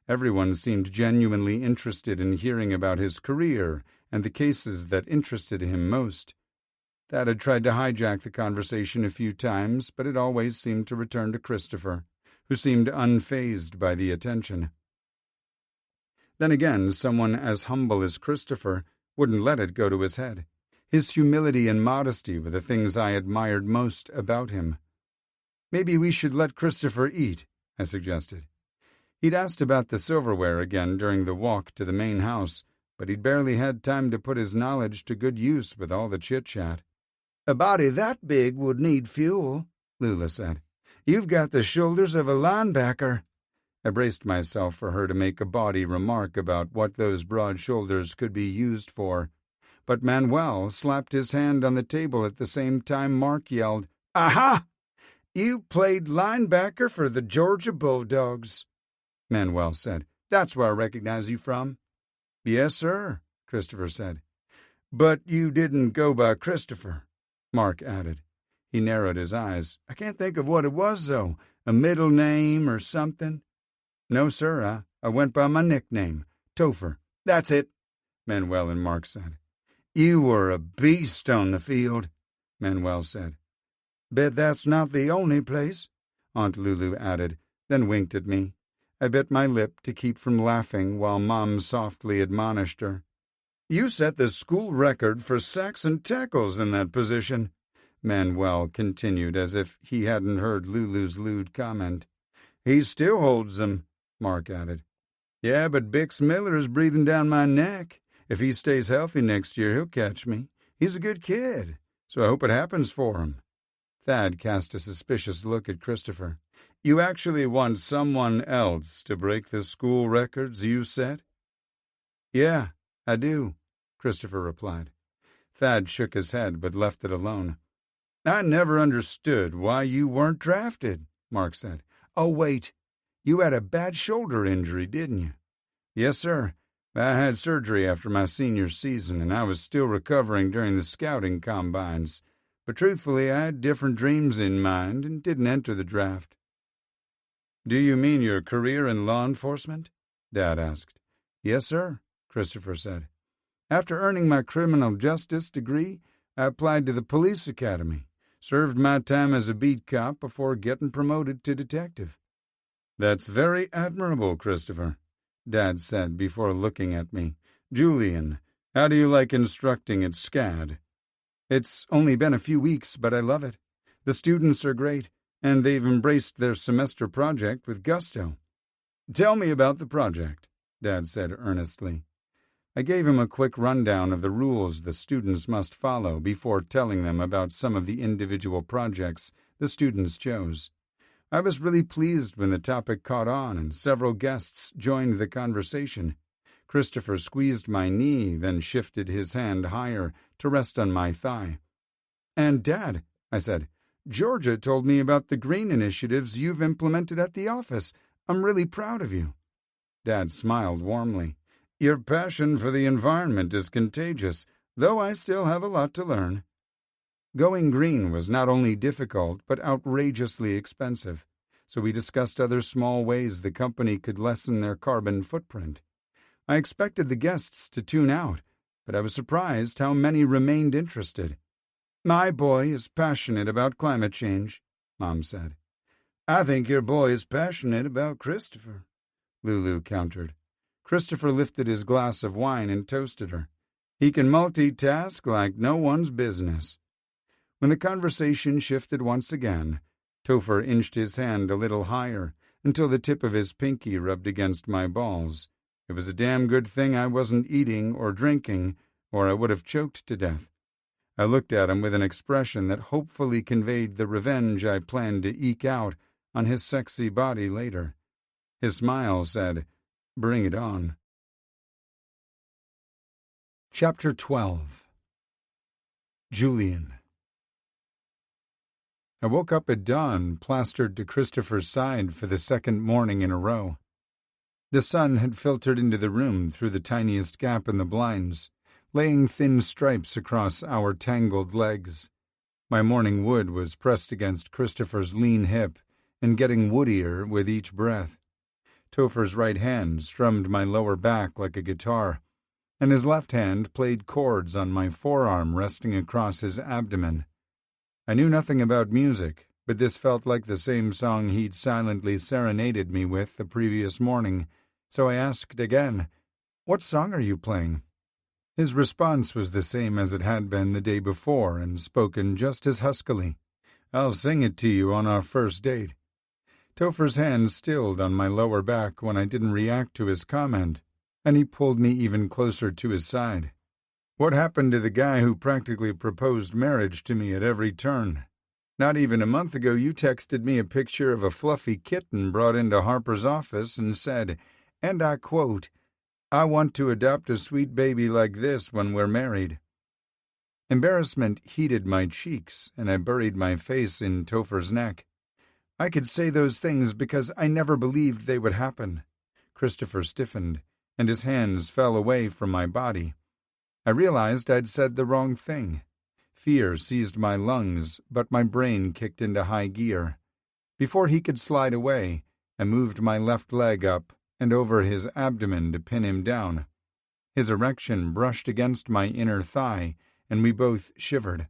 Everyone seemed genuinely interested in hearing about his career and the cases that interested him most. Thad had tried to hijack the conversation a few times, but it always seemed to return to Christopher, who seemed unfazed by the attention. Then again, someone as humble as Christopher wouldn't let it go to his head. His humility and modesty were the things I admired most about him. Maybe we should let Christopher eat, I suggested. He'd asked about the silverware again during the walk to the main house, but he'd barely had time to put his knowledge to good use with all the chit-chat. A body that big would need fuel, Lula said. You've got the shoulders of a linebacker. I braced myself for her to make a bawdy remark about what those broad shoulders could be used for, but Manuel slapped his hand on the table at the same time Mark yelled, Aha! You played linebacker for the Georgia Bulldogs, Manuel said. That's where I recognize you from. Yes, sir, Christopher said. But you didn't go by Christopher, Mark added. He narrowed his eyes. I can't think of what it was, though. A middle name or something? No, sir, I went by my nickname, Topher. That's it, Manuel and Mark said. You were a beast on the field, Manuel said. Bet that's not the only place, Aunt Lulu added, then winked at me. I bit my lip to keep from laughing while Mom softly admonished her. You set the school record for sacks and tackles in that position, Manuel continued as if he hadn't heard Lulu's lewd comment. He still holds them, Mark added. Yeah, but Bix Miller is breathing down my neck. If he stays healthy next year, he'll catch me. He's a good kid, so I hope it happens for him. Thad cast a suspicious look at Christopher. You actually want someone else to break the school records you set? Yeah, I do, Christopher replied. Thad shook his head but left it alone. I never understood why you weren't drafted, Mark said. Oh, wait. You had a bad shoulder injury, didn't you? Yes, sir. I had surgery after my senior season, and I was still recovering during the scouting combines. But truthfully, I had different dreams in mind and didn't enter the draft. Do you mean your career in law enforcement? Dad asked. Yes, sir, Christopher said. After earning my criminal justice degree, I applied to the police academy, served my time as a beat cop before getting promoted to detective. That's very admirable, Christopher, Dad said before looking at me. Julian, how do you like instructing at SCAD? It's only been a few weeks, but I love it. The students are great, and they've embraced their semester project with gusto. Tell me about the project, Dad said earnestly. I gave him a quick rundown of the rules the students must follow before telling them about some of the individual projects the students chose. I was really pleased when the topic caught on and several guests joined the conversation. Christopher squeezed my knee, then shifted his hand higher to rest on my thigh. And, Dad, I said, Georgia told me about the green initiatives you've implemented at the office. I'm really proud of you. Dad smiled warmly. Your passion for the environment is contagious, though I still have a lot to learn. Going green was not only difficult, but outrageously expensive, so we discussed other small ways the company could lessen their carbon footprint. I expected the guests to tune out, but I was surprised how many remained interested. My boy is passionate about climate change, Mom said. I think your boy is passionate about Christopher, Lulu countered. Christopher lifted his glass of wine and toasted her. He can multitask like no one's business. When the conversation shifted once again, Topher inched his hand a little higher until the tip of his pinky rubbed against my balls. It was a damn good thing I wasn't eating or drinking, or I would have choked to death. I looked at him with an expression that hopefully conveyed the revenge I planned to eke out on his sexy body later. His smile said, Bring it on. Chapter 12. Julian. I woke up at dawn, plastered to Christopher's side for the second morning in a row. The sun had filtered into the room through the tiniest gap in the blinds, laying thin stripes across our tangled legs. My morning wood was pressed against Christopher's lean hip and getting woodier with each breath. Topher's right hand strummed my lower back like a guitar, and his left hand played chords on my forearm resting across his abdomen. I knew nothing about music, but this felt like the same song he'd silently serenaded me with the previous morning, so I asked again, What song are you playing? His response was the same as it had been the day before and spoken just as huskily. I'll sing it to you on our first date." Topher's hand stilled on my lower back when I didn't react to his comment, and he pulled me even closer to his side. "What happened to the guy who practically proposed marriage to me at every turn? Not even a month ago you texted me a picture of a fluffy kitten brought into Harper's office and said, and I quote, 'I want to adopt a sweet baby like this when we're married.'" Embarrassment heated my cheeks, and I buried my face in Topher's neck. I could say those things because I never believed they would happen. Christopher stiffened, and his hands fell away from my body. I realized I'd said the wrong thing. Fear seized my lungs, but my brain kicked into high gear. Before he could slide away, I moved my left leg up and over his abdomen to pin him down. His erection brushed against my inner thigh, and we both shivered.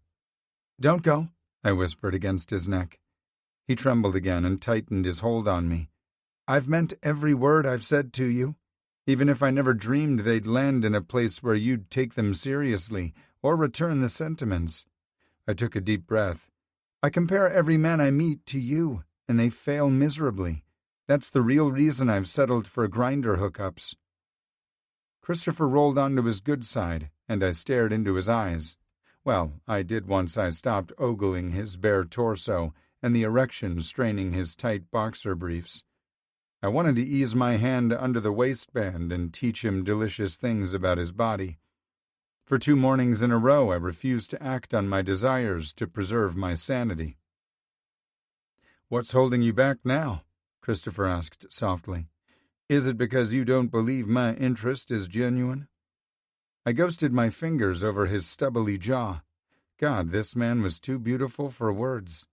"Don't go," I whispered against his neck. He trembled again and tightened his hold on me. "I've meant every word I've said to you, even if I never dreamed they'd land in a place where you'd take them seriously or return the sentiments." I took a deep breath. "I compare every man I meet to you, and they fail miserably. That's the real reason I've settled for grinder hookups." Christopher rolled onto his good side, and I stared into his eyes. Well, I did once I stopped ogling his bare torso and the erection straining his tight boxer briefs. I wanted to ease my hand under the waistband and teach him delicious things about his body. For 2 mornings in a row I refused to act on my desires to preserve my sanity. "What's holding you back now?" Christopher asked softly. "Is it because you don't believe my interest is genuine?" I ghosted my fingers over his stubbly jaw. God, this man was too beautiful for words.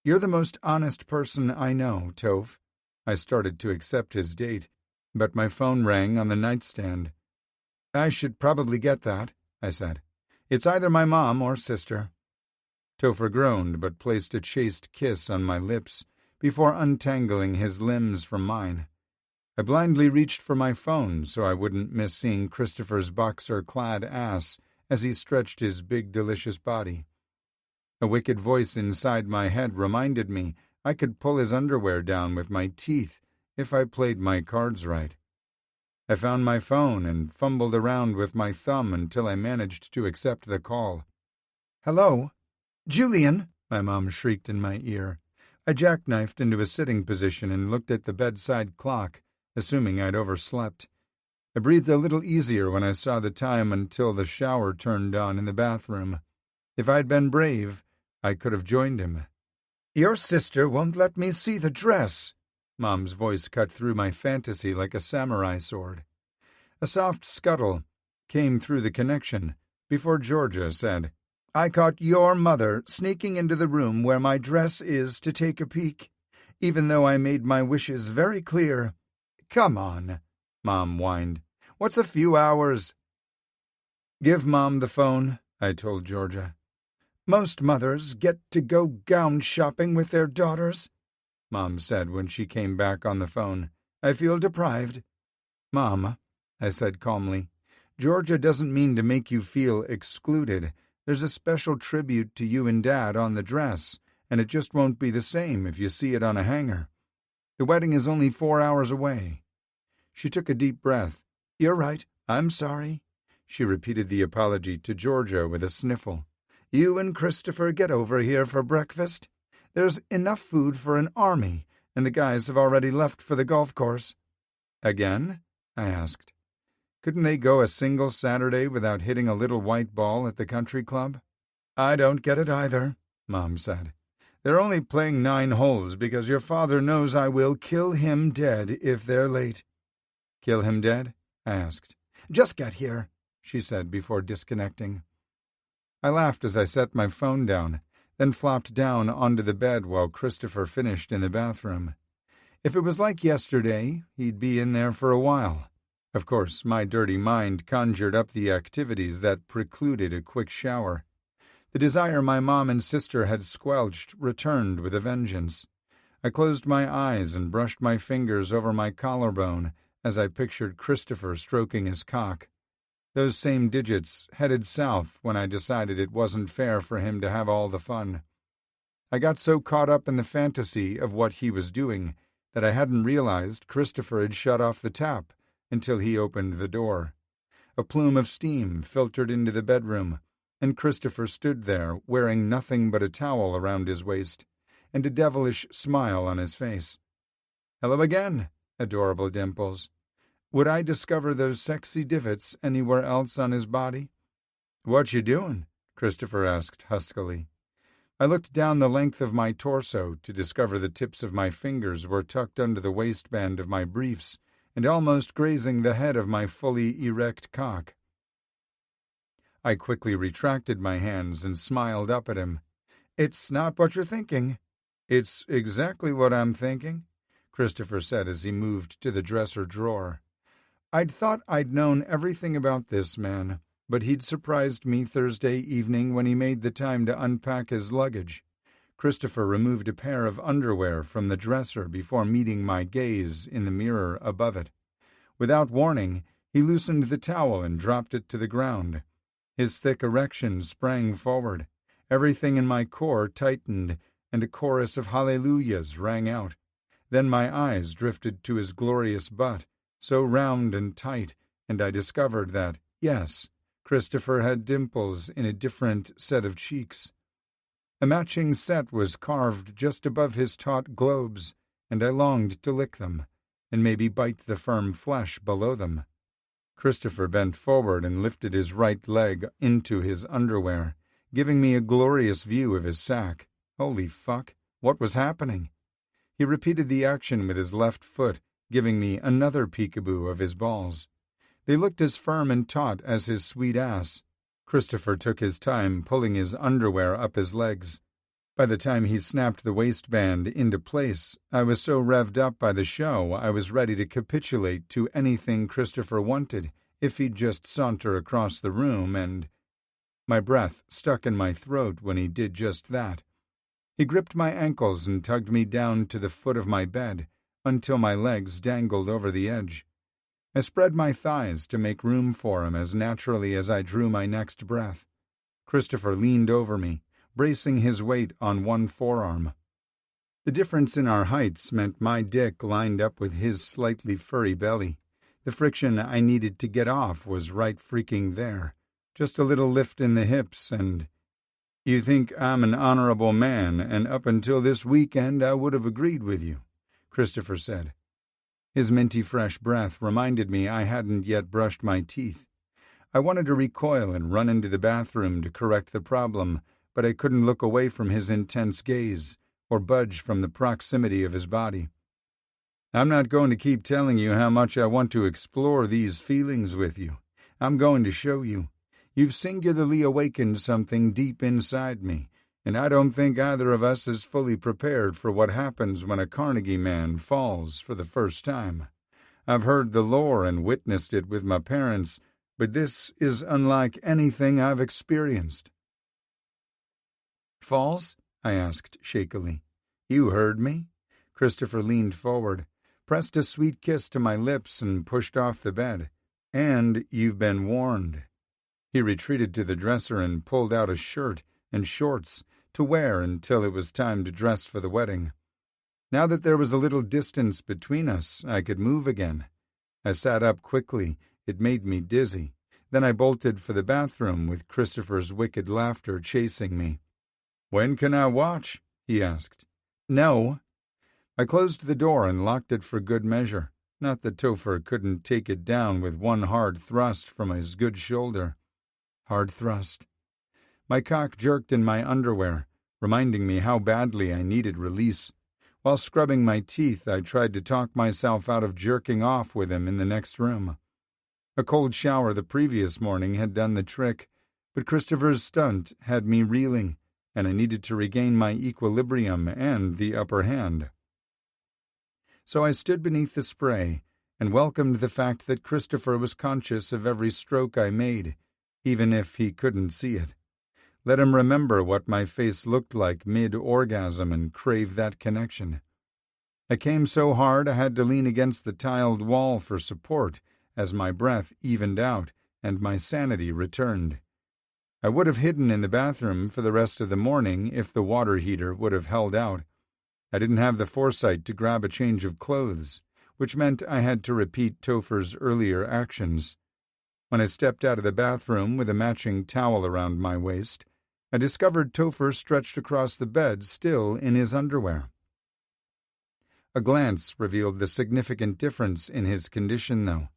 "You're the most honest person I know, Toph." I started to accept his date, but my phone rang on the nightstand. "I should probably get that," I said. "It's either my mom or sister." Topher groaned but placed a chaste kiss on my lips before untangling his limbs from mine. I blindly reached for my phone so I wouldn't miss seeing Christopher's boxer-clad ass as he stretched his big, delicious body. A wicked voice inside my head reminded me I could pull his underwear down with my teeth if I played my cards right. I found my phone and fumbled around with my thumb until I managed to accept the call. "Hello? Julian!" my mom shrieked in my ear. I jackknifed into a sitting position and looked at the bedside clock, assuming I'd overslept. I breathed a little easier when I saw the time until the shower turned on in the bathroom. If I'd been brave, I could have joined him. "Your sister won't let me see the dress." Mom's voice cut through my fantasy like a samurai sword. A soft scuttle came through the connection before Georgia said, "I caught your mother sneaking into the room where my dress is to take a peek, even though I made my wishes very clear." "Come on," Mom whined. "What's a few hours?" "Give Mom the phone," I told Georgia. "Most mothers get to go gown shopping with their daughters," Mom said when she came back on the phone. "I feel deprived." "Mom," I said calmly, "Georgia doesn't mean to make you feel excluded. There's a special tribute to you and Dad on the dress, and it just won't be the same if you see it on a hanger. The wedding is only 4 hours away." She took a deep breath. "You're right. I'm sorry." She repeated the apology to Georgia with a sniffle. "You and Christopher get over here for breakfast. There's enough food for an army, and the guys have already left for the golf course." "Again?" I asked. Couldn't they go a single Saturday without hitting a little white ball at the country club? "I don't get it either," Mom said. "They're only playing 9 holes because your father knows I will kill him dead if they're late." "Kill him dead?" I asked. "Just get here," she said before disconnecting. I laughed as I set my phone down, then flopped down onto the bed while Christopher finished in the bathroom. If it was like yesterday, he'd be in there for a while. Of course, my dirty mind conjured up the activities that precluded a quick shower. The desire my mom and sister had squelched returned with a vengeance. I closed my eyes and brushed my fingers over my collarbone as I pictured Christopher stroking his cock. Those same digits headed south when I decided it wasn't fair for him to have all the fun. I got so caught up in the fantasy of what he was doing that I hadn't realized Christopher had shut off the tap until he opened the door. A plume of steam filtered into the bedroom, and Christopher stood there wearing nothing but a towel around his waist and a devilish smile on his face. "Hello again, adorable dimples. Would I discover those sexy divots anywhere else on his body?" "What you doing?" Christopher asked huskily. I looked down the length of my torso to discover the tips of my fingers were tucked under the waistband of my briefs and almost grazing the head of my fully erect cock. I quickly retracted my hands and smiled up at him. "It's not what you're thinking." "It's exactly what I'm thinking," Christopher said as he moved to the dresser drawer. I'd thought I'd known everything about this man, but he'd surprised me Thursday evening when he made the time to unpack his luggage. Christopher removed a pair of underwear from the dresser before meeting my gaze in the mirror above it. Without warning, he loosened the towel and dropped it to the ground. His thick erection sprang forward. Everything in my core tightened, and a chorus of hallelujahs rang out. Then my eyes drifted to his glorious butt, so round and tight, and I discovered that, yes, Christopher had dimples in a different set of cheeks. A matching set was carved just above his taut globes, and I longed to lick them, and maybe bite the firm flesh below them. Christopher bent forward and lifted his right leg into his underwear, giving me a glorious view of his sack. Holy fuck, what was happening? He repeated the action with his left foot, giving me another peekaboo of his balls. They looked as firm and taut as his sweet ass. Christopher took his time pulling his underwear up his legs. By the time he snapped the waistband into place, I was so revved up by the show I was ready to capitulate to anything Christopher wanted if he'd just saunter across the room and... My breath stuck in my throat when he did just that. He gripped my ankles and tugged me down to the foot of my bed until my legs dangled over the edge. I spread my thighs to make room for him as naturally as I drew my next breath. Christopher leaned over me, bracing his weight on one forearm. The difference in our heights meant my dick lined up with his slightly furry belly. The friction I needed to get off was right freaking there. Just a little lift in the hips and... "You think I'm an honorable man, and up until this weekend I would have agreed with you," Christopher said. His minty fresh breath reminded me I hadn't yet brushed my teeth. I wanted to recoil and run into the bathroom to correct the problem, but I couldn't look away from his intense gaze or budge from the proximity of his body. "I'm not going to keep telling you how much I want to explore these feelings with you. I'm going to show you. You've singularly awakened something deep inside me, and I don't think either of us is fully prepared for what happens when a Carnegie man falls for the first time. I've heard the lore and witnessed it with my parents, but this is unlike anything I've experienced." "Falls?" I asked shakily. "You heard me." Christopher leaned forward, pressed a sweet kiss to my lips, and pushed off the bed. "And you've been warned." He retreated to the dresser and pulled out a shirt and shorts to wear until it was time to dress for the wedding. Now that there was a little distance between us, I could move again. I sat up quickly. It made me dizzy. Then I bolted for the bathroom with Christopher's wicked laughter chasing me. "When can I watch?" he asked. "No." I closed the door and locked it for good measure. Not that Topher couldn't take it down with one hard thrust from his good shoulder. Hard thrust. My cock jerked in my underwear, reminding me how badly I needed release. While scrubbing my teeth, I tried to talk myself out of jerking off with him in the next room. A cold shower the previous morning had done the trick, but Christopher's stunt had me reeling, and I needed to regain my equilibrium and the upper hand. So I stood beneath the spray and welcomed the fact that Christopher was conscious of every stroke I made, even if he couldn't see it. Let him remember what my face looked like mid-orgasm and crave that connection. I came so hard I had to lean against the tiled wall for support as my breath evened out and my sanity returned. I would have hidden in the bathroom for the rest of the morning if the water heater would have held out. I didn't have the foresight to grab a change of clothes, which meant I had to repeat Topher's earlier actions. When I stepped out of the bathroom with a matching towel around my waist, I discovered Topher stretched across the bed, still in his underwear. A glance revealed the significant difference in his condition, though.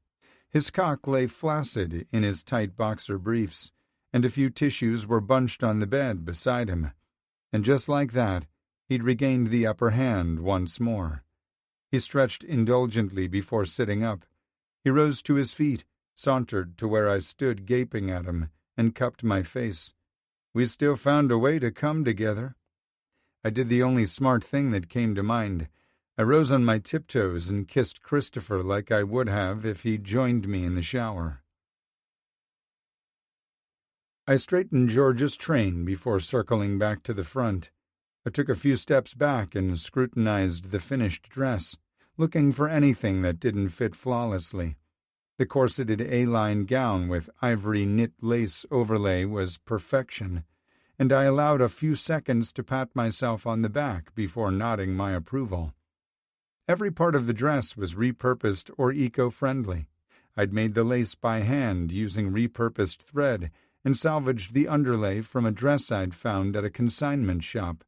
His cock lay flaccid in his tight boxer briefs, and a few tissues were bunched on the bed beside him. And just like that, he'd regained the upper hand once more. He stretched indulgently before sitting up. He rose to his feet, sauntered to where I stood gaping at him, and cupped my face. We still found a way to come together. I did the only smart thing that came to mind. I rose on my tiptoes and kissed Christopher like I would have if he'd joined me in the shower. I straightened Georgia's train before circling back to the front. I took a few steps back and scrutinized the finished dress, looking for anything that didn't fit flawlessly. The corseted A-line gown with ivory knit lace overlay was perfection, and I allowed a few seconds to pat myself on the back before nodding my approval. Every part of the dress was repurposed or eco-friendly. I'd made the lace by hand using repurposed thread and salvaged the underlay from a dress I'd found at a consignment shop.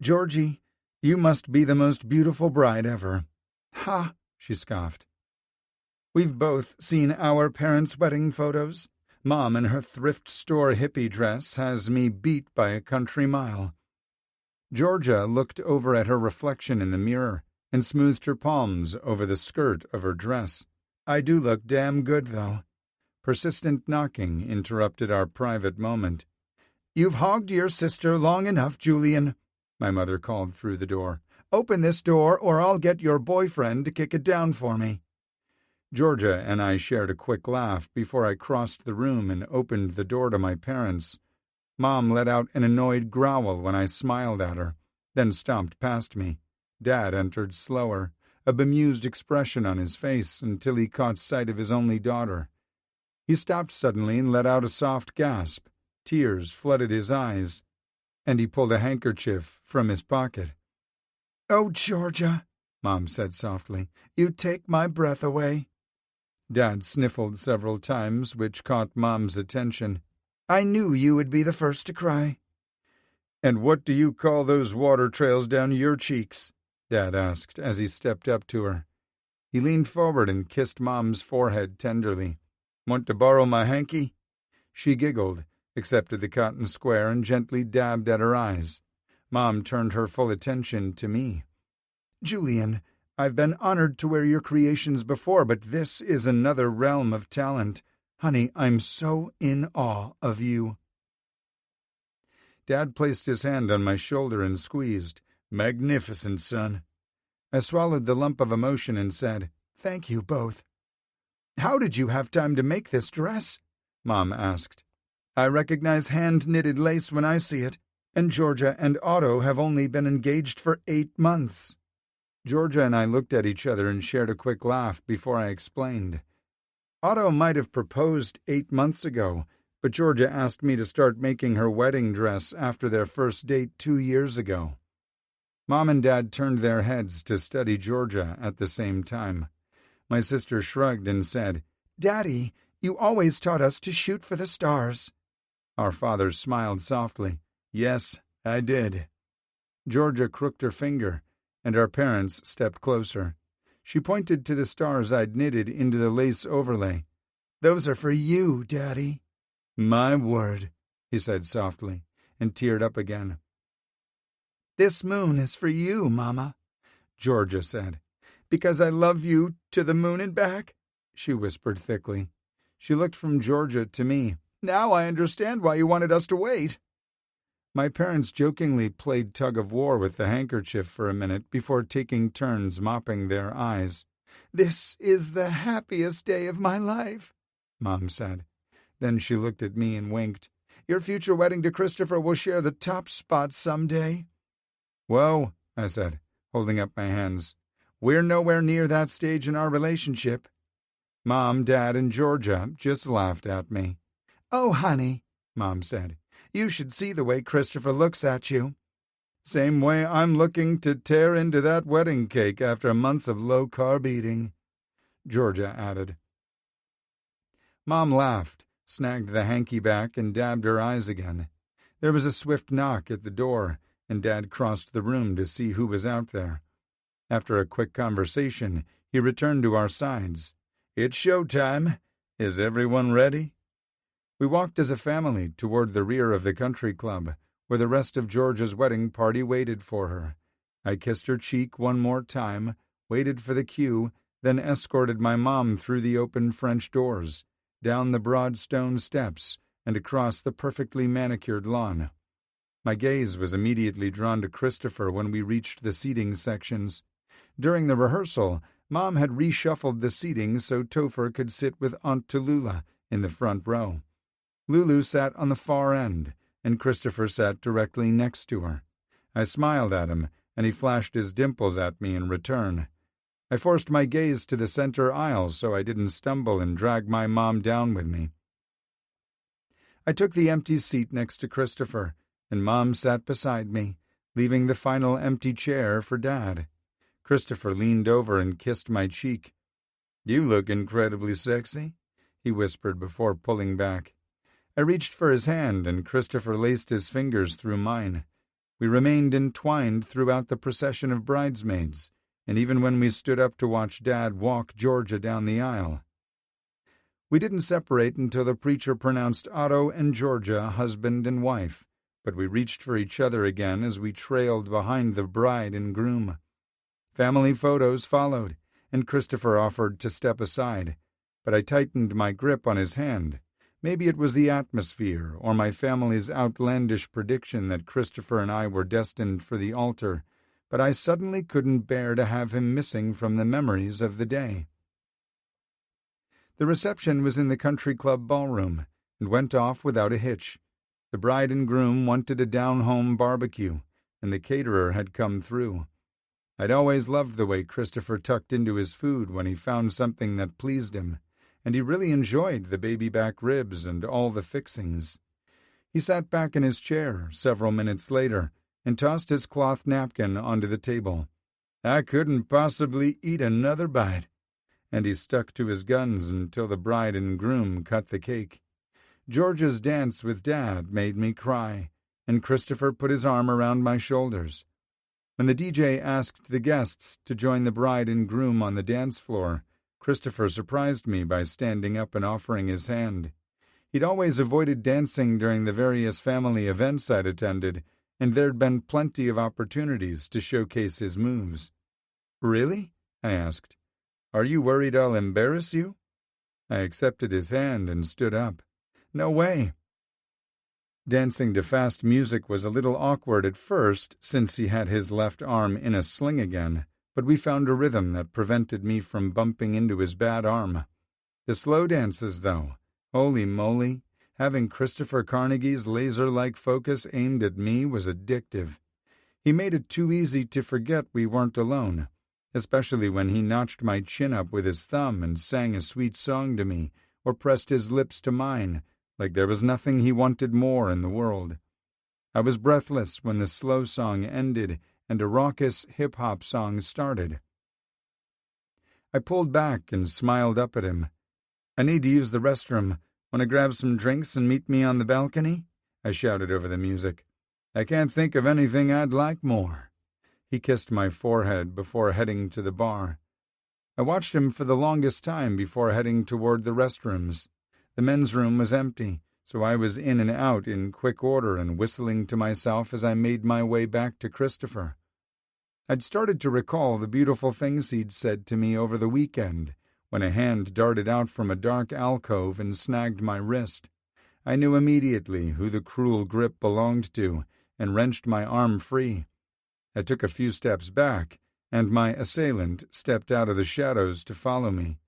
"Georgie, you must be the most beautiful bride ever." "Ha," she scoffed. "We've both seen our parents' wedding photos. Mom in her thrift store hippie dress has me beat by a country mile." Georgia looked over at her reflection in the mirror and smoothed her palms over the skirt of her dress. "I do look damn good, though." Persistent knocking interrupted our private moment. "You've hogged your sister long enough, Julian," my mother called through the door. "Open this door or I'll get your boyfriend to kick it down for me." Georgia and I shared a quick laugh before I crossed the room and opened the door to my parents. Mom let out an annoyed growl when I smiled at her, then stomped past me. Dad entered slower, a bemused expression on his face until he caught sight of his only daughter. He stopped suddenly and let out a soft gasp. Tears flooded his eyes, and he pulled a handkerchief from his pocket. "Oh, Georgia," Mom said softly, "you take my breath away." Dad sniffled several times, which caught Mom's attention. "I knew you would be the first to cry." "And what do you call those water trails down your cheeks?" Dad asked as he stepped up to her. He leaned forward and kissed Mom's forehead tenderly. "Want to borrow my hanky?" She giggled, accepted the cotton square, and gently dabbed at her eyes. Mom turned her full attention to me. "Julian, I've been honored to wear your creations before, but this is another realm of talent. Honey, I'm so in awe of you." Dad placed his hand on my shoulder and squeezed. "Magnificent, son." I swallowed the lump of emotion and said, "Thank you both." "How did you have time to make this dress?" Mom asked. "I recognize hand-knitted lace when I see it, and Georgia and Otto have only been engaged for 8 months. Georgia and I looked at each other and shared a quick laugh before I explained. Otto might have proposed 8 months ago, but Georgia asked me to start making her wedding dress after their first date 2 years ago. Mom and Dad turned their heads to study Georgia at the same time. My sister shrugged and said, "Daddy, you always taught us to shoot for the stars." Our father smiled softly. "Yes, I did." Georgia crooked her finger, and our parents stepped closer. She pointed to the stars I'd knitted into the lace overlay. "Those are for you, Daddy." "My word," he said softly, and teared up again. "This moon is for you, Mama," Georgia said. "Because I love you to the moon and back," she whispered thickly. She looked from Georgia to me. "Now I understand why you wanted us to wait." My parents jokingly played tug-of-war with the handkerchief for a minute before taking turns mopping their eyes. "This is the happiest day of my life," Mom said. Then she looked at me and winked. "Your future wedding to Christopher will share the top spot someday." "Whoa," I said, holding up my hands. "We're nowhere near that stage in our relationship." Mom, Dad, and Georgia just laughed at me. "Oh, honey," Mom said, "you should see the way Christopher looks at you." "Same way I'm looking to tear into that wedding cake after months of low-carb eating," Georgia added. Mom laughed, snagged the hanky back, and dabbed her eyes again. There was a swift knock at the door, and Dad crossed the room to see who was out there. After a quick conversation, he returned to our sides. "It's showtime. Is everyone ready?" We walked as a family toward the rear of the country club, where the rest of Georgia's wedding party waited for her. I kissed her cheek one more time, waited for the cue, then escorted my mom through the open French doors, down the broad stone steps, and across the perfectly manicured lawn. My gaze was immediately drawn to Christopher when we reached the seating sections. During the rehearsal, Mom had reshuffled the seating so Topher could sit with Aunt Tallulah in the front row. Lulu sat on the far end, and Christopher sat directly next to her. I smiled at him, and he flashed his dimples at me in return. I forced my gaze to the center aisle so I didn't stumble and drag my mom down with me. I took the empty seat next to Christopher, and Mom sat beside me, leaving the final empty chair for Dad. Christopher leaned over and kissed my cheek. "You look incredibly sexy," he whispered before pulling back. I reached for his hand, and Christopher laced his fingers through mine. We remained entwined throughout the procession of bridesmaids, and even when we stood up to watch Dad walk Georgia down the aisle. We didn't separate until the preacher pronounced Otto and Georgia husband and wife, but we reached for each other again as we trailed behind the bride and groom. Family photos followed, and Christopher offered to step aside, but I tightened my grip on his hand. Maybe it was the atmosphere or my family's outlandish prediction that Christopher and I were destined for the altar, but I suddenly couldn't bear to have him missing from the memories of the day. The reception was in the country club ballroom and went off without a hitch. The bride and groom wanted a down-home barbecue, and the caterer had come through. I'd always loved the way Christopher tucked into his food when he found something that pleased him, and he really enjoyed the baby back ribs and all the fixings. He sat back in his chair several minutes later and tossed his cloth napkin onto the table. "I couldn't possibly eat another bite," and he stuck to his guns until the bride and groom cut the cake. Georgia's dance with Dad made me cry, and Christopher put his arm around my shoulders. When the DJ asked the guests to join the bride and groom on the dance floor, Christopher surprised me by standing up and offering his hand. He'd always avoided dancing during the various family events I'd attended, and there'd been plenty of opportunities to showcase his moves. "Really?" I asked. "Are you worried I'll embarrass you?" I accepted his hand and stood up. "No way." Dancing to fast music was a little awkward at first, since he had his left arm in a sling again, but we found a rhythm that prevented me from bumping into his bad arm. The slow dances, though, holy moly, having Christopher Carnegie's laser-like focus aimed at me was addictive. He made it too easy to forget we weren't alone, especially when he notched my chin up with his thumb and sang a sweet song to me, or pressed his lips to mine, like there was nothing he wanted more in the world. I was breathless when the slow song ended and a raucous hip-hop song started. I pulled back and smiled up at him. "I need to use the restroom. Want to grab some drinks and meet me on the balcony?" I shouted over the music. "I can't think of anything I'd like more." He kissed my forehead before heading to the bar. I watched him for the longest time before heading toward the restrooms. The men's room was empty, so I was in and out in quick order and whistling to myself as I made my way back to Christopher. I'd started to recall the beautiful things he'd said to me over the weekend, when a hand darted out from a dark alcove and snagged my wrist. I knew immediately who the cruel grip belonged to and wrenched my arm free. I took a few steps back, and my assailant stepped out of the shadows to follow me.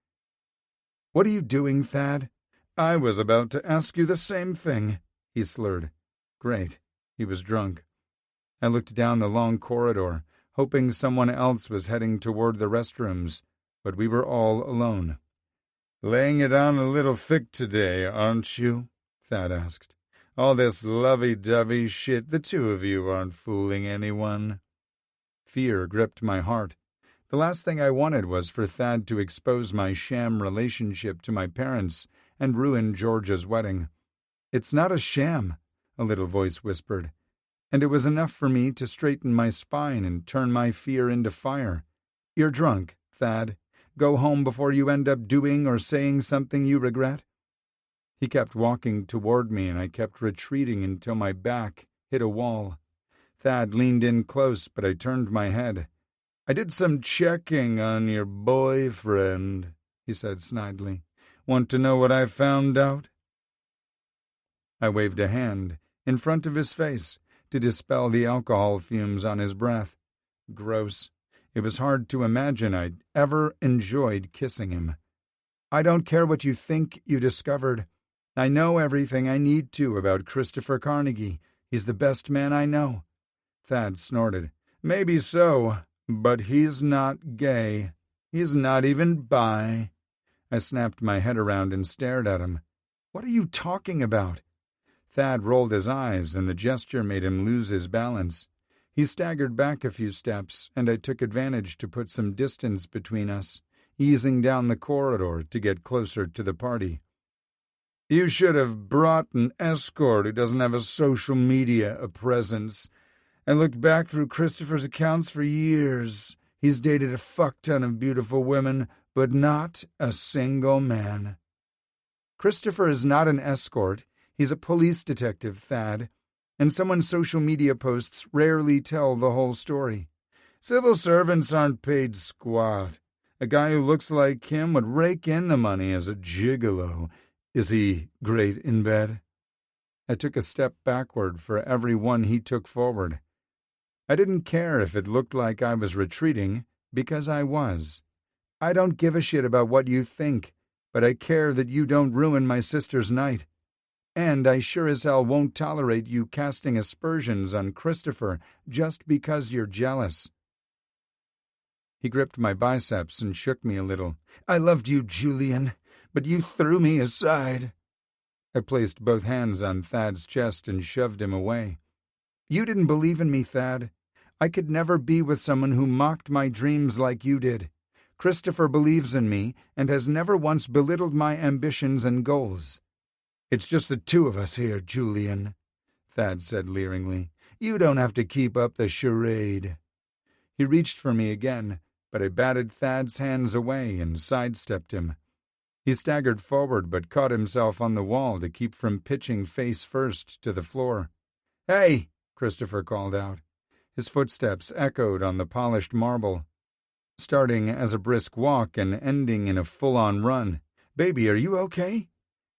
"What are you doing, Thad?" "I was about to ask you the same thing," he slurred. Great. He was drunk. I looked down the long corridor, hoping someone else was heading toward the restrooms, but we were all alone. "Laying it on a little thick today, aren't you?" Thad asked. "All this lovey-dovey shit, the two of you aren't fooling anyone." Fear gripped my heart. The last thing I wanted was for Thad to expose my sham relationship to my parents and ruin Georgia's wedding. "It's not a sham," a little voice whispered, and it was enough for me to straighten my spine and turn my fear into fire. "You're drunk, Thad. Go home before you end up doing or saying something you regret." He kept walking toward me, and I kept retreating until my back hit a wall. Thad leaned in close, but I turned my head. "I did some checking on your boyfriend," he said snidely. "Want to know what I found out?" I waved a hand in front of his face to dispel the alcohol fumes on his breath. Gross. It was hard to imagine I'd ever enjoyed kissing him. "I don't care what you think you discovered. I know everything I need to about Christopher Carnegie. He's the best man I know." Thad snorted. "Maybe so, but he's not gay. He's not even bi." I snapped my head around and stared at him. "What are you talking about?" Thad rolled his eyes, and the gesture made him lose his balance. He staggered back a few steps, and I took advantage to put some distance between us, easing down the corridor to get closer to the party. "You should have brought an escort who doesn't have a social media presence. I looked back through Christopher's accounts for years. He's dated a fuck-ton of beautiful women, but not a single man." "Christopher is not an escort. He's a police detective, Thad. And someone's social media posts rarely tell the whole story. Civil servants aren't paid squat. A guy who looks like him would rake in the money as a gigolo. Is he great in bed?" I took a step backward for every one he took forward. I didn't care if it looked like I was retreating, because I was. "I don't give a shit about what you think, but I care that you don't ruin my sister's night. And I sure as hell won't tolerate you casting aspersions on Christopher just because you're jealous." He gripped my biceps and shook me a little. "I loved you, Julian, but you threw me aside." I placed both hands on Thad's chest and shoved him away. "You didn't believe in me, Thad. I could never be with someone who mocked my dreams like you did. Christopher believes in me and has never once belittled my ambitions and goals." "It's just the two of us here, Julian," Thad said leeringly. "You don't have to keep up the charade." He reached for me again, but I batted Thad's hands away and sidestepped him. He staggered forward but caught himself on the wall to keep from pitching face first to the floor. "Hey!" Christopher called out. His footsteps echoed on the polished marble, starting as a brisk walk and ending in a full-on run. "Baby, are you okay?"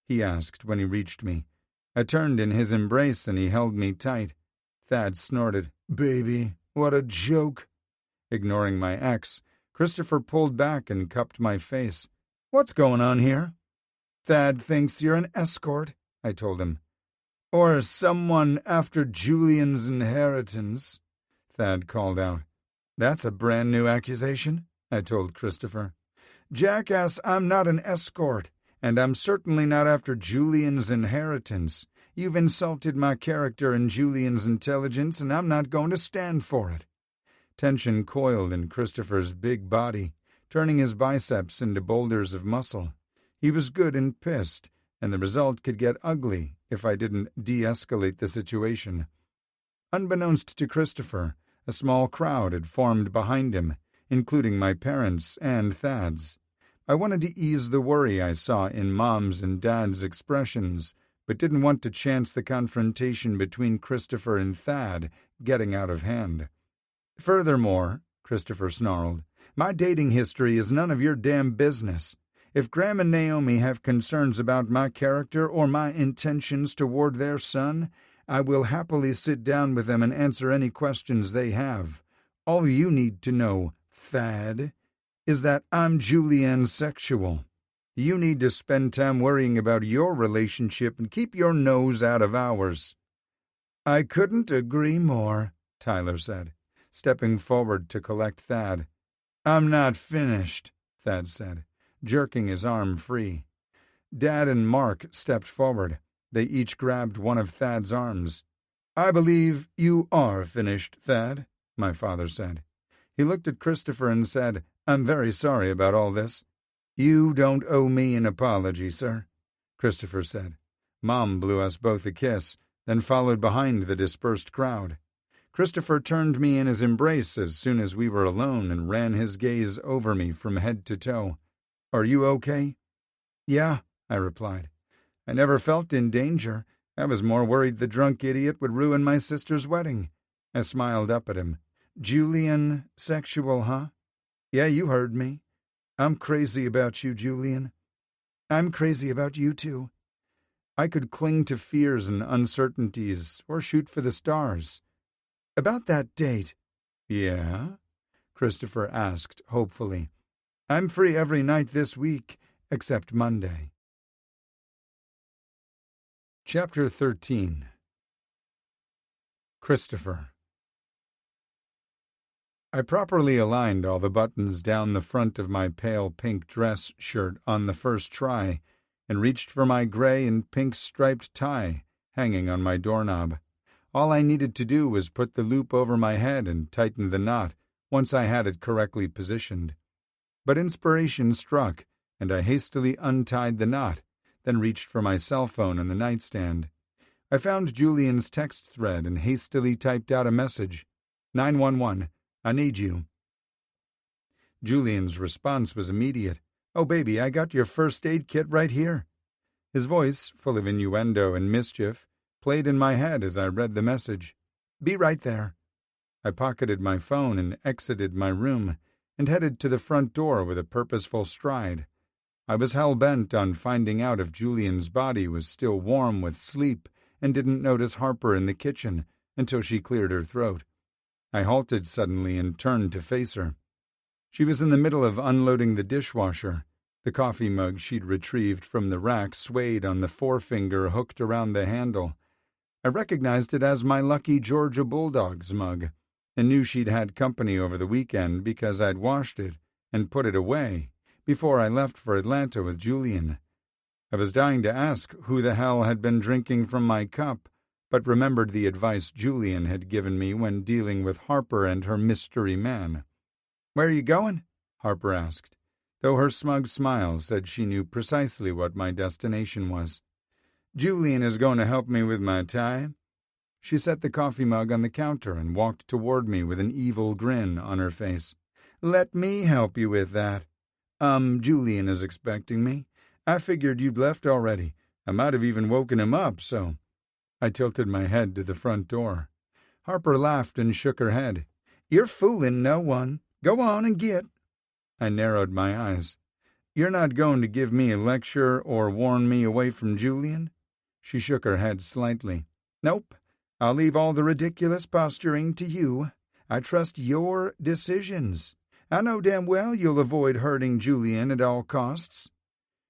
he asked when he reached me. I turned in his embrace and he held me tight. Thad snorted. "Baby, what a joke." Ignoring my ex, Christopher pulled back and cupped my face. "What's going on here?" "Thad thinks you're an escort," I told him. "Or someone after Julian's inheritance," Thad called out. "That's a brand new accusation," I told Christopher. "Jackass, I'm not an escort. And I'm certainly not after Julian's inheritance. You've insulted my character and Julian's intelligence, and I'm not going to stand for it." Tension coiled in Christopher's big body, turning his biceps into boulders of muscle. He was good and pissed, and the result could get ugly if I didn't de-escalate the situation. Unbeknownst to Christopher, a small crowd had formed behind him, including my parents and Thad's. I wanted to ease the worry I saw in Mom's and Dad's expressions, but didn't want to chance the confrontation between Christopher and Thad getting out of hand. "Furthermore," Christopher snarled, "my dating history is none of your damn business. If Graham and Naomi have concerns about my character or my intentions toward their son, I will happily sit down with them and answer any questions they have. All you need to know, Thad, is that I'm Julianne's sexual. You need to spend time worrying about your relationship and keep your nose out of ours." "I couldn't agree more," Tyler said, stepping forward to collect Thad. "I'm not finished," Thad said, jerking his arm free. Dad and Mark stepped forward. They each grabbed one of Thad's arms. "I believe you are finished, Thad," my father said. He looked at Christopher and said, "I'm very sorry about all this." "You don't owe me an apology, sir," Christopher said. Mom blew us both a kiss, then followed behind the dispersed crowd. Christopher turned me in his embrace as soon as we were alone and ran his gaze over me from head to toe. "Are you okay?" "Yeah," I replied. "I never felt in danger. I was more worried the drunk idiot would ruin my sister's wedding." I smiled up at him. "Julian, sexual, huh?" "Yeah, you heard me. I'm crazy about you, Julian." "I'm crazy about you, too." I could cling to fears and uncertainties or shoot for the stars. "About that date." "Yeah?" Christopher asked hopefully. "I'm free every night this week, except Monday." Chapter 13. Christopher. I properly aligned all the buttons down the front of my pale pink dress shirt on the first try and reached for my gray and pink striped tie hanging on my doorknob. All I needed to do was put the loop over my head and tighten the knot once I had it correctly positioned. But inspiration struck, and I hastily untied the knot, then reached for my cell phone on the nightstand. I found Julian's text thread and hastily typed out a message. 911, I need you. Julian's response was immediate. "Oh, baby, I got your first aid kit right here." His voice, full of innuendo and mischief, played in my head as I read the message. "Be right there." I pocketed my phone and exited my room and headed to the front door with a purposeful stride. I was hell-bent on finding out if Julian's body was still warm with sleep and didn't notice Harper in the kitchen until she cleared her throat. I halted suddenly and turned to face her. She was in the middle of unloading the dishwasher. The coffee mug she'd retrieved from the rack swayed on the forefinger hooked around the handle. I recognized it as my lucky Georgia Bulldogs mug, and knew she'd had company over the weekend because I'd washed it and put it away before I left for Atlanta with Julian. I was dying to ask who the hell had been drinking from my cup, but remembered the advice Julian had given me when dealing with Harper and her mystery man. "Where are you going?" Harper asked, though her smug smile said she knew precisely what my destination was. "Julian is going to help me with my tie." She set the coffee mug on the counter and walked toward me with an evil grin on her face. "Let me help you with that." Julian is expecting me. I figured you'd left already. I might have even woken him up, so." I tilted my head to the front door. Harper laughed and shook her head. "You're fooling no one. Go on and get." I narrowed my eyes. "You're not going to give me a lecture or warn me away from Julian?" She shook her head slightly. "Nope. I'll leave all the ridiculous posturing to you. I trust your decisions. I know damn well you'll avoid hurting Julian at all costs."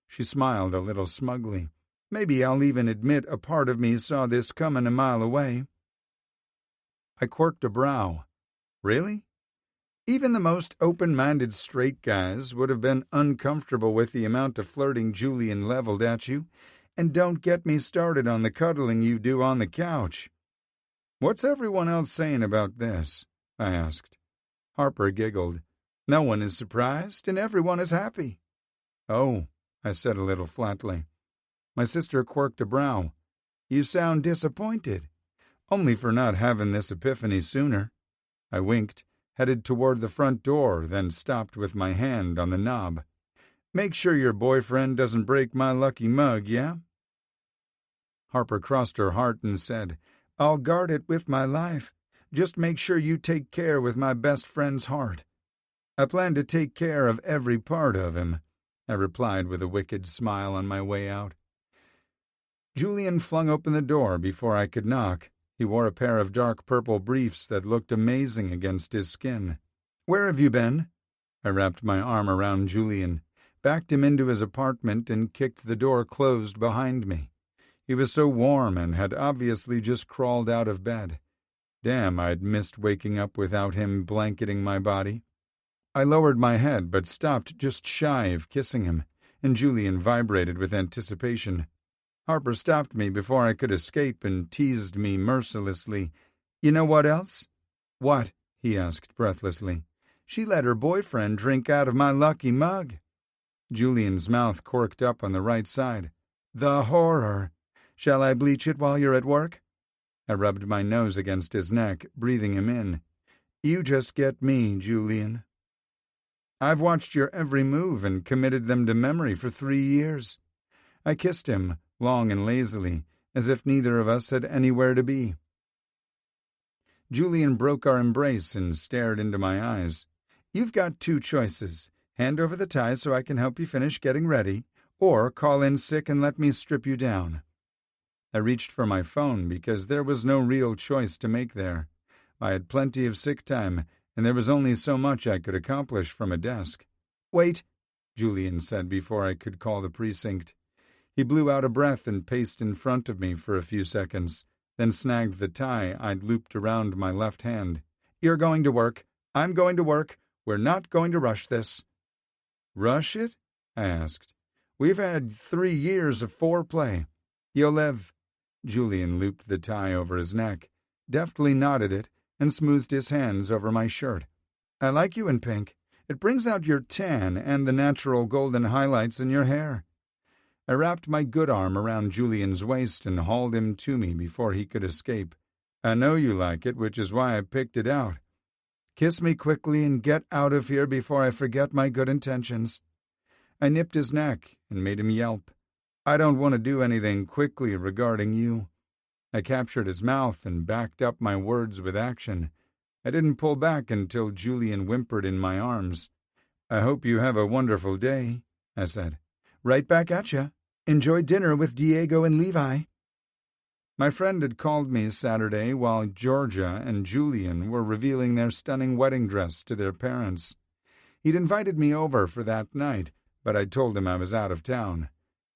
She smiled a little smugly. "Maybe I'll even admit a part of me saw this coming a mile away." I quirked a brow. "Really?" Even the most open-minded straight guys would have been uncomfortable with the amount of flirting Julian leveled at you, and don't get me started on the cuddling you do on the couch. "What's everyone else saying about this?" I asked. Harper giggled. "No one is surprised, and everyone is happy." "Oh," I said a little flatly. My sister quirked a brow. "You sound disappointed." "Only for not having this epiphany sooner." I winked, headed toward the front door, then stopped with my hand on the knob. "Make sure your boyfriend doesn't break my lucky mug, yeah?" Harper crossed her heart and said, "I'll guard it with my life. Just make sure you take care with my best friend's heart." "I plan to take care of every part of him," I replied with a wicked smile on my way out. Julian flung open the door before I could knock. He wore a pair of dark purple briefs that looked amazing against his skin. "Where have you been?" I wrapped my arm around Julian, backed him into his apartment, and kicked the door closed behind me. He was so warm and had obviously just crawled out of bed. Damn, I'd missed waking up without him blanketing my body. I lowered my head but stopped just shy of kissing him, and Julian vibrated with anticipation. Harper stopped me before I could escape and teased me mercilessly. "You know what else?" "What?" he asked breathlessly. "She let her boyfriend drink out of my lucky mug." Julian's mouth corked up on the right side. "The horror! Shall I bleach it while you're at work?" I rubbed my nose against his neck, breathing him in. "You just get me, Julian." "I've watched your every move and committed them to memory for 3 years." I kissed him, long and lazily, as if neither of us had anywhere to be. Julian broke our embrace and stared into my eyes. "You've got 2 choices. Hand over the tie so I can help you finish getting ready, or call in sick and let me strip you down." I reached for my phone because there was no real choice to make there. I had plenty of sick time, and there was only so much I could accomplish from a desk. "Wait," Julian said before I could call the precinct. He blew out a breath and paced in front of me for a few seconds, then snagged the tie I'd looped around my left hand. "You're going to work. I'm going to work. We're not going to rush this." "Rush it?" I asked. "We've had 3 years of foreplay. You'll live." Julian looped the tie over his neck, deftly knotted it, and smoothed his hands over my shirt. "I like you in pink. It brings out your tan and the natural golden highlights in your hair." I wrapped my good arm around Julian's waist and hauled him to me before he could escape. "I know you like it, which is why I picked it out. Kiss me quickly and get out of here before I forget my good intentions." I nipped his neck and made him yelp. "I don't want to do anything quickly regarding you." I captured his mouth and backed up my words with action. I didn't pull back until Julian whimpered in my arms. "I hope you have a wonderful day," I said. "Right back at ya. Enjoy dinner with Diego and Levi." My friend had called me Saturday while Georgia and Julian were revealing their stunning wedding dress to their parents. He'd invited me over for that night, but I'd told him I was out of town.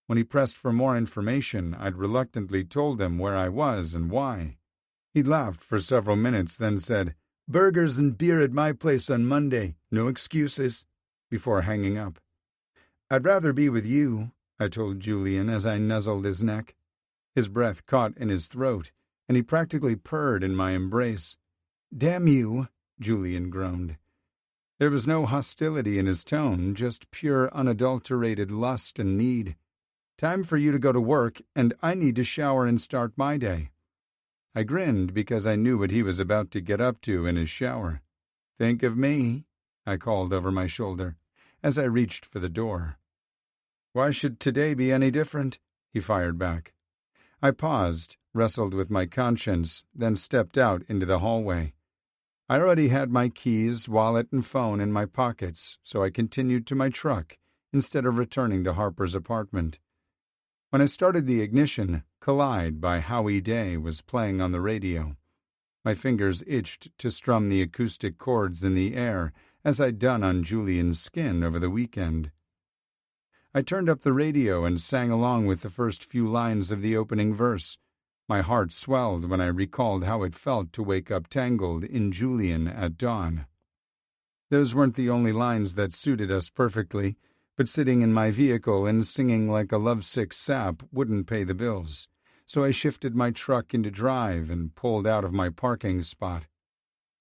When he pressed for more information, I'd reluctantly told him where I was and why. He laughed for several minutes, then said, "Burgers and beer at my place on Monday, no excuses," before hanging up. "I'd rather be with you," I told Julian as I nuzzled his neck. His breath caught in his throat, and he practically purred in my embrace. "Damn you," Julian groaned. There was no hostility in his tone, just pure unadulterated lust and need. "Time for you to go to work, and I need to shower and start my day." I grinned because I knew what he was about to get up to in his shower. "Think of me," I called over my shoulder, as I reached for the door. "Why should today be any different?" he fired back. I paused, wrestled with my conscience, then stepped out into the hallway. I already had my keys, wallet, and phone in my pockets, so I continued to my truck instead of returning to Harper's apartment. When I started the ignition, Collide by Howie Day was playing on the radio. My fingers itched to strum the acoustic chords in the air, as I'd done on Julian's skin over the weekend. I turned up the radio and sang along with the first few lines of the opening verse. My heart swelled when I recalled how it felt to wake up tangled in Julian at dawn. Those weren't the only lines that suited us perfectly, but sitting in my vehicle and singing like a lovesick sap wouldn't pay the bills, so I shifted my truck into drive and pulled out of my parking spot.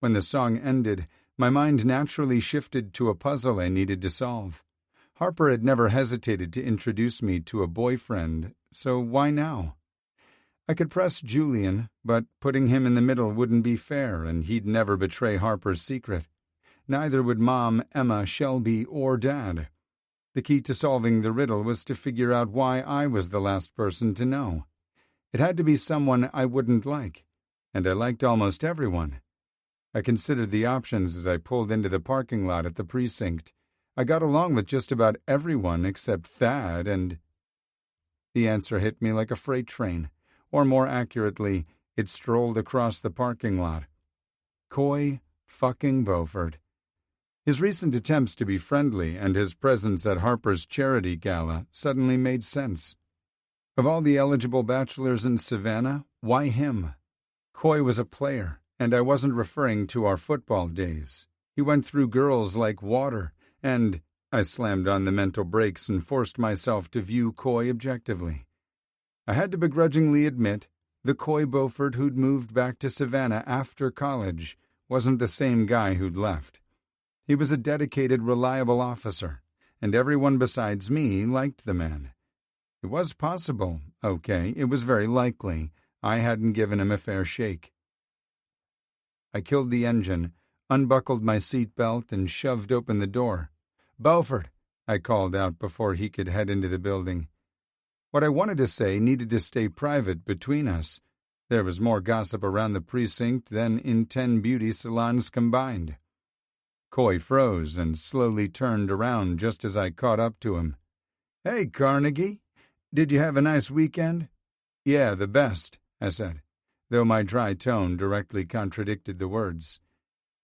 When the song ended, my mind naturally shifted to a puzzle I needed to solve. Harper had never hesitated to introduce me to a boyfriend, so why now? I could press Julian, but putting him in the middle wouldn't be fair, and he'd never betray Harper's secret. Neither would Mom, Emma, Shelby, or Dad. The key to solving the riddle was to figure out why I was the last person to know. It had to be someone I wouldn't like, and I liked almost everyone. I considered the options as I pulled into the parking lot at the precinct. I got along with just about everyone except Thad and... The answer hit me like a freight train, or more accurately, it strolled across the parking lot. Coy fucking Beaufort. His recent attempts to be friendly and his presence at Harper's charity gala suddenly made sense. Of all the eligible bachelors in Savannah, why him? Coy was a player, and I wasn't referring to our football days. He went through girls like water, and I slammed on the mental brakes and forced myself to view Coy objectively. I had to begrudgingly admit the coy Beaufort who'd moved back to Savannah after college wasn't the same guy who'd left. He was a dedicated, reliable officer, and everyone besides me liked the man. It was possible, okay, it was very likely, I hadn't given him a fair shake. I killed the engine, unbuckled my seat belt, and shoved open the door. "Beaufort," I called out before he could head into the building. What I wanted to say needed to stay private between us. There was more gossip around the precinct than in 10 beauty salons combined. Coy froze and slowly turned around just as I caught up to him. "Hey, Carnegie, did you have a nice weekend?" "Yeah, the best," I said, though my dry tone directly contradicted the words.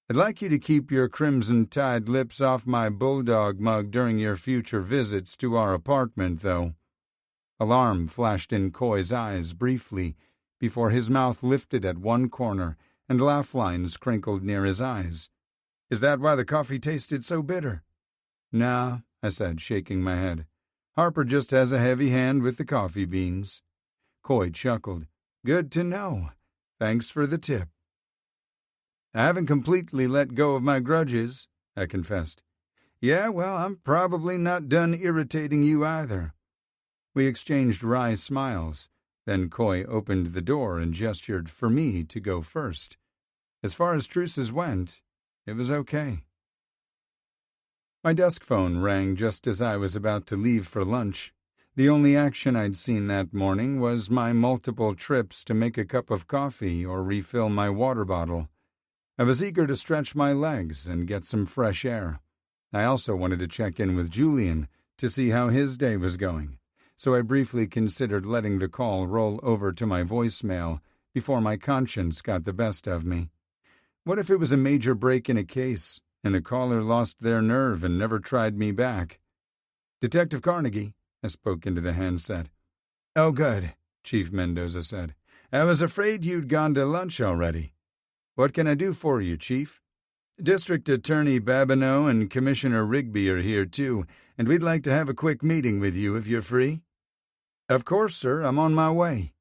"I'd like you to keep your crimson-tide lips off my bulldog mug during your future visits to our apartment, though." Alarm flashed in Coy's eyes briefly before his mouth lifted at one corner and laugh lines crinkled near his eyes. "Is that why the coffee tasted so bitter?" "Nah," I said, shaking my head. "Harper just has a heavy hand with the coffee beans." Coy chuckled. "Good to know. Thanks for the tip." "I haven't completely let go of my grudges," I confessed. "Yeah, well, I'm probably not done irritating you either." We exchanged wry smiles. Then Coy opened the door and gestured for me to go first. As far as truces went, it was okay. My desk phone rang just as I was about to leave for lunch. The only action I'd seen that morning was my multiple trips to make a cup of coffee or refill my water bottle. I was eager to stretch my legs and get some fresh air. I also wanted to check in with Julian to see how his day was going, so I briefly considered letting the call roll over to my voicemail before my conscience got the best of me. What if it was a major break in a case, and the caller lost their nerve and never tried me back? "Detective Carnegie," I spoke into the handset. "Oh, good," Chief Mendoza said. "I was afraid you'd gone to lunch already." "What can I do for you, Chief?" "District Attorney Babineau and Commissioner Rigby are here, too, and we'd like to have a quick meeting with you if you're free." "Of course, sir. I'm on my way."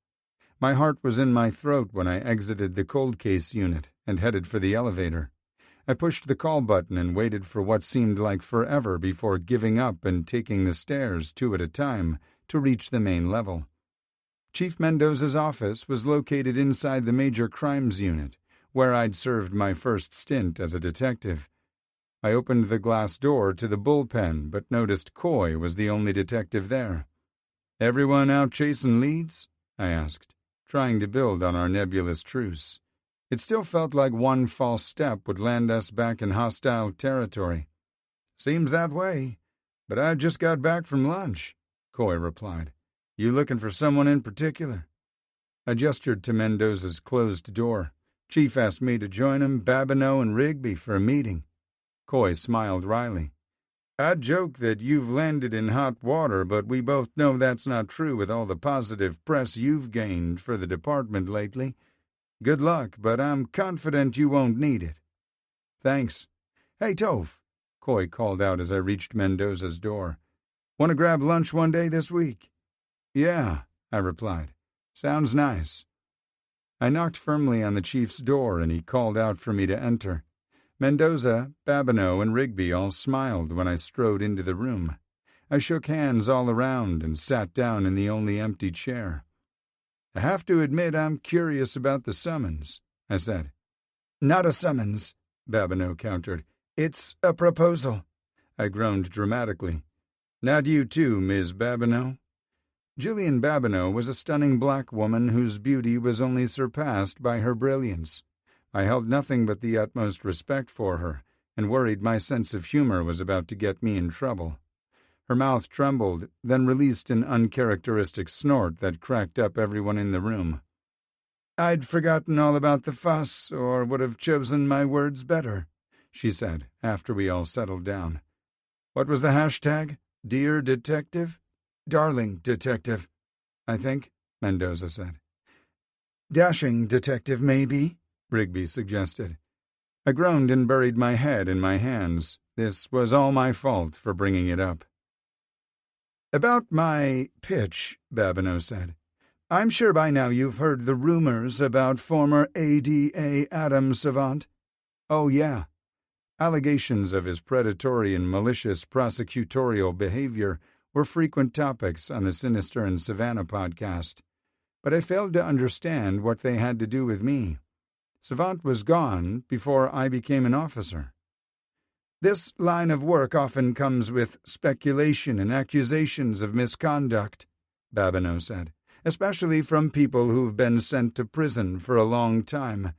My heart was in my throat when I exited the cold case unit and headed for the elevator. I pushed the call button and waited for what seemed like forever before giving up and taking the stairs 2 at a time to reach the main level. Chief Mendoza's office was located inside the Major Crimes Unit, where I'd served my first stint as a detective. I opened the glass door to the bullpen, but noticed Coy was the only detective there. "Everyone out chasing leads?" I asked, trying to build on our nebulous truce. It still felt like one false step would land us back in hostile territory. "Seems that way, but I just got back from lunch," Coy replied. "You looking for someone in particular?" I gestured to Mendoza's closed door. "Chief asked me to join him, Babineau, and Rigby for a meeting." Coy smiled wryly. "I'd joke that you've landed in hot water, but we both know that's not true with all the positive press you've gained for the department lately. Good luck, but I'm confident you won't need it." "Thanks." "Hey, Toph," Coy called out as I reached Mendoza's door. "Want to grab lunch one day this week?" "Yeah," I replied. "Sounds nice." I knocked firmly on the chief's door, and he called out for me to enter. Mendoza, Babineau, and Rigby all smiled when I strode into the room. I shook hands all around and sat down in the only empty chair. "I have to admit I'm curious about the summons," I said. "Not a summons," Babineau countered. "It's a proposal." I groaned dramatically. "Not you too, Ms. Babineau?" Julian Babineau was a stunning black woman whose beauty was only surpassed by her brilliance. I held nothing but the utmost respect for her, and worried my sense of humor was about to get me in trouble. Her mouth trembled, then released an uncharacteristic snort that cracked up everyone in the room. "I'd forgotten all about the fuss, or would have chosen my words better," she said, after we all settled down. "What was the hashtag? Dear Detective?" "Darling Detective, I think," Mendoza said. "Dashing Detective, maybe," Rigby suggested. I groaned and buried my head in my hands. This was all my fault for bringing it up. "About my pitch," Babineau said. I'm sure by now you've heard the rumors about former ADA Adam Savant. Oh, yeah. Allegations of his predatory and malicious prosecutorial behavior were frequent topics on the Sinister and Savannah podcast, but I failed to understand what they had to do with me. Savant was gone before I became an officer. This line of work often comes with speculation and accusations of misconduct, Babineau said, especially from people who've been sent to prison for a long time.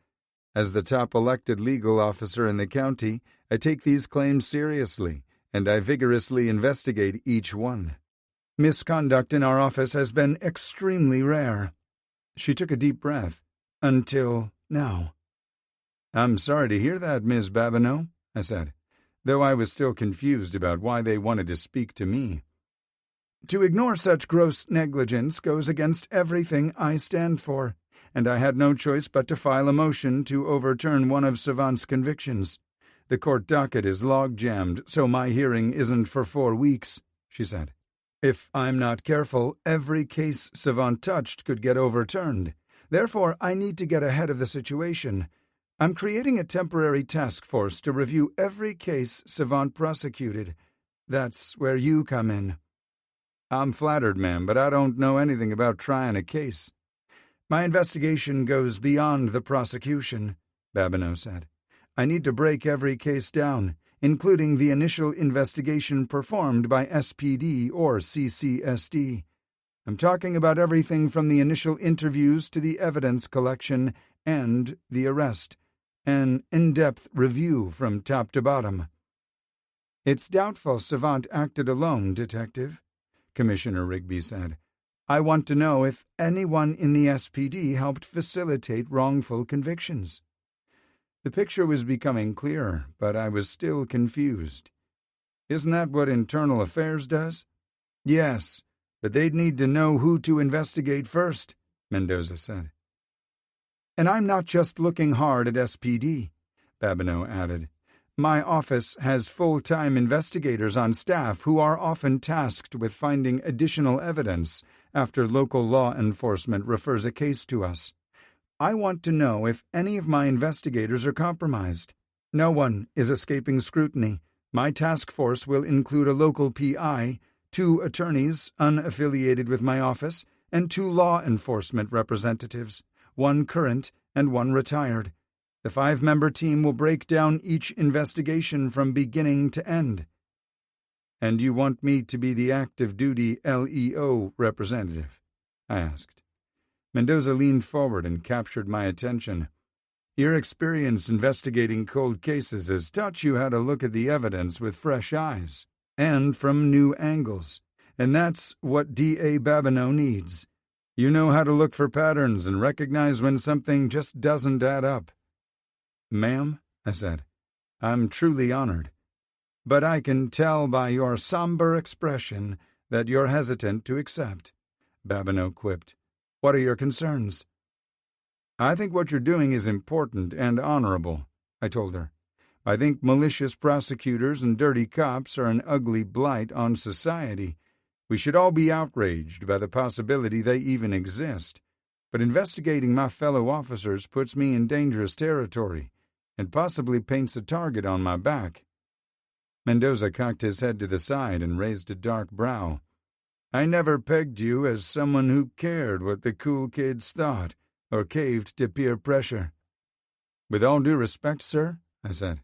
As the top elected legal officer in the county, I take these claims seriously, and I vigorously investigate each one. Misconduct in our office has been extremely rare. She took a deep breath. Until now. I'm sorry to hear that, Ms. Babineau, I said, though I was still confused about why they wanted to speak to me. To ignore such gross negligence goes against everything I stand for, and I had no choice but to file a motion to overturn one of Savant's convictions. The court docket is log-jammed, so my hearing isn't for 4 weeks, she said. If I'm not careful, every case Savant touched could get overturned. Therefore, I need to get ahead of the situation. I'm creating a temporary task force to review every case Savant prosecuted. That's where you come in. I'm flattered, ma'am, but I don't know anything about trying a case. My investigation goes beyond the prosecution, Babineau said. I need to break every case down, including the initial investigation performed by SPD or CCSD. I'm talking about everything from the initial interviews to the evidence collection and the arrest. An in-depth review from top to bottom. It's doubtful Savant acted alone, Detective, Commissioner Rigby said. I want to know if anyone in the SPD helped facilitate wrongful convictions. The picture was becoming clearer, but I was still confused. Isn't that what Internal Affairs does? Yes, but they'd need to know who to investigate first, Mendoza said. And I'm not just looking hard at SPD, Babineau added. My office has full-time investigators on staff who are often tasked with finding additional evidence after local law enforcement refers a case to us. I want to know if any of my investigators are compromised. No one is escaping scrutiny. My task force will include a local PI, 2 attorneys unaffiliated with my office, and 2 law enforcement representatives, 1 current and 1 retired. The 5-member team will break down each investigation from beginning to end. And you want me to be the active-duty LEO representative? I asked. Mendoza leaned forward and captured my attention. Your experience investigating cold cases has taught you how to look at the evidence with fresh eyes, and from new angles, and that's what D.A. Babineau needs. You know how to look for patterns and recognize when something just doesn't add up. Ma'am, I said, I'm truly honored. But I can tell by your somber expression that you're hesitant to accept, Babineau quipped. What are your concerns? I think what you're doing is important and honorable, I told her. I think malicious prosecutors and dirty cops are an ugly blight on society. We should all be outraged by the possibility they even exist. But investigating my fellow officers puts me in dangerous territory and possibly paints a target on my back. Mendoza cocked his head to the side and raised a dark brow. I never pegged you as someone who cared what the cool kids thought or caved to peer pressure. With all due respect, sir, I said,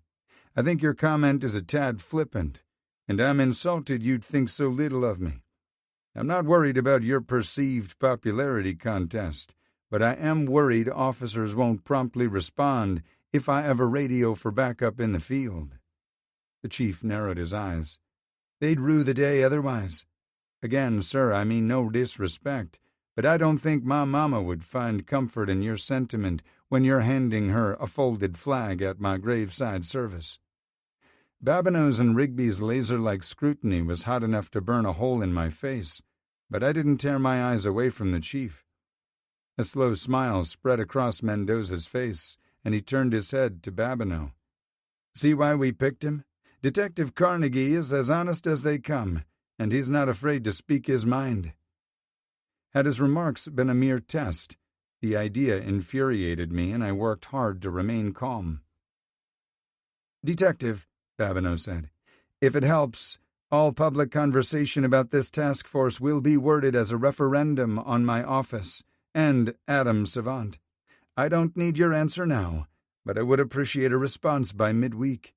I think your comment is a tad flippant, and I'm insulted you'd think so little of me. I'm not worried about your perceived popularity contest, but I am worried officers won't promptly respond if I ever radio for backup in the field. The chief narrowed his eyes. They'd rue the day otherwise. Again, sir, I mean no disrespect, but I don't think my mama would find comfort in your sentiment when you're handing her a folded flag at my graveside service. Babineau's and Rigby's laser-like scrutiny was hot enough to burn a hole in my face, but I didn't tear my eyes away from the chief. A slow smile spread across Mendoza's face, and he turned his head to Babineau. See why we picked him? Detective Carnegie is as honest as they come, and he's not afraid to speak his mind. Had his remarks been a mere test, the idea infuriated me, and I worked hard to remain calm. "Detective," Babineau said, "if it helps, all public conversation about this task force will be worded as a referendum on my office and Adam Savant. I don't need your answer now, but I would appreciate a response by midweek."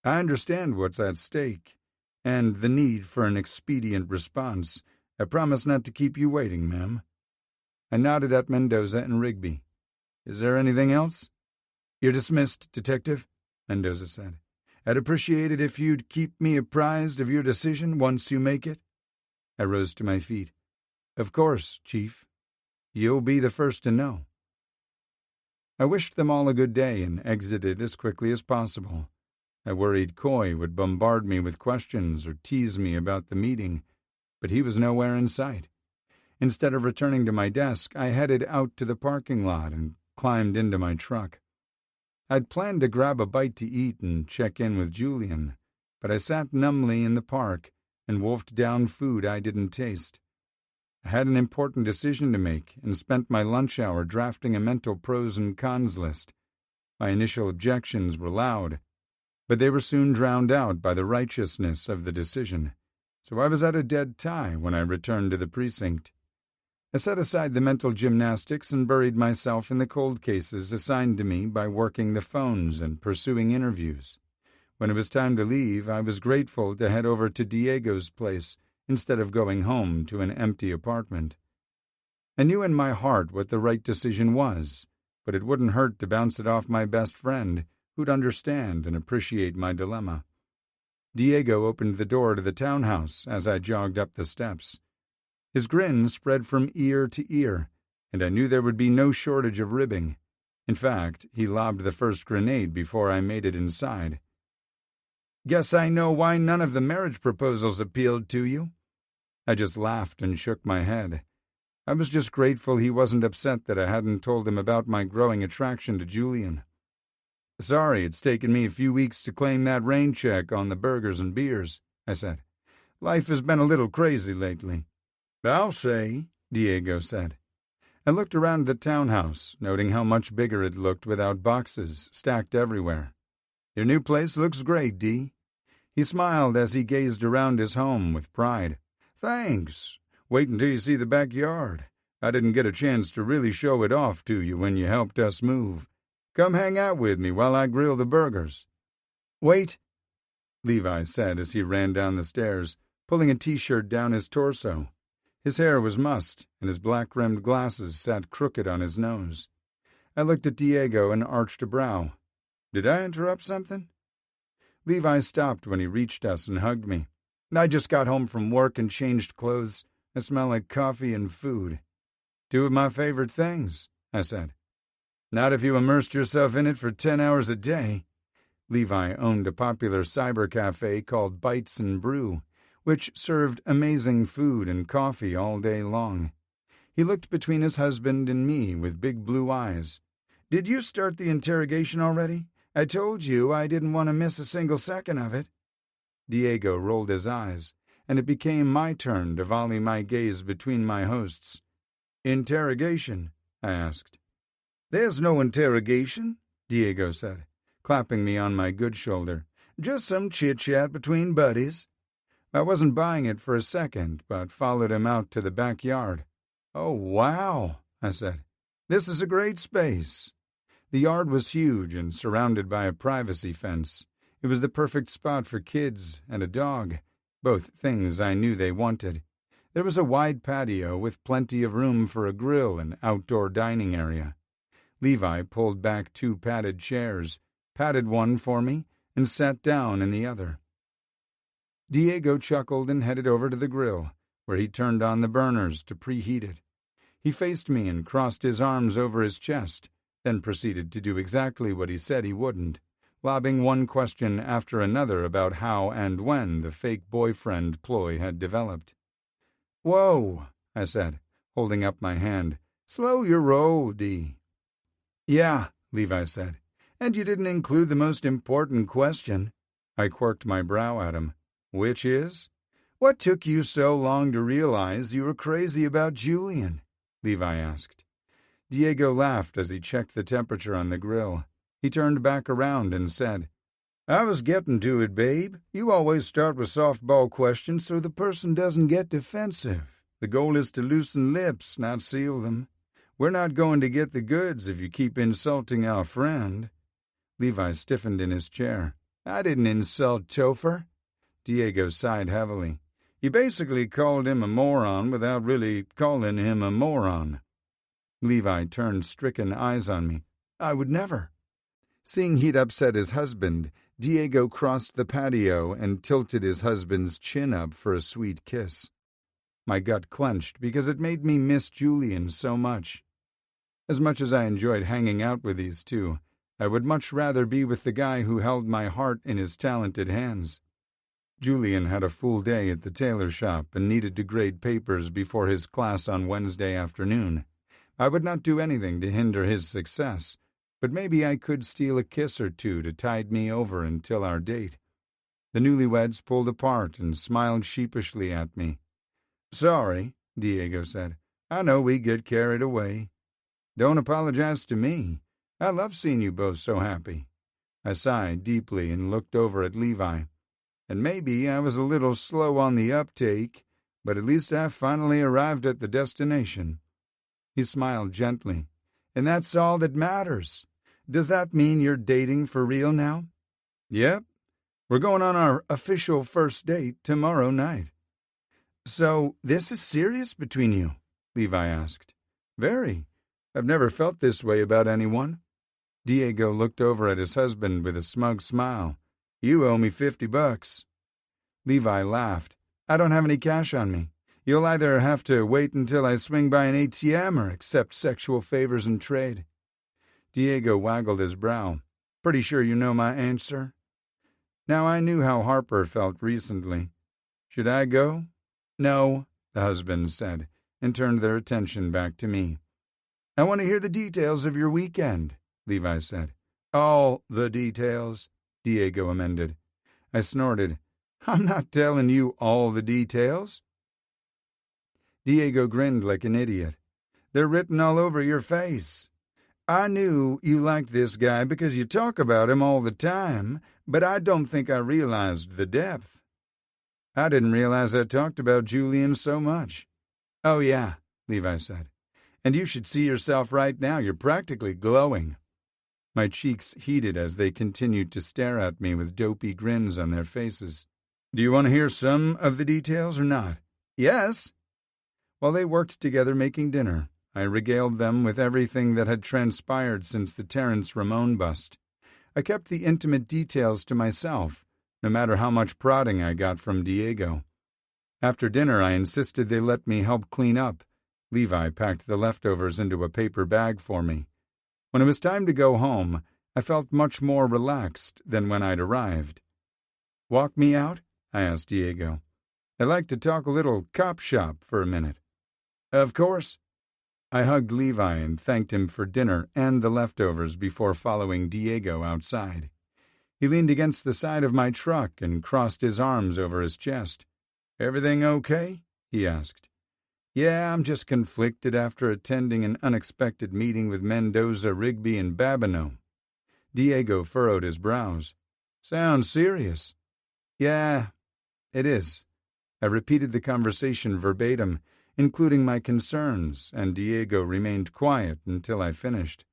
"I understand what's at stake, and the need for an expedient response. I promise not to keep you waiting, ma'am." I nodded at Mendoza and Rigby. "Is there anything else?" "You're dismissed, Detective," Mendoza said. "I'd appreciate it if you'd keep me apprised of your decision once you make it." I rose to my feet. "Of course, Chief. You'll be the first to know." I wished them all a good day and exited as quickly as possible. I worried Coy would bombard me with questions or tease me about the meeting, but he was nowhere in sight. Instead of returning to my desk, I headed out to the parking lot and climbed into my truck. I'd planned to grab a bite to eat and check in with Julian, but I sat numbly in the park and wolfed down food I didn't taste. I had an important decision to make and spent my lunch hour drafting a mental pros and cons list. My initial objections were loud, but they were soon drowned out by the righteousness of the decision, so I was at a dead tie when I returned to the precinct. I set aside the mental gymnastics and buried myself in the cold cases assigned to me by working the phones and pursuing interviews. When it was time to leave, I was grateful to head over to Diego's place instead of going home to an empty apartment. I knew in my heart what the right decision was, but it wouldn't hurt to bounce it off my best friend, who'd understand and appreciate my dilemma. Diego opened the door to the townhouse as I jogged up the steps. His grin spread from ear to ear, and I knew there would be no shortage of ribbing. In fact, he lobbed the first grenade before I made it inside. "Guess I know why none of the marriage proposals appealed to you." I just laughed and shook my head. I was just grateful he wasn't upset that I hadn't told him about my growing attraction to Julian. "Sorry it's taken me a few weeks to claim that rain check on the burgers and beers," I said. "Life has been a little crazy lately." "I'll say," Diego said. I looked around the townhouse, noting how much bigger it looked without boxes stacked everywhere. "Your new place looks great, Dee." He smiled as he gazed around his home with pride. "Thanks. Wait until you see the backyard. I didn't get a chance to really show it off to you when you helped us move. Come hang out with me while I grill the burgers." "Wait," Levi said as he ran down the stairs, pulling a t-shirt down his torso. His hair was mussed, and his black-rimmed glasses sat crooked on his nose. I looked at Diego and arched a brow. "Did I interrupt something?" Levi stopped when he reached us and hugged me. "I just got home from work and changed clothes. I smell like coffee and food." "Two of my favorite things," I said. "Not if you immersed yourself in it for 10 hours a day." Levi owned a popular cyber cafe called Bites and Brew, which served amazing food and coffee all day long. He looked between his husband and me with big blue eyes. "Did you start the interrogation already? I told you I didn't want to miss a single second of it." Diego rolled his eyes, and it became my turn to volley my gaze between my hosts. "Interrogation?" I asked. "There's no interrogation," Diego said, clapping me on my good shoulder. "Just some chit-chat between buddies." I wasn't buying it for a second, but followed him out to the backyard. "Oh, wow," I said. "This is a great space." The yard was huge and surrounded by a privacy fence. It was the perfect spot for kids and a dog, both things I knew they wanted. There was a wide patio with plenty of room for a grill and outdoor dining area. Levi pulled back 2 padded chairs, patted one for me, and sat down in the other. Diego chuckled and headed over to the grill, where he turned on the burners to preheat it. He faced me and crossed his arms over his chest, then proceeded to do exactly what he said he wouldn't, lobbing one question after another about how and when the fake boyfriend ploy had developed. "Whoa," I said, holding up my hand. "Slow your roll, Dee." "Yeah," Levi said, "and you didn't include the most important question." I quirked my brow at him. "Which is?" "What took you so long to realize you were crazy about Julian?" Levi asked. Diego laughed as he checked the temperature on the grill. He turned back around and said, "I was getting to it, babe. You always start with softball questions so the person doesn't get defensive. The goal is to loosen lips, not seal them. We're not going to get the goods if you keep insulting our friend." Levi stiffened in his chair. "I didn't insult Topher." Diego sighed heavily. "You basically called him a moron without really calling him a moron." Levi turned stricken eyes on me. "I would never." Seeing he'd upset his husband, Diego crossed the patio and tilted his husband's chin up for a sweet kiss. My gut clenched because it made me miss Julian so much. As much as I enjoyed hanging out with these two, I would much rather be with the guy who held my heart in his talented hands. Julian had a full day at the tailor shop and needed to grade papers before his class on Wednesday afternoon. I would not do anything to hinder his success, but maybe I could steal a kiss or two to tide me over until our date. The newlyweds pulled apart and smiled sheepishly at me. "Sorry," Diego said. "I know we get carried away." "Don't apologize to me. I love seeing you both so happy." I sighed deeply and looked over at Levi. "And maybe I was a little slow on the uptake, but at least I finally arrived at the destination." He smiled gently. "And that's all that matters. Does that mean you're dating for real now?" "Yep. We're going on our official first date tomorrow night." "So this is serious between you?" Levi asked. "Very. I've never felt this way about anyone." Diego looked over at his husband with a smug smile. "You owe me $50. Levi laughed. "I don't have any cash on me. You'll either have to wait until I swing by an ATM or accept sexual favors in trade." Diego waggled his brow. "Pretty sure you know my answer?" Now I knew how Harper felt recently. "Should I go?" "No," the husband said, and turned their attention back to me. "I want to hear the details of your weekend," Levi said. "All the details," Diego amended. I snorted. "I'm not telling you all the details." Diego grinned like an idiot. "They're written all over your face. I knew you liked this guy because you talk about him all the time, but I don't think I realized the depth." "I didn't realize I talked about Julian so much." "Oh, yeah," Levi said. "And you should see yourself right now. You're practically glowing." My cheeks heated as they continued to stare at me with dopey grins on their faces. "Do you want to hear some of the details or not?" "Yes." While they worked together making dinner, I regaled them with everything that had transpired since the Terrence Ramon bust. I kept the intimate details to myself, no matter how much prodding I got from Diego. After dinner, I insisted they let me help clean up. Levi packed the leftovers into a paper bag for me. When it was time to go home, I felt much more relaxed than when I'd arrived. "Walk me out?" I asked Diego. "I'd like to talk a little cop shop for a minute." "Of course." I hugged Levi and thanked him for dinner and the leftovers before following Diego outside. He leaned against the side of my truck and crossed his arms over his chest. "Everything okay?" he asked. "Yeah, I'm just conflicted after attending an unexpected meeting with Mendoza, Rigby, and Babineau." Diego furrowed his brows. "Sounds serious." "Yeah, it is." I repeated the conversation verbatim, including my concerns, and Diego remained quiet until I finished.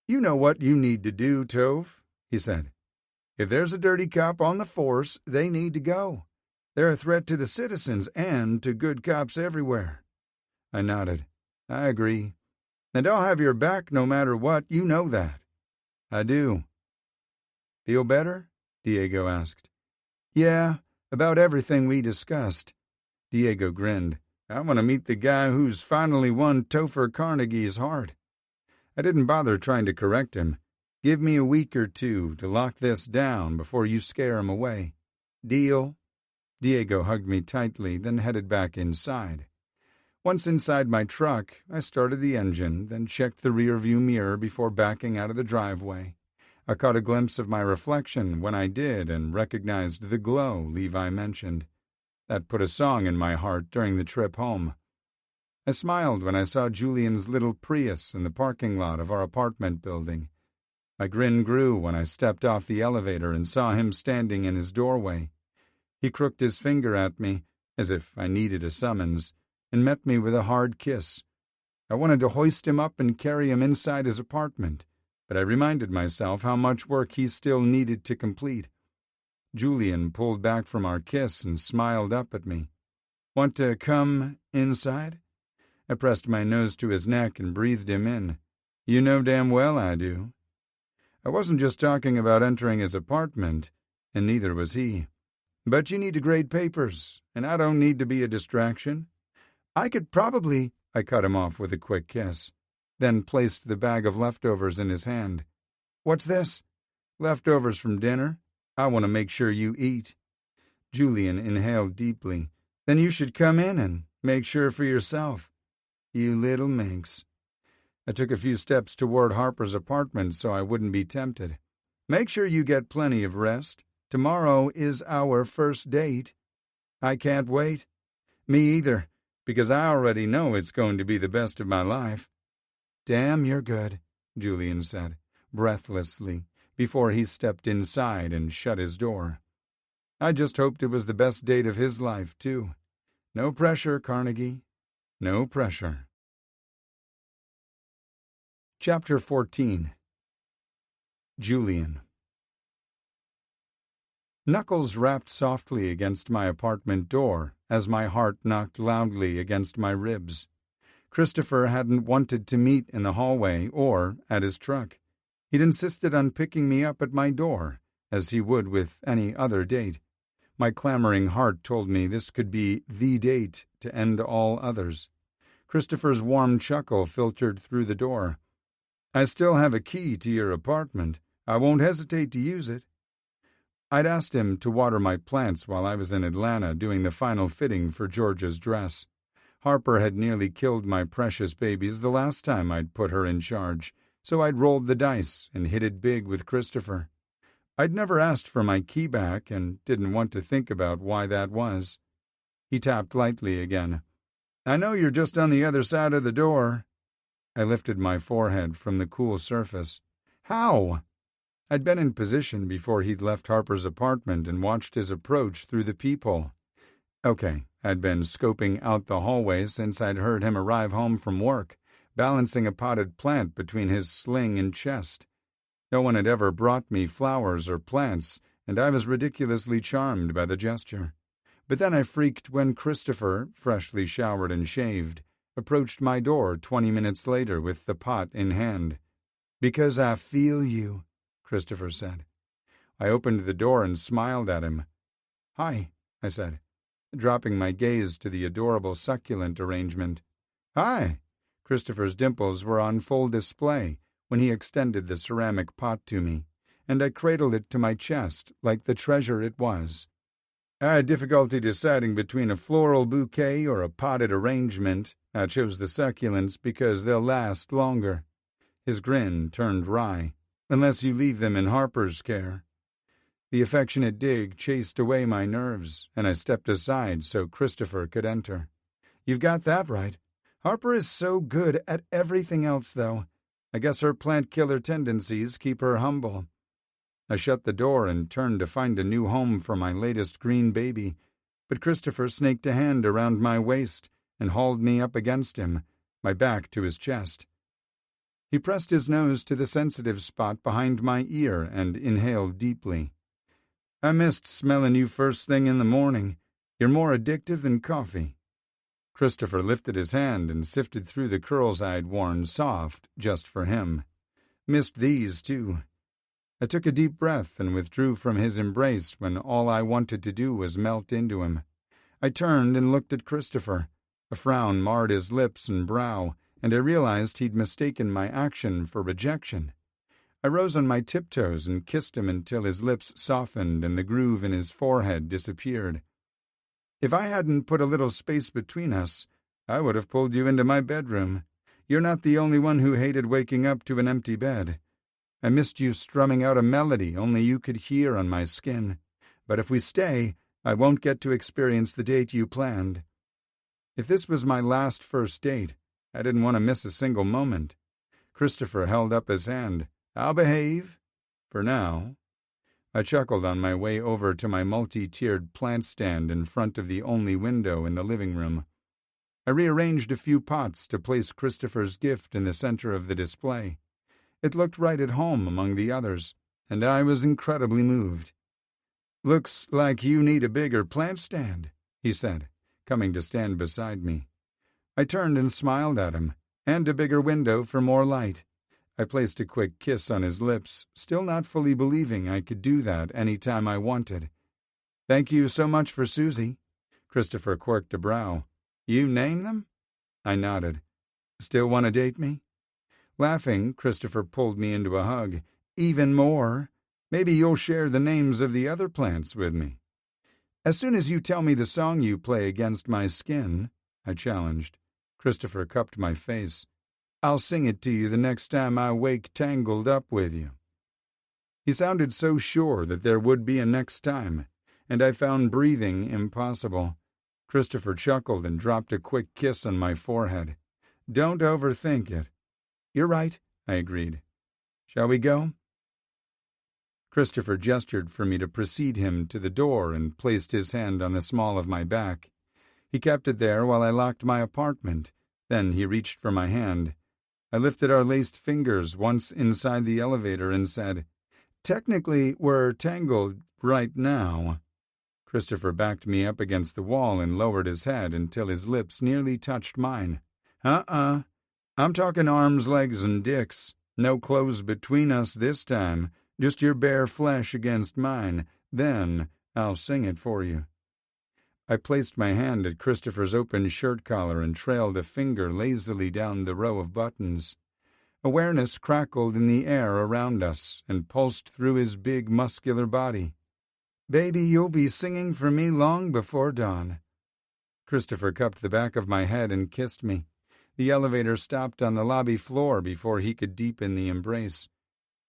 "You know what you need to do, Tove," he said. "If there's a dirty cop on the force, they need to go. They're a threat to the citizens and to good cops everywhere." I nodded. "I agree. And I'll have your back no matter what, you know that." "I do." "Feel better?" Diego asked. "Yeah, about everything we discussed." Diego grinned. "I want to meet the guy who's finally won Topher Carnegie's heart." I didn't bother trying to correct him. "Give me a week or two to lock this down before you scare him away." "Deal." Diego hugged me tightly, then headed back inside. Once inside my truck, I started the engine, then checked the rearview mirror before backing out of the driveway. I caught a glimpse of my reflection when I did and recognized the glow Levi mentioned. That put a song in my heart during the trip home. I smiled when I saw Julian's little Prius in the parking lot of our apartment building. My grin grew when I stepped off the elevator and saw him standing in his doorway. He crooked his finger at me, as if I needed a summons, and met me with a hard kiss. I wanted to hoist him up and carry him inside his apartment, but I reminded myself how much work he still needed to complete. Julian pulled back from our kiss and smiled up at me. "Want to come inside?" I pressed my nose to his neck and breathed him in. "You know damn well I do." I wasn't just talking about entering his apartment, and neither was he. "But you need to grade papers, and I don't need to be a distraction. I could probably—" I cut him off with a quick kiss, then placed the bag of leftovers in his hand. "What's this?" "Leftovers from dinner. I want to make sure you eat." Julian inhaled deeply. "Then you should come in and make sure for yourself." "You little minx." I took a few steps toward Harper's apartment so I wouldn't be tempted. "Make sure you get plenty of rest. Tomorrow is our first date." "I can't wait." "Me either, because I already know it's going to be the best of my life." "Damn, you're good," Julian said, breathlessly, before he stepped inside and shut his door. I just hoped it was the best date of his life, too. No pressure, Carnegie. No pressure. Chapter 14. Julian. Knuckles rapped softly against my apartment door as my heart knocked loudly against my ribs. Christopher hadn't wanted to meet in the hallway or at his truck. He'd insisted on picking me up at my door, as he would with any other date. My clamoring heart told me this could be the date to end all others. Christopher's warm chuckle filtered through the door. "I still have a key to your apartment. I won't hesitate to use it." I'd asked him to water my plants while I was in Atlanta doing the final fitting for Georgia's dress. Harper had nearly killed my precious babies the last time I'd put her in charge, so I'd rolled the dice and hit it big with Christopher. I'd never asked for my key back and didn't want to think about why that was. He tapped lightly again. "I know you're just on the other side of the door." I lifted my forehead from the cool surface. "How?" I'd been in position before he'd left Harper's apartment and watched his approach through the peephole. Okay, I'd been scoping out the hallway since I'd heard him arrive home from work, balancing a potted plant between his sling and chest. No one had ever brought me flowers or plants, and I was ridiculously charmed by the gesture. But then I freaked when Christopher, freshly showered and shaved, approached my door 20 minutes later with the pot in hand. "Because I feel you," Christopher said. I opened the door and smiled at him. "Hi," I said, dropping my gaze to the adorable succulent arrangement. "Hi." Christopher's dimples were on full display when he extended the ceramic pot to me, and I cradled it to my chest like the treasure it was. I had difficulty deciding between a floral bouquet or a potted arrangement. I chose the succulents because they'll last longer. His grin turned wry. "Unless you leave them in Harper's care." The affectionate dig chased away my nerves, and I stepped aside so Christopher could enter. "You've got that right. Harper is so good at everything else, though. I guess her plant killer tendencies keep her humble." I shut the door and turned to find a new home for my latest green baby, but Christopher snaked a hand around my waist and hauled me up against him, my back to his chest. He pressed his nose to the sensitive spot behind my ear and inhaled deeply. "I missed smelling you first thing in the morning. You're more addictive than coffee." Christopher lifted his hand and sifted through the curls I'd worn soft just for him. "Missed these, too." I took a deep breath and withdrew from his embrace when all I wanted to do was melt into him. I turned and looked at Christopher. A frown marred his lips and brow, and I realized he'd mistaken my action for rejection. I rose on my tiptoes and kissed him until his lips softened and the groove in his forehead disappeared. "If I hadn't put a little space between us, I would have pulled you into my bedroom. You're not the only one who hated waking up to an empty bed. I missed you strumming out a melody only you could hear on my skin. But if we stay, I won't get to experience the date you planned." If this was my last first date, I didn't want to miss a single moment. Christopher held up his hand. "I'll behave. For now." I chuckled on my way over to my multi-tiered plant stand in front of the only window in the living room. I rearranged a few pots to place Christopher's gift in the center of the display. It looked right at home among the others, and I was incredibly moved. "Looks like you need a bigger plant stand," he said, coming to stand beside me. I turned and smiled at him, and a bigger window for more light. I placed a quick kiss on his lips, still not fully believing I could do that any time I wanted. "Thank you so much for Susie." Christopher quirked a brow. "You name them?" I nodded. "Still want to date me?" Laughing, Christopher pulled me into a hug. "Even more. Maybe you'll share the names of the other plants with me." "As soon as you tell me the song you play against my skin," I challenged. Christopher cupped my face. "I'll sing it to you the next time I wake tangled up with you." He sounded so sure that there would be a next time, and I found breathing impossible. Christopher chuckled and dropped a quick kiss on my forehead. "Don't overthink it." "You're right," I agreed. "Shall we go?" Christopher gestured for me to precede him to the door and placed his hand on the small of my back. He kept it there while I locked my apartment. Then he reached for my hand. I lifted our laced fingers once inside the elevator and said, "Technically, we're tangled right now." Christopher backed me up against the wall and lowered his head until his lips nearly touched mine. I'm talking arms, legs, and dicks. No clothes between us this time, just your bare flesh against mine. Then I'll sing it for you." I placed my hand at Christopher's open shirt collar and trailed a finger lazily down the row of buttons. Awareness crackled in the air around us and pulsed through his big, muscular body. "Baby, you'll be singing for me long before dawn." Christopher cupped the back of my head and kissed me. The elevator stopped on the lobby floor before he could deepen the embrace.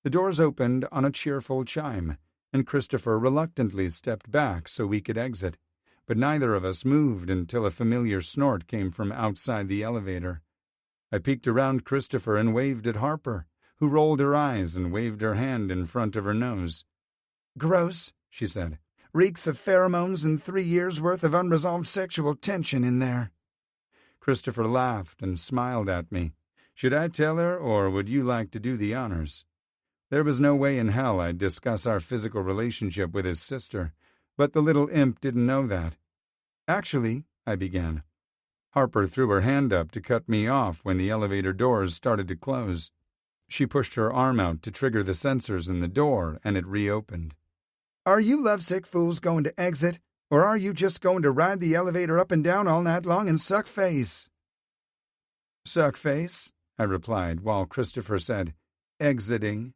The doors opened on a cheerful chime, and Christopher reluctantly stepped back so we could exit. But neither of us moved until a familiar snort came from outside the elevator. I peeked around Christopher and waved at Harper, who rolled her eyes and waved her hand in front of her nose. "Gross," she said. "Reeks of pheromones and 3 years' worth of unresolved sexual tension in there." Christopher laughed and smiled at me. "Should I tell her, or would you like to do the honors?" There was no way in hell I'd discuss our physical relationship with his sister, but the little imp didn't know that. "Actually," I began. Harper threw her hand up to cut me off when the elevator doors started to close. She pushed her arm out to trigger the sensors in the door, and it reopened. "Are you lovesick fools going to exit, or are you just going to ride the elevator up and down all night long and suck face?" "Suck face," I replied, while Christopher said, "Exiting."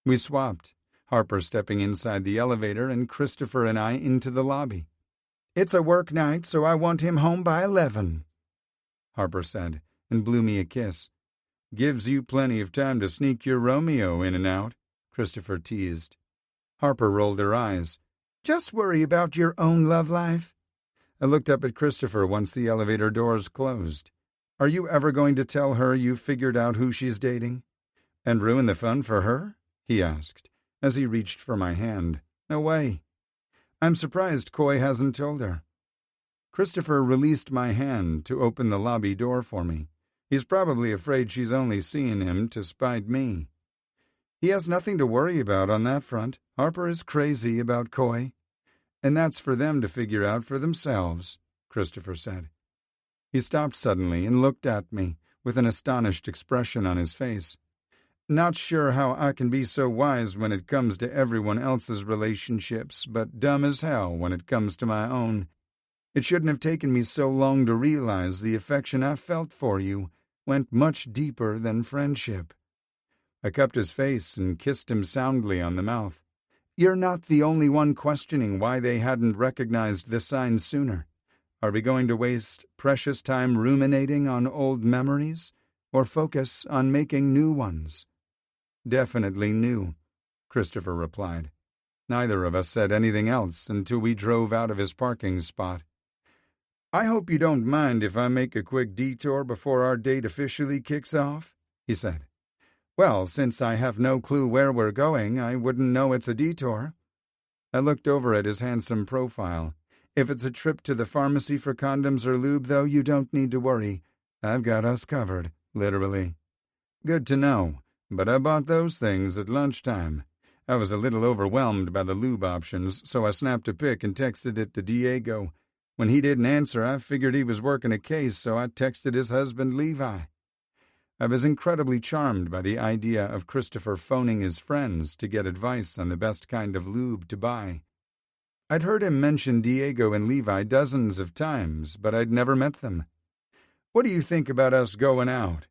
We swapped, Harper stepping inside the elevator and Christopher and I into the lobby. "It's a work night, so I want him home by 11, Harper said, and blew me a kiss. "Gives you plenty of time to sneak your Romeo in and out," Christopher teased. Harper rolled her eyes. "Just worry about your own love life." I looked up at Christopher once the elevator doors closed. "Are you ever going to tell her you figured out who she's dating? And ruin the fun for her?" he asked, as he reached for my hand. "No way." "I'm surprised Coy hasn't told her." Christopher released my hand to open the lobby door for me. He's probably afraid she's only seeing him to spite me. "He has nothing to worry about on that front. Harper is crazy about Coy. And that's for them to figure out for themselves," Christopher said. He stopped suddenly and looked at me with an astonished expression on his face. "Not sure how I can be so wise when it comes to everyone else's relationships, but dumb as hell when it comes to my own. It shouldn't have taken me so long to realize the affection I felt for you went much deeper than friendship." I cupped his face and kissed him soundly on the mouth. "You're not the only one questioning why they hadn't recognized the signs sooner. Are we going to waste precious time ruminating on old memories, or focus on making new ones?" "Definitely new," Christopher replied. Neither of us said anything else until we drove out of his parking spot. "I hope you don't mind if I make a quick detour before our date officially kicks off," he said. "Well, since I have no clue where we're going, I wouldn't know it's a detour." I looked over at his handsome profile. "If it's a trip to the pharmacy for condoms or lube, though, you don't need to worry. I've got us covered, literally." "Good to know, but I bought those things at lunchtime." I was a little overwhelmed by the lube options, so I snapped a pic and texted it to Diego. When he didn't answer, I figured he was working a case, so I texted his husband Levi. I was incredibly charmed by the idea of Christopher phoning his friends to get advice on the best kind of lube to buy. I'd heard him mention Diego and Levi dozens of times, but I'd never met them. "What do you think about us going out?"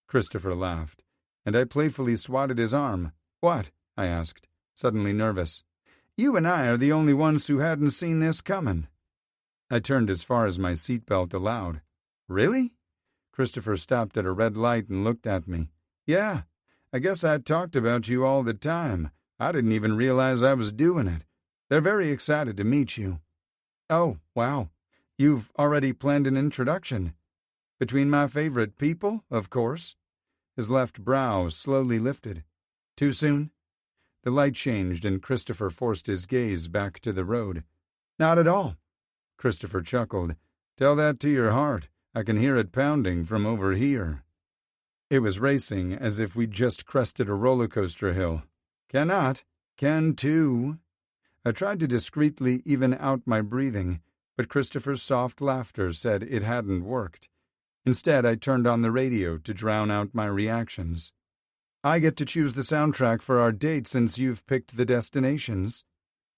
Christopher laughed, and I playfully swatted his arm. "What?" I asked, suddenly nervous. "You and I are the only ones who hadn't seen this coming." I turned as far as my seatbelt allowed. "Really?" Christopher stopped at a red light and looked at me. "Yeah, I guess I talked about you all the time. I didn't even realize I was doing it. They're very excited to meet you." "Oh, wow. You've already planned an introduction." "Between my favorite people, of course." His left brow slowly lifted. "Too soon?" The light changed and Christopher forced his gaze back to the road. "Not at all." Christopher chuckled. "Tell that to your heart. I can hear it pounding from over here." It was racing as if we'd just crested a roller coaster hill. "Cannot. Can too." I tried to discreetly even out my breathing, but Christopher's soft laughter said it hadn't worked. Instead, I turned on the radio to drown out my reactions. "I get to choose the soundtrack for our date since you've picked the destinations."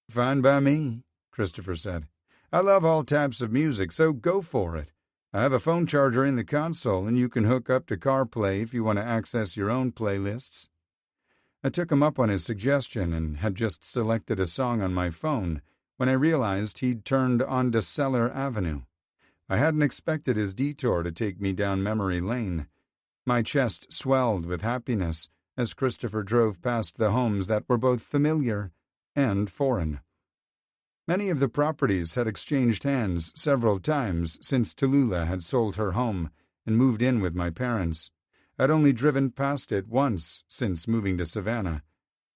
"Fine by me," Christopher said. "I love all types of music, so go for it. I have a phone charger in the console, and you can hook up to CarPlay if you want to access your own playlists." I took him up on his suggestion and had just selected a song on my phone when I realized he'd turned onto Cellar Avenue. I hadn't expected his detour to take me down memory lane. My chest swelled with happiness as Christopher drove past the homes that were both familiar and foreign. Many of the properties had exchanged hands several times since Tallulah had sold her home and moved in with my parents. I'd only driven past it once since moving to Savannah.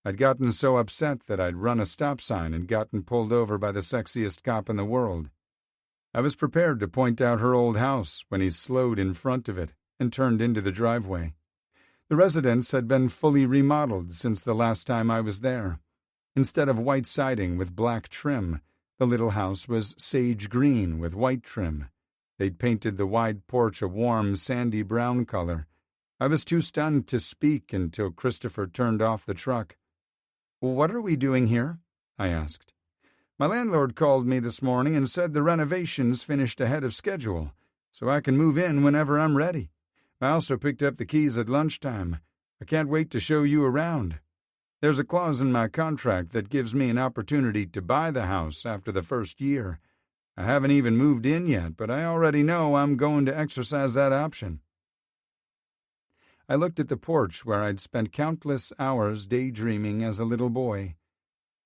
I'd gotten so upset that I'd run a stop sign and gotten pulled over by the sexiest cop in the world. I was prepared to point out her old house when he slowed in front of it and turned into the driveway. The residence had been fully remodeled since the last time I was there. Instead of white siding with black trim, the little house was sage green with white trim. They'd painted the wide porch a warm, sandy brown color. I was too stunned to speak until Christopher turned off the truck. "What are we doing here?" I asked. "My landlord called me this morning and said the renovation's finished ahead of schedule, so I can move in whenever I'm ready. I also picked up the keys at lunchtime. I can't wait to show you around. There's a clause in my contract that gives me an opportunity to buy the house after the first year. I haven't even moved in yet, but I already know I'm going to exercise that option." I looked at the porch where I'd spent countless hours daydreaming as a little boy.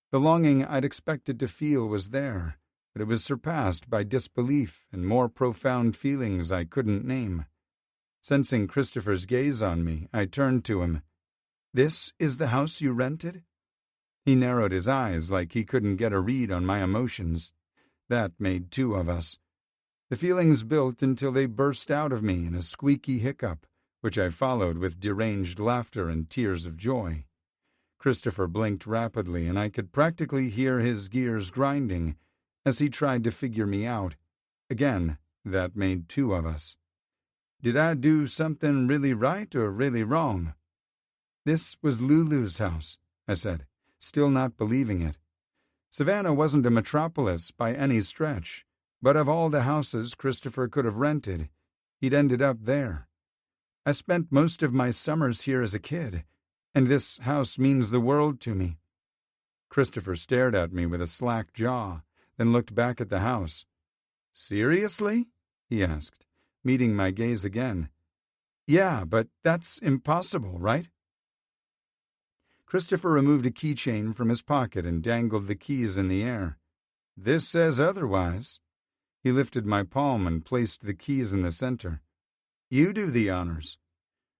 The longing I'd expected to feel was there, but it was surpassed by disbelief and more profound feelings I couldn't name. Sensing Christopher's gaze on me, I turned to him. "This is the house you rented?" He narrowed his eyes like he couldn't get a read on my emotions. That made two of us. The feelings built until they burst out of me in a squeaky hiccup, which I followed with deranged laughter and tears of joy. Christopher blinked rapidly, and I could practically hear his gears grinding as he tried to figure me out. Again, that made two of us. "Did I do something really right or really wrong?" "This was Lulu's house," I said, still not believing it. Savannah wasn't a metropolis by any stretch, but of all the houses Christopher could have rented, he'd ended up there. "I spent most of my summers here as a kid, and this house means the world to me." Christopher stared at me with a slack jaw, then looked back at the house. "Seriously?" he asked, meeting my gaze again. "Yeah, but that's impossible, right?" Christopher removed a keychain from his pocket and dangled the keys in the air. "This says otherwise." He lifted my palm and placed the keys in the center. "You do the honors."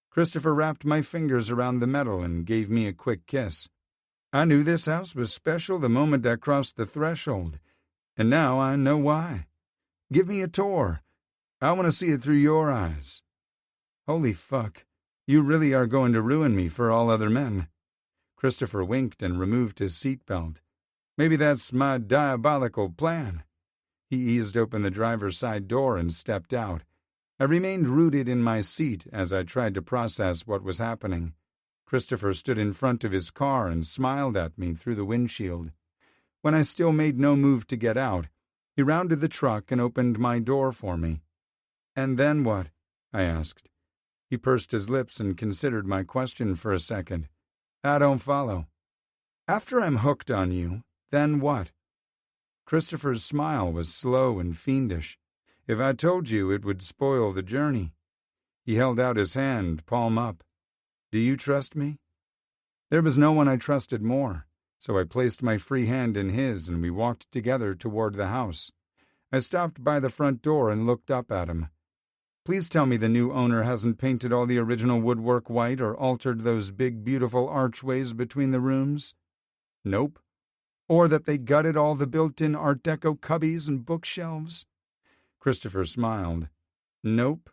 Christopher wrapped my fingers around the metal and gave me a quick kiss. "I knew this house was special the moment I crossed the threshold, and now I know why. Give me a tour. I want to see it through your eyes." "Holy fuck, you really are going to ruin me for all other men." Christopher winked and removed his seatbelt. "Maybe that's my diabolical plan." He eased open the driver's side door and stepped out. I remained rooted in my seat as I tried to process what was happening. Christopher stood in front of his car and smiled at me through the windshield. When I still made no move to get out, he rounded the truck and opened my door for me. "And then what?" I asked. He pursed his lips and considered my question for a second. "I don't follow." "After I'm hooked on you, then what?" Christopher's smile was slow and fiendish. "If I told you, it would spoil the journey." He held out his hand, palm up. "Do you trust me?" There was no one I trusted more, so I placed my free hand in his and we walked together toward the house. I stopped by the front door and looked up at him. "Please tell me the new owner hasn't painted all the original woodwork white or altered those big, beautiful archways between the rooms." "Nope." "Or that they gutted all the built-in Art Deco cubbies and bookshelves?" Christopher smiled. "Nope.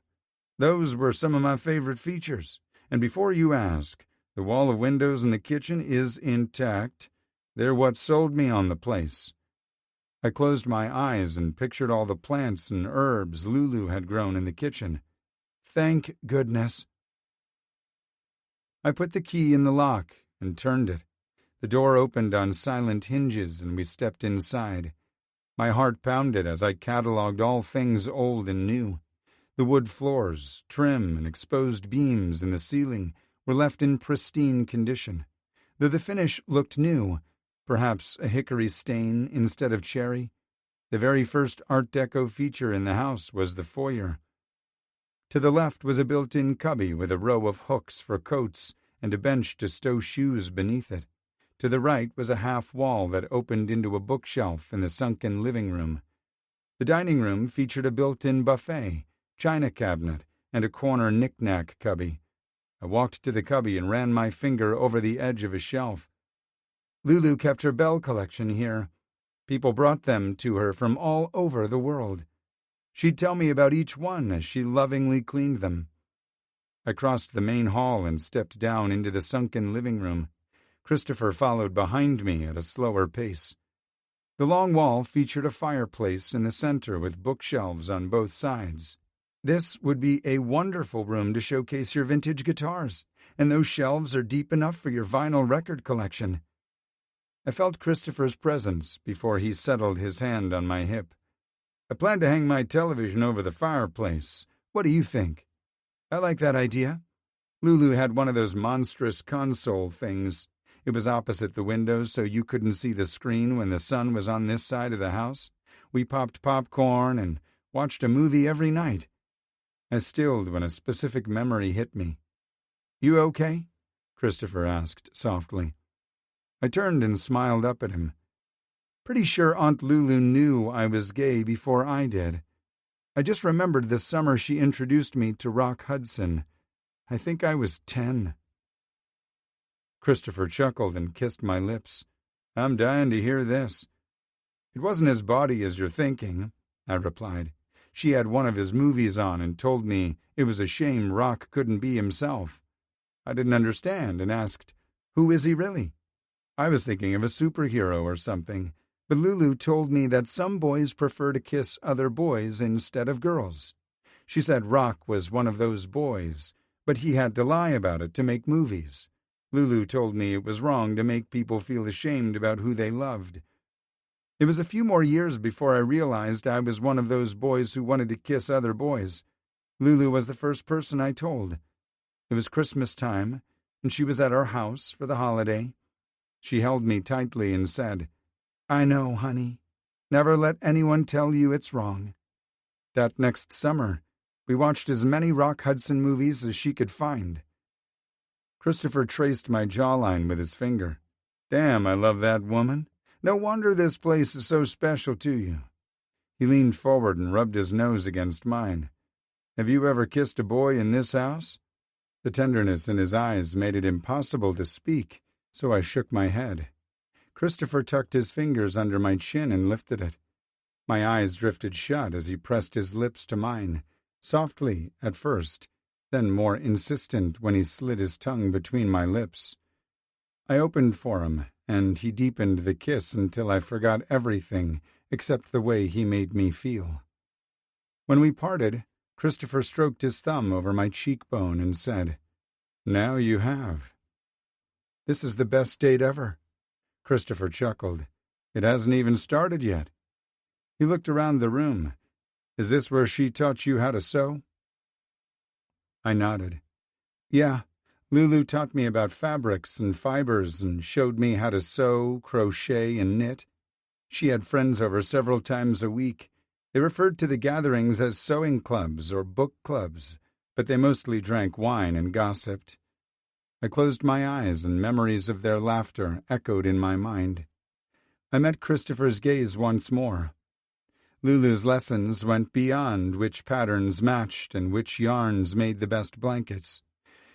Those were some of my favorite features. And before you ask, the wall of windows in the kitchen is intact. They're what sold me on the place." I closed my eyes and pictured all the plants and herbs Lulu had grown in the kitchen. Thank goodness. I put the key in the lock and turned it. The door opened on silent hinges and we stepped inside. My heart pounded as I catalogued all things old and new. The wood floors, trim and exposed beams in the ceiling were left in pristine condition. Though the finish looked new, perhaps a hickory stain instead of cherry, the very first Art Deco feature in the house was the foyer. To the left was a built-in cubby with a row of hooks for coats and a bench to stow shoes beneath it. To the right was a half wall that opened into a bookshelf in the sunken living room. The dining room featured a built-in buffet, china cabinet, and a corner knick-knack cubby. I walked to the cubby and ran my finger over the edge of a shelf. Lulu kept her Bell collection here. People brought them to her from all over the world. She'd tell me about each one as she lovingly cleaned them. I crossed the main hall and stepped down into the sunken living room. Christopher followed behind me at a slower pace. The long wall featured a fireplace in the center with bookshelves on both sides. This would be a wonderful room to showcase your vintage guitars, and those shelves are deep enough for your vinyl record collection. I felt Christopher's presence before he settled his hand on my hip. I plan to hang my television over the fireplace. What do you think? I like that idea. Lulu had one of those monstrous console things. It was opposite the windows so you couldn't see the screen when the sun was on this side of the house. We popped popcorn and watched a movie every night. I stilled when a specific memory hit me. "You okay?" Christopher asked softly. I turned and smiled up at him. Pretty sure Aunt Lulu knew I was gay before I did. I just remembered the summer she introduced me to Rock Hudson. I think I was 10. Christopher chuckled and kissed my lips. "I'm dying to hear this." "It wasn't his body as you're thinking," I replied. "She had one of his movies on and told me it was a shame Rock couldn't be himself. I didn't understand and asked, 'Who is he really?' I was thinking of a superhero or something, but Lulu told me that some boys prefer to kiss other boys instead of girls. She said Rock was one of those boys, but he had to lie about it to make movies. Lulu told me it was wrong to make people feel ashamed about who they loved. It was a few more years before I realized I was one of those boys who wanted to kiss other boys. Lulu was the first person I told. It was Christmas time, and she was at our house for the holiday. She held me tightly and said, 'I know, honey. Never let anyone tell you it's wrong.' That next summer, we watched as many Rock Hudson movies as she could find." Christopher traced my jawline with his finger. "Damn, I love that woman. No wonder this place is so special to you." He leaned forward and rubbed his nose against mine. "Have you ever kissed a boy in this house?" The tenderness in his eyes made it impossible to speak, so I shook my head. Christopher tucked his fingers under my chin and lifted it. My eyes drifted shut as he pressed his lips to mine, softly at first, then more insistent when he slid his tongue between my lips. I opened for him, and he deepened the kiss until I forgot everything except the way he made me feel. When we parted, Christopher stroked his thumb over my cheekbone and said, "Now you have." "This is the best date ever." Christopher chuckled. "It hasn't even started yet." He looked around the room. "Is this where she taught you how to sew?" I nodded. "Yeah, Lulu taught me about fabrics and fibers and showed me how to sew, crochet, and knit. She had friends over several times a week. They referred to the gatherings as sewing clubs or book clubs, but they mostly drank wine and gossiped." I closed my eyes and memories of their laughter echoed in my mind. I met Christopher's gaze once more. Lulu's lessons went beyond which patterns matched and which yarns made the best blankets.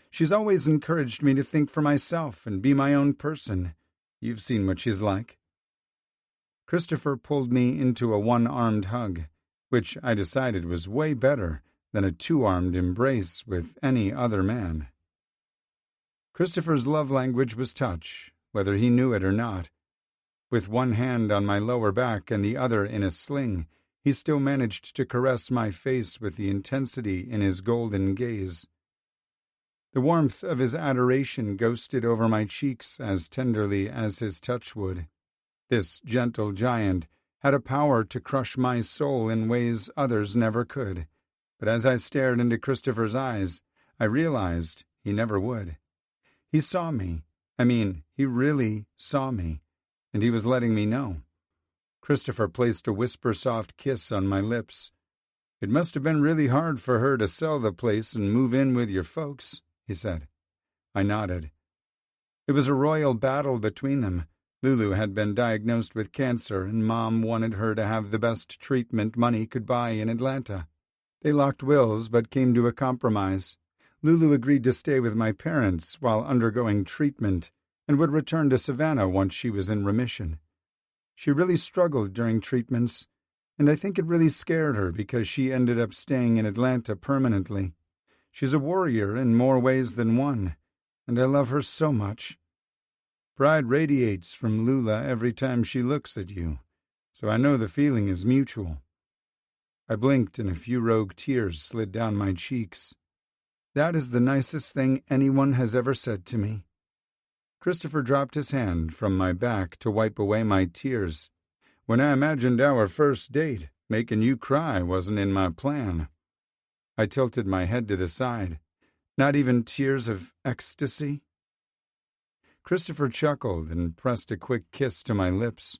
She's always encouraged me to think for myself and be my own person. You've seen what she's like. Christopher pulled me into a one-armed hug, which I decided was way better than a two-armed embrace with any other man. Christopher's love language was touch, whether he knew it or not. With one hand on my lower back and the other in a sling, he still managed to caress my face with the intensity in his golden gaze. The warmth of his adoration ghosted over my cheeks as tenderly as his touch would. This gentle giant had a power to crush my soul in ways others never could, but as I stared into Christopher's eyes, I realized he never would. He saw me. He really saw me, and he was letting me know. Christopher placed a whisper-soft kiss on my lips. "It must have been really hard for her to sell the place and move in with your folks," he said. I nodded. It was a royal battle between them. Lulu had been diagnosed with cancer, and Mom wanted her to have the best treatment money could buy in Atlanta. They locked wills but came to a compromise. Lulu agreed to stay with my parents while undergoing treatment and would return to Savannah once she was in remission. She really struggled during treatments, and I think it really scared her because she ended up staying in Atlanta permanently. She's a warrior in more ways than one, and I love her so much. Pride radiates from Lula every time she looks at you, so I know the feeling is mutual." I blinked and a few rogue tears slid down my cheeks. "That is the nicest thing anyone has ever said to me." Christopher dropped his hand from my back to wipe away my tears. "When I imagined our first date, making you cry wasn't in my plan." I tilted my head to the side. "Not even tears of ecstasy?" Christopher chuckled and pressed a quick kiss to my lips.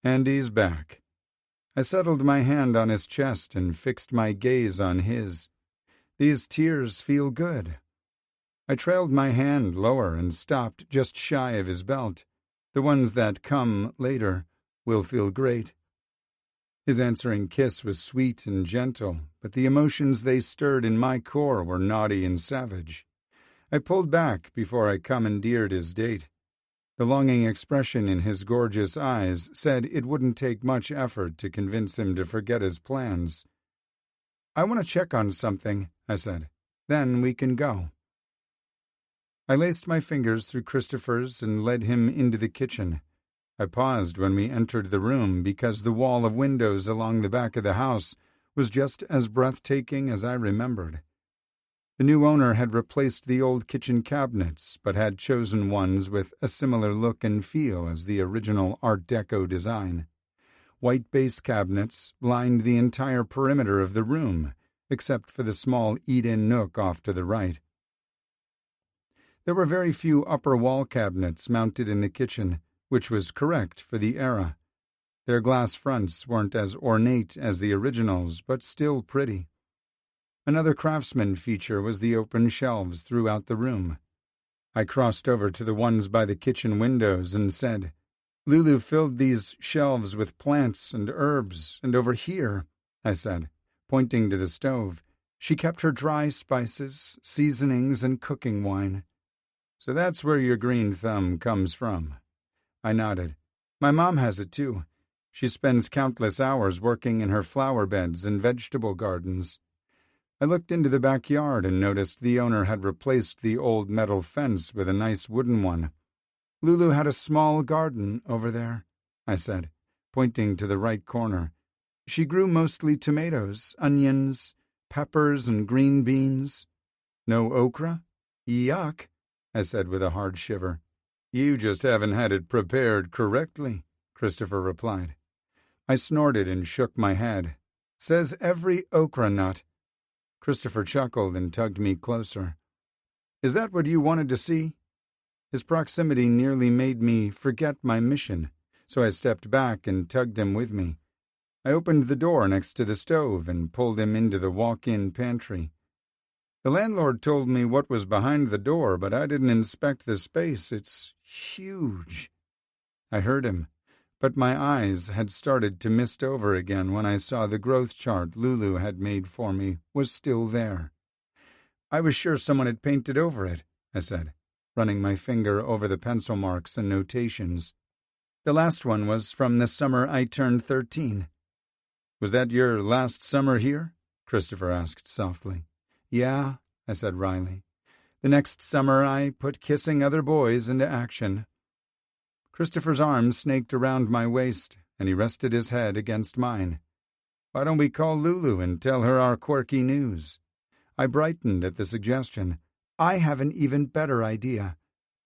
"And he's back." I settled my hand on his chest and fixed my gaze on his. "These tears feel good." I trailed my hand lower and stopped just shy of his belt. "The ones that come later will feel great." His answering kiss was sweet and gentle, but the emotions they stirred in my core were naughty and savage. I pulled back before I commandeered his date. The longing expression in his gorgeous eyes said it wouldn't take much effort to convince him to forget his plans. "I want to check on something," I said. "Then we can go." I laced my fingers through Christopher's and led him into the kitchen. I paused when we entered the room because the wall of windows along the back of the house was just as breathtaking as I remembered. The new owner had replaced the old kitchen cabinets, but had chosen ones with a similar look and feel as the original Art Deco design. White base cabinets lined the entire perimeter of the room, except for the small eat-in nook off to the right. There were very few upper wall cabinets mounted in the kitchen, which was correct for the era. Their glass fronts weren't as ornate as the originals, but still pretty. Another craftsman feature was the open shelves throughout the room. I crossed over to the ones by the kitchen windows and said, "Lulu filled these shelves with plants and herbs, and over here," I said, pointing to the stove, "she kept her dry spices, seasonings, and cooking wine." "So that's where your green thumb comes from." I nodded. "My mom has it too. She spends countless hours working in her flower beds and vegetable gardens." I looked into the backyard and noticed the owner had replaced the old metal fence with a nice wooden one. "Lulu had a small garden over there," I said, pointing to the right corner. "She grew mostly tomatoes, onions, peppers, and green beans." "No okra?" "Yuck," I said with a hard shiver. "You just haven't had it prepared correctly," Christopher replied. I snorted and shook my head. "Says every okra nut." Christopher chuckled and tugged me closer. "Is that what you wanted to see?" His proximity nearly made me forget my mission, so I stepped back and tugged him with me. I opened the door next to the stove and pulled him into the walk-in pantry. "The landlord told me what was behind the door, but I didn't inspect the space. It's huge." I heard him, but my eyes had started to mist over again when I saw the growth chart Lulu had made for me was still there. "I was sure someone had painted over it," I said, running my finger over the pencil marks and notations. "The last one was from the summer I turned 13. "Was that your last summer here?" Christopher asked softly. "Yeah," I said wryly. "The next summer I put kissing other boys into action." Christopher's arm snaked around my waist, and he rested his head against mine. "Why don't we call Lulu and tell her our quirky news?" I brightened at the suggestion. "I have an even better idea.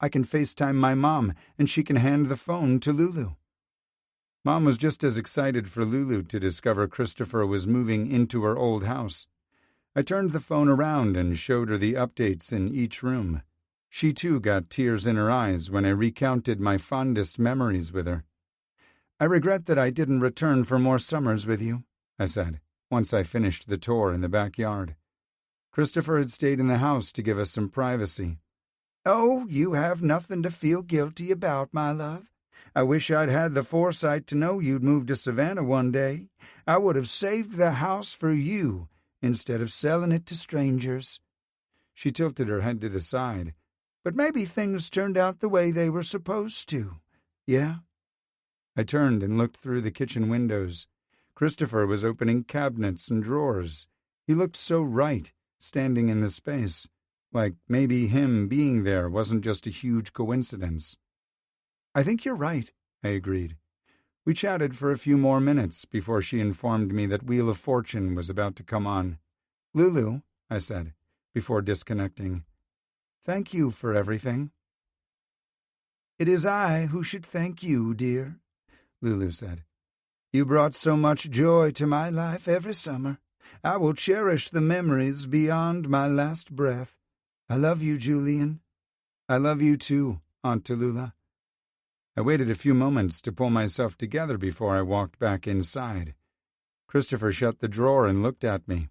I can FaceTime my mom, and she can hand the phone to Lulu." Mom was just as excited for Lulu to discover Christopher was moving into her old house. I turned the phone around and showed her the updates in each room. She too got tears in her eyes when I recounted my fondest memories with her. "I regret that I didn't return for more summers with you," I said, once I finished the tour in the backyard. Christopher had stayed in the house to give us some privacy. "Oh, you have nothing to feel guilty about, my love. I wish I'd had the foresight to know you'd move to Savannah one day. I would have saved the house for you instead of selling it to strangers." She tilted her head to the side. "But maybe things turned out the way they were supposed to. Yeah?" I turned and looked through the kitchen windows. Christopher was opening cabinets and drawers. He looked so right, standing in the space, like maybe him being there wasn't just a huge coincidence. "I think you're right," I agreed. We chatted for a few more minutes before she informed me that Wheel of Fortune was about to come on. "Lulu," I said, before disconnecting, "thank you for everything." "It is I who should thank you, dear," Lulu said. "You brought so much joy to my life every summer. I will cherish the memories beyond my last breath. I love you, Julian." "I love you too, Aunt Tallulah." I waited a few moments to pull myself together before I walked back inside. Christopher shut the drawer and looked at me.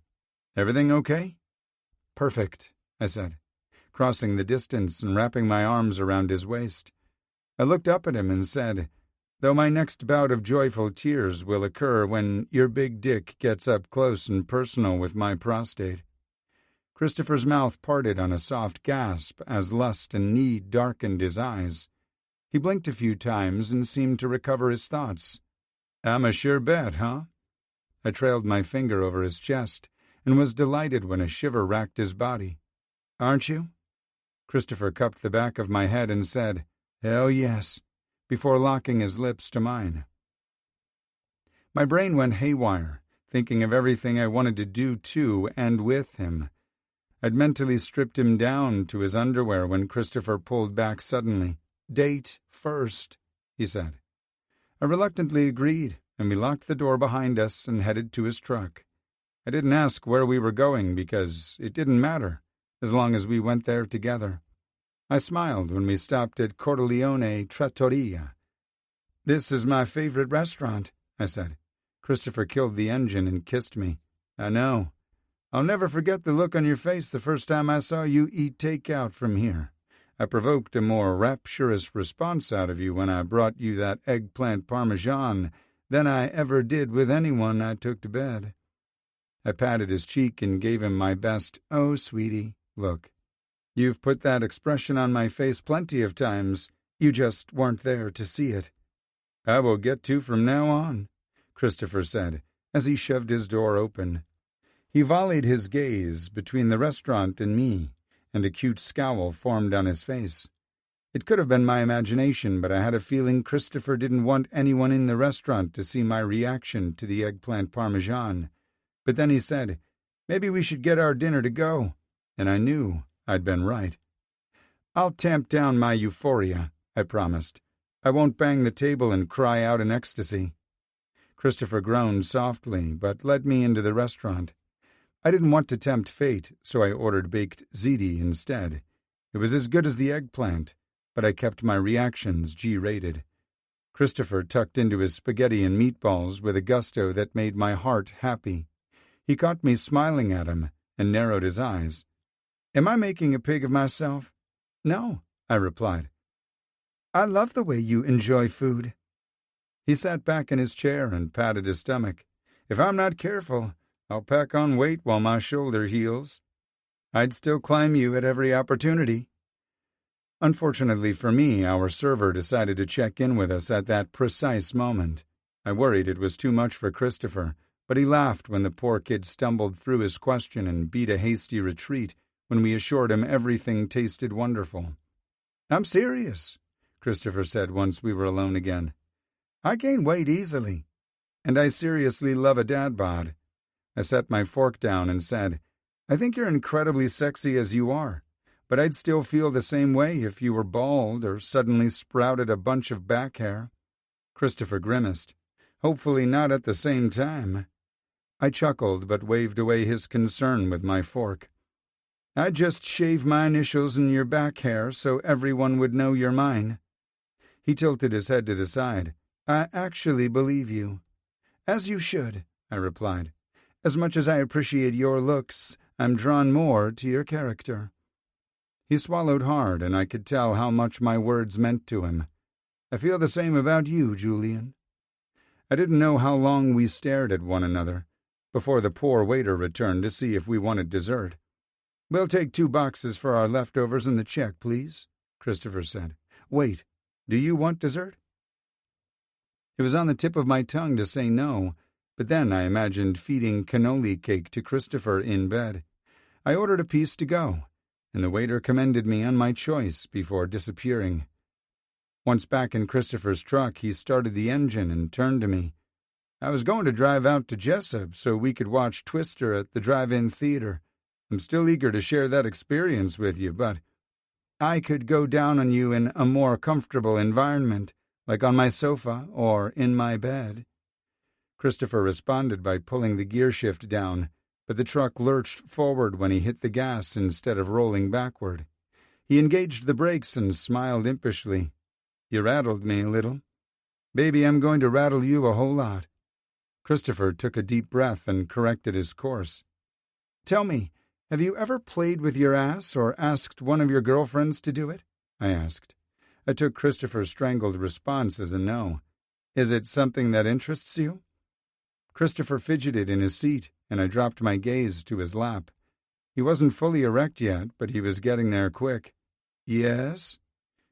"Everything okay?" "Perfect," I said, crossing the distance and wrapping my arms around his waist. I looked up at him and said, "Though my next bout of joyful tears will occur when your big dick gets up close and personal with my prostate." Christopher's mouth parted on a soft gasp as lust and need darkened his eyes. He blinked a few times and seemed to recover his thoughts. "I'm a sure bet, huh?" I trailed my finger over his chest and was delighted when a shiver racked his body. "Aren't you?" Christopher cupped the back of my head and said, "Hell yes," before locking his lips to mine. My brain went haywire, thinking of everything I wanted to do to and with him. I'd mentally stripped him down to his underwear when Christopher pulled back suddenly. "Date first," he said. I reluctantly agreed, and we locked the door behind us and headed to his truck. I didn't ask where we were going because it didn't matter, as long as we went there together. I smiled when we stopped at Corleone Trattoria. "This is my favorite restaurant," I said. Christopher killed the engine and kissed me. "I know. I'll never forget the look on your face the first time I saw you eat takeout from here. I provoked a more rapturous response out of you when I brought you that eggplant parmesan than I ever did with anyone I took to bed." I patted his cheek and gave him my best, "Oh, sweetie," look. "You've put that expression on my face plenty of times. You just weren't there to see it." "I will get to from now on," Christopher said, as he shoved his door open. He volleyed his gaze between the restaurant and me, and a cute scowl formed on his face. It could have been my imagination, but I had a feeling Christopher didn't want anyone in the restaurant to see my reaction to the eggplant parmesan. But then he said, "Maybe we should get our dinner to go," and I knew I'd been right. "I'll tamp down my euphoria," I promised. "I won't bang the table and cry out in ecstasy." Christopher groaned softly, but led me into the restaurant. I didn't want to tempt fate, so I ordered baked ziti instead. It was as good as the eggplant, but I kept my reactions G-rated. Christopher tucked into his spaghetti and meatballs with a gusto that made my heart happy. He caught me smiling at him and narrowed his eyes. "Am I making a pig of myself?" "No," I replied. "I love the way you enjoy food." He sat back in his chair and patted his stomach. "If I'm not careful, I'll pack on weight while my shoulder heals. I'd still climb you at every opportunity." Unfortunately for me, our server decided to check in with us at that precise moment. I worried it was too much for Christopher, but he laughed when the poor kid stumbled through his question and beat a hasty retreat when we assured him everything tasted wonderful. "I'm serious," Christopher said once we were alone again. "I gain weight easily, and I seriously love a dad bod." I set my fork down and said, "I think you're incredibly sexy as you are, but I'd still feel the same way if you were bald or suddenly sprouted a bunch of back hair." Christopher grimaced. "Hopefully not at the same time." I chuckled but waved away his concern with my fork. "I'd just shave my initials in your back hair so everyone would know you're mine." He tilted his head to the side. "I actually believe you." "As you should," I replied. "As much as I appreciate your looks, I'm drawn more to your character." He swallowed hard, and I could tell how much my words meant to him. "I feel the same about you, Julian." I didn't know how long we stared at one another, before the poor waiter returned to see if we wanted dessert. "We'll take 2 boxes for our leftovers and the check, please," Christopher said. "Wait, do you want dessert?" It was on the tip of my tongue to say no, but then I imagined feeding cannoli cake to Christopher in bed. I ordered a piece to go, and the waiter commended me on my choice before disappearing. Once back in Christopher's truck, he started the engine and turned to me. "I was going to drive out to Jessup so we could watch Twister at the drive-in theater. I'm still eager to share that experience with you, but I could go down on you in a more comfortable environment, like on my sofa or in my bed." Christopher responded by pulling the gear shift down, but the truck lurched forward when he hit the gas instead of rolling backward. He engaged the brakes and smiled impishly. "You rattled me a little. Baby, I'm going to rattle you a whole lot." Christopher took a deep breath and corrected his course. "Tell me, have you ever played with your ass or asked one of your girlfriends to do it?" I asked. I took Christopher's strangled response as a no. "Is it something that interests you?" Christopher fidgeted in his seat, and I dropped my gaze to his lap. He wasn't fully erect yet, but he was getting there quick. "Yes?"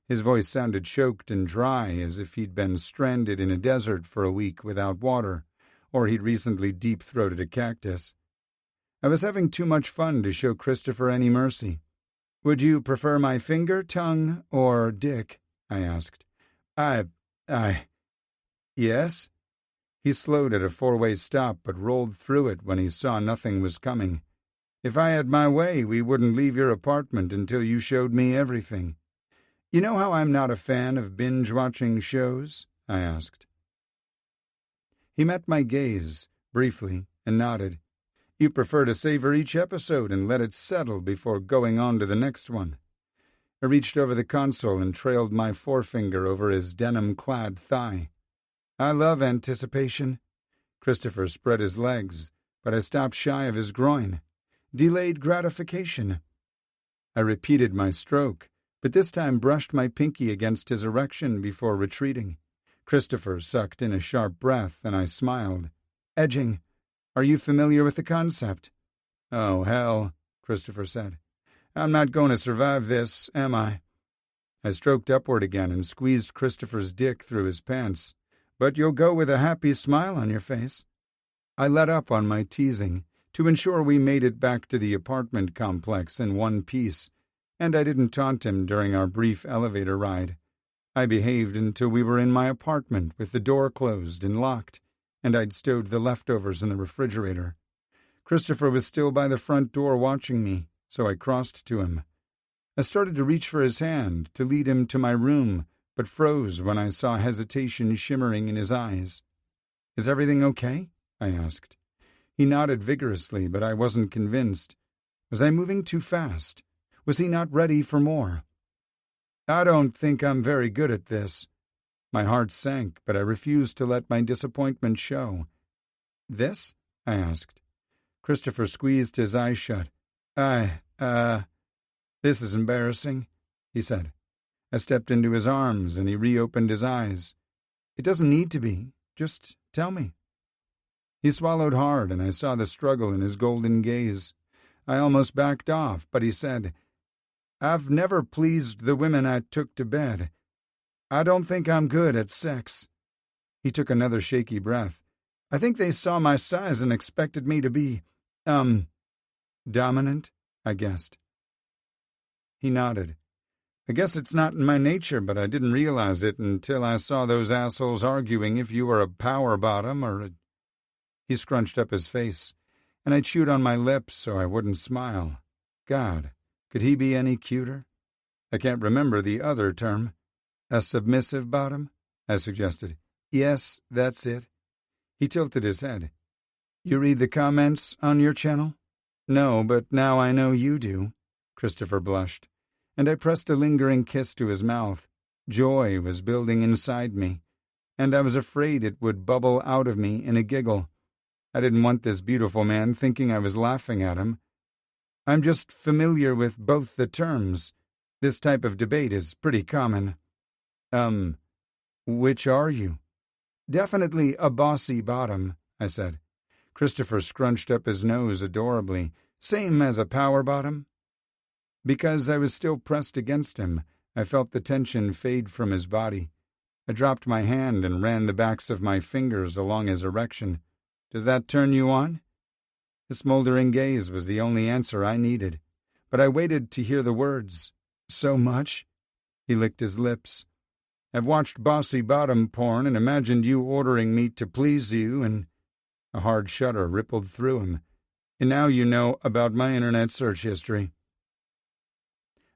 His voice sounded choked and dry, as if he'd been stranded in a desert for a week without water, or he'd recently deep-throated a cactus. I was having too much fun to show Christopher any mercy. "Would you prefer my finger, tongue, or dick?" I asked. Yes?" He slowed at a 4-way stop but rolled through it when he saw nothing was coming. "If I had my way, we wouldn't leave your apartment until you showed me everything. You know how I'm not a fan of binge-watching shows?" I asked. He met my gaze, briefly, and nodded. "You prefer to savor each episode and let it settle before going on to the next one." I reached over the console and trailed my forefinger over his denim-clad thigh. "I love anticipation." Christopher spread his legs, but I stopped shy of his groin. "Delayed gratification." I repeated my stroke, but this time brushed my pinky against his erection before retreating. Christopher sucked in a sharp breath, and I smiled. Edging. Are you familiar with the concept? Oh, hell, Christopher said. I'm not going to survive this, am I? I stroked upward again and squeezed Christopher's dick through his pants. But you'll go with a happy smile on your face. I let up on my teasing to ensure we made it back to the apartment complex in one piece, and I didn't taunt him during our brief elevator ride. I behaved until we were in my apartment with the door closed and locked, and I'd stowed the leftovers in the refrigerator. Christopher was still by the front door watching me, so I crossed to him. I started to reach for his hand to lead him to my room, but froze when I saw hesitation shimmering in his eyes. Is everything okay? I asked. He nodded vigorously, but I wasn't convinced. Was I moving too fast? Was he not ready for more? I don't think I'm very good at this. My heart sank, but I refused to let my disappointment show. This? I asked. Christopher squeezed his eyes shut. This is embarrassing, he said. I stepped into his arms, and he reopened his eyes. It doesn't need to be. Just tell me. He swallowed hard, and I saw the struggle in his golden gaze. I almost backed off, but he said, I've never pleased the women I took to bed. I don't think I'm good at sex. He took another shaky breath. I think they saw my size and expected me to be, dominant, I guessed. He nodded. I guess it's not in my nature, but I didn't realize it until I saw those assholes arguing if you were a power bottom or a... He scrunched up his face, and I chewed on my lips so I wouldn't smile. God, could he be any cuter? I can't remember the other term. A submissive bottom? I suggested. Yes, that's it. He tilted his head. You read the comments on your channel? No, but now I know you do. Christopher blushed, and I pressed a lingering kiss to his mouth. Joy was building inside me, and I was afraid it would bubble out of me in a giggle. I didn't want this beautiful man thinking I was laughing at him. I'm just familiar with both the terms. This type of debate is pretty common. Which are you? Definitely a bossy bottom, I said. Christopher scrunched up his nose adorably. Same as a power bottom? Because I was still pressed against him, I felt the tension fade from his body. I dropped my hand and ran the backs of my fingers along his erection. Does that turn you on? His smoldering gaze was the only answer I needed, but I waited to hear the words. So much? He licked his lips. I've watched bossy bottom porn and imagined you ordering me to please you, and... A hard shudder rippled through him. And now you know about my internet search history.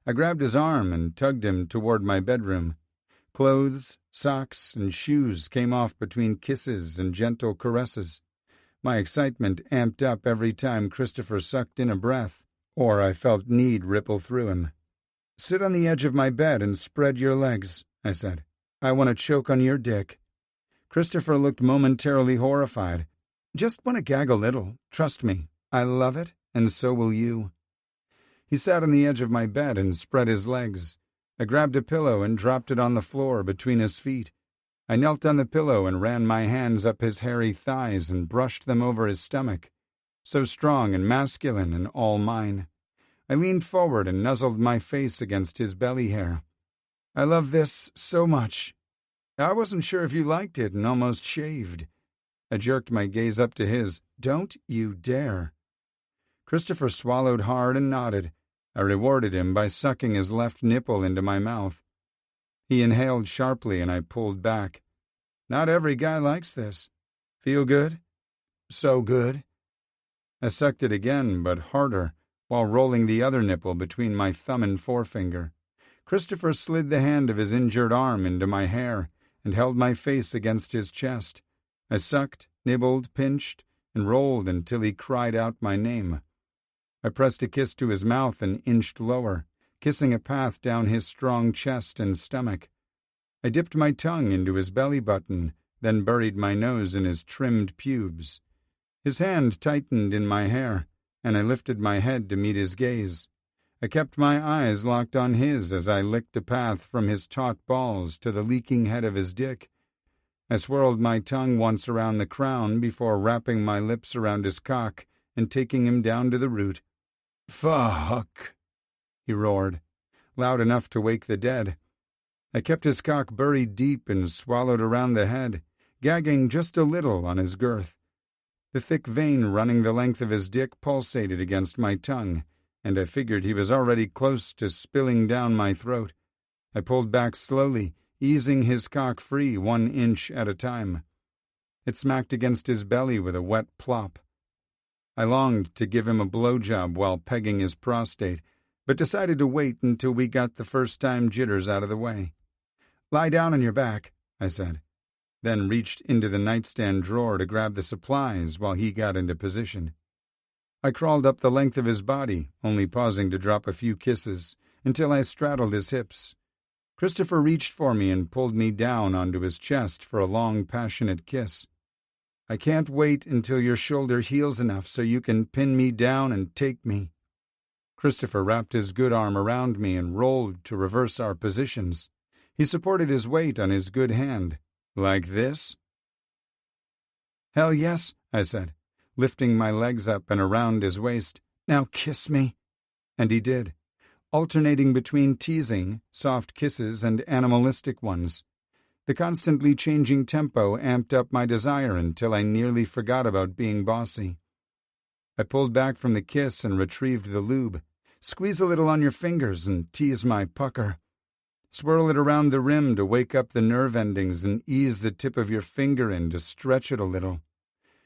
I grabbed his arm and tugged him toward my bedroom. Clothes, socks, and shoes came off between kisses and gentle caresses. My excitement amped up every time Christopher sucked in a breath, or I felt need ripple through him. Sit on the edge of my bed and spread your legs, I said. I want to choke on your dick. Christopher looked momentarily horrified. Just want to gag a little. Trust me. I love it, and so will you. He sat on the edge of my bed and spread his legs. I grabbed a pillow and dropped it on the floor between his feet. I knelt on the pillow and ran my hands up his hairy thighs and brushed them over his stomach. So strong and masculine and all mine. I leaned forward and nuzzled my face against his belly hair. I love this so much. I wasn't sure if you liked it and almost shaved. I jerked my gaze up to his. Don't you dare. Christopher swallowed hard and nodded. I rewarded him by sucking his left nipple into my mouth. He inhaled sharply and I pulled back. Not every guy likes this. Feel good? So good. I sucked it again, but harder, while rolling the other nipple between my thumb and forefinger. Christopher slid the hand of his injured arm into my hair and held my face against his chest. I sucked, nibbled, pinched, and rolled until he cried out my name. I pressed a kiss to his mouth and inched lower, kissing a path down his strong chest and stomach. I dipped my tongue into his belly button, then buried my nose in his trimmed pubes. His hand tightened in my hair, and I lifted my head to meet his gaze. I kept my eyes locked on his as I licked a path from his taut balls to the leaking head of his dick. I swirled my tongue once around the crown before wrapping my lips around his cock and taking him down to the root. "Fuck!" he roared, loud enough to wake the dead. I kept his cock buried deep and swallowed around the head, gagging just a little on his girth. The thick vein running the length of his dick pulsated against my tongue, and I figured he was already close to spilling down my throat. I pulled back slowly, easing his cock free 1 inch at a time. It smacked against his belly with a wet plop. I longed to give him a blowjob while pegging his prostate, but decided to wait until we got the first-time jitters out of the way. "Lie down on your back," I said, then reached into the nightstand drawer to grab the supplies while he got into position. I crawled up the length of his body, only pausing to drop a few kisses, until I straddled his hips. Christopher reached for me and pulled me down onto his chest for a long, passionate kiss. "I can't wait until your shoulder heals enough so you can pin me down and take me." Christopher wrapped his good arm around me and rolled to reverse our positions. He supported his weight on his good hand. "Like this?" "Hell yes," I said, lifting my legs up and around his waist. "Now kiss me." And he did, alternating between teasing, soft kisses, and animalistic ones. The constantly changing tempo amped up my desire until I nearly forgot about being bossy. I pulled back from the kiss and retrieved the lube. "Squeeze a little on your fingers and tease my pucker. Swirl it around the rim to wake up the nerve endings and ease the tip of your finger in to stretch it a little."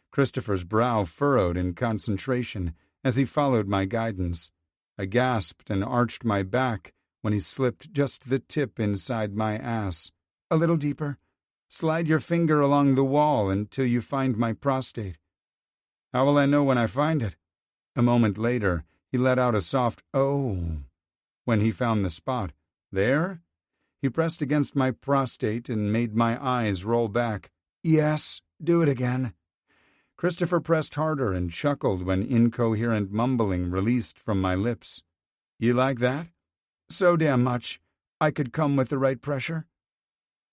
Christopher's brow furrowed in concentration as he followed my guidance. I gasped and arched my back when he slipped just the tip inside my ass. "A little deeper. Slide your finger along the wall until you find my prostate." "How will I know when I find it?" A moment later, he let out a soft "oh" when he found the spot. "There?" He pressed against my prostate and made my eyes roll back. "Yes, do it again." Christopher pressed harder and chuckled when incoherent mumbling released from my lips. "You like that?" "So damn much. I could come with the right pressure."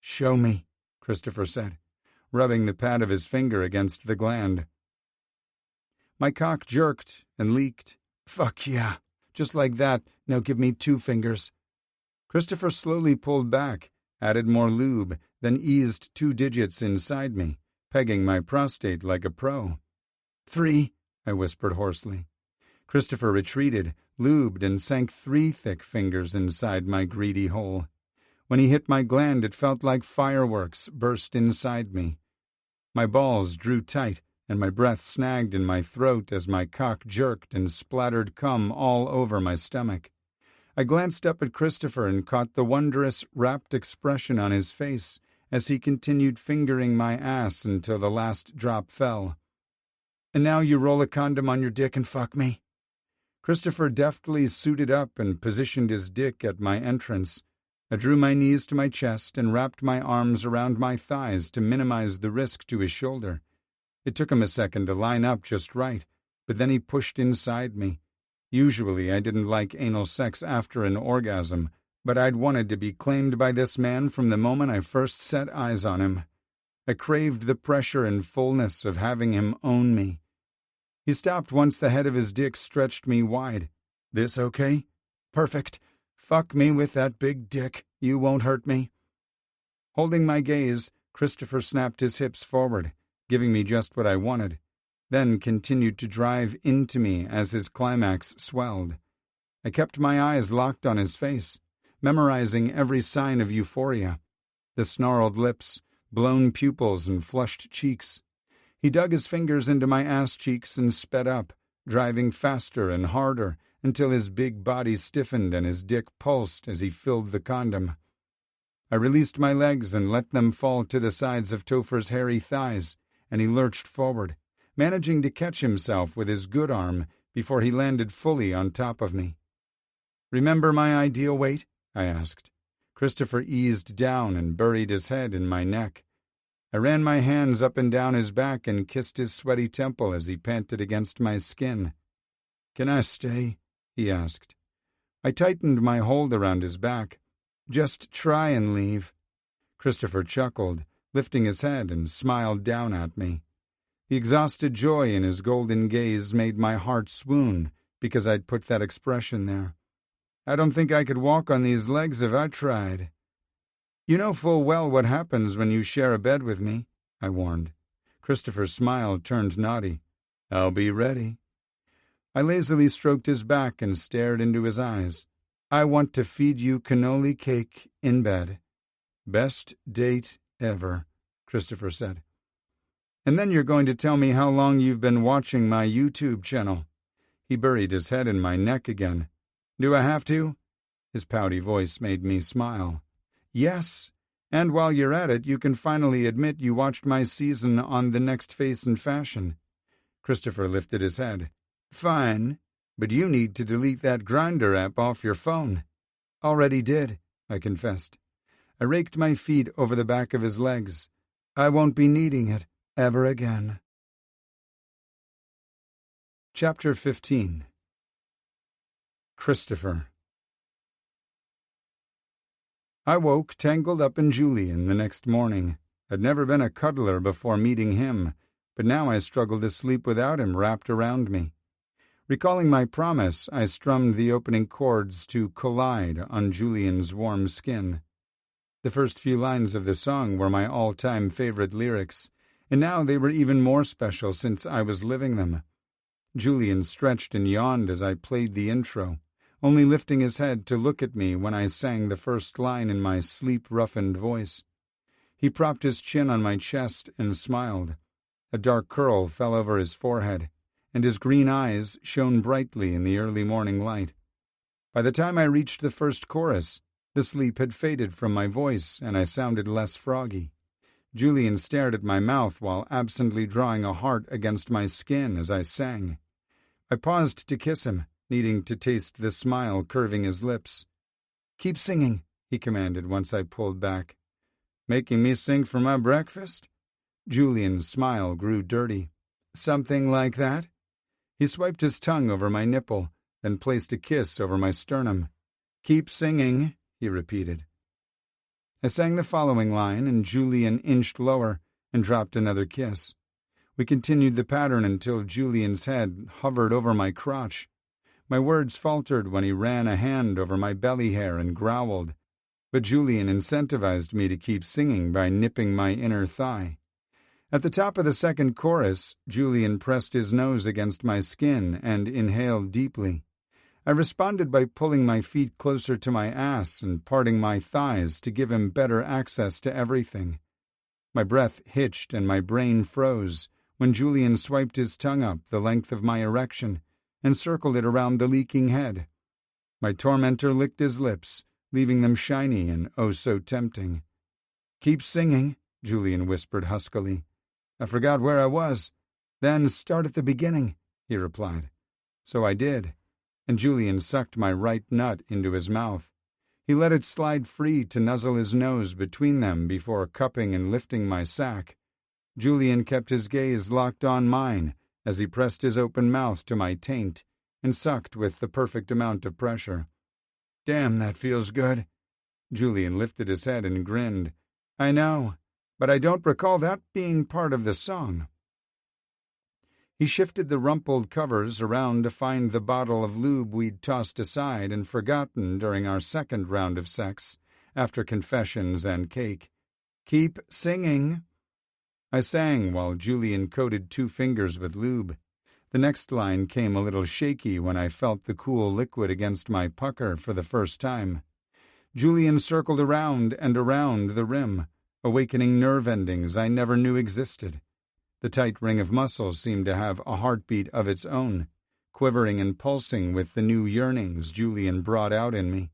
"Show me," Christopher said, rubbing the pad of his finger against the gland. My cock jerked and leaked. "Fuck yeah. Just like that. Now give me 2 fingers. Christopher slowly pulled back, added more lube, then eased 2 digits inside me, pegging my prostate like a pro. 3, I whispered hoarsely. Christopher retreated, lubed, and sank 3 thick fingers inside my greedy hole. When he hit my gland, it felt like fireworks burst inside me. My balls drew tight, and my breath snagged in my throat as my cock jerked and splattered cum all over my stomach. I glanced up at Christopher and caught the wondrous, rapt expression on his face as he continued fingering my ass until the last drop fell. "And now you roll a condom on your dick and fuck me." Christopher deftly suited up and positioned his dick at my entrance. I drew my knees to my chest and wrapped my arms around my thighs to minimize the risk to his shoulder. It took him a second to line up just right, but then he pushed inside me. Usually I didn't like anal sex after an orgasm, but I'd wanted to be claimed by this man from the moment I first set eyes on him. I craved the pressure and fullness of having him own me. He stopped once the head of his dick stretched me wide. "This okay?" "Perfect. Fuck me with that big dick. You won't hurt me." Holding my gaze, Christopher snapped his hips forward, giving me just what I wanted, then continued to drive into me as his climax swelled. I kept my eyes locked on his face, memorizing every sign of euphoria. The snarled lips, blown pupils, and flushed cheeks. He dug his fingers into my ass cheeks and sped up, driving faster and harder until his big body stiffened and his dick pulsed as he filled the condom. I released my legs and let them fall to the sides of Topher's hairy thighs, and he lurched forward, managing to catch himself with his good arm before he landed fully on top of me. "Remember my ideal weight?" I asked. Christopher eased down and buried his head in my neck. I ran my hands up and down his back and kissed his sweaty temple as he panted against my skin. "Can I stay?" he asked. I tightened my hold around his back. "Just try and leave." Christopher chuckled, lifting his head, and smiled down at me. The exhausted joy in his golden gaze made my heart swoon because I'd put that expression there. "I don't think I could walk on these legs if I tried." "You know full well what happens when you share a bed with me," I warned. Christopher's smile turned naughty. "I'll be ready." I lazily stroked his back and stared into his eyes. "I want to feed you cannoli cake in bed." "Best date ever," Christopher said. "And then you're going to tell me how long you've been watching my YouTube channel." He buried his head in my neck again. "Do I have to?" His pouty voice made me smile. "Yes, and while you're at it, you can finally admit you watched my season on The Next Face in Fashion." Christopher lifted his head. "Fine, but you need to delete that Grindr app off your phone." "Already did," I confessed. I raked my feet over the back of his legs. "I won't be needing it ever again." Chapter 15. Christopher. I woke tangled up in Julian the next morning. I'd never been a cuddler before meeting him, but now I struggled to sleep without him wrapped around me. Recalling my promise, I strummed the opening chords to Collide on Julian's warm skin. The first few lines of the song were my all-time favorite lyrics, and now they were even more special since I was living them. Julian stretched and yawned as I played the intro, only lifting his head to look at me when I sang the first line in my sleep-roughened voice. He propped his chin on my chest and smiled. A dark curl fell over his forehead, and his green eyes shone brightly in the early morning light. By the time I reached the first chorus, the sleep had faded from my voice and I sounded less froggy. Julian stared at my mouth while absently drawing a heart against my skin as I sang. I paused to kiss him, needing to taste the smile curving his lips. "Keep singing," he commanded once I pulled back. "Making me sing for my breakfast?" Julian's smile grew dirty. "Something like that?" He swiped his tongue over my nipple, then placed a kiss over my sternum. "Keep singing," he repeated. I sang the following line, and Julian inched lower and dropped another kiss. We continued the pattern until Julian's head hovered over my crotch. My words faltered when he ran a hand over my belly hair and growled, but Julian incentivized me to keep singing by nipping my inner thigh. At the top of the second chorus, Julian pressed his nose against my skin and inhaled deeply. I responded by pulling my feet closer to my ass and parting my thighs to give him better access to everything. My breath hitched and my brain froze when Julian swiped his tongue up the length of my erection and circled it around the leaking head. My tormentor licked his lips, leaving them shiny and oh so tempting. "Keep singing," Julian whispered huskily. "I forgot where I was." "Then start at the beginning," he replied. So I did, and Julian sucked my right nut into his mouth. He let it slide free to nuzzle his nose between them before cupping and lifting my sack. Julian kept his gaze locked on mine as he pressed his open mouth to my taint and sucked with the perfect amount of pressure. "Damn, that feels good." Julian lifted his head and grinned. "I know, but I don't recall that being part of the song." He shifted the rumpled covers around to find the bottle of lube we'd tossed aside and forgotten during our second round of sex, after confessions and cake. "Keep singing." I sang while Julian coated 2 fingers with lube. The next line came a little shaky when I felt the cool liquid against my pucker for the first time. Julian circled around and around the rim, awakening nerve endings I never knew existed. The tight ring of muscles seemed to have a heartbeat of its own, quivering and pulsing with the new yearnings Julian brought out in me.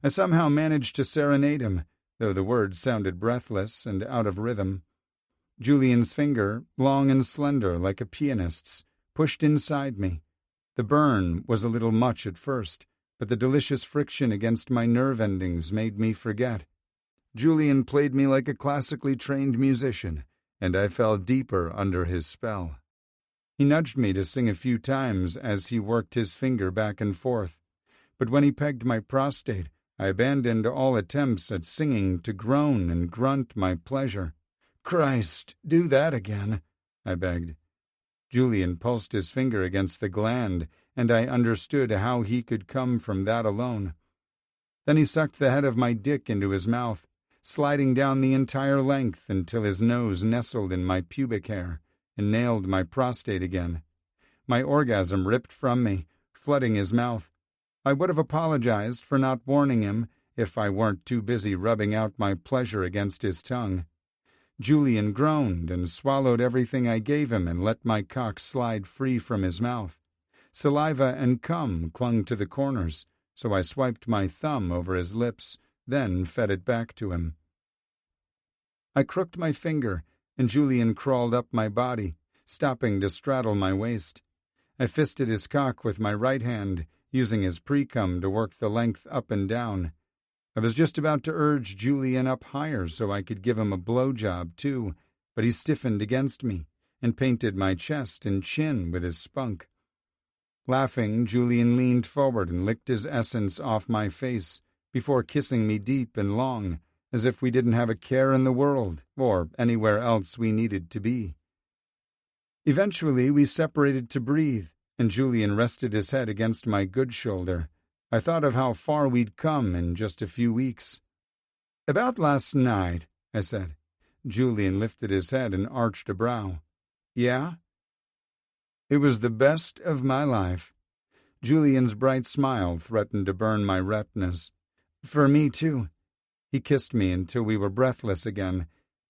I somehow managed to serenade him, though the words sounded breathless and out of rhythm. Julian's finger, long and slender like a pianist's, pushed inside me. The burn was a little much at first, but the delicious friction against my nerve endings made me forget. Julian played me like a classically trained musician, and I fell deeper under his spell. He nudged me to sing a few times as he worked his finger back and forth, but when he pegged my prostate, I abandoned all attempts at singing to groan and grunt my pleasure. "Christ, do that again," I begged. Julian pulsed his finger against the gland, and I understood how he could come from that alone. Then he sucked the head of my dick into his mouth, sliding down the entire length until his nose nestled in my pubic hair and nailed my prostate again. My orgasm ripped from me, flooding his mouth. I would have apologized for not warning him if I weren't too busy rubbing out my pleasure against his tongue. Julian groaned and swallowed everything I gave him and let my cock slide free from his mouth. Saliva and cum clung to the corners, so I swiped my thumb over his lips, then fed it back to him. I crooked my finger, and Julian crawled up my body, stopping to straddle my waist. I fisted his cock with my right hand, using his pre-cum to work the length up and down. I was just about to urge Julian up higher so I could give him a blowjob, too, but he stiffened against me and painted my chest and chin with his spunk. Laughing, Julian leaned forward and licked his essence off my face before kissing me deep and long, as if we didn't have a care in the world or anywhere else we needed to be. Eventually, we separated to breathe, and Julian rested his head against my good shoulder. I thought of how far we'd come in just a few weeks. "About last night," I said. Julian lifted his head and arched a brow. "Yeah?" "It was the best of my life." Julian's bright smile threatened to burn my retinas. "For me, too." He kissed me until we were breathless again.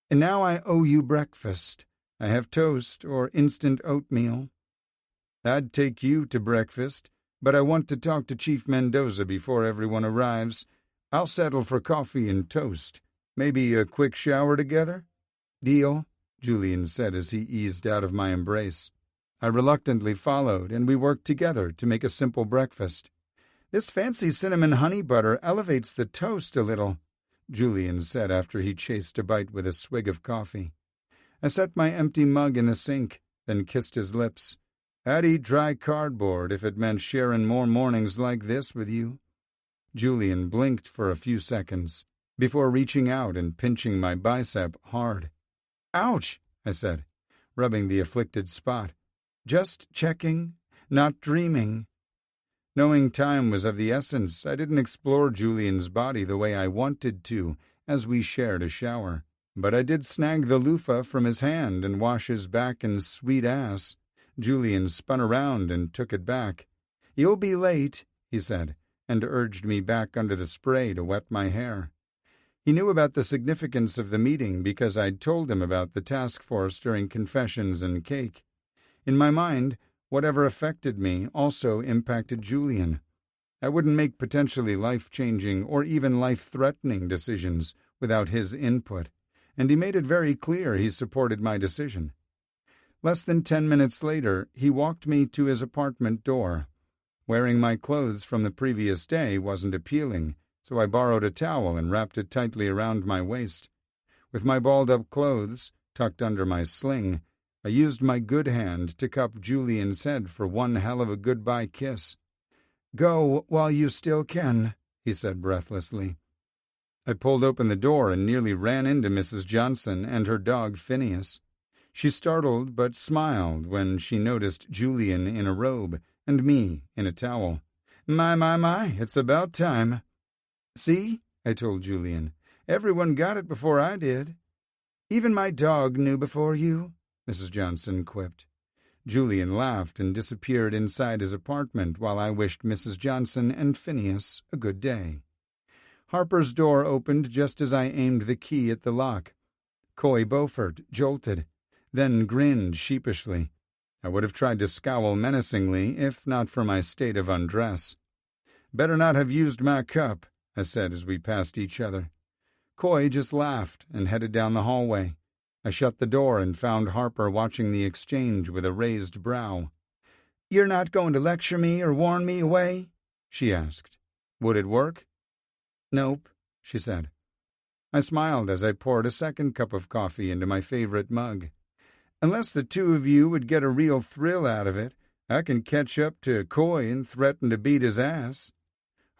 "And now I owe you breakfast. I have toast or instant oatmeal." "I'd take you to breakfast, but I want to talk to Chief Mendoza before everyone arrives. I'll settle for coffee and toast. Maybe a quick shower together?" "Deal," Julian said as he eased out of my embrace. I reluctantly followed, and we worked together to make a simple breakfast. "This fancy cinnamon honey butter elevates the toast a little," Julian said after he chased a bite with a swig of coffee. I set my empty mug in the sink, then kissed his lips. "I'd eat dry cardboard if it meant sharing more mornings like this with you." Julian blinked for a few seconds before reaching out and pinching my bicep hard. "Ouch," I said, rubbing the afflicted spot. "Just checking, not dreaming." Knowing time was of the essence, I didn't explore Julian's body the way I wanted to as we shared a shower. But I did snag the loofah from his hand and wash his back and sweet ass. Julian spun around and took it back. "You'll be late," he said, and urged me back under the spray to wet my hair. He knew about the significance of the meeting because I'd told him about the task force during confessions and cake. In my mind, whatever affected me also impacted Julian. I wouldn't make potentially life-changing or even life-threatening decisions without his input, and he made it very clear he supported my decision. Less than 10 minutes later, he walked me to his apartment door. Wearing my clothes from the previous day wasn't appealing, so I borrowed a towel and wrapped it tightly around my waist. With my balled-up clothes tucked under my sling, I used my good hand to cup Julian's head for one hell of a goodbye kiss. "Go while you still can," he said breathlessly. I pulled open the door and nearly ran into Mrs. Johnson and her dog Phineas. She startled but smiled when she noticed Julian in a robe and me in a towel. My, it's about time." "See," I told Julian, "everyone got it before I did." "Even my dog knew before you," Mrs. Johnson quipped. Julian laughed and disappeared inside his apartment while I wished Mrs. Johnson and Phineas a good day. Harper's door opened just as I aimed the key at the lock. Coy Beaufort jolted, then grinned sheepishly. I would have tried to scowl menacingly if not for my state of undress. "Better not have used my cup," I said as we passed each other. Coy just laughed and headed down the hallway. I shut the door and found Harper watching the exchange with a raised brow. "You're not going to lecture me or warn me away?" she asked. "Would it work?" "Nope," she said. I smiled as I poured a second cup of coffee into my favorite mug. "Unless the two of you would get a real thrill out of it, I can catch up to Coy and threaten to beat his ass."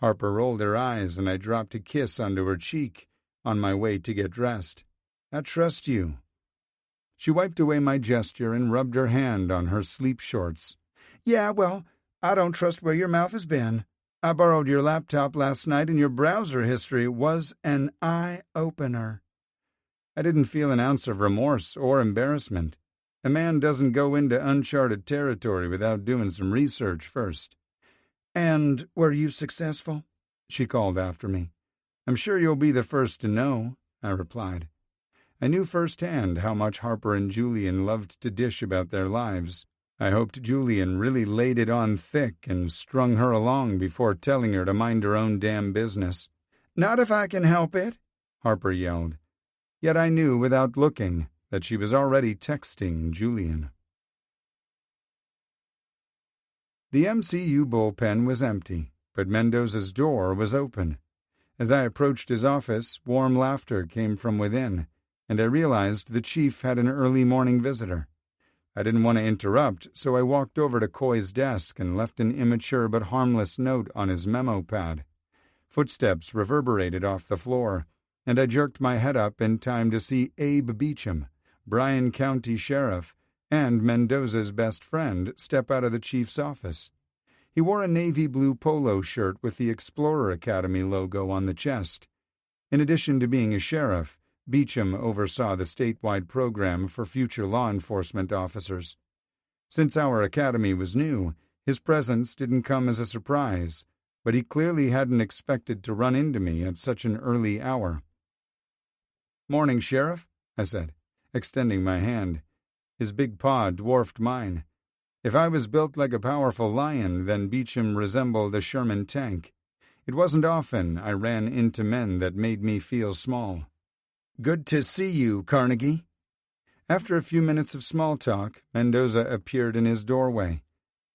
Harper rolled her eyes, and I dropped a kiss onto her cheek on my way to get dressed. I trust you. She wiped away my gesture and rubbed her hand on her sleep shorts. Yeah, well, I don't trust where your mouth has been. I borrowed your laptop last night, and your browser history was an eye-opener. I didn't feel an ounce of remorse or embarrassment. A man doesn't go into uncharted territory without doing some research first. And were you successful? She called after me. I'm sure you'll be the first to know, I replied. I knew firsthand how much Harper and Julian loved to dish about their lives. I hoped Julian really laid it on thick and strung her along before telling her to mind her own damn business. Not if I can help it, Harper yelled. Yet I knew without looking that she was already texting Julian. The MCU bullpen was empty, but Mendoza's door was open. As I approached his office, warm laughter came from within, and I realized the chief had an early morning visitor. I didn't want to interrupt, so I walked over to Coy's desk and left an immature but harmless note on his memo pad. Footsteps reverberated off the floor, and I jerked my head up in time to see Abe Beecham, Bryan County Sheriff, and Mendoza's best friend, step out of the chief's office. He wore a navy blue polo shirt with the Explorer Academy logo on the chest. In addition to being a sheriff, Beecham oversaw the statewide program for future law enforcement officers. Since our academy was new, his presence didn't come as a surprise, but he clearly hadn't expected to run into me at such an early hour. "Morning, Sheriff," I said, extending my hand. His big paw dwarfed mine. If I was built like a powerful lion, then Beecham resembled a Sherman tank. It wasn't often I ran into men that made me feel small. "Good to see you, Carnegie." After a few minutes of small talk, Mendoza appeared in his doorway.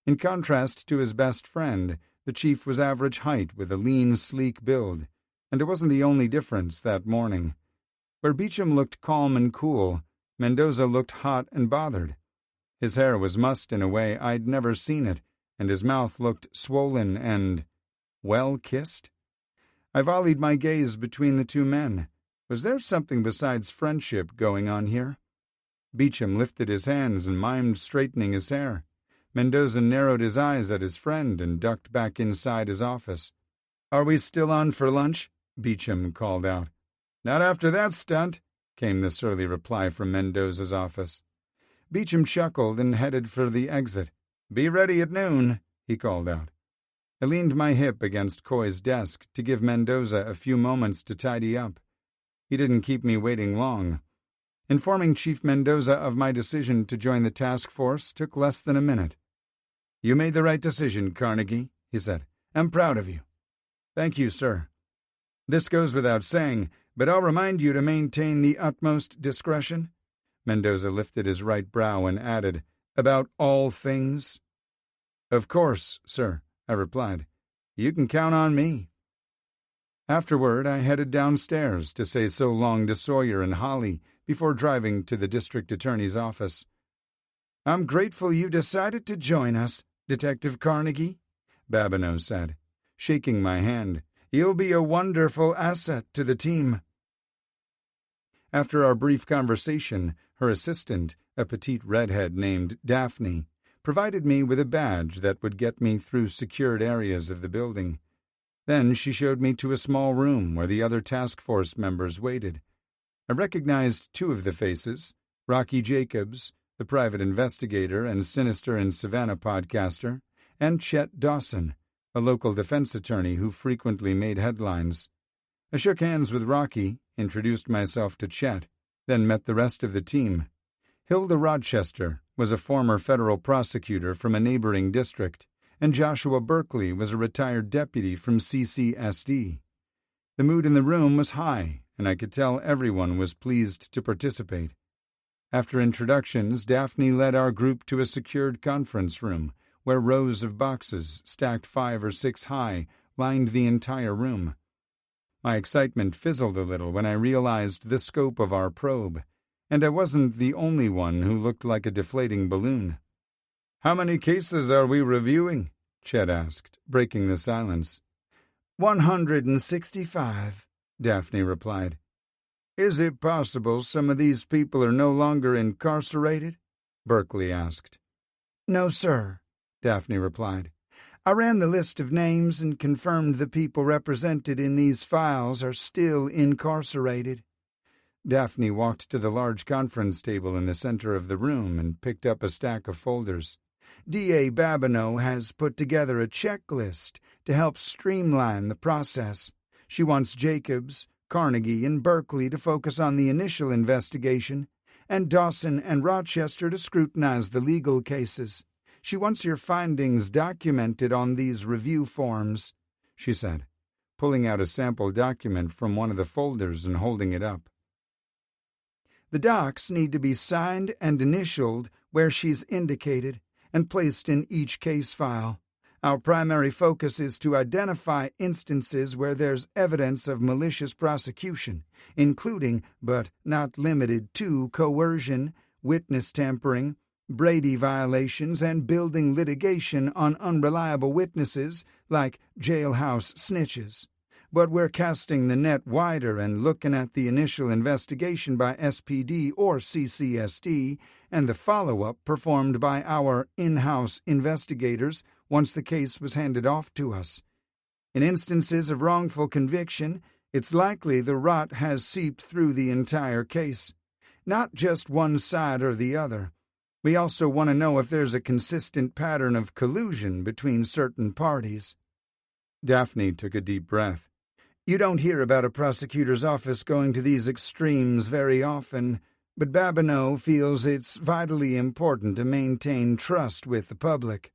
In contrast to his best friend, the chief was average height with a lean, sleek build, and it wasn't the only difference that morning. Where Beecham looked calm and cool, Mendoza looked hot and bothered. His hair was mussed in a way I'd never seen it, and his mouth looked swollen and well-kissed. I volleyed my gaze between the two men. Was there something besides friendship going on here? Beecham lifted his hands and mimed straightening his hair. Mendoza narrowed his eyes at his friend and ducked back inside his office. "Are we still on for lunch?" Beecham called out. "Not after that stunt," came the surly reply from Mendoza's office. Beecham chuckled and headed for the exit. "Be ready at noon," he called out. I leaned my hip against Coy's desk to give Mendoza a few moments to tidy up. He didn't keep me waiting long. Informing Chief Mendoza of my decision to join the task force took less than a minute. "You made the right decision, Carnegie," he said. "I'm proud of you." "Thank you, sir." "This goes without saying, but I'll remind you to maintain the utmost discretion." Mendoza lifted his right brow and added, "About all things?" "Of course, sir," I replied. "You can count on me." Afterward, I headed downstairs to say so long to Sawyer and Holly before driving to the district attorney's office. "I'm grateful you decided to join us, Detective Carnegie," Babineau said, shaking my hand. "You'll be a wonderful asset to the team." After our brief conversation, her assistant, a petite redhead named Daphne, provided me with a badge that would get me through secured areas of the building. Then she showed me to a small room where the other task force members waited. I recognized two of the faces, Rocky Jacobs, the private investigator and Sinister in Savannah podcaster, and Chet Dawson, a local defense attorney who frequently made headlines. I shook hands with Rocky, introduced myself to Chet, then met the rest of the team. Hilda Rochester was a former federal prosecutor from a neighboring district, and Joshua Berkeley was a retired deputy from CCSD. The mood in the room was high, and I could tell everyone was pleased to participate. After introductions, Daphne led our group to a secured conference room, where rows of boxes, stacked 5 or 6 high, lined the entire room. My excitement fizzled a little when I realized the scope of our probe, and I wasn't the only one who looked like a deflating balloon. "How many cases are we reviewing?" Chet asked, breaking the silence. 165, Daphne replied. Is it possible some of these people are no longer incarcerated? Berkeley asked. No, sir, Daphne replied. I ran the list of names and confirmed the people represented in these files are still incarcerated. Daphne walked to the large conference table in the center of the room and picked up a stack of folders. D.A. Babineau has put together a checklist to help streamline the process. She wants Jacobs, Carnegie, and Berkeley to focus on the initial investigation, and Dawson and Rochester to scrutinize the legal cases. She wants your findings documented on these review forms, she said, pulling out a sample document from one of the folders and holding it up. The docs need to be signed and initialed where she's indicated and placed in each case file. Our primary focus is to identify instances where there's evidence of malicious prosecution, including, but not limited to, coercion, witness tampering, Brady violations, and building litigation on unreliable witnesses like jailhouse snitches. But we're casting the net wider and looking at the initial investigation by SPD or CCSD and the follow-up performed by our in-house investigators once the case was handed off to us. In instances of wrongful conviction, it's likely the rot has seeped through the entire case, not just one side or the other. We also want to know if there's a consistent pattern of collusion between certain parties. Daphne took a deep breath. You don't hear about a prosecutor's office going to these extremes very often, but Babineau feels it's vitally important to maintain trust with the public.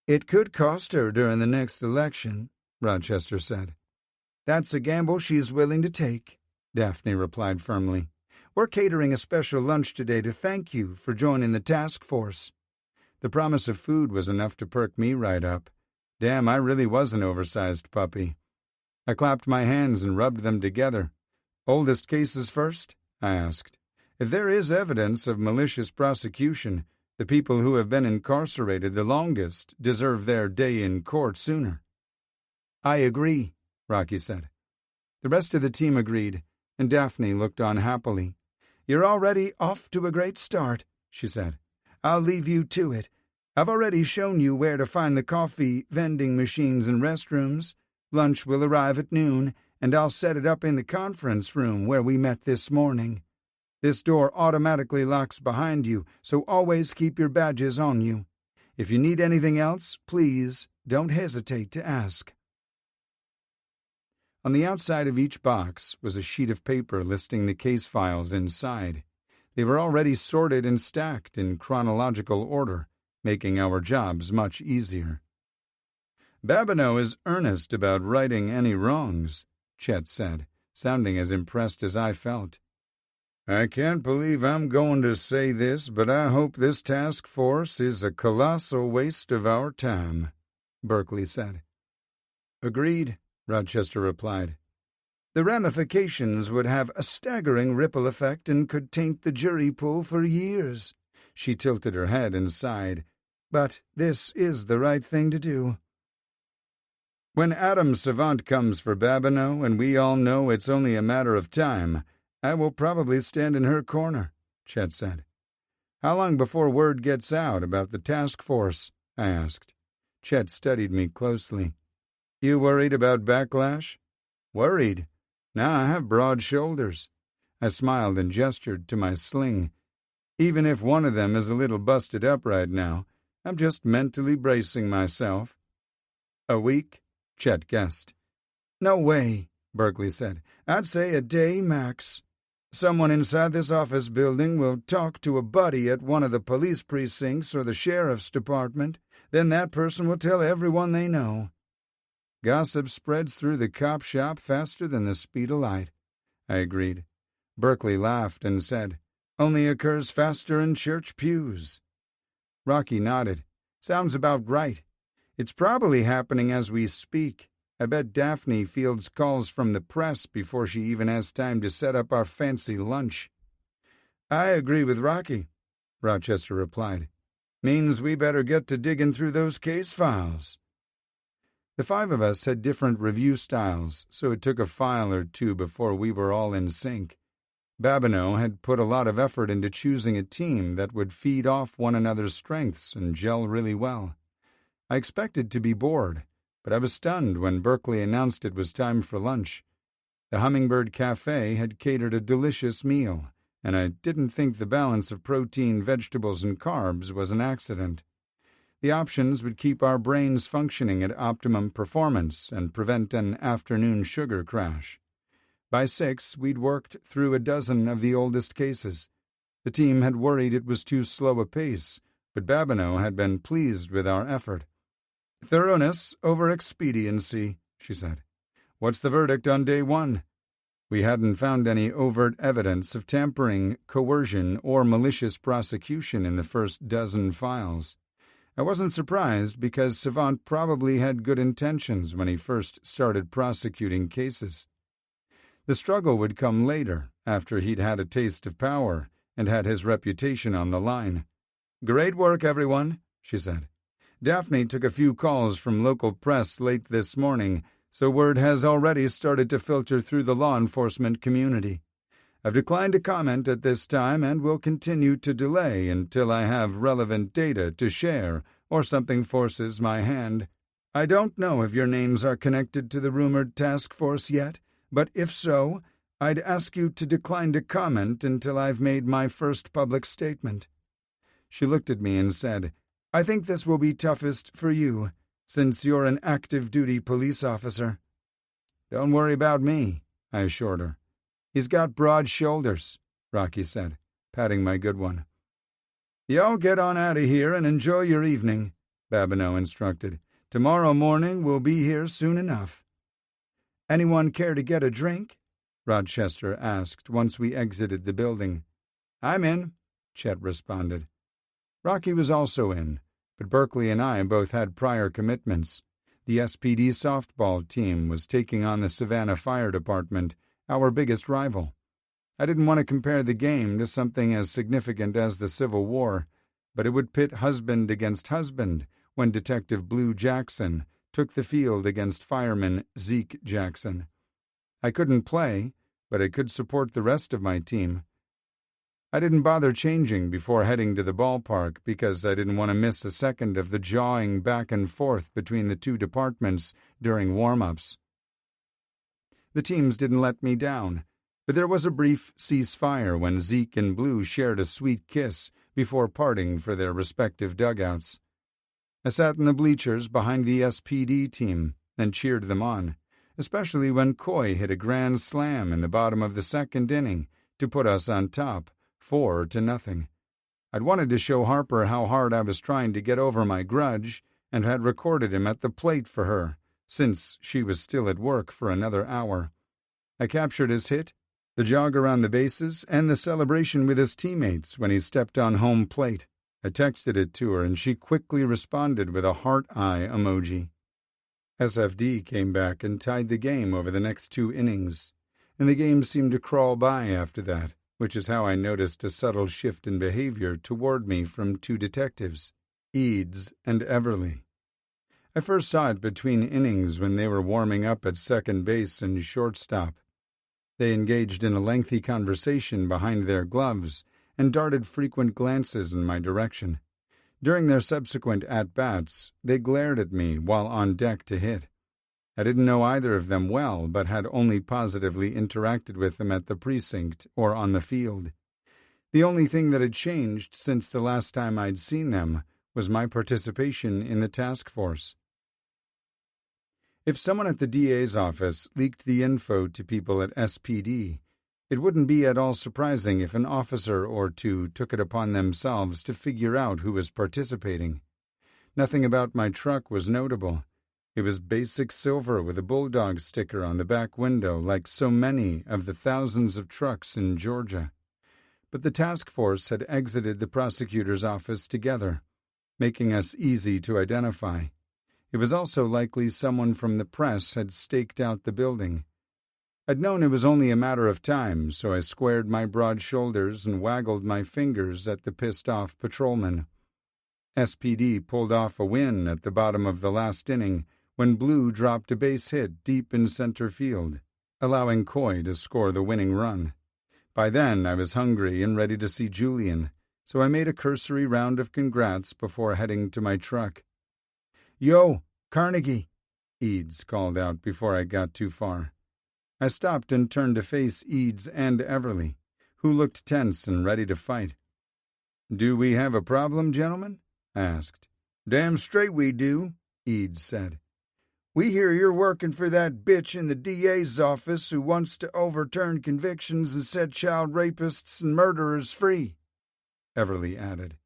It could cost her during the next election, Rochester said. That's a gamble she's willing to take, Daphne replied firmly. We're catering a special lunch today to thank you for joining the task force. The promise of food was enough to perk me right up. Damn, I really was an oversized puppy. I clapped my hands and rubbed them together. Oldest cases first? I asked. If there is evidence of malicious prosecution, the people who have been incarcerated the longest deserve their day in court sooner. I agree, Rocky said. The rest of the team agreed, and Daphne looked on happily. You're already off to a great start, she said. I'll leave you to it. I've already shown you where to find the coffee vending machines and restrooms. Lunch will arrive at noon, and I'll set it up in the conference room where we met this morning. This door automatically locks behind you, so always keep your badges on you. If you need anything else, please don't hesitate to ask. On the outside of each box was a sheet of paper listing the case files inside. They were already sorted and stacked in chronological order, making our jobs much easier. Babineau is earnest about righting any wrongs, Chet said, sounding as impressed as I felt. I can't believe I'm going to say this, but I hope this task force is a colossal waste of our time, Berkeley said. Agreed, Rochester replied. The ramifications would have a staggering ripple effect and could taint the jury pool for years. She tilted her head and sighed. But this is the right thing to do. When Adam Savant comes for Babineau, and we all know it's only a matter of time, I will probably stand in her corner, Chet said. How long before word gets out about the task force? I asked. Chet studied me closely. You worried about backlash? Worried? Now I have broad shoulders. I smiled and gestured to my sling. Even if one of them is a little busted up right now, I'm just mentally bracing myself. A week? Chet guessed. No way, Berkeley said. I'd say a day max. Someone inside this office building will talk to a buddy at one of the police precincts or the sheriff's department. Then that person will tell everyone they know. Gossip spreads through the cop shop faster than the speed of light, I agreed. Berkeley laughed and said, Only occurs faster in church pews. Rocky nodded. Sounds about right. It's probably happening as we speak. I bet Daphne fields calls from the press before she even has time to set up our fancy lunch. I agree with Rocky, Rochester replied. Means we better get to digging through those case files. The 5 of us had different review styles, so it took a file or two before we were all in sync. Babineau had put a lot of effort into choosing a team that would feed off one another's strengths and gel really well. I expected to be bored, but I was stunned when Berkeley announced it was time for lunch. The Hummingbird Cafe had catered a delicious meal, and I didn't think the balance of protein, vegetables, and carbs was an accident. The options would keep our brains functioning at optimum performance and prevent an afternoon sugar crash. By 6, we'd worked through a dozen of the oldest cases. The team had worried it was too slow a pace, but Babineau had been pleased with our effort. "Thoroughness over expediency," she said. "What's the verdict on day 1? We hadn't found any overt evidence of tampering, coercion, or malicious prosecution in the first dozen files. I wasn't surprised because Savant probably had good intentions when he first started prosecuting cases. The struggle would come later, after he'd had a taste of power and had his reputation on the line. "Great work, everyone," she said. "Daphne took a few calls from local press late this morning, so word has already started to filter through the law enforcement community. I've declined to comment at this time and will continue to delay until I have relevant data to share or something forces my hand. I don't know if your names are connected to the rumored task force yet, but if so, I'd ask you to decline to comment until I've made my first public statement." She looked at me and said, "I think this will be toughest for you, since you're an active-duty police officer." "Don't worry about me," I assured her. "He's got broad shoulders," Rocky said, patting my good one. "Y'all get on out of here and enjoy your evening," Babineau instructed. "Tomorrow morning we'll be here soon enough." "Anyone care to get a drink?" Rochester asked once we exited the building. "I'm in," Chet responded. Rocky was also in, but Berkeley and I both had prior commitments. The SPD softball team was taking on the Savannah Fire Department, our biggest rival. I didn't want to compare the game to something as significant as the Civil War, but it would pit husband against husband when Detective Blue Jackson took the field against fireman Zeke Jackson. I couldn't play, but I could support the rest of my team. I didn't bother changing before heading to the ballpark because I didn't want to miss a second of the jawing back and forth between the two departments during warm-ups. The teams didn't let me down, but there was a brief ceasefire when Zeke and Blue shared a sweet kiss before parting for their respective dugouts. I sat in the bleachers behind the SPD team and cheered them on, especially when Coy hit a grand slam in the bottom of the second inning to put us on top, 4-0. I'd wanted to show Harper how hard I was trying to get over my grudge and had recorded him at the plate for her, since she was still at work for another hour. I captured his hit, the jog around the bases, and the celebration with his teammates when he stepped on home plate. I texted it to her, and she quickly responded with a heart eye emoji. SFD came back and tied the game over the next 2 innings, and the game seemed to crawl by after that, which is how I noticed a subtle shift in behavior toward me from 2 detectives, Eads and Everly. I first saw it between innings when they were warming up at second base and shortstop. They engaged in a lengthy conversation behind their gloves and darted frequent glances in my direction. During their subsequent at-bats, they glared at me while on deck to hit. I didn't know either of them well, but had only positively interacted with them at the precinct or on the field. The only thing that had changed since the last time I'd seen them was my participation in the task force. If someone at the DA's office leaked the info to people at SPD, it wouldn't be at all surprising if an officer or 2 took it upon themselves to figure out who was participating. Nothing about my truck was notable. It was basic silver with a bulldog sticker on the back window like so many of the thousands of trucks in Georgia. But the task force had exited the prosecutor's office together, making us easy to identify. It was also likely someone from the press had staked out the building. I'd known it was only a matter of time, so I squared my broad shoulders and waggled my fingers at the pissed-off patrolman. SPD pulled off a win at the bottom of the last inning when Blue dropped a base hit deep in center field, allowing Coy to score the winning run. By then, I was hungry and ready to see Julian, so I made a cursory round of congrats before heading to my truck. "Yo, Carnegie," Eads called out before I got too far. I stopped and turned to face Eads and Everly, who looked tense and ready to fight. "Do we have a problem, gentlemen?" I asked. "Damn straight we do," Eads said. "We hear you're working for that bitch in the DA's office who wants to overturn convictions and set child rapists and murderers free," Everly added.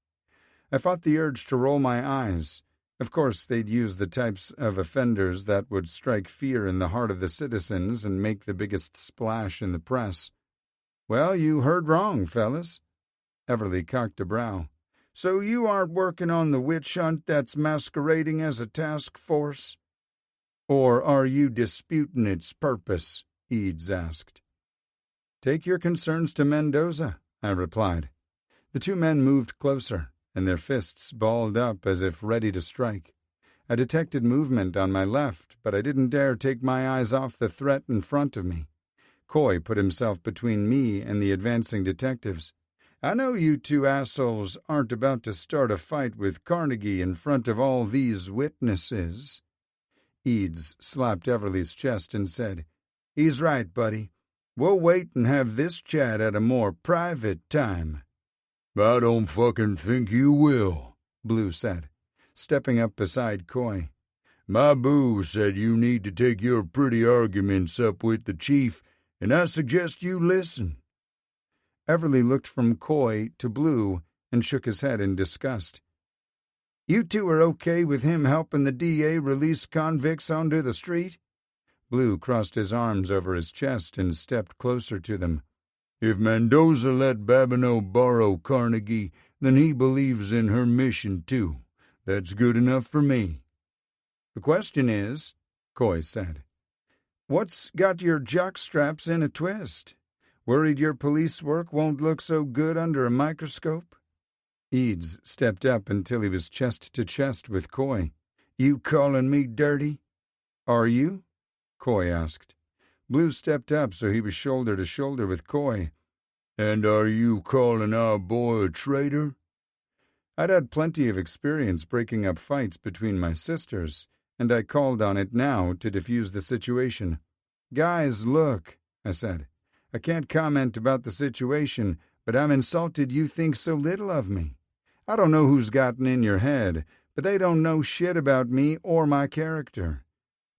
I fought the urge to roll my eyes. Of course, they'd use the types of offenders that would strike fear in the heart of the citizens and make the biggest splash in the press. "Well, you heard wrong, fellas." Everly cocked a brow. "So you aren't working on the witch hunt that's masquerading as a task force? Or are you disputing its purpose?" Eads asked. "Take your concerns to Mendoza," I replied. The two men moved closer, and their fists balled up as if ready to strike. I detected movement on my left, but I didn't dare take my eyes off the threat in front of me. Coy put himself between me and the advancing detectives. "I know you two assholes aren't about to start a fight with Carnegie in front of all these witnesses." Eads slapped Everly's chest and said, "He's right, buddy. We'll wait and have this chat at a more private time." "I don't fucking think you will," Blue said, stepping up beside Coy. "My boo said you need to take your pretty arguments up with the chief, and I suggest you listen." Everly looked from Coy to Blue and shook his head in disgust. "You two are okay with him helping the DA release convicts onto the street?" Blue crossed his arms over his chest and stepped closer to them. "If Mendoza let Babineau borrow Carnegie, then he believes in her mission too. That's good enough for me." "The question is," Coy said, "what's got your jockstraps in a twist? Worried your police work won't look so good under a microscope?" Eads stepped up until he was chest to chest with Coy. "You calling me dirty?" "Are you?" Coy asked. Blue stepped up so he was shoulder to shoulder with Coy. "And are you calling our boy a traitor?" I'd had plenty of experience breaking up fights between my sisters, and I called on it now to defuse the situation. "Guys, look," I said. "I can't comment about the situation, but I'm insulted you think so little of me. I don't know who's gotten in your head, but they don't know shit about me or my character.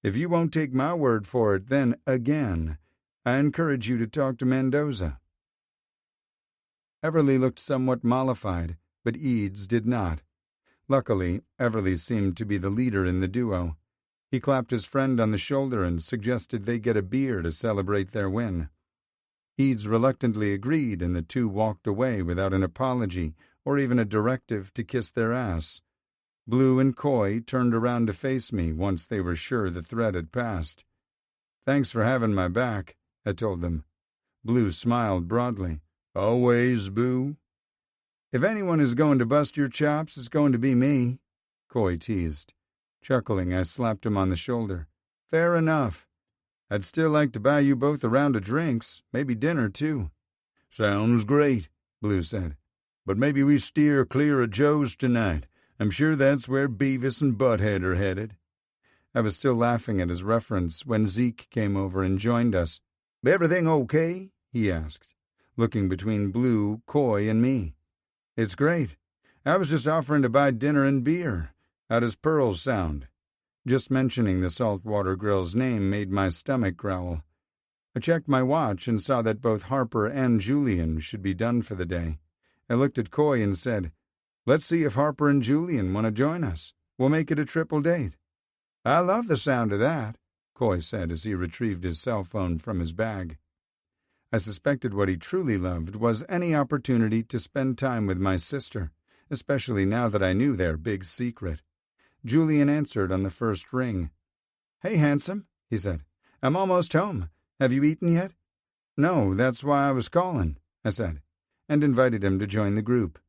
If you won't take my word for it, then, again, I encourage you to talk to Mendoza." Everly looked somewhat mollified, but Eads did not. Luckily, Everly seemed to be the leader in the duo. He clapped his friend on the shoulder and suggested they get a beer to celebrate their win. Eads reluctantly agreed, and the two walked away without an apology or even a directive to kiss their ass. Blue and Coy turned around to face me once they were sure the threat had passed. "Thanks for having my back," I told them. Blue smiled broadly. "Always, Boo." "If anyone is going to bust your chops, it's going to be me," Coy teased. Chuckling, I slapped him on the shoulder. "Fair enough. I'd still like to buy you both a round of drinks, maybe dinner, too." "Sounds great," Blue said. "But maybe we steer clear of Joe's tonight. I'm sure that's where Beavis and Butthead are headed." I was still laughing at his reference when Zeke came over and joined us. "Everything okay?" he asked, looking between Blue, Coy, and me. "It's great. I was just offering to buy dinner and beer. How does Pearls sound?" Just mentioning the Saltwater Grill's name made my stomach growl. I checked my watch and saw that both Harper and Julian should be done for the day. I looked at Coy and said, "Let's see if Harper and Julian want to join us. We'll make it a triple date." "I love the sound of that," Coy said as he retrieved his cell phone from his bag. I suspected what he truly loved was any opportunity to spend time with my sister, especially now that I knew their big secret. Julian answered on the first ring. "Hey, handsome," he said. "I'm almost home. Have you eaten yet?" "No, that's why I was calling," I said, and invited him to join the group.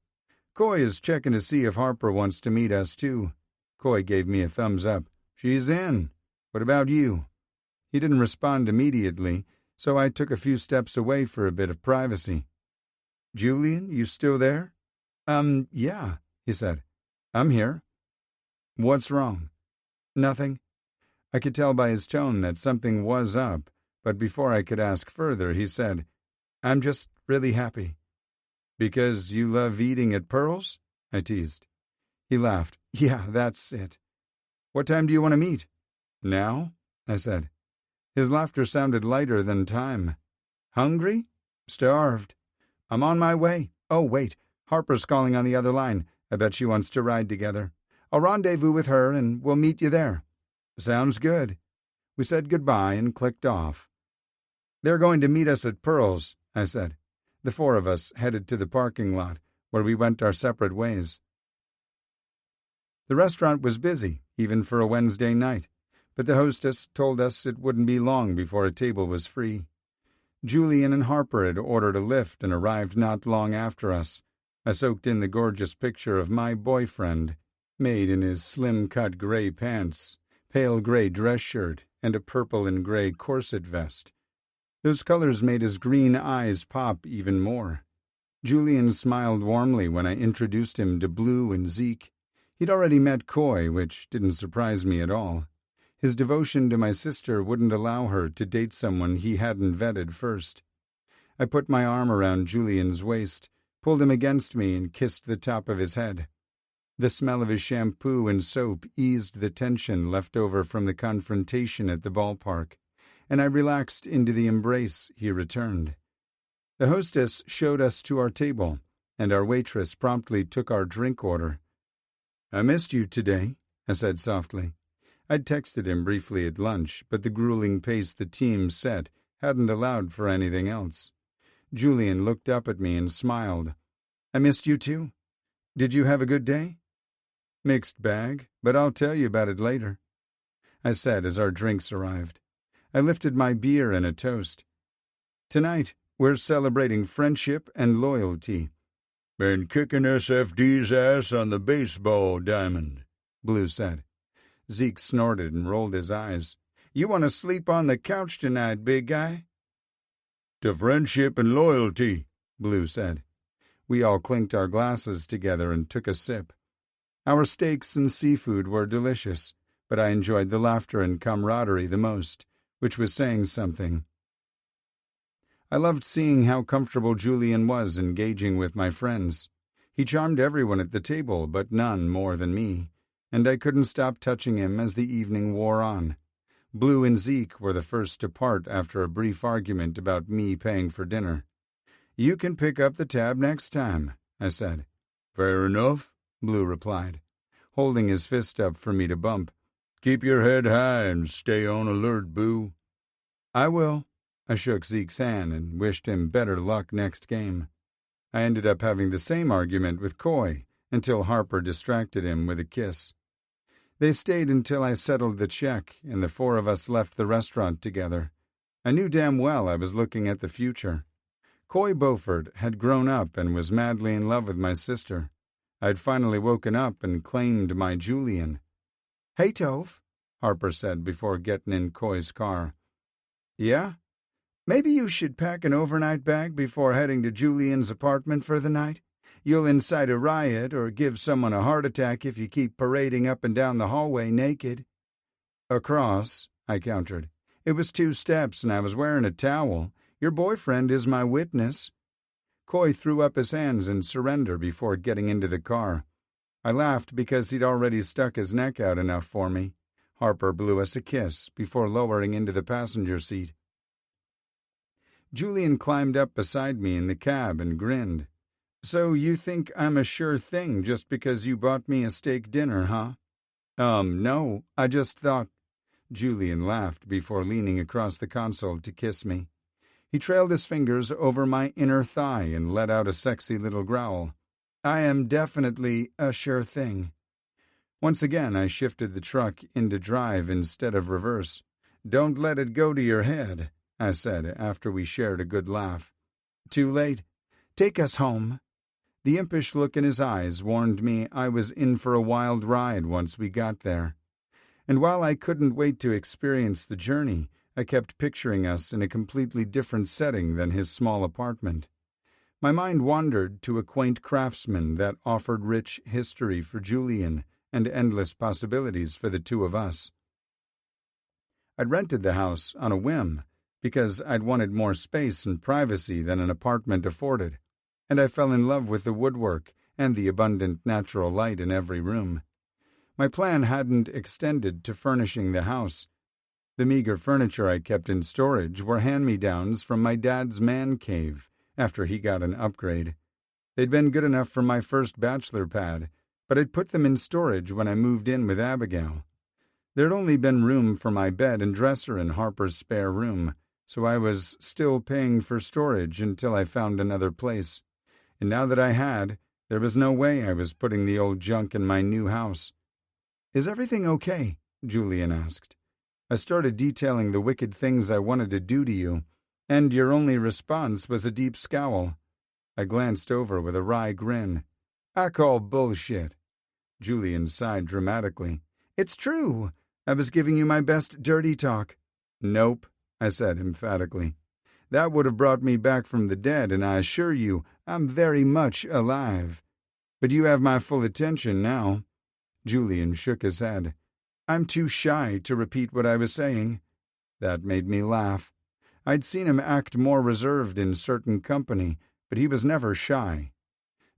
"Coy is checking to see if Harper wants to meet us, too." Coy gave me a thumbs up. "She's in. What about you?" He didn't respond immediately, so I took a few steps away for a bit of privacy. "Julian, you still there?" Yeah," he said. "I'm here." "What's wrong?" "Nothing." I could tell by his tone that something was up, but before I could ask further, he said, "I'm just really happy." "Because you love eating at Pearl's?" I teased. He laughed. "Yeah, that's it." "What time do you want to meet?" "Now?" I said. His laughter sounded lighter than time. "Hungry?" "Starved." "I'm on my way. Oh, wait, Harper's calling on the other line. I bet she wants to ride together. I'll rendezvous with her and we'll meet you there." "Sounds good." We said goodbye and clicked off. "They're going to meet us at Pearl's," I said. The four of us headed to the parking lot, where we went our separate ways. The restaurant was busy, even for a Wednesday night, but the hostess told us it wouldn't be long before a table was free. Julian and Harper had ordered a lift and arrived not long after us. I soaked in the gorgeous picture of my boyfriend, made in his slim-cut gray pants, pale gray dress shirt, and a purple and gray corset vest. Those colors made his green eyes pop even more. Julian smiled warmly when I introduced him to Blue and Zeke. He'd already met Coy, which didn't surprise me at all. His devotion to my sister wouldn't allow her to date someone he hadn't vetted first. I put my arm around Julian's waist, pulled him against me, and kissed the top of his head. The smell of his shampoo and soap eased the tension left over from the confrontation at the ballpark, and I relaxed into the embrace he returned. The hostess showed us to our table, and our waitress promptly took our drink order. "I missed you today," I said softly. I'd texted him briefly at lunch, but the grueling pace the team set hadn't allowed for anything else. Julian looked up at me and smiled. "I missed you too. Did you have a good day?" "Mixed bag, but I'll tell you about it later," I said as our drinks arrived. I lifted my beer in a toast. "Tonight, we're celebrating friendship and loyalty." "Been kicking SFD's ass on the baseball diamond," Blue said. Zeke snorted and rolled his eyes. "You want to sleep on the couch tonight, big guy?" "To friendship and loyalty," Blue said. We all clinked our glasses together and took a sip. Our steaks and seafood were delicious, but I enjoyed the laughter and camaraderie the most, which was saying something. I loved seeing how comfortable Julian was engaging with my friends. He charmed everyone at the table, but none more than me, and I couldn't stop touching him as the evening wore on. Blue and Zeke were the first to part after a brief argument about me paying for dinner. "You can pick up the tab next time," I said. "Fair enough," Blue replied, holding his fist up for me to bump. "Keep your head high and stay on alert, Boo." "I will." I shook Zeke's hand and wished him better luck next game. I ended up having the same argument with Coy until Harper distracted him with a kiss. They stayed until I settled the check, and the four of us left the restaurant together. I knew damn well I was looking at the future. Coy Beaufort had grown up and was madly in love with my sister. I'd finally woken up and claimed my Julian. "Hey, Toph," Harper said before getting in Coy's car. "Yeah? Maybe you should pack an overnight bag before heading to Julian's apartment for the night. You'll incite a riot or give someone a heart attack if you keep parading up and down the hallway naked." "Across," I countered. "It was 2 steps and I was wearing a towel. Your boyfriend is my witness." Coy threw up his hands in surrender before getting into the car. I laughed because he'd already stuck his neck out enough for me. Harper blew us a kiss before lowering into the passenger seat. Julian climbed up beside me in the cab and grinned. "So you think I'm a sure thing just because you bought me a steak dinner, huh?" No, I just thought—" Julian laughed before leaning across the console to kiss me. He trailed his fingers over my inner thigh and let out a sexy little growl. "I am definitely a sure thing." Once again I shifted the truck into drive instead of reverse. "Don't let it go to your head," I said after we shared a good laugh. "Too late. Take us home." The impish look in his eyes warned me I was in for a wild ride once we got there. And while I couldn't wait to experience the journey, I kept picturing us in a completely different setting than his small apartment. My mind wandered to a quaint craftsman that offered rich history for Julian and endless possibilities for the two of us. I'd rented the house on a whim because I'd wanted more space and privacy than an apartment afforded, and I fell in love with the woodwork and the abundant natural light in every room. My plan hadn't extended to furnishing the house. The meager furniture I kept in storage were hand-me-downs from my dad's man cave after he got an upgrade. They'd been good enough for my first bachelor pad, but I'd put them in storage when I moved in with Abigail. There'd only been room for my bed and dresser in Harper's spare room, so I was still paying for storage until I found another place. And now that I had, there was no way I was putting the old junk in my new house. "Is everything okay?" Julian asked. "I started detailing the wicked things I wanted to do to you, and your only response was a deep scowl." I glanced over with a wry grin. "I call bullshit." Julian sighed dramatically. "It's true. I was giving you my best dirty talk." "Nope," I said emphatically. "That would have brought me back from the dead, and I assure you I'm very much alive. But you have my full attention now." Julian shook his head. "I'm too shy to repeat what I was saying." That made me laugh. I'd seen him act more reserved in certain company, but he was never shy.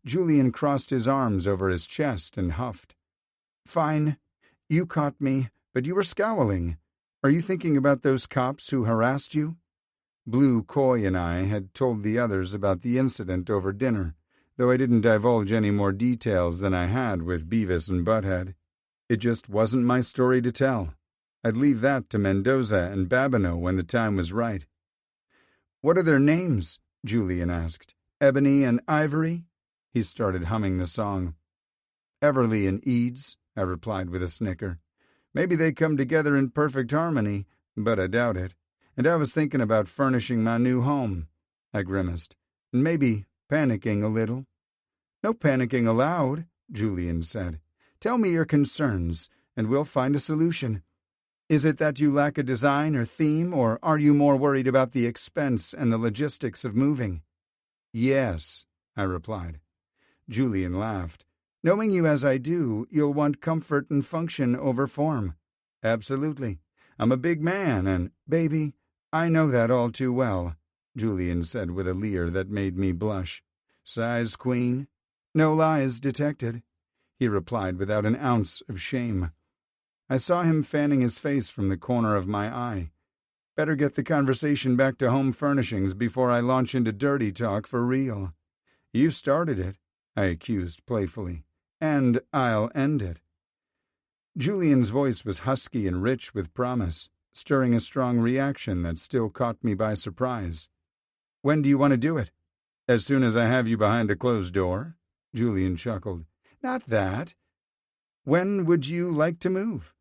Julian crossed his arms over his chest and huffed. "Fine. You caught me, but you were scowling. Are you thinking about those cops who harassed you?" Blue, Coy, and I had told the others about the incident over dinner, though I didn't divulge any more details than I had with Beavis and Butthead. It just wasn't my story to tell. I'd leave that to Mendoza and Babineau when the time was right. "What are their names?" Julian asked. "Ebony and Ivory?" He started humming the song. "Everly and Eads," I replied with a snicker. "Maybe they come together in perfect harmony, but I doubt it. And I was thinking about furnishing my new home." I grimaced. "And maybe panicking a little." "No panicking allowed," Julian said. "Tell me your concerns, and we'll find a solution. Is it that you lack a design or theme, or are you more worried about the expense and the logistics of moving?" "Yes," I replied. Julian laughed. "Knowing you as I do, you'll want comfort and function over form." "Absolutely. I'm a big man, and, baby, I know that all too well," Julian said with a leer that made me blush. "Size queen?" "No lies detected," he replied without an ounce of shame. I saw him fanning his face from the corner of my eye. Better get the conversation back to home furnishings before I launch into dirty talk for real. "You started it," I accused playfully, "and I'll end it." Julian's voice was husky and rich with promise, stirring a strong reaction that still caught me by surprise. "When do you want to do it?" "As soon as I have you behind a closed door," Julian chuckled. "Not that. When would you like to move?"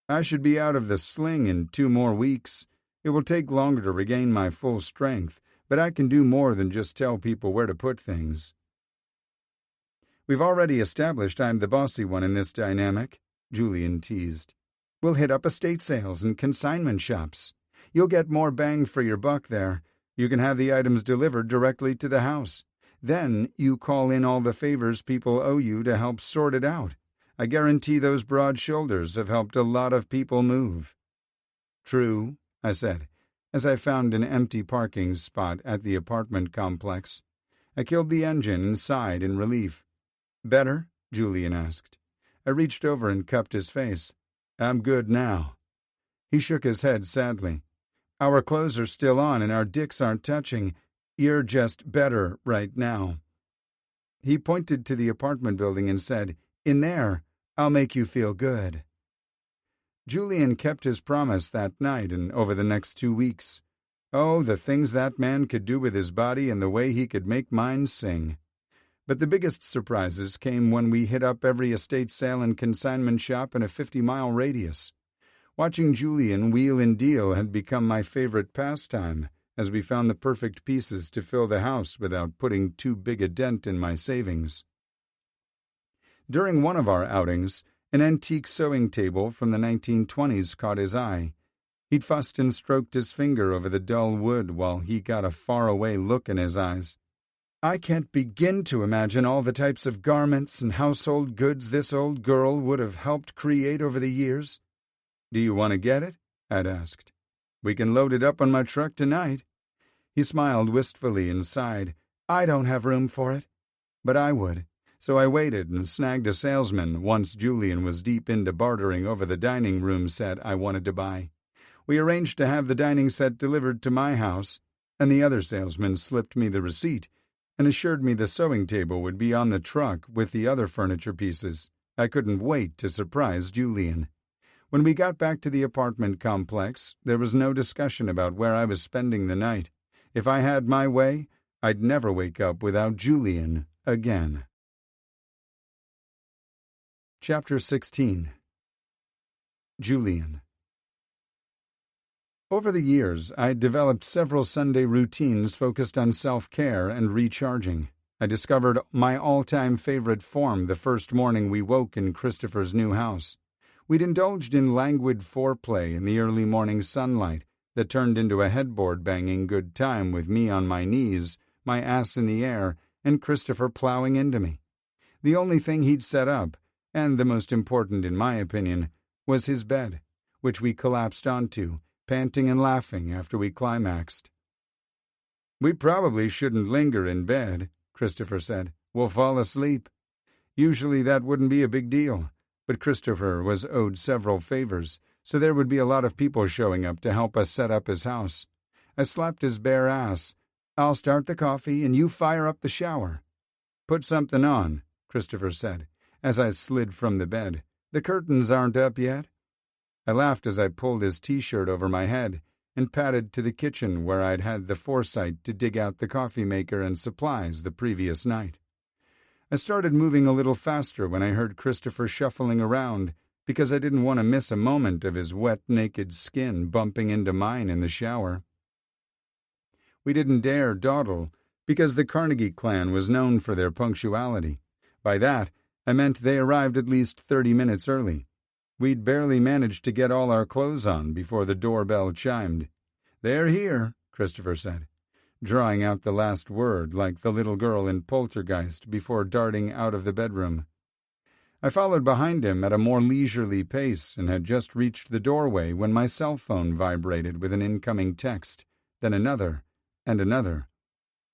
"I should be out of the sling in 2 more weeks. It will take longer to regain my full strength, but I can do more than just tell people where to put things." "We've already established I'm the bossy one in this dynamic," Julian teased. "We'll hit up estate sales and consignment shops. You'll get more bang for your buck there. You can have the items delivered directly to the house. Then you call in all the favors people owe you to help sort it out. I guarantee those broad shoulders have helped a lot of people move." "True," I said, as I found an empty parking spot at the apartment complex. I killed the engine and sighed in relief. "Better?" Julian asked. I reached over and cupped his face. "I'm good now." He shook his head sadly. "Our clothes are still on and our dicks aren't touching. You're just better right now." He pointed to the apartment building and said, "In there, I'll make you feel good." Julian kept his promise that night and over the next 2 weeks. Oh, the things that man could do with his body and the way he could make mine sing. But the biggest surprises came when we hit up every estate sale and consignment shop in a 50-mile radius. Watching Julian wheel and deal had become my favorite pastime, as we found the perfect pieces to fill the house without putting too big a dent in my savings. During one of our outings, An antique sewing table from the 1920s caught his eye. He'd fussed and stroked his finger over the dull wood while he got a faraway look in his eyes. I can't begin to imagine all the types of garments and household goods this old girl would have helped create over the years. Do you want to get it? I'd asked. We can load it up on my truck tonight. He smiled wistfully and sighed. I don't have room for it. But I would. So I waited and snagged a salesman once Julian was deep into bartering over the dining room set I wanted to buy. We arranged to have the dining set delivered to my house, and the other salesman slipped me the receipt and assured me the sewing table would be on the truck with the other furniture pieces. I couldn't wait to surprise Julian. When we got back to the apartment complex, there was no discussion about where I was spending the night. If I had my way, I'd never wake up without Julian again. Chapter 16. Julian. Over the years, I'd developed several Sunday routines focused on self-care and recharging. I discovered my all-time favorite form the first morning we woke in Christopher's new house. We'd indulged in languid foreplay in the early morning sunlight that turned into a headboard-banging good time with me on my knees, my ass in the air, and Christopher plowing into me. The only thing he'd set up, and the most important in my opinion, was his bed, which we collapsed onto, panting and laughing after we climaxed. We probably shouldn't linger in bed, Christopher said. We'll fall asleep. Usually that wouldn't be a big deal, but Christopher was owed several favors, so there would be a lot of people showing up to help us set up his house. I slapped his bare ass. I'll start the coffee and you fire up the shower. Put something on, Christopher said, as I slid from the bed. The curtains aren't up yet. I laughed as I pulled his t-shirt over my head and padded to the kitchen where I'd had the foresight to dig out the coffee maker and supplies the previous night. I started moving a little faster when I heard Christopher shuffling around because I didn't want to miss a moment of his wet, naked skin bumping into mine in the shower. We didn't dare dawdle because the Carnegie clan was known for their punctuality. By that, I meant they arrived at least 30 minutes early. We'd barely managed to get all our clothes on before the doorbell chimed. They're here, Christopher said, drawing out the last word like the little girl in Poltergeist before darting out of the bedroom. I followed behind him at a more leisurely pace and had just reached the doorway when my cell phone vibrated with an incoming text, then another, and another.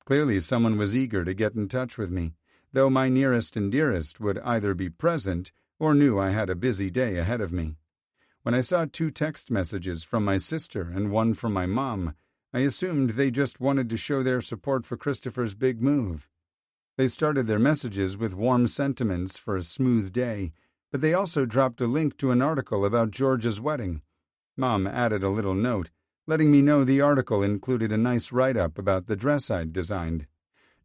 Clearly someone was eager to get in touch with me, though my nearest and dearest would either be present or knew I had a busy day ahead of me. When I saw 2 text messages from my sister and one from my mom, I assumed they just wanted to show their support for Christopher's big move. They started their messages with warm sentiments for a smooth day, but they also dropped a link to an article about George's wedding. Mom added a little note, letting me know the article included a nice write-up about the dress I'd designed.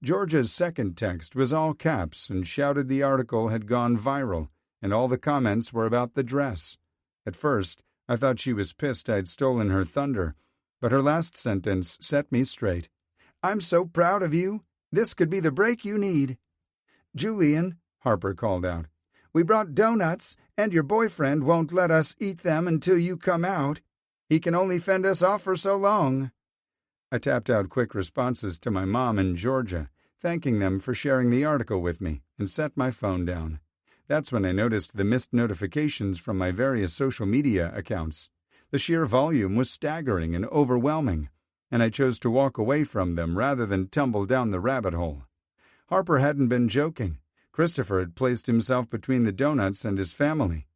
George's second text was all caps and shouted the article had gone viral, and all the comments were about the dress. At first, I thought she was pissed I'd stolen her thunder, but her last sentence set me straight. I'm so proud of you. This could be the break you need. Julian, Harper called out, we brought donuts, and your boyfriend won't let us eat them until you come out. He can only fend us off for so long. I tapped out quick responses to my mom and Georgia, thanking them for sharing the article with me, and set my phone down. That's when I noticed the missed notifications from my various social media accounts. The sheer volume was staggering and overwhelming, and I chose to walk away from them rather than tumble down the rabbit hole. Harper hadn't been joking. Christopher had placed himself between the donuts and his family.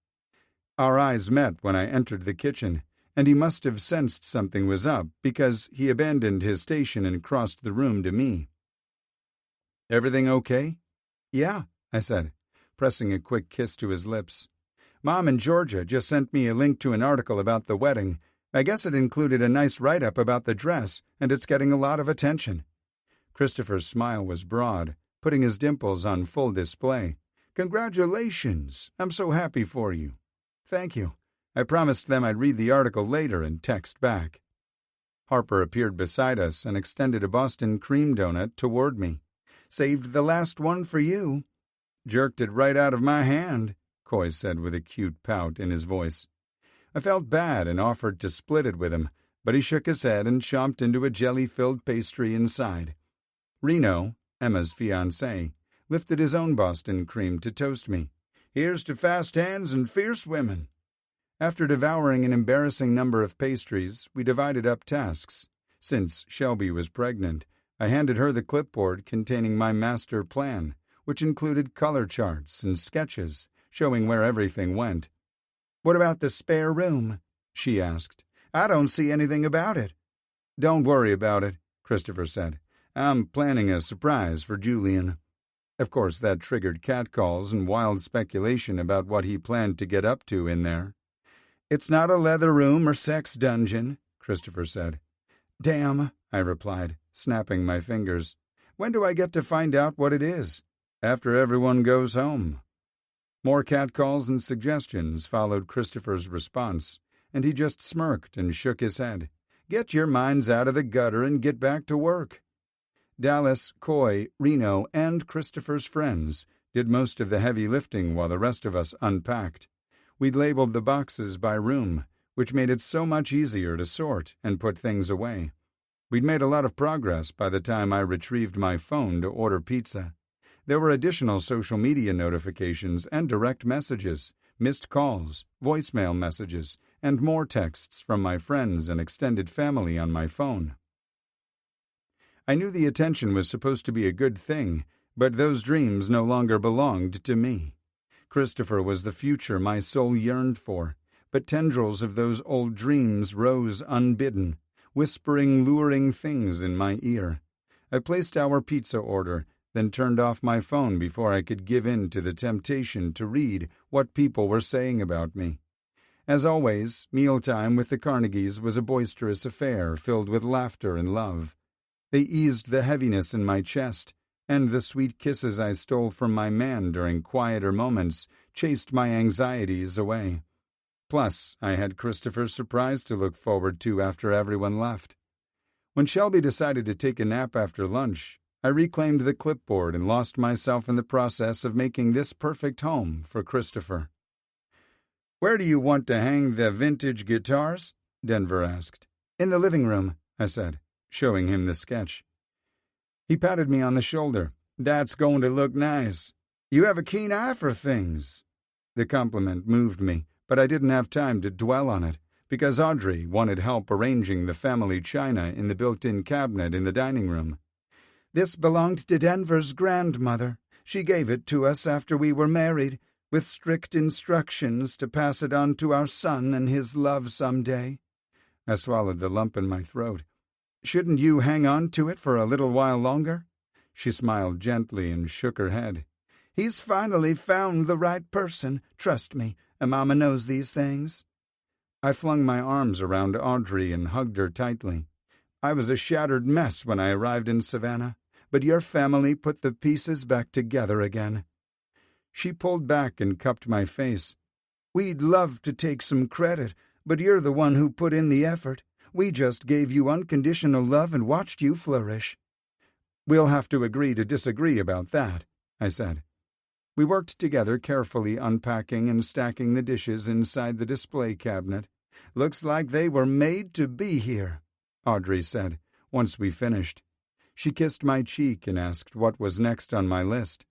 Our eyes met when I entered the kitchen, and he must have sensed something was up because he abandoned his station and crossed the room to me. Everything okay? Yeah, I said, pressing a quick kiss to his lips. Mom and Georgia just sent me a link to an article about the wedding. I guess it included a nice write-up about the dress, and it's getting a lot of attention. Christopher's smile was broad, putting his dimples on full display. Congratulations! I'm so happy for you. Thank you. I promised them I'd read the article later and text back. Harper appeared beside us and extended a Boston cream donut toward me. Saved the last one for you. Jerked it right out of my hand, Coy said with a cute pout in his voice. I felt bad and offered to split it with him, but he shook his head and chomped into a jelly-filled pastry inside. Reno, Emma's fiancé, lifted his own Boston cream to toast me. Here's to fast hands and fierce women. After devouring an embarrassing number of pastries, we divided up tasks. Since Shelby was pregnant, I handed her the clipboard containing my master plan, which included color charts and sketches showing where everything went. "What about the spare room?" she asked. "I don't see anything about it." "Don't worry about it," Christopher said. "I'm planning a surprise for Julian." Of course, that triggered catcalls and wild speculation about what he planned to get up to in there. "It's not a leather room or sex dungeon," Christopher said. "Damn," I replied, snapping my fingers. "When do I get to find out what it is?" "After everyone goes home." More catcalls and suggestions followed Christopher's response, and he just smirked and shook his head. "Get your minds out of the gutter and get back to work." Dallas, Coy, Reno, and Christopher's friends did most of the heavy lifting while the rest of us unpacked. We'd labeled the boxes by room, which made it so much easier to sort and put things away. We'd made a lot of progress by the time I retrieved my phone to order pizza. There were additional social media notifications and direct messages, missed calls, voicemail messages, and more texts from my friends and extended family on my phone. I knew the attention was supposed to be a good thing, but those dreams no longer belonged to me. Christopher was the future my soul yearned for, but tendrils of those old dreams rose unbidden, whispering luring things in my ear. I placed our pizza order, then turned off my phone before I could give in to the temptation to read what people were saying about me. As always, mealtime with the Carnegies was a boisterous affair filled with laughter and love. They eased the heaviness in my chest, and the sweet kisses I stole from my man during quieter moments chased my anxieties away. Plus, I had Christopher's surprise to look forward to after everyone left. When Shelby decided to take a nap after lunch, I reclaimed the clipboard and lost myself in the process of making this perfect home for Christopher. "Where do you want to hang the vintage guitars?" Denver asked. "In the living room," I said, showing him the sketch. He patted me on the shoulder. "That's going to look nice. You have a keen eye for things." The compliment moved me, but I didn't have time to dwell on it, because Audrey wanted help arranging the family china in the built-in cabinet in the dining room. "This belonged to Denver's grandmother. She gave it to us after we were married, with strict instructions to pass it on to our son and his love someday." I swallowed the lump in my throat. "Shouldn't you hang on to it for a little while longer?" She smiled gently and shook her head. "He's finally found the right person. Trust me, a mama knows these things." I flung my arms around Audrey and hugged her tightly. "I was a shattered mess when I arrived in Savannah, but your family put the pieces back together again." She pulled back and cupped my face. "We'd love to take some credit, but you're the one who put in the effort. We just gave you unconditional love and watched you flourish." "We'll have to agree to disagree about that," I said. We worked together carefully unpacking and stacking the dishes inside the display cabinet. "Looks like they were made to be here," Audrey said, once we finished. She kissed my cheek and asked what was next on my list.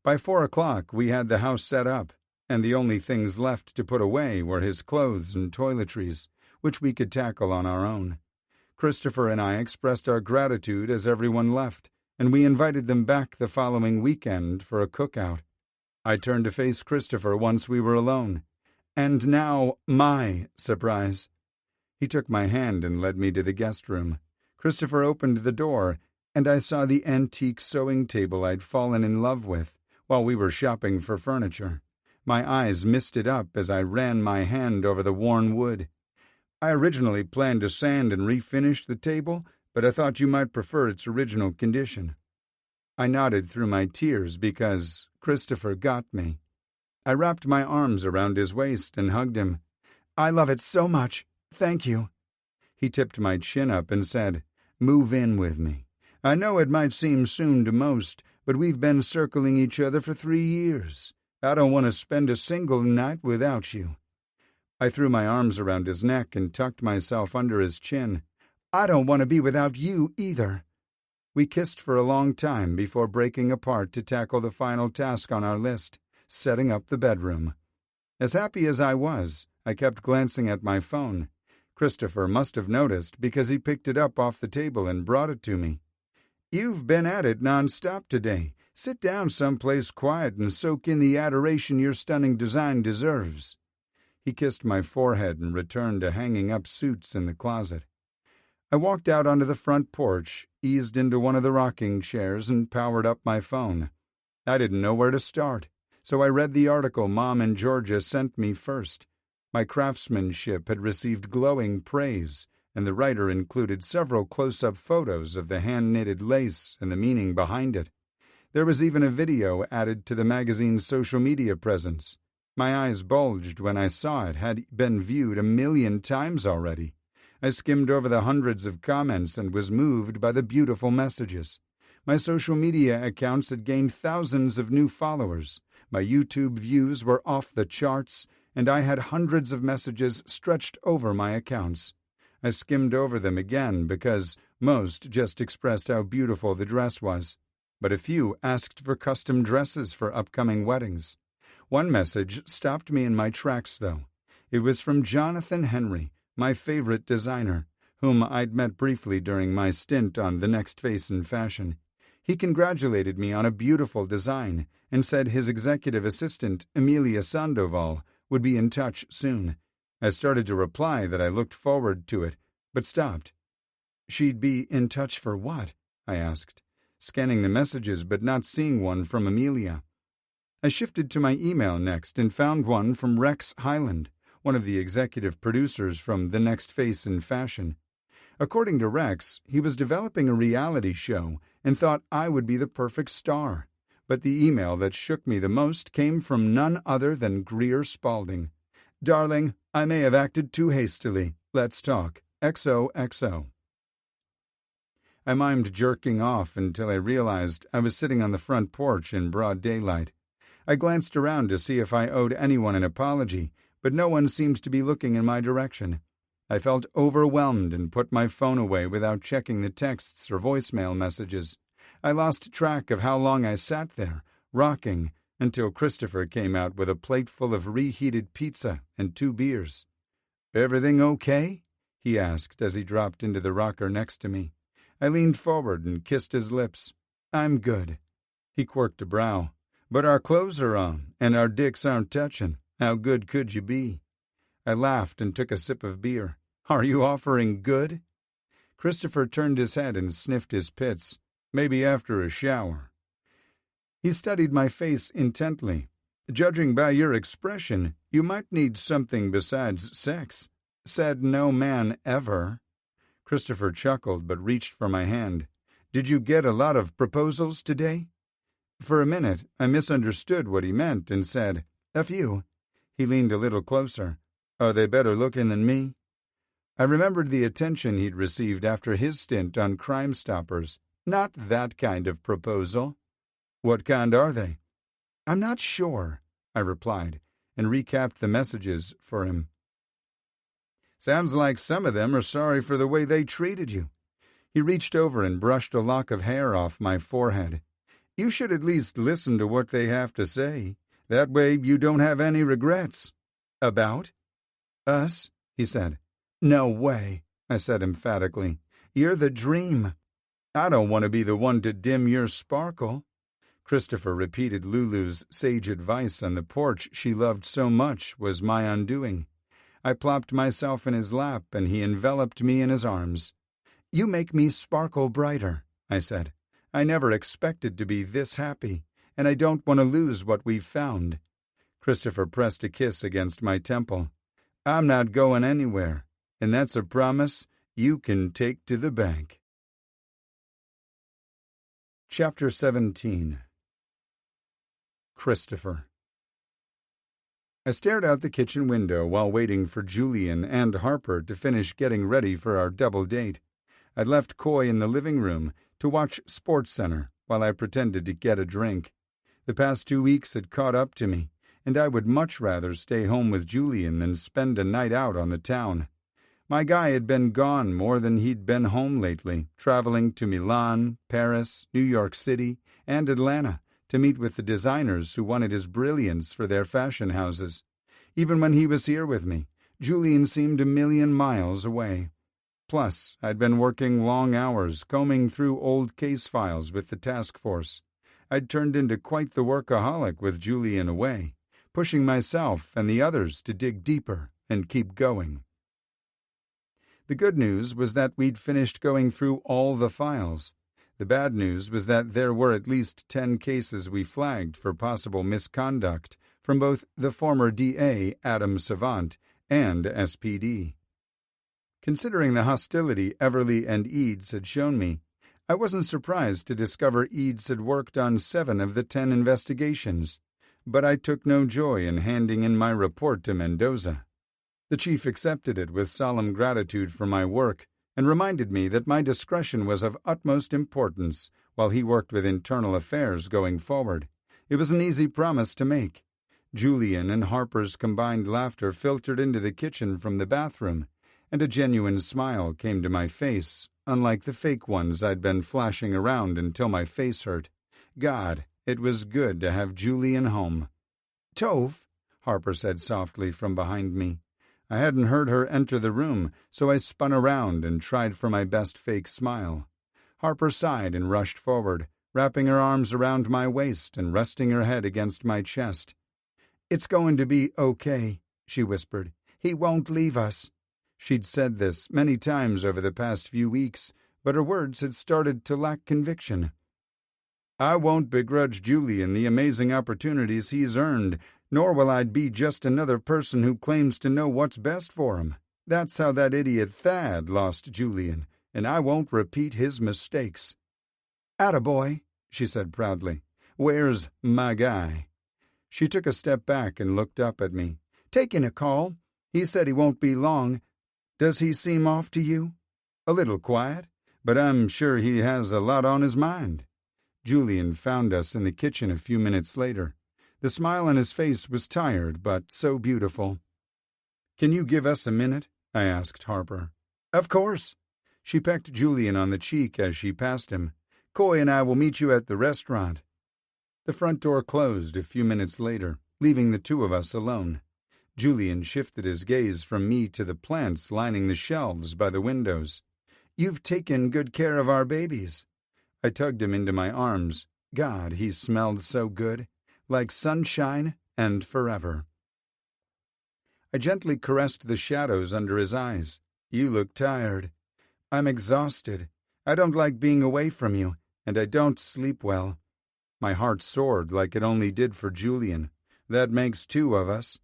By 4 o'clock we had the house set up, and the only things left to put away were his clothes and toiletries, which we could tackle on our own. Christopher and I expressed our gratitude as everyone left, and we invited them back the following weekend for a cookout. I turned to face Christopher once we were alone. "And now, my surprise." He took my hand and led me to the guest room. Christopher opened the door, and I saw the antique sewing table I'd fallen in love with while we were shopping for furniture. My eyes misted up as I ran my hand over the worn wood. "I originally planned to sand and refinish the table, but I thought you might prefer its original condition." I nodded through my tears because Christopher got me. I wrapped my arms around his waist and hugged him. "I love it so much. Thank you." He tipped my chin up and said, "Move in with me. I know it might seem soon to most, but we've been circling each other for 3 years. I don't want to spend a single night without you. I threw my arms around his neck and tucked myself under his chin. I don't want to be without you either. We kissed for a long time before breaking apart to tackle the final task on our list, setting up the bedroom. As happy as I was, I kept glancing at my phone. Christopher must have noticed because he picked it up off the table and brought it to me. You've been at it nonstop today. Sit down someplace quiet and soak in the adoration your stunning design deserves. He kissed my forehead and returned to hanging up suits in the closet. I walked out onto the front porch, eased into one of the rocking chairs, and powered up my phone. I didn't know where to start, so I read the article Mom and Georgia sent me first. My craftsmanship had received glowing praise, and the writer included several close-up photos of the hand-knitted lace and the meaning behind it. There was even a video added to the magazine's social media presence. My eyes bulged when I saw it had been viewed 1 million times already. I skimmed over the hundreds of comments and was moved by the beautiful messages. My social media accounts had gained thousands of new followers. My YouTube views were off the charts, and I had hundreds of messages stretched over my accounts. I skimmed over them again because most just expressed how beautiful the dress was, but a few asked for custom dresses for upcoming weddings. One message stopped me in my tracks, though. It was from Jonathan Henry, my favorite designer, whom I'd met briefly during my stint on The Next Face in Fashion. He congratulated me on a beautiful design and said his executive assistant, Emilia Sandoval, would be in touch soon. I started to reply that I looked forward to it, but stopped. She'd be in touch for what? I asked, scanning the messages but not seeing one from Emilia. I shifted to my email next and found one from Rex Hyland, one of the executive producers from The Next Face in Fashion. According to Rex, he was developing a reality show and thought I would be the perfect star. But the email that shook me the most came from none other than Greer Spalding. Darling, I may have acted too hastily. Let's talk. XOXO. I mimed jerking off until I realized I was sitting on the front porch in broad daylight. I glanced around to see if I owed anyone an apology, but no one seemed to be looking in my direction. I felt overwhelmed and put my phone away without checking the texts or voicemail messages. I lost track of how long I sat there, rocking, until Christopher came out with a plate full of reheated pizza and 2 beers. "Everything okay?" he asked as he dropped into the rocker next to me. I leaned forward and kissed his lips. "I'm good." He quirked a brow. "But our clothes are on, and our dicks aren't touching. How good could you be?" I laughed and took a sip of beer. "Are you offering good?" Christopher turned his head and sniffed his pits. "Maybe after a shower." He studied my face intently. "Judging by your expression, you might need something besides sex. Said no man ever." Christopher chuckled but reached for my hand. "Did you get a lot of proposals today?" For a minute, I misunderstood what he meant and said, "A few." He leaned a little closer. "Are they better looking than me?" I remembered the attention he'd received after his stint on Crime Stoppers. "Not that kind of proposal." "What kind are they?" "I'm not sure," I replied, and recapped the messages for him. "Sounds like some of them are sorry for the way they treated you." He reached over and brushed a lock of hair off my forehead. "You should at least listen to what they have to say. That way you don't have any regrets." "About?" "Us," he said. "No way," I said emphatically. "You're the dream." "I don't want to be the one to dim your sparkle." Christopher repeated Lulu's sage advice on the porch she loved so much was my undoing. I plopped myself in his lap and he enveloped me in his arms. "You make me sparkle brighter," I said. "I never expected to be this happy, and I don't want to lose what we've found." Christopher pressed a kiss against my temple. "I'm not going anywhere, and that's a promise you can take to the bank." Chapter 17. Christopher. I stared out the kitchen window while waiting for Julian and Harper to finish getting ready for our double date. I'd left Coy in the living room to watch SportsCenter while I pretended to get a drink. The past 2 weeks had caught up to me, and I would much rather stay home with Julian than spend a night out on the town. My guy had been gone more than he'd been home lately, traveling to Milan, Paris, New York City, and Atlanta to meet with the designers who wanted his brilliance for their fashion houses. Even when he was here with me, Julian seemed a million miles away. Plus, I'd been working long hours combing through old case files with the task force. I'd turned into quite the workaholic with Julian away, pushing myself and the others to dig deeper and keep going. The good news was that we'd finished going through all the files. The bad news was that there were at least 10 cases we flagged for possible misconduct from both the former DA, Adam Savant, and SPD. Considering the hostility Everly and Eads had shown me, I wasn't surprised to discover Eads had worked on 7 of the 10 investigations, but I took no joy in handing in my report to Mendoza. The chief accepted it with solemn gratitude for my work and reminded me that my discretion was of utmost importance while he worked with internal affairs going forward. It was an easy promise to make. Julian and Harper's combined laughter filtered into the kitchen from the bathroom, and a genuine smile came to my face, unlike the fake ones I'd been flashing around until my face hurt. God, it was good to have Julian home. "Tove," Harper said softly from behind me. I hadn't heard her enter the room, so I spun around and tried for my best fake smile. Harper sighed and rushed forward, wrapping her arms around my waist and resting her head against my chest. "It's going to be okay," she whispered. "He won't leave us." She'd said this many times over the past few weeks, but her words had started to lack conviction. "I won't begrudge Julian the amazing opportunities he's earned, nor will I be just another person who claims to know what's best for him. That's how that idiot Thad lost Julian, and I won't repeat his mistakes." "Attaboy," she said proudly. "Where's my guy?" She took a step back and looked up at me. "Taking a call. He said he won't be long. Does he seem off to you?" "A little quiet, but I'm sure he has a lot on his mind." Julian found us in the kitchen a few minutes later. The smile on his face was tired, but so beautiful. "Can you give us a minute?" I asked Harper. "Of course." She pecked Julian on the cheek as she passed him. "Coy and I will meet you at the restaurant." The front door closed a few minutes later, leaving the 2 of us alone. Julian shifted his gaze from me to the plants lining the shelves by the windows. "You've taken good care of our babies." I tugged him into my arms. God, he smelled so good. Like sunshine and forever. I gently caressed the shadows under his eyes. "You look tired." "I'm exhausted. I don't like being away from you, and I don't sleep well." My heart soared like it only did for Julian. That makes 2 of us.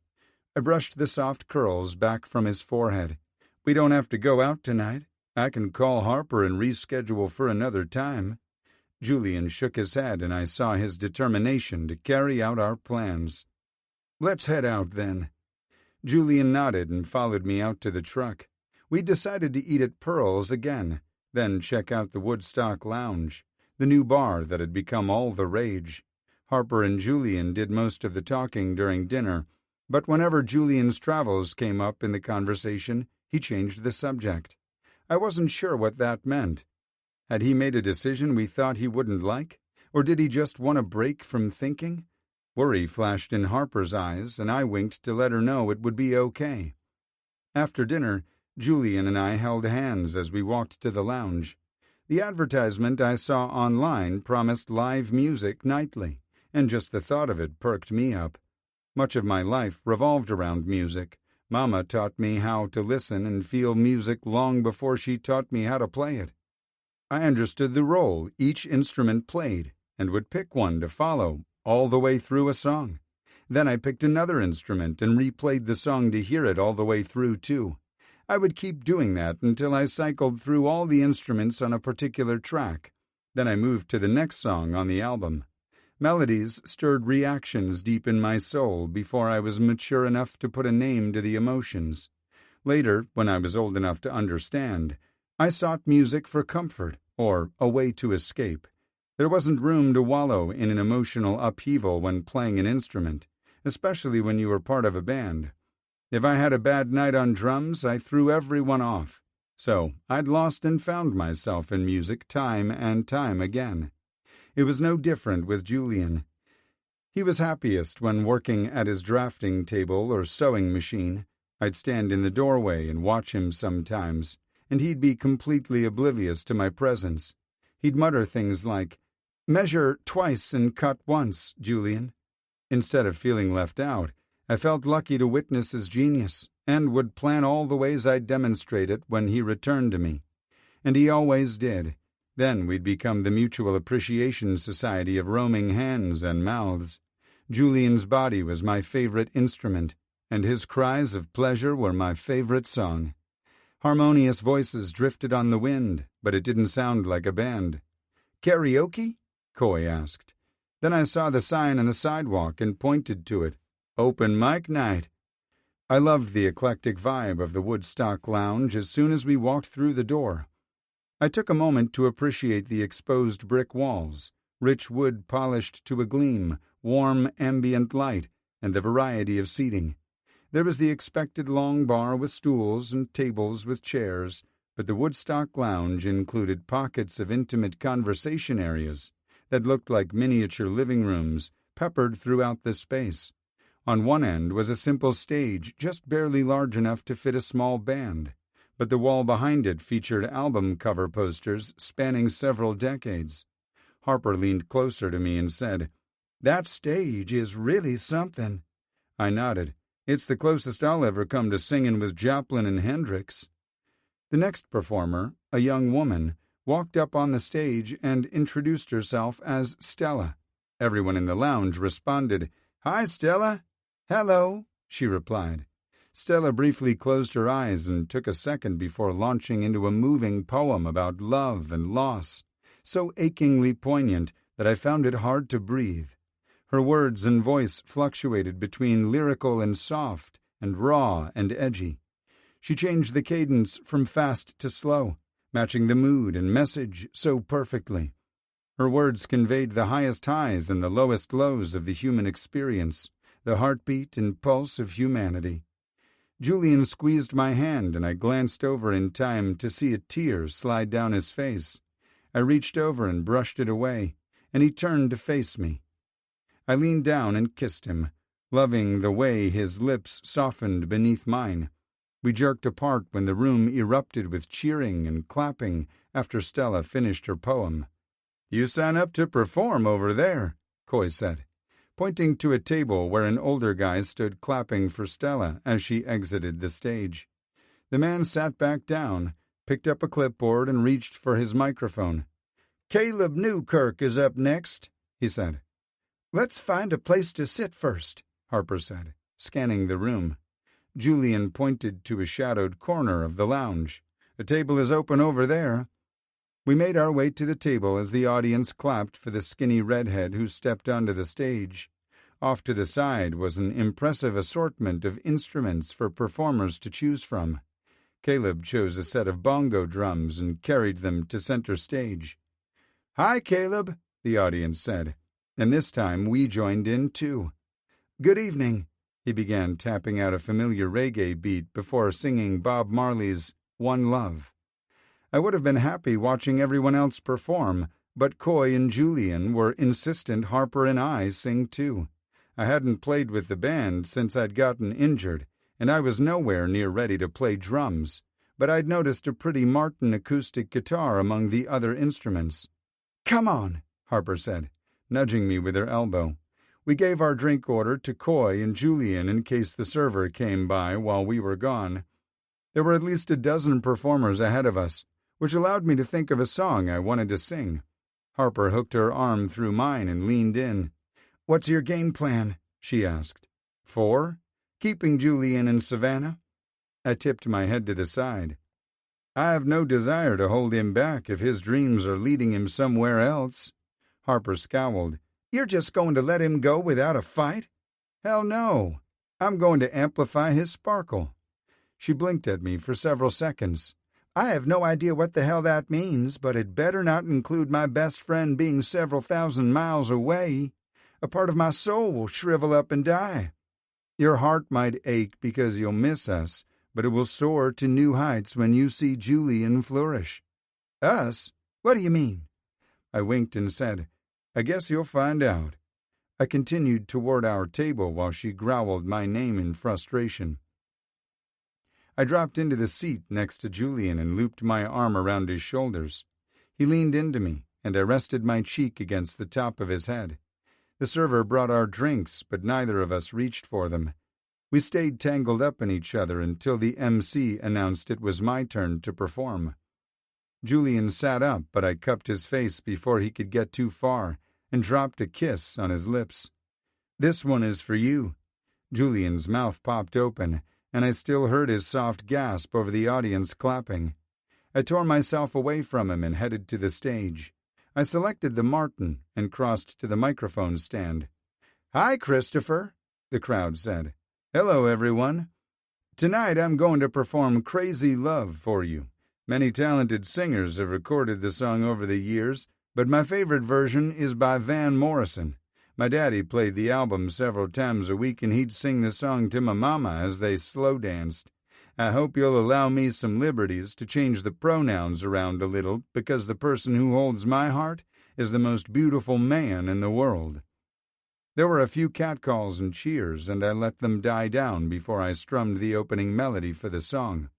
I brushed the soft curls back from his forehead. "We don't have to go out tonight. I can call Harper and reschedule for another time." Julian shook his head, and I saw his determination to carry out our plans. "Let's head out, then." Julian nodded and followed me out to the truck. We decided to eat at Pearl's again, then check out the Woodstock Lounge, the new bar that had become all the rage. Harper and Julian did most of the talking during dinner, but whenever Julian's travels came up in the conversation, he changed the subject. I wasn't sure what that meant. Had he made a decision we thought he wouldn't like, or did he just want a break from thinking? Worry flashed in Harper's eyes, and I winked to let her know it would be okay. After dinner, Julian and I held hands as we walked to the lounge. The advertisement I saw online promised live music nightly, and just the thought of it perked me up. Much of my life revolved around music. Mama taught me how to listen and feel music long before she taught me how to play it. I understood the role each instrument played and would pick one to follow all the way through a song. Then I picked another instrument and replayed the song to hear it all the way through, too. I would keep doing that until I cycled through all the instruments on a particular track. Then I moved to the next song on the album. Melodies stirred reactions deep in my soul before I was mature enough to put a name to the emotions. Later, when I was old enough to understand, I sought music for comfort or a way to escape. There wasn't room to wallow in an emotional upheaval when playing an instrument, especially when you were part of a band. If I had a bad night on drums, I threw everyone off. So I'd lost and found myself in music time and time again. It was no different with Julian. He was happiest when working at his drafting table or sewing machine. I'd stand in the doorway and watch him sometimes, and he'd be completely oblivious to my presence. He'd mutter things like, "Measure twice and cut once, Julian." Instead of feeling left out, I felt lucky to witness his genius, and would plan all the ways I'd demonstrate it when he returned to me. And he always did. Then we'd become the Mutual Appreciation Society of roaming hands and mouths. Julian's body was my favorite instrument, and his cries of pleasure were my favorite song. Harmonious voices drifted on the wind, but it didn't sound like a band. "Karaoke?" Coy asked. Then I saw the sign on the sidewalk and pointed to it. "Open mic night." I loved the eclectic vibe of the Woodstock Lounge as soon as we walked through the door. I took a moment to appreciate the exposed brick walls, rich wood polished to a gleam, warm ambient light, and the variety of seating. There was the expected long bar with stools and tables with chairs, but the Woodstock Lounge included pockets of intimate conversation areas that looked like miniature living rooms peppered throughout the space. On one end was a simple stage just barely large enough to fit a small band, but the wall behind it featured album cover posters spanning several decades. Harper leaned closer to me and said, "That stage is really something." I nodded. "It's the closest I'll ever come to singing with Joplin and Hendrix." The next performer, a young woman, walked up on the stage and introduced herself as Stella. Everyone in the lounge responded, "Hi, Stella." "Hello," she replied. Stella briefly closed her eyes and took a second before launching into a moving poem about love and loss, so achingly poignant that I found it hard to breathe. Her words and voice fluctuated between lyrical and soft, and raw and edgy. She changed the cadence from fast to slow, matching the mood and message so perfectly. Her words conveyed the highest highs and the lowest lows of the human experience, the heartbeat and pulse of humanity. Julian squeezed my hand, and I glanced over in time to see a tear slide down his face. I reached over and brushed it away, and he turned to face me. I leaned down and kissed him, loving the way his lips softened beneath mine. We jerked apart when the room erupted with cheering and clapping after Stella finished her poem. "You sign up to perform over there," Coy said, pointing to a table where an older guy stood clapping for Stella as she exited the stage. The man sat back down, picked up a clipboard, and reached for his microphone. "Caleb Newkirk is up next," he said. "Let's find a place to sit first," Harper said, scanning the room. Julian pointed to a shadowed corner of the lounge. "A table is open over there." We made our way to the table as the audience clapped for the skinny redhead who stepped onto the stage. Off to the side was an impressive assortment of instruments for performers to choose from. Caleb chose a set of bongo drums and carried them to center stage. "Hi, Caleb," the audience said, and this time we joined in too. "Good evening," he began, tapping out a familiar reggae beat before singing Bob Marley's "One Love." I would have been happy watching everyone else perform, but Coy and Julian were insistent Harper and I sing too. I hadn't played with the band since I'd gotten injured, and I was nowhere near ready to play drums, but I'd noticed a pretty Martin acoustic guitar among the other instruments. "Come on," Harper said, nudging me with her elbow. We gave our drink order to Coy and Julian in case the server came by while we were gone. There were at least a dozen performers ahead of us, which allowed me to think of a song I wanted to sing. Harper hooked her arm through mine and leaned in. "What's your game plan?" she asked. "For? Keeping Julian in Savannah?" I tipped my head to the side. "I have no desire to hold him back if his dreams are leading him somewhere else." Harper scowled. "You're just going to let him go without a fight?" "Hell no. I'm going to amplify his sparkle." She blinked at me for several seconds. I have no idea what the hell that means, but it better not include my best friend being several thousand miles away. A part of my soul will shrivel up and die. Your heart might ache because you'll miss us, but it will soar to new heights when you see Julian flourish. Us? What do you mean? I winked and said, I guess you'll find out. I continued toward our table while she growled my name in frustration. I dropped into the seat next to Julian and looped my arm around his shoulders. He leaned into me, and I rested my cheek against the top of his head. The server brought our drinks, but neither of us reached for them. We stayed tangled up in each other until the MC announced it was my turn to perform. Julian sat up, but I cupped his face before he could get too far and dropped a kiss on his lips. This one is for you. Julian's mouth popped open, and I still heard his soft gasp over the audience clapping. I tore myself away from him and headed to the stage. I selected the Martin and crossed to the microphone stand. Hi, Christopher, the crowd said. Hello, everyone. Tonight I'm going to perform Crazy Love for you. Many talented singers have recorded the song over the years, but my favorite version is by Van Morrison. My daddy played the album several times a week, and he'd sing the song to my mama as they slow danced. I hope you'll allow me some liberties to change the pronouns around a little, because the person who holds my heart is the most beautiful man in the world. There were a few catcalls and cheers, and I let them die down before I strummed the opening melody for the song.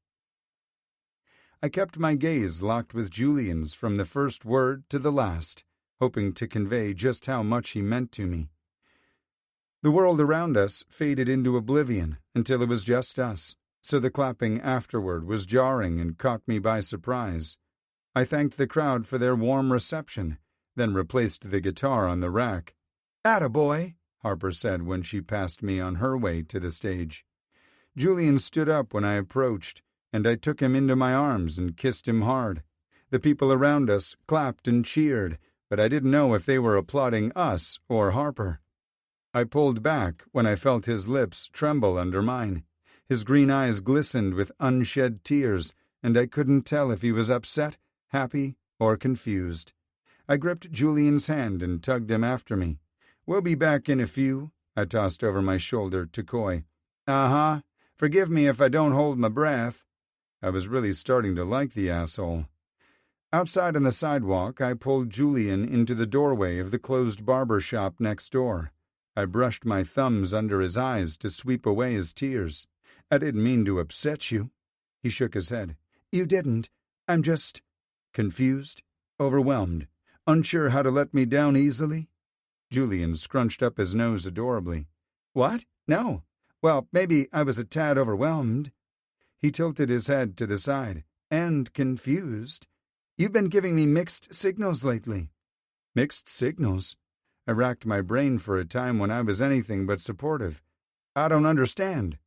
I kept my gaze locked with Julian's from the first word to the last, hoping to convey just how much he meant to me. The world around us faded into oblivion until it was just us, so the clapping afterward was jarring and caught me by surprise. I thanked the crowd for their warm reception, then replaced the guitar on the rack. Attaboy, Harper said when she passed me on her way to the stage. Julian stood up when I approached, and I took him into my arms and kissed him hard. The people around us clapped and cheered, but I didn't know if they were applauding us or Harper. I pulled back when I felt his lips tremble under mine. His green eyes glistened with unshed tears, and I couldn't tell if he was upset, happy, or confused. I gripped Julian's hand and tugged him after me. We'll be back in a few, I tossed over my shoulder to Coy. Uh-huh. Forgive me if I don't hold my breath. I was really starting to like the asshole. Outside on the sidewalk, I pulled Julian into the doorway of the closed barber shop next door. I brushed my thumbs under his eyes to sweep away his tears. I didn't mean to upset you. He shook his head. You didn't. I'm just confused, overwhelmed, unsure how to let me down easily. Julian scrunched up his nose adorably. What? No. Well, maybe I was a tad overwhelmed. He tilted his head to the side. And confused. You've been giving me mixed signals lately. Mixed signals? I racked my brain for a time when I was anything but supportive. I don't understand.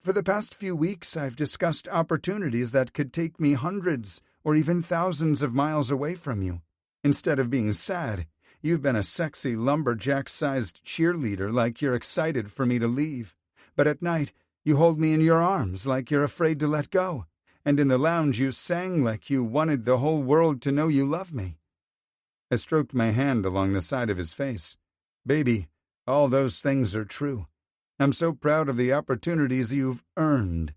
For the past few weeks, I've discussed opportunities that could take me hundreds or even thousands of miles away from you. Instead of being sad, you've been a sexy lumberjack-sized cheerleader like you're excited for me to leave. But at night, you hold me in your arms like you're afraid to let go. And in the lounge you sang like you wanted the whole world to know you love me. I stroked my hand along the side of his face. Baby, all those things are true. I'm so proud of the opportunities you've earned.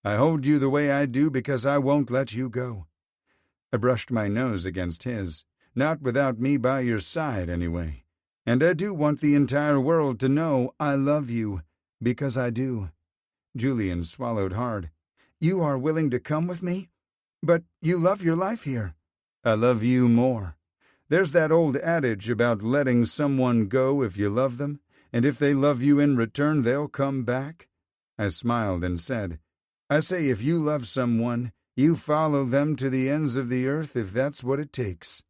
I hold you the way I do because I won't let you go. I brushed my nose against his, not without me by your side anyway. And I do want the entire world to know I love you, because I do. Julian swallowed hard. You are willing to come with me? But you love your life here. I love you more. There's that old adage about letting someone go if you love them, and if they love you in return, they'll come back. I smiled and said, I say if you love someone, you follow them to the ends of the earth if that's what it takes.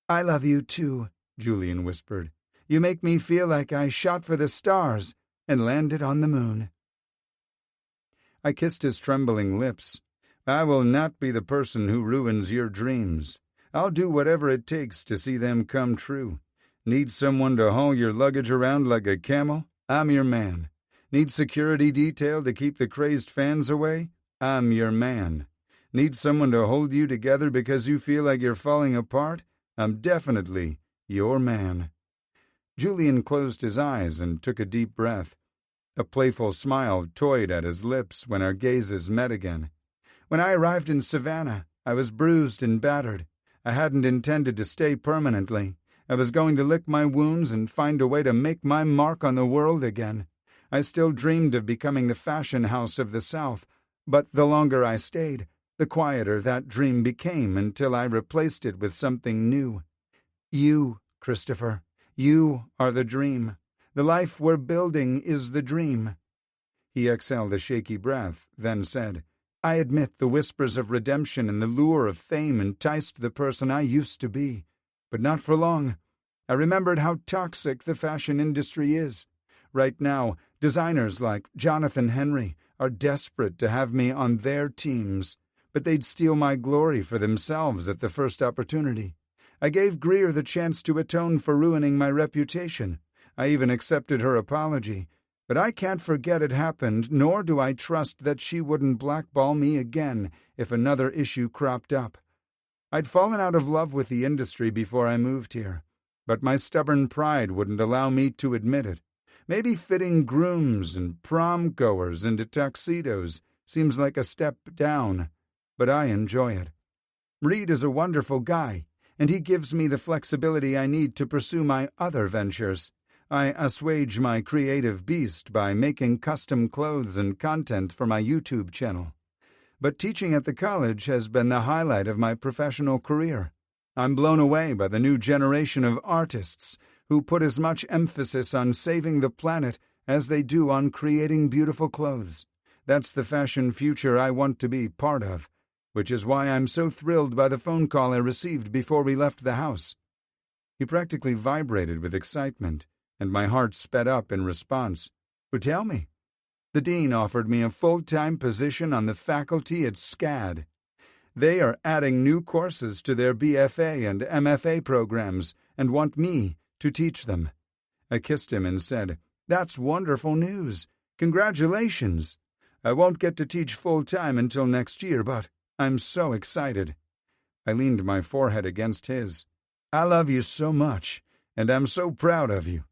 I love you too, Julian whispered. You make me feel like I shot for the stars and landed on the moon. I kissed his trembling lips. I will not be the person who ruins your dreams. I'll do whatever it takes to see them come true. Need someone to haul your luggage around like a camel? I'm your man. Need security detail to keep the crazed fans away? I'm your man. Need someone to hold you together because you feel like you're falling apart? I'm definitely your man." Julian closed his eyes and took a deep breath. A playful smile toyed at his lips when our gazes met again. "When I arrived in Savannah, I was bruised and battered. I hadn't intended to stay permanently. I was going to lick my wounds and find a way to make my mark on the world again. I still dreamed of becoming the fashion house of the South, but the longer I stayed, the quieter that dream became until I replaced it with something new. You, Christopher, you are the dream. The life we're building is the dream." He exhaled a shaky breath, then said, "I admit the whispers of redemption and the lure of fame enticed the person I used to be, but not for long. I remembered how toxic the fashion industry is. Right now, designers like Jonathan Henry are desperate to have me on their teams, but they'd steal my glory for themselves at the first opportunity. I gave Greer the chance to atone for ruining my reputation. I even accepted her apology, but I can't forget it happened, nor do I trust that she wouldn't blackball me again if another issue cropped up. I'd fallen out of love with the industry before I moved here, but my stubborn pride wouldn't allow me to admit it. Maybe fitting grooms and prom-goers into tuxedos seems like a step down, but I enjoy it. Reed is a wonderful guy, and he gives me the flexibility I need to pursue my other ventures. I assuage my creative beast by making custom clothes and content for my YouTube channel. But teaching at the college has been the highlight of my professional career. I'm blown away by the new generation of artists who put as much emphasis on saving the planet as they do on creating beautiful clothes. That's the fashion future I want to be part of, which is why I'm so thrilled by the phone call I received before we left the house." He practically vibrated with excitement, and my heart sped up in response. "Well, tell me." "The dean offered me a full-time position on the faculty at SCAD. They are adding new courses to their BFA and MFA programs and want me to teach them." I kissed him and said, "That's wonderful news. Congratulations. I won't get to teach full-time until next year, but I'm so excited." I leaned my forehead against his. "I love you so much, and I'm so proud of you."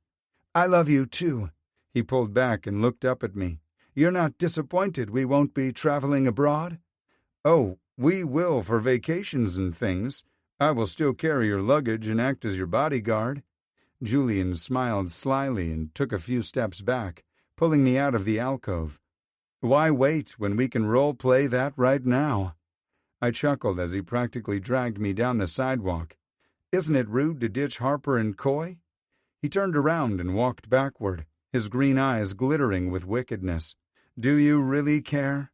"I love you too." He pulled back and looked up at me. "You're not disappointed we won't be traveling abroad?" "Oh, we will for vacations and things. I will still carry your luggage and act as your bodyguard." Julian smiled slyly and took a few steps back, pulling me out of the alcove. "Why wait when we can role-play that right now?" I chuckled as he practically dragged me down the sidewalk. "Isn't it rude to ditch Harper and Coy?" He turned around and walked backward, his green eyes glittering with wickedness. "Do you really care?"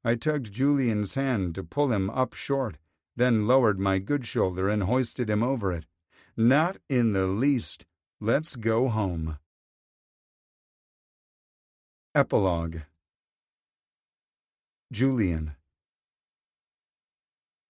I tugged Julian's hand to pull him up short, then lowered my good shoulder and hoisted him over it. "Not in the least. Let's go home." Epilogue. Julian.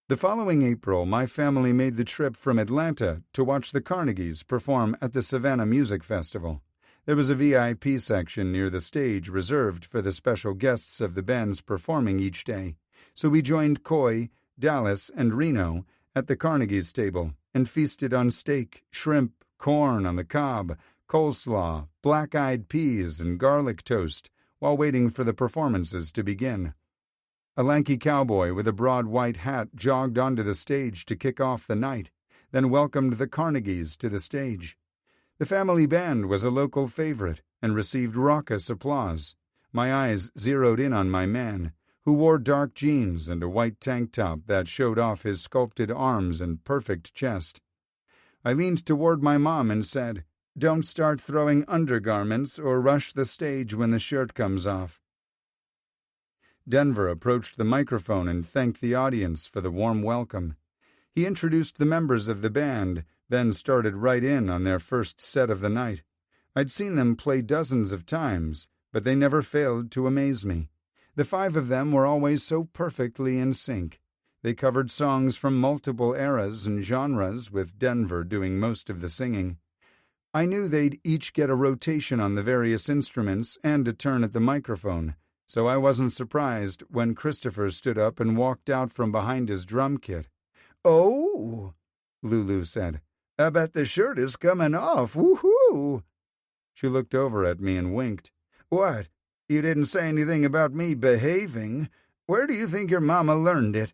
The following April, my family made the trip from Atlanta to watch the Carnegies perform at the Savannah Music Festival. There was a VIP section near the stage reserved for the special guests of the bands performing each day, so we joined Coy, Dallas, and Reno at the Carnegies table and feasted on steak, shrimp, corn on the cob, coleslaw, black-eyed peas, and garlic toast while waiting for the performances to begin. A lanky cowboy with a broad white hat jogged onto the stage to kick off the night, then welcomed the Carnegies to the stage. The family band was a local favorite and received raucous applause. My eyes zeroed in on my man, who wore dark jeans and a white tank top that showed off his sculpted arms and perfect chest. I leaned toward my mom and said, "Don't start throwing undergarments or rush the stage when the shirt comes off." Denver approached the microphone and thanked the audience for the warm welcome. He introduced the members of the band, then started right in on their first set of the night. I'd seen them play dozens of times, but they never failed to amaze me. The 5 of them were always so perfectly in sync. They covered songs from multiple eras and genres, with Denver doing most of the singing. I knew they'd each get a rotation on the various instruments and a turn at the microphone, so I wasn't surprised when Christopher stood up and walked out from behind his drum kit. "Oh," Lulu said, "I bet the shirt is coming off. Woohoo!" She looked over at me and winked. "What? You didn't say anything about me behaving. Where do you think your mama learned it?"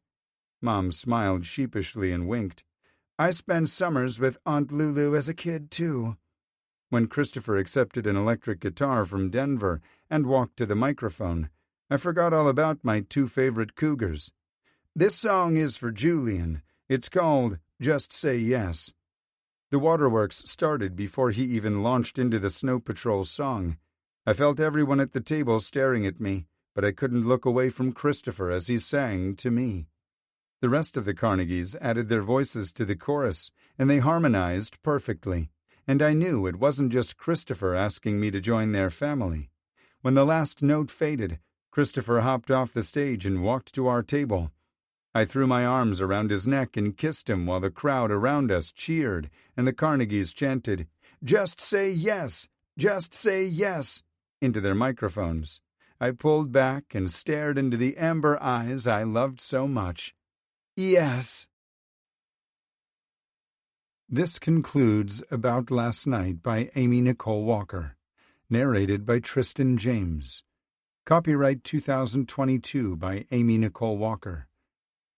Mom smiled sheepishly and winked. "I spent summers with Aunt Lulu as a kid, too." When Christopher accepted an electric guitar from Denver and walked to the microphone, I forgot all about my two favorite cougars. "This song is for Julian. It's called Just Say Yes." The waterworks started before he even launched into the Snow Patrol song. I felt everyone at the table staring at me, but I couldn't look away from Christopher as he sang to me. The rest of the Carnegies added their voices to the chorus, and they harmonized perfectly. And I knew it wasn't just Christopher asking me to join their family. When the last note faded, Christopher hopped off the stage and walked to our table. I threw my arms around his neck and kissed him while the crowd around us cheered and the Carnegies chanted, "Just say yes! Just say yes!" into their microphones. I pulled back and stared into the amber eyes I loved so much. Yes! This concludes About Last Night by Amy Nicole Walker, narrated by Tristan James. Copyright 2022 by Amy Nicole Walker.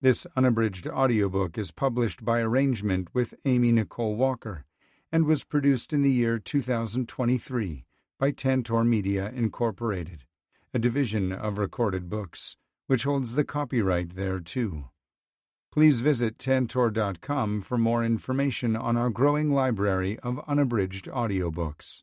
This unabridged audiobook is published by arrangement with Amy Nicole Walker and was produced in the year 2023 by Tantor Media Incorporated, a division of Recorded Books, which holds the copyright thereto. Please visit tantor.com for more information on our growing library of unabridged audiobooks.